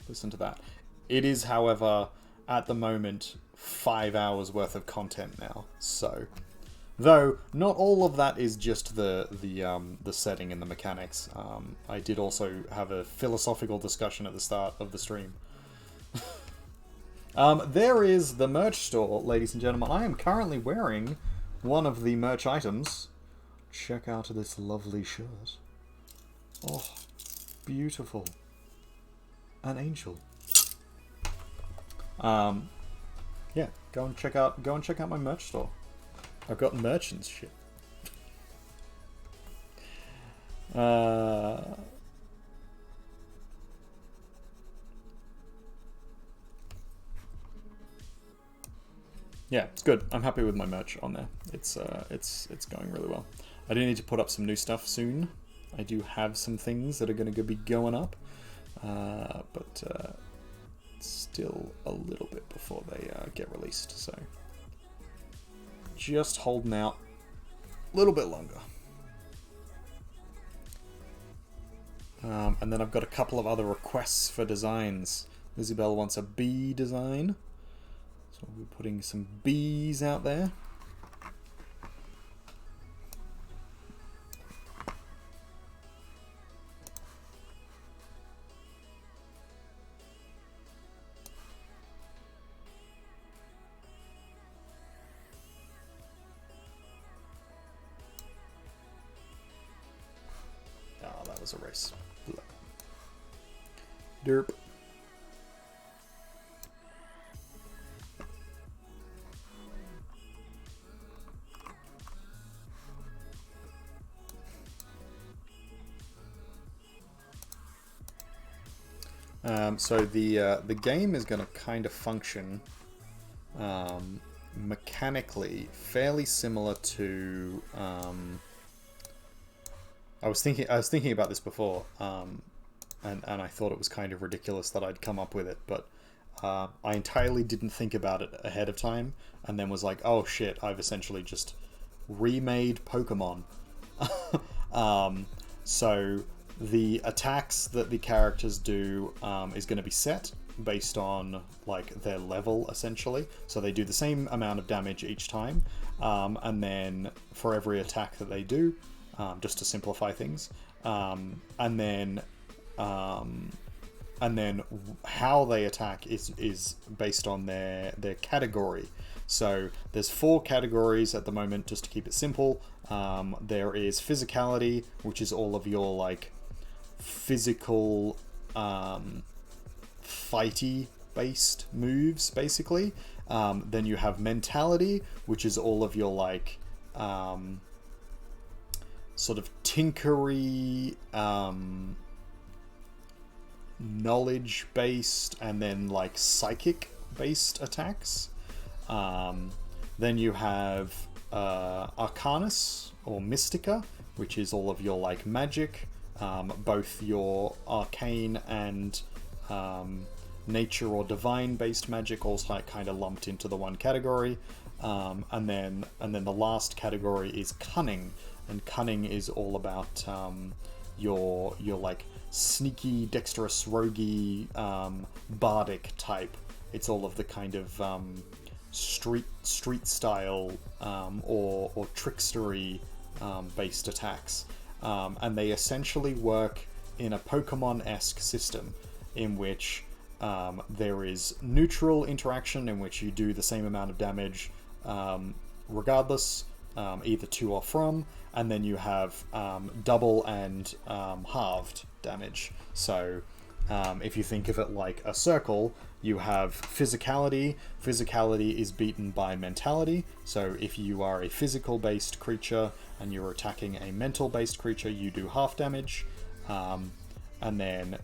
listen to that. It is, however, at the moment 5 hours worth of content now. So, though not all of that is just the setting and the mechanics. I did also have a philosophical discussion at the start of the stream. There is the merch store, ladies and gentlemen. I am currently wearing one of the merch items. Check out this lovely shirt. Oh, beautiful. An angel. Yeah, go and check out my merch store. I've got merchants shit. Yeah, it's good. I'm happy with my merch on there. It's going really well. I do need to put up some new stuff soon. I do have some things that are going to be going up, but still a little bit before they get released. So just holding out a little bit longer. And then I've got a couple of other requests for designs. Isabel wants a bee design, so we're putting some bees out there. Oh, that was a race. Derp. So the game is going to kind of function mechanically fairly similar to. I was thinking about this before, and I thought it was kind of ridiculous that I'd come up with it, but I entirely didn't think about it ahead of time, and then was like, oh shit, I've essentially just remade Pokemon. So the attacks that the characters do is going to be set based on like their level, essentially. So they do the same amount of damage each time, and then for every attack that they do, just to simplify things, and then how they attack is based on their category. So there's 4 categories at the moment, just to keep it simple. There is physicality, which is all of your like physical fighty based moves, basically. Then you have mentality, which is all of your like sort of tinkery, knowledge based, and then like psychic based attacks. Then you have Arcanus or Mystica, which is all of your like magic, both your arcane and nature or divine based magic, also kind of lumped into the one category. And then the last category is cunning, and cunning is all about your like sneaky, dexterous, roguey, bardic type. It's all of the kind of street style or trickstery based attacks, and they essentially work in a Pokemon-esque system in which there is neutral interaction, in which you do the same amount of damage regardless, either to or from, and then you have double and halved damage. So if you think of it like a circle, you have physicality. Physicality is beaten by mentality. So if you are a physical-based creature and you're attacking a mental-based creature, you do half damage, and then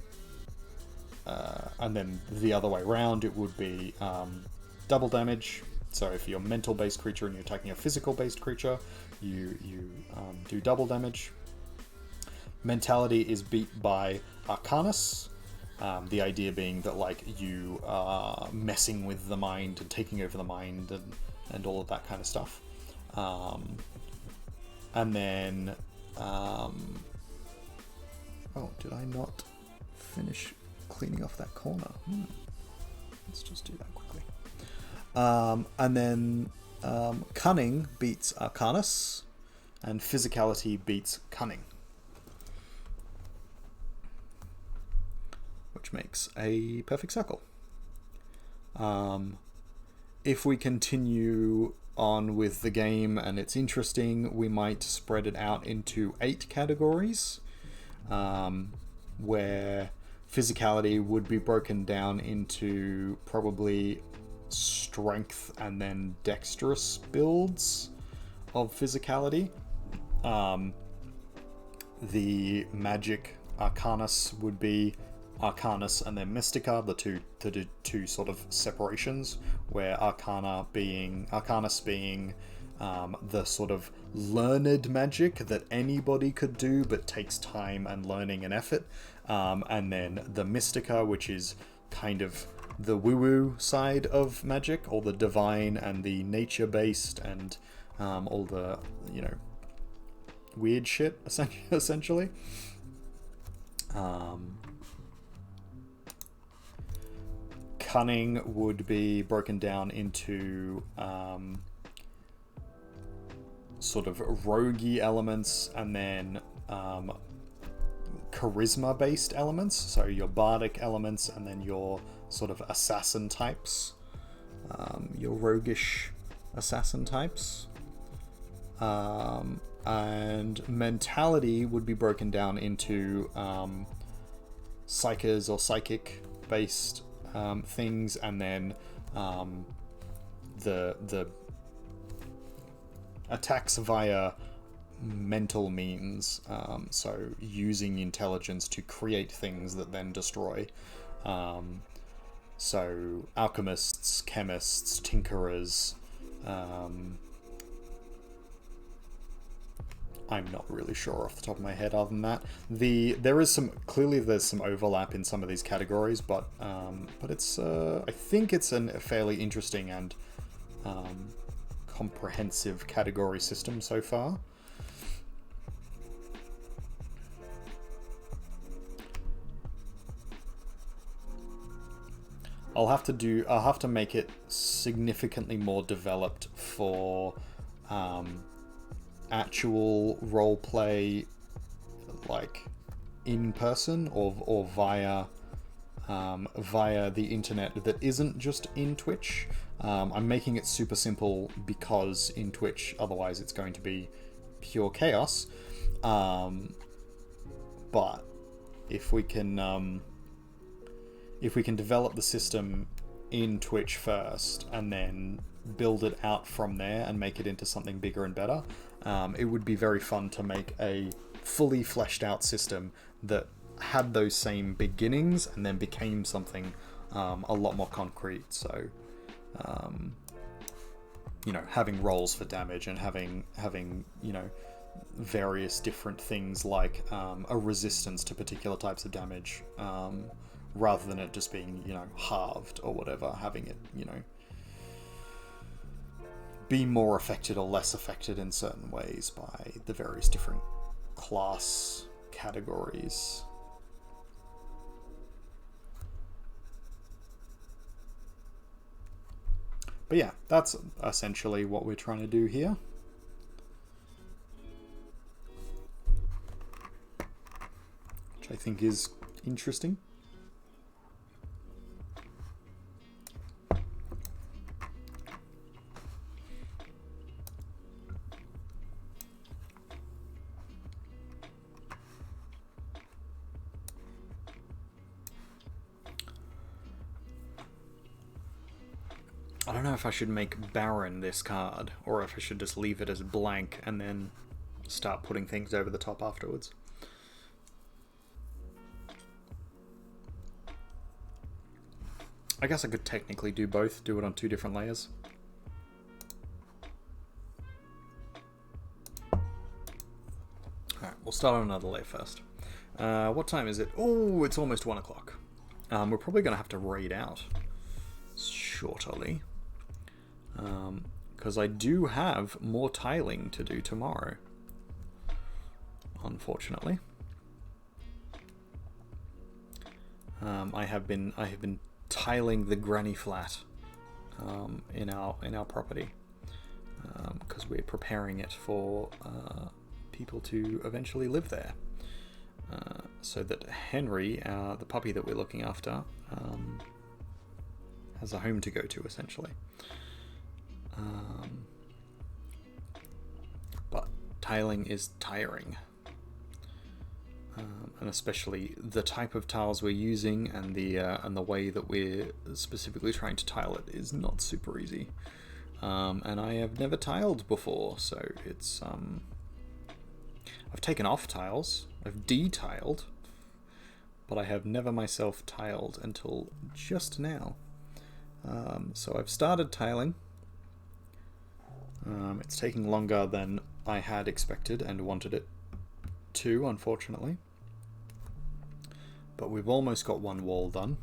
the other way around, it would be double damage. So if you're a mental-based creature and you're attacking a physical-based creature, you do double damage. Mentality is beat by Arcanus. The idea being that like you are messing with the mind and taking over the mind and all of that kind of stuff. And then oh, did I not finish cleaning off that corner? Let's just do that quickly. And then cunning beats Arcanus, and physicality beats cunning, which makes a perfect circle. If we continue on with the game and it's interesting, we might spread it out into 8 categories, where physicality would be broken down into probably strength and then dexterous builds of physicality. The magic Arcanus would be Arcanus and then Mystica, the two sort of separations, where Arcanus being the sort of learned magic that anybody could do but takes time and learning and effort, and then the Mystica, which is kind of the woo-woo side of magic, or the divine and the nature-based and all the, you know, weird shit, essentially. Cunning would be broken down into sort of roguey elements, and then charisma-based elements, so your bardic elements, and then your sort of assassin types, your roguish assassin types. And mentality would be broken down into psychers or psychic-based things, and then the attacks via mental means, so using intelligence to create things that then destroy. So alchemists, chemists, tinkerers. I'm not really sure off the top of my head other than that. There's some overlap in some of these categories, but it's I think it's a fairly interesting and comprehensive category system so far. I'll have to make it significantly more developed for actual role play, like in person or via the internet that isn't just in Twitch. I'm making it super simple because in Twitch otherwise it's going to be pure chaos. But if we can develop the system in Twitch first and then build it out from there and make it into something bigger and better, it would be very fun to make a fully fleshed out system that had those same beginnings and then became something a lot more concrete. So, you know, having rolls for damage and having you know, various different things like a resistance to particular types of damage, rather than it just being, you know, halved or whatever, having it, you know, be more affected or less affected in certain ways by the various different class categories. But yeah, that's essentially what we're trying to do here. Which I think is interesting. I don't know if I should make Baron this card, or if I should just leave it as blank and then start putting things over the top afterwards. I guess I could technically do both, do it on 2 different layers. Alright, we'll start on another layer first. What time is it? Oh, it's almost 1 o'clock. We're probably going to have to raid out shortly. Because I do have more tiling to do tomorrow, unfortunately. I have been tiling the granny flat in our property, because we're preparing it for people to eventually live there, so that Henry, the puppy that we're looking after, has a home to go to, essentially. But tiling is tiring, and especially the type of tiles we're using and the way that we're specifically trying to tile it is not super easy. And I have never tiled before, so it's I've taken off tiles, I've de-tiled, but I have never myself tiled until just now. So I've started tiling. It's taking longer than I had expected and wanted it to, unfortunately. But we've almost got one wall done.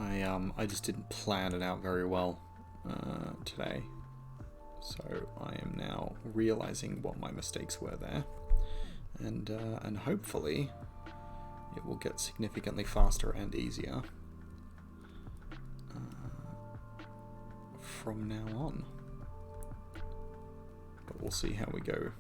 I just didn't plan it out very well today. So I am now realizing what my mistakes were there, and hopefully it will get significantly faster and easier from now on. But we'll see how we go.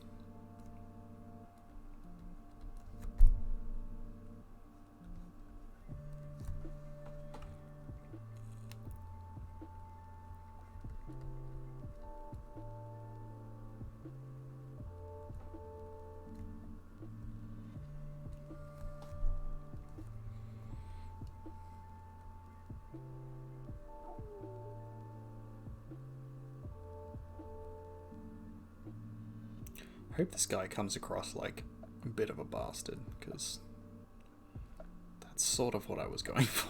I hope this guy comes across like a bit of a bastard, because that's sort of what I was going for.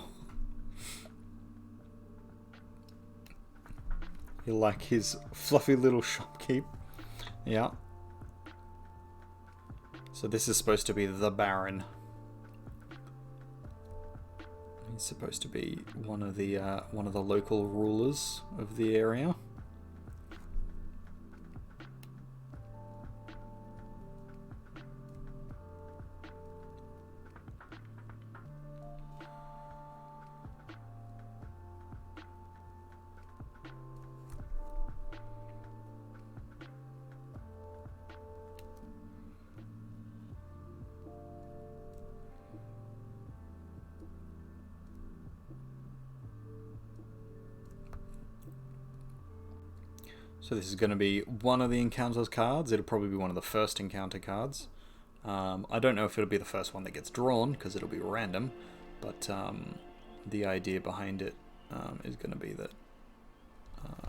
You like his fluffy little shopkeep? Yeah. So this is supposed to be the Baron. He's supposed to be one of the local rulers of the area. So this is going to be one of the encounters cards. It'll probably be one of the first encounter cards. I don't know if it'll be the first one that gets drawn, because it'll be random, but the idea behind it is going to be that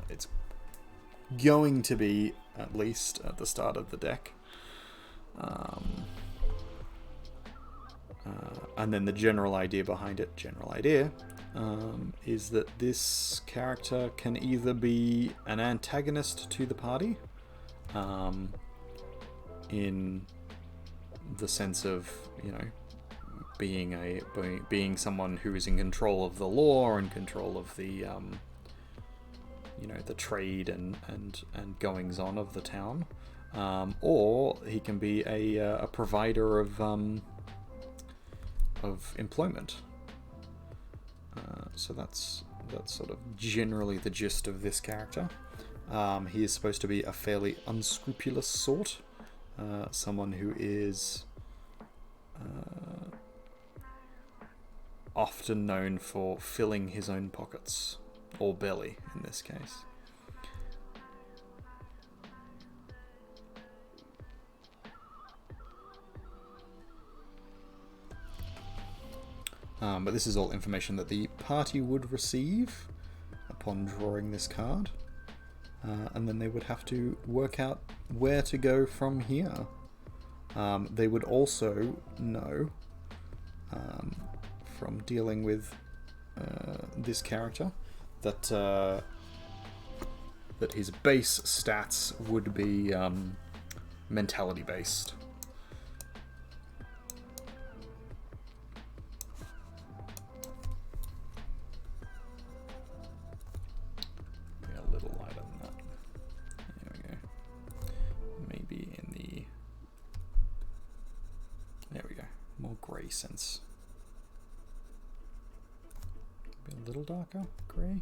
it's going to be at least at the start of the deck. And then the general idea behind it, is that this character can either be an antagonist to the party, in the sense of, you know, being someone who is in control of the law and control of the you know, the trade and goings on of the town, or he can be a provider of employment. So that's sort of generally the gist of this character. He is supposed to be a fairly unscrupulous sort, someone who is often known for filling his own pockets, or belly in this case. But this is all information that the party would receive upon drawing this card, and then they would have to work out where to go from here. They would also know, from dealing with this character, that his base stats would be mentality based. Sense. Be a little darker, grey.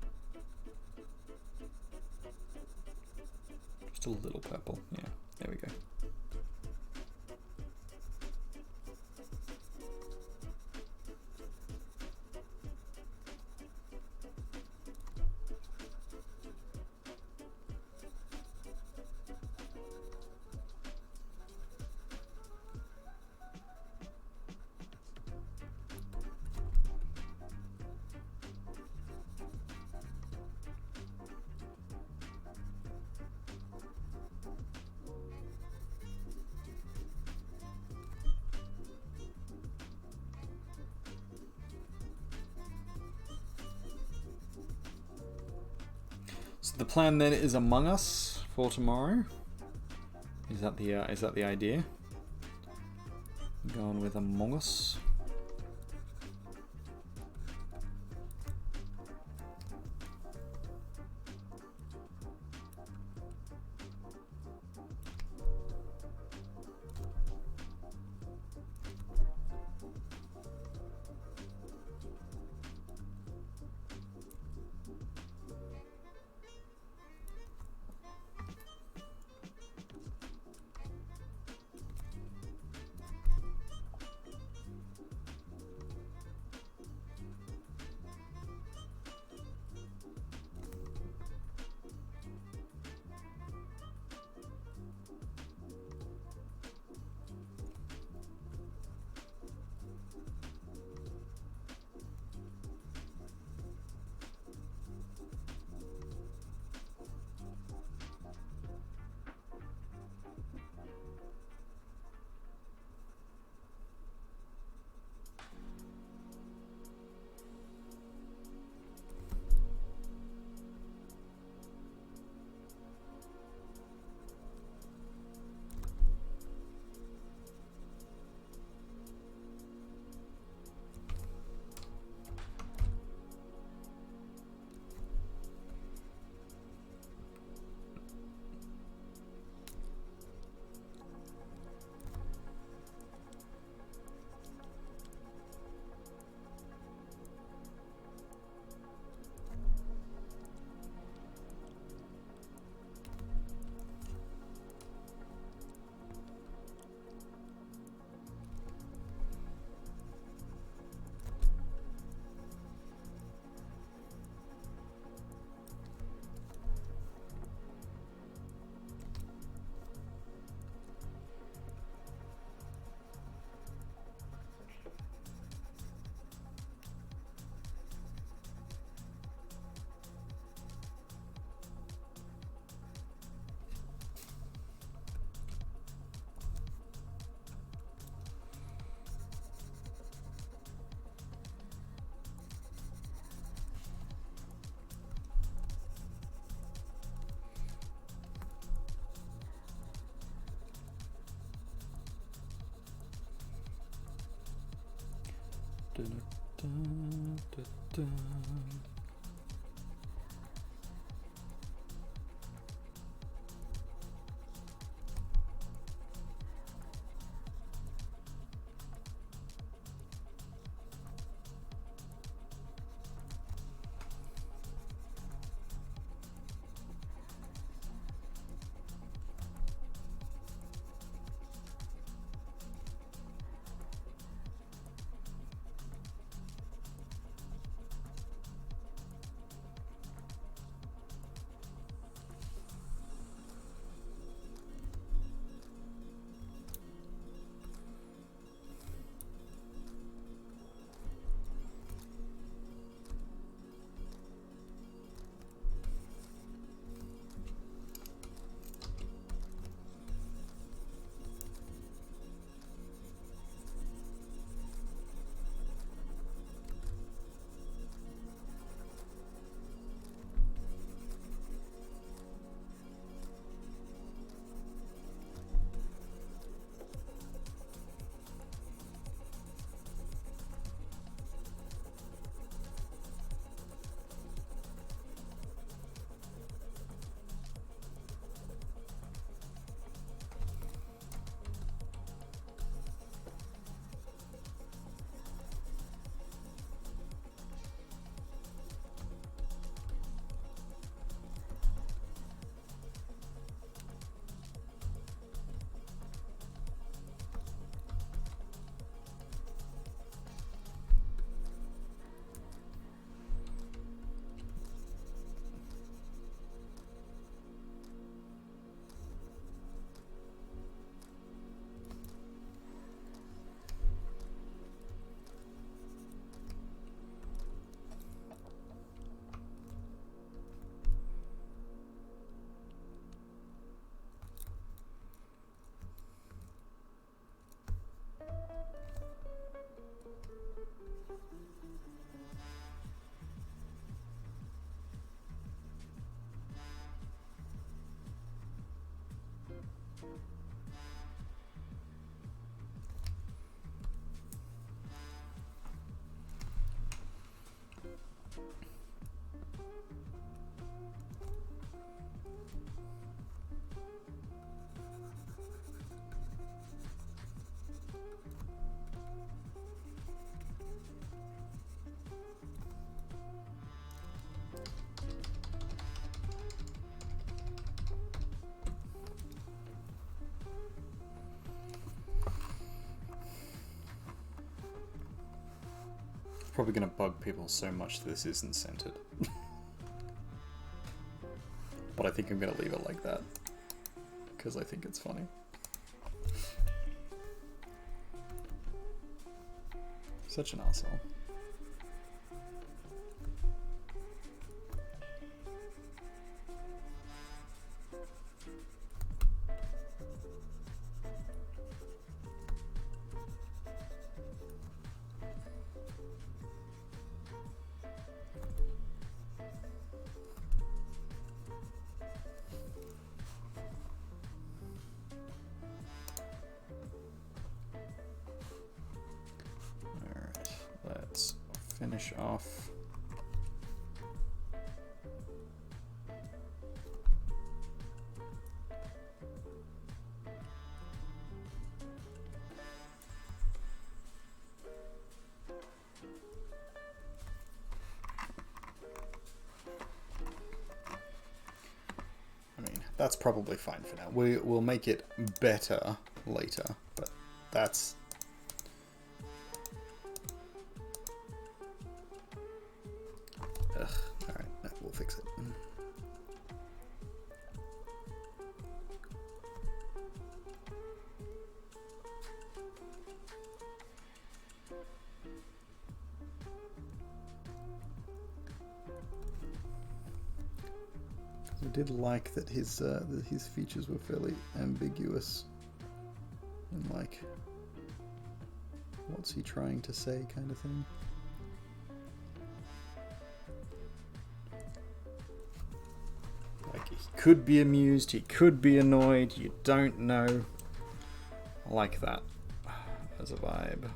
Just a little purple. Yeah, there we go. So the plan then is Among Us for tomorrow. Is that the idea? Going with Among Us. Probably going to bug people so much that this isn't centered. But I think I'm going to leave it like that, because I think it's funny. Such an asshole. Finish off. I mean, that's probably fine for now. We'll make it better later, but that's... Alright, no, we'll fix it. I did like that his features were fairly ambiguous and like, what's he trying to say kind of thing. Like, he could be amused, he could be annoyed, you don't know. I like that as a vibe.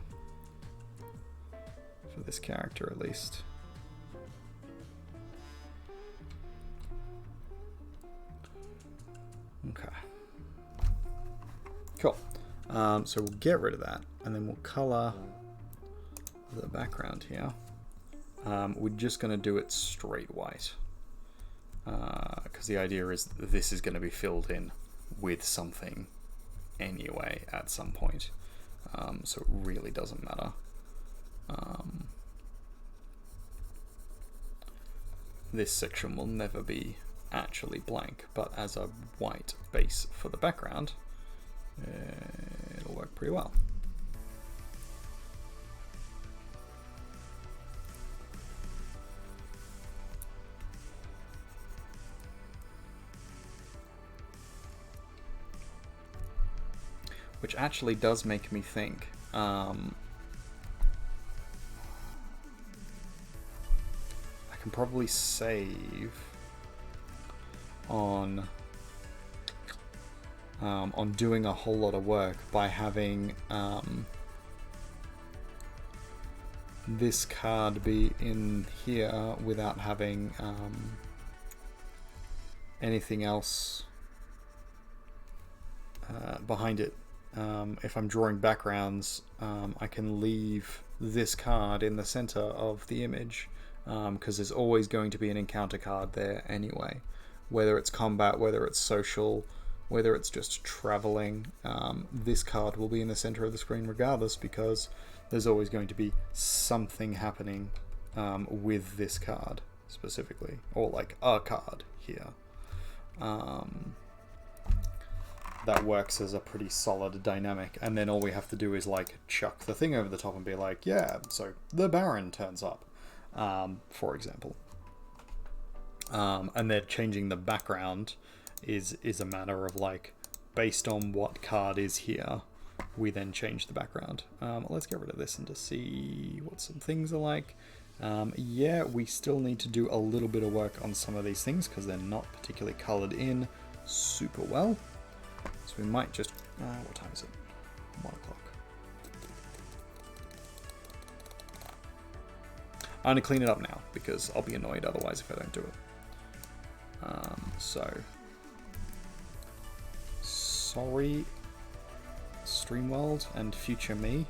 For this character, at least. Okay. Cool. So we'll get rid of that, and then we'll color the background here. We're just going to do it straight white. Because the idea is that this is going to be filled in with something anyway at some point. So it really doesn't matter. This section will never be actually blank, but as a white base for the background, it'll work pretty well. Which actually does make me think, I can probably save on doing a whole lot of work by having this card be in here without having anything else behind it. If I'm drawing backgrounds, I can leave this card in the center of the image, because there's always going to be an encounter card there anyway. Whether it's combat, whether it's social, whether it's just traveling, this card will be in the center of the screen regardless, because there's always going to be something happening with this card specifically, or like a card here. That works as a pretty solid dynamic, and then all we have to do is like chuck the thing over the top and be like, yeah, so the Baron turns up, for example. And then changing the background is a matter of like, based on what card is here, we then change the background. Let's get rid of this and just see what some things are like. Yeah, we still need to do a little bit of work on some of these things because they're not particularly colored in super well. So we might just, what time is it? 1 o'clock. I'm going to clean it up now because I'll be annoyed otherwise if I don't do it. So, sorry, Streamworld and future me.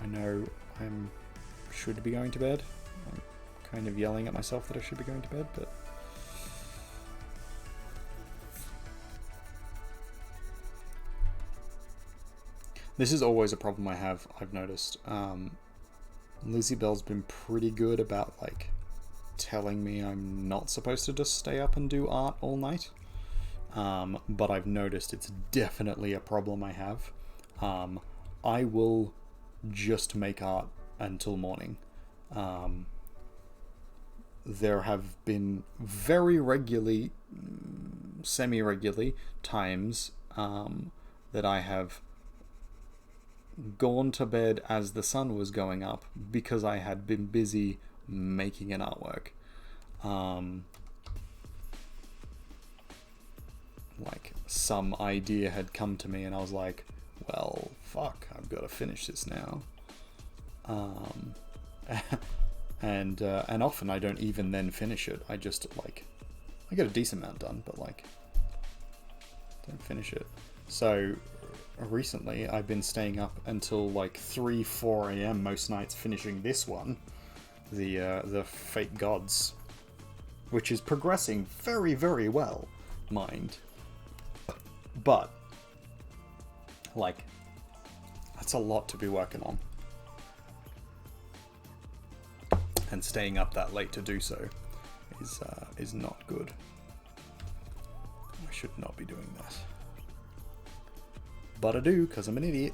I know should be going to bed. I'm kind of yelling at myself that I should be going to bed, but this is always a problem I've noticed. Lizzie Bell's been pretty good about like telling me I'm not supposed to just stay up and do art all night. But I've noticed it's definitely a problem I have. I will just make art until morning. There have been very regularly, semi-regularly times that I have gone to bed as the sun was going up because I had been busy making an artwork. Like some idea had come to me and I was like, well, fuck, I've got to finish this now. And often I don't even then finish it. I just like, I get a decent amount done, but like, don't finish it. So recently I've been staying up until like 3-4 a.m. most nights finishing this one, the Fate Gods, which is progressing very, very well, mind. But like, that's a lot to be working on, and staying up that late to do so is not good. I should not be doing that. But I do, because I'm an idiot.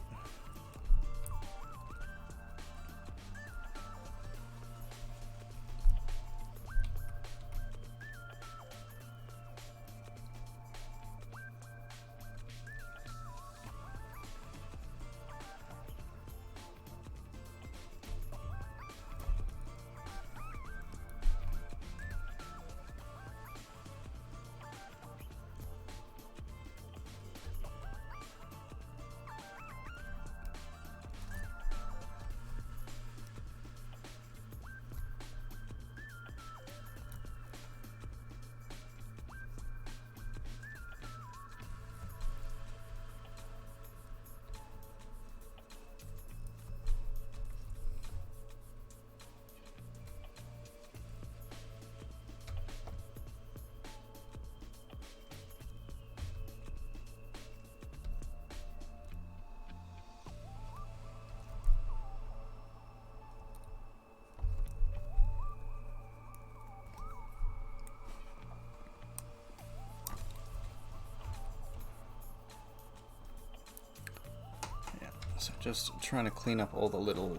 So just trying to clean up all the little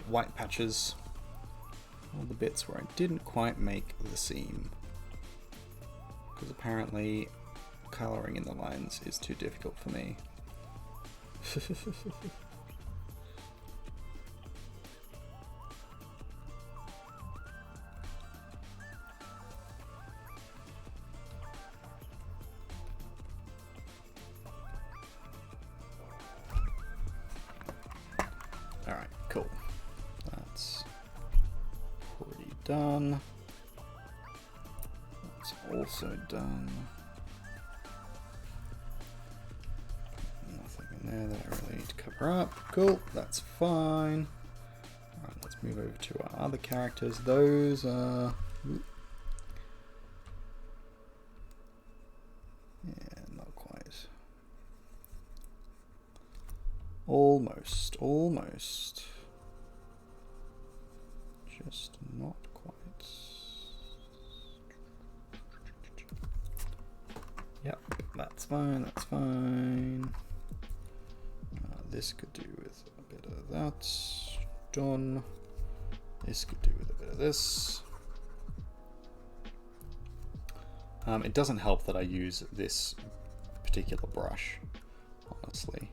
white patches, all the bits where I didn't quite make the seam, because apparently colouring in the lines is too difficult for me. Alright, cool. That's pretty done. That's also done. Nothing in there that I really need to cover up. Cool, that's fine. Alright, let's move over to our other characters. Those are... yeah, not quite. Almost, almost. Just not quite. Yep, that's fine, that's fine. This could do with a bit of that. Done. This could do with a bit of this. It doesn't help that I use this particular brush, honestly.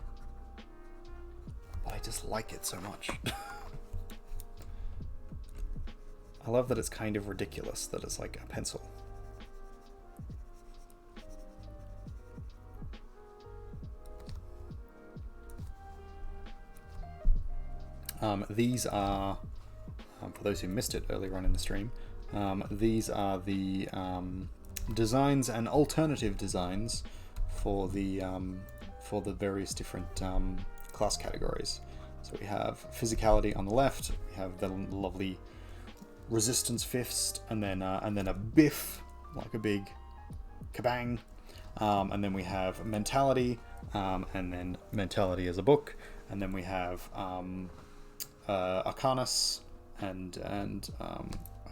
But I just like it so much. I love that it's kind of ridiculous that it's like a pencil. These are, for those who missed it earlier on in the stream, these are the designs and alternative designs for the various different class categories. So we have physicality on the left, we have the lovely resistance fist, and then a biff, like a big kabang, and then we have mentality, and then mentality as a book, and then we have Arcanus and an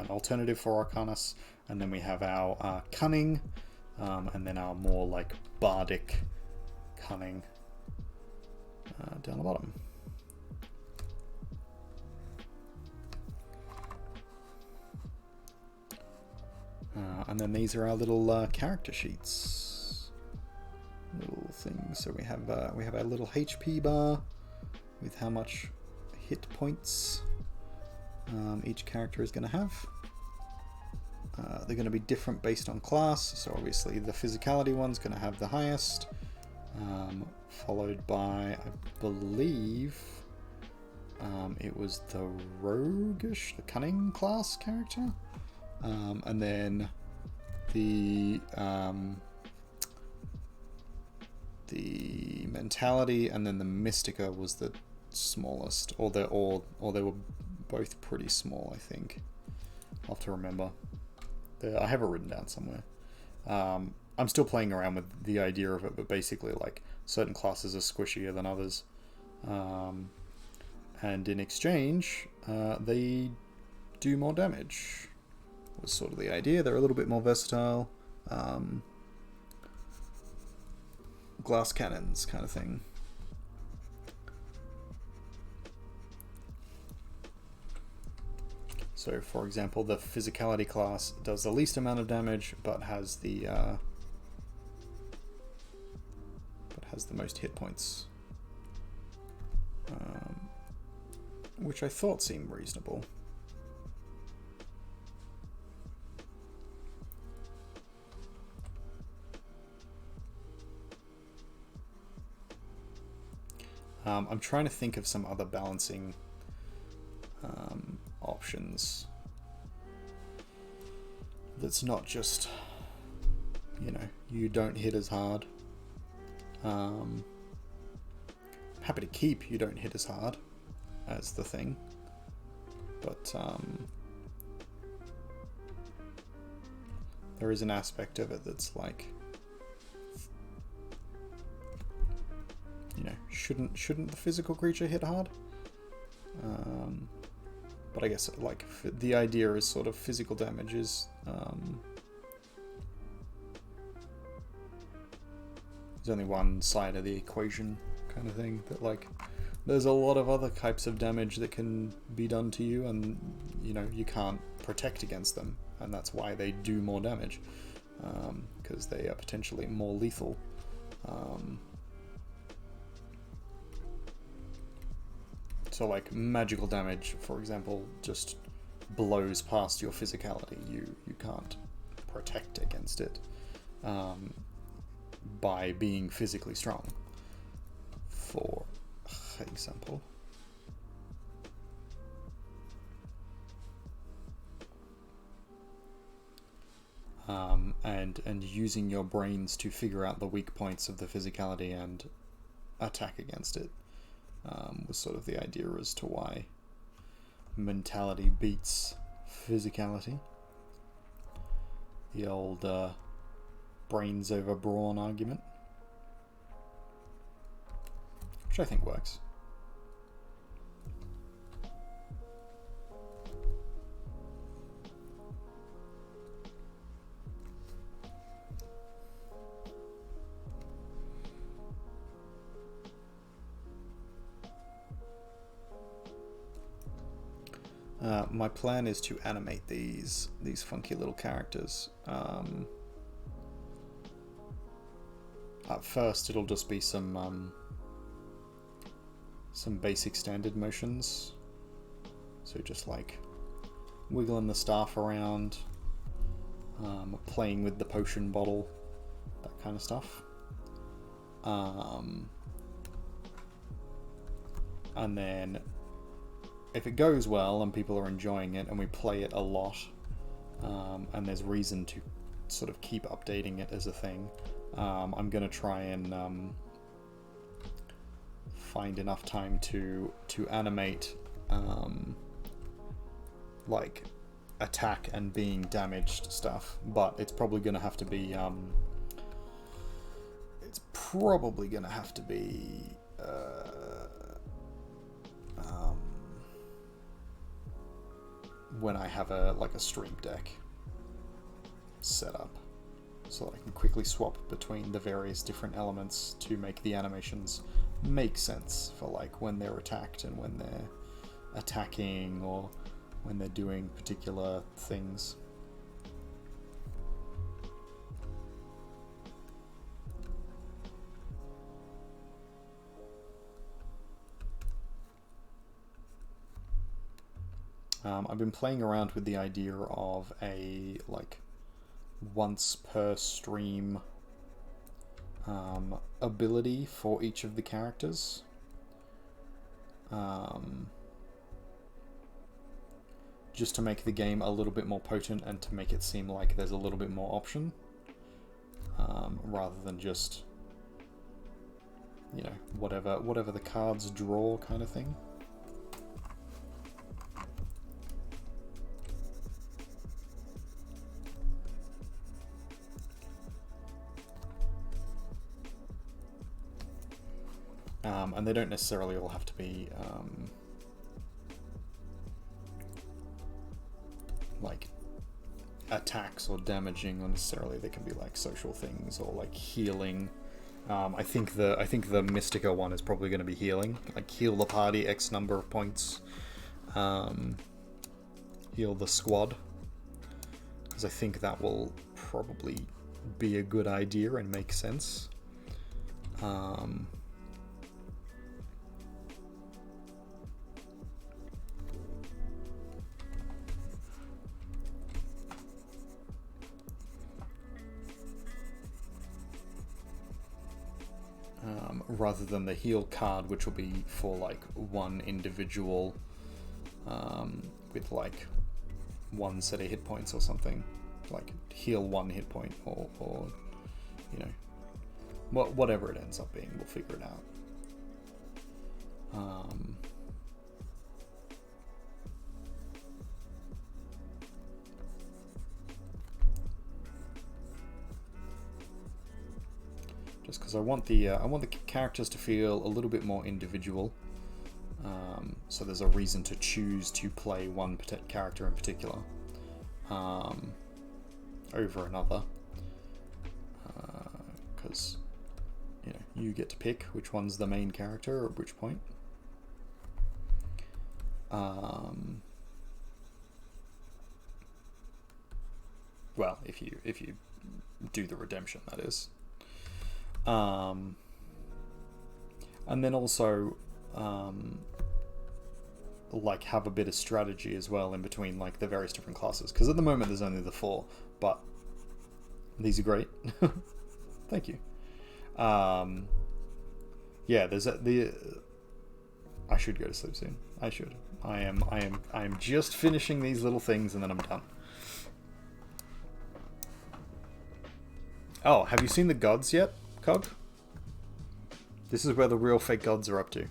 alternative for Arcanus, and then we have our cunning, and then our more like bardic cunning down the bottom. And then these are our little character sheets, little things. So we have our little HP bar with how much hit points each character is going to have. They're going to be different based on class. So obviously the physicality one's going to have the highest, followed by, I believe, it was the roguish, the cunning class character. And then the mentality, and then the Mystica was the smallest, or they were both pretty small, I think. I'll have to remember. I have it written down somewhere. I'm still playing around with the idea of it, but basically, like, certain classes are squishier than others, and in exchange, they do more damage. Was sort of the idea. They're a little bit more versatile. Glass cannons kind of thing. So, for example, the physicality class does the least amount of damage, but has the most hit points, which I thought seemed reasonable. I'm trying to think of some other balancing options that's not just, you don't hit as hard. Happy to keep you don't hit as hard as the thing, but there is an aspect of it that's like, shouldn't the physical creature hit hard? But I guess like the idea is sort of physical damage is there's only one side of the equation kind of thing, that like there's a lot of other types of damage that can be done to you, and you know, you can't protect against them, and that's why they do more damage, because they are potentially more lethal. So like magical damage, for example, just blows past your physicality. You can't protect against it by being physically strong, for example. And using your brains to figure out the weak points of the physicality and attack against it was sort of the idea as to why mentality beats physicality. The old brains over brawn argument, which I think works. My plan is to animate these funky little characters. At first, it'll just be some basic standard motions. So just like wiggling the staff around, playing with the potion bottle, that kind of stuff. And then if it goes well and people are enjoying it and we play it a lot, and there's reason to sort of keep updating it as a thing, I'm going to try and find enough time to animate like attack and being damaged stuff, but it's probably going to have to be when I have a stream deck set up, so that I can quickly swap between the various different elements to make the animations make sense for like when they're attacked and when they're attacking or when they're doing particular things. I've been playing around with the idea of a like once per stream ability for each of the characters. Just to make the game a little bit more potent and to make it seem like there's a little bit more option, rather than just, you know, whatever the cards draw kind of thing. And they don't necessarily all have to be like attacks or damaging, or necessarily they can be like social things or like healing. I think the Mystica one is probably going to be healing, like heal the party X number of points, heal the squad, because I think that will probably be a good idea and make sense. Rather than the heal card, which will be for like one individual with like one set of hit points or something, like heal one hit point, or you know, whatever it ends up being, we'll figure it out. Just because I want the characters to feel a little bit more individual, so there's a reason to choose to play one character in particular over another, because you know, you get to pick which one's the main character at which point. Well, if you do the redemption, that is. And then also, like, have a bit of strategy as well in between, like, the various different classes. Because at the moment there's only the 4, but these are great. Thank you. Yeah, there's I should go to sleep soon. I should. I am just finishing these little things and then I'm done. Oh, have you seen the gods yet, Cog? This is where the real fake gods are up to.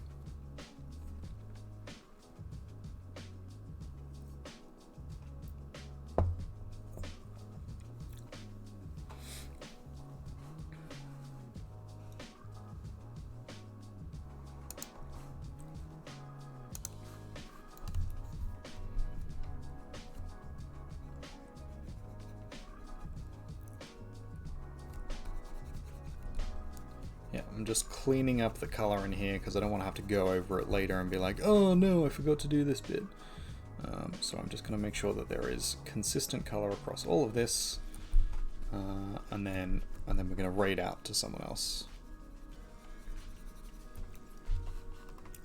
I'm just cleaning up the color in here because I don't want to have to go over it later and be like, oh no, I forgot to do this bit. So I'm just going to make sure that there is consistent color across all of this, and then we're going to raid out to someone else.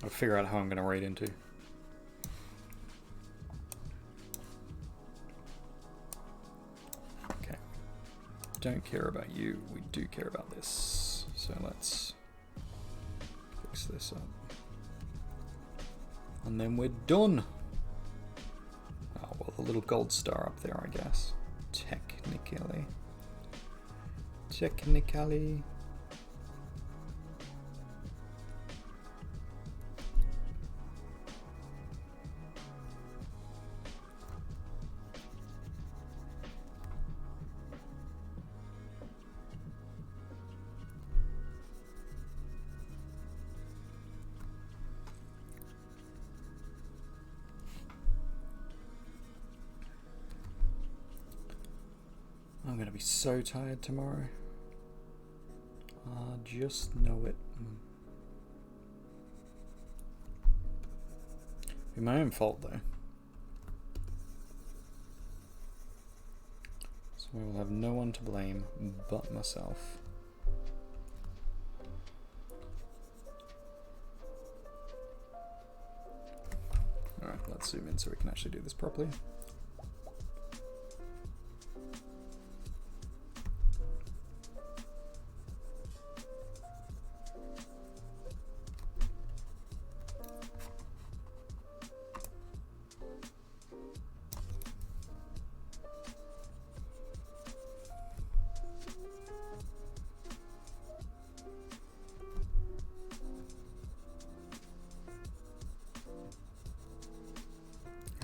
I'll figure out how I'm going to raid into. Okay. Don't care about you. We do care about this. So let's fix this up. And then we're done. Oh, well, the little gold star up there, I guess. Technically. I'm gonna be so tired tomorrow. I just know it. Be my own fault though. So I will have no one to blame but myself. Alright, let's zoom in so we can actually do this properly.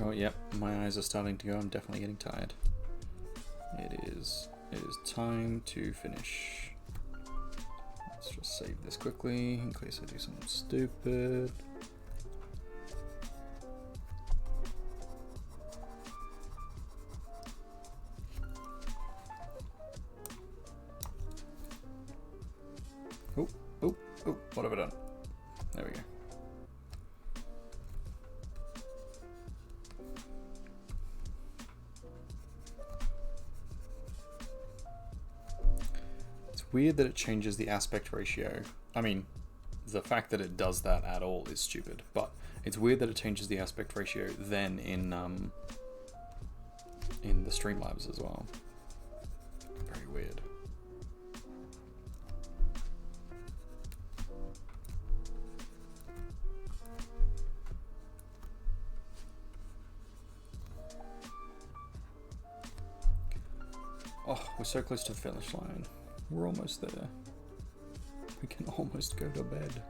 Oh, yep, my eyes are starting to go. I'm definitely getting tired. It is time to finish. Let's just save this quickly in case I do something stupid. Oh, what have I done? There we go. Weird that it changes the aspect ratio. I mean, the fact that it does that at all is stupid, but it's weird that it changes the aspect ratio then in the Streamlabs as well. Very weird. Oh, we're so close to the finish line. We're almost there. We can almost go to bed.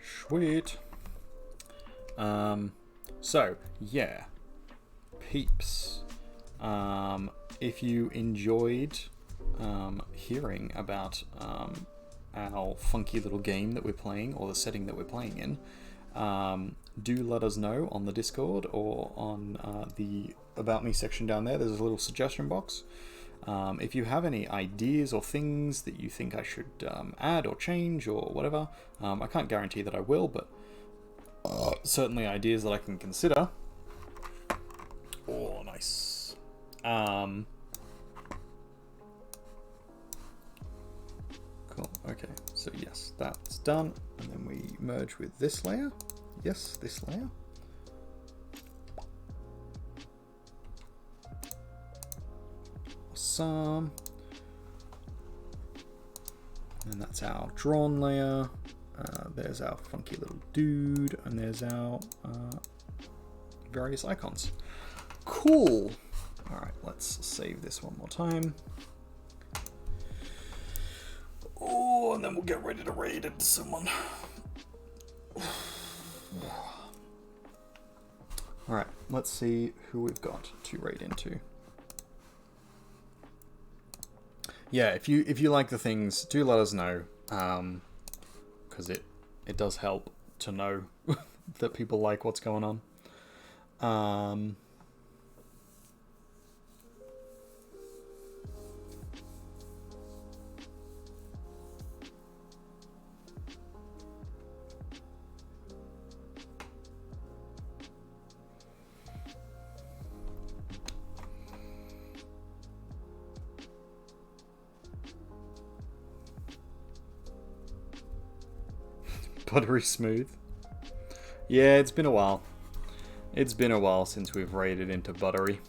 Sweet. So, yeah. Peeps. If you enjoyed hearing about our funky little game that we're playing or the setting that we're playing in, do let us know on the Discord or on the About Me section down there. There's a little suggestion box. If you have any ideas or things that you think I should add or change or whatever, I can't guarantee that I will, but certainly ideas that I can consider. Oh, nice. Cool, okay, so yes, that's done, and then we merge with this layer. Yes, this layer. Awesome. And that's our drawn layer. There's our funky little dude, and there's our various icons. Cool. All right, let's save this one more time. Oh, and then we'll get ready to raid into someone. All right, let's see who we've got to raid into. Yeah, if you like the things, do let us know, because it does help to know that people like what's going on. Buttery smooth. Yeah, it's been a while. It's been a while since we've raided into Buttery.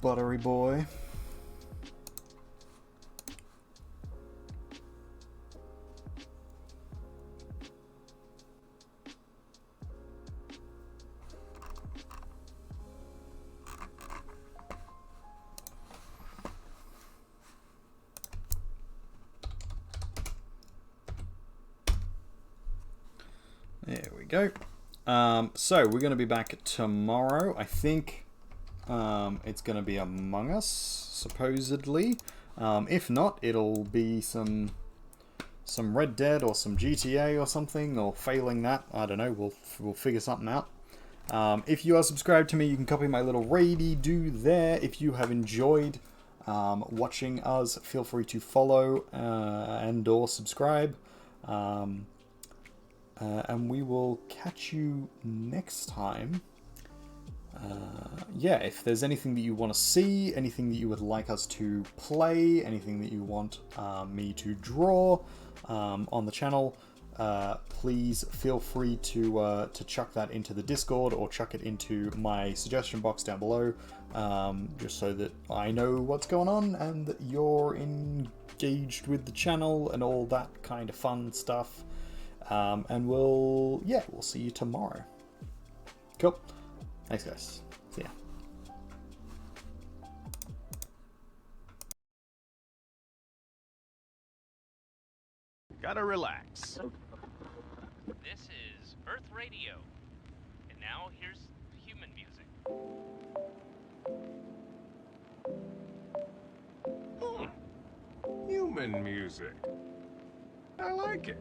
Buttery boy. There we go. So we're going to be back tomorrow. I think it's going to be Among Us, supposedly. If not, it'll be some Red Dead or some GTA or something, or failing that, I don't know. We'll figure something out. If you are subscribed to me, you can copy my little raidy do there. If you have enjoyed watching us, feel free to follow and or subscribe. And we will catch you next time. Yeah, if there's anything that you want to see, anything that you would like us to play, anything that you want me to draw on the channel, please feel free to chuck that into the Discord or chuck it into my suggestion box down below, just so that I know what's going on and that you're engaged with the channel and all that kind of fun stuff. And we'll see you tomorrow. Cool. Thanks, guys. See ya. Gotta relax. This is Earth Radio. And now here's human music. Human music. I like it.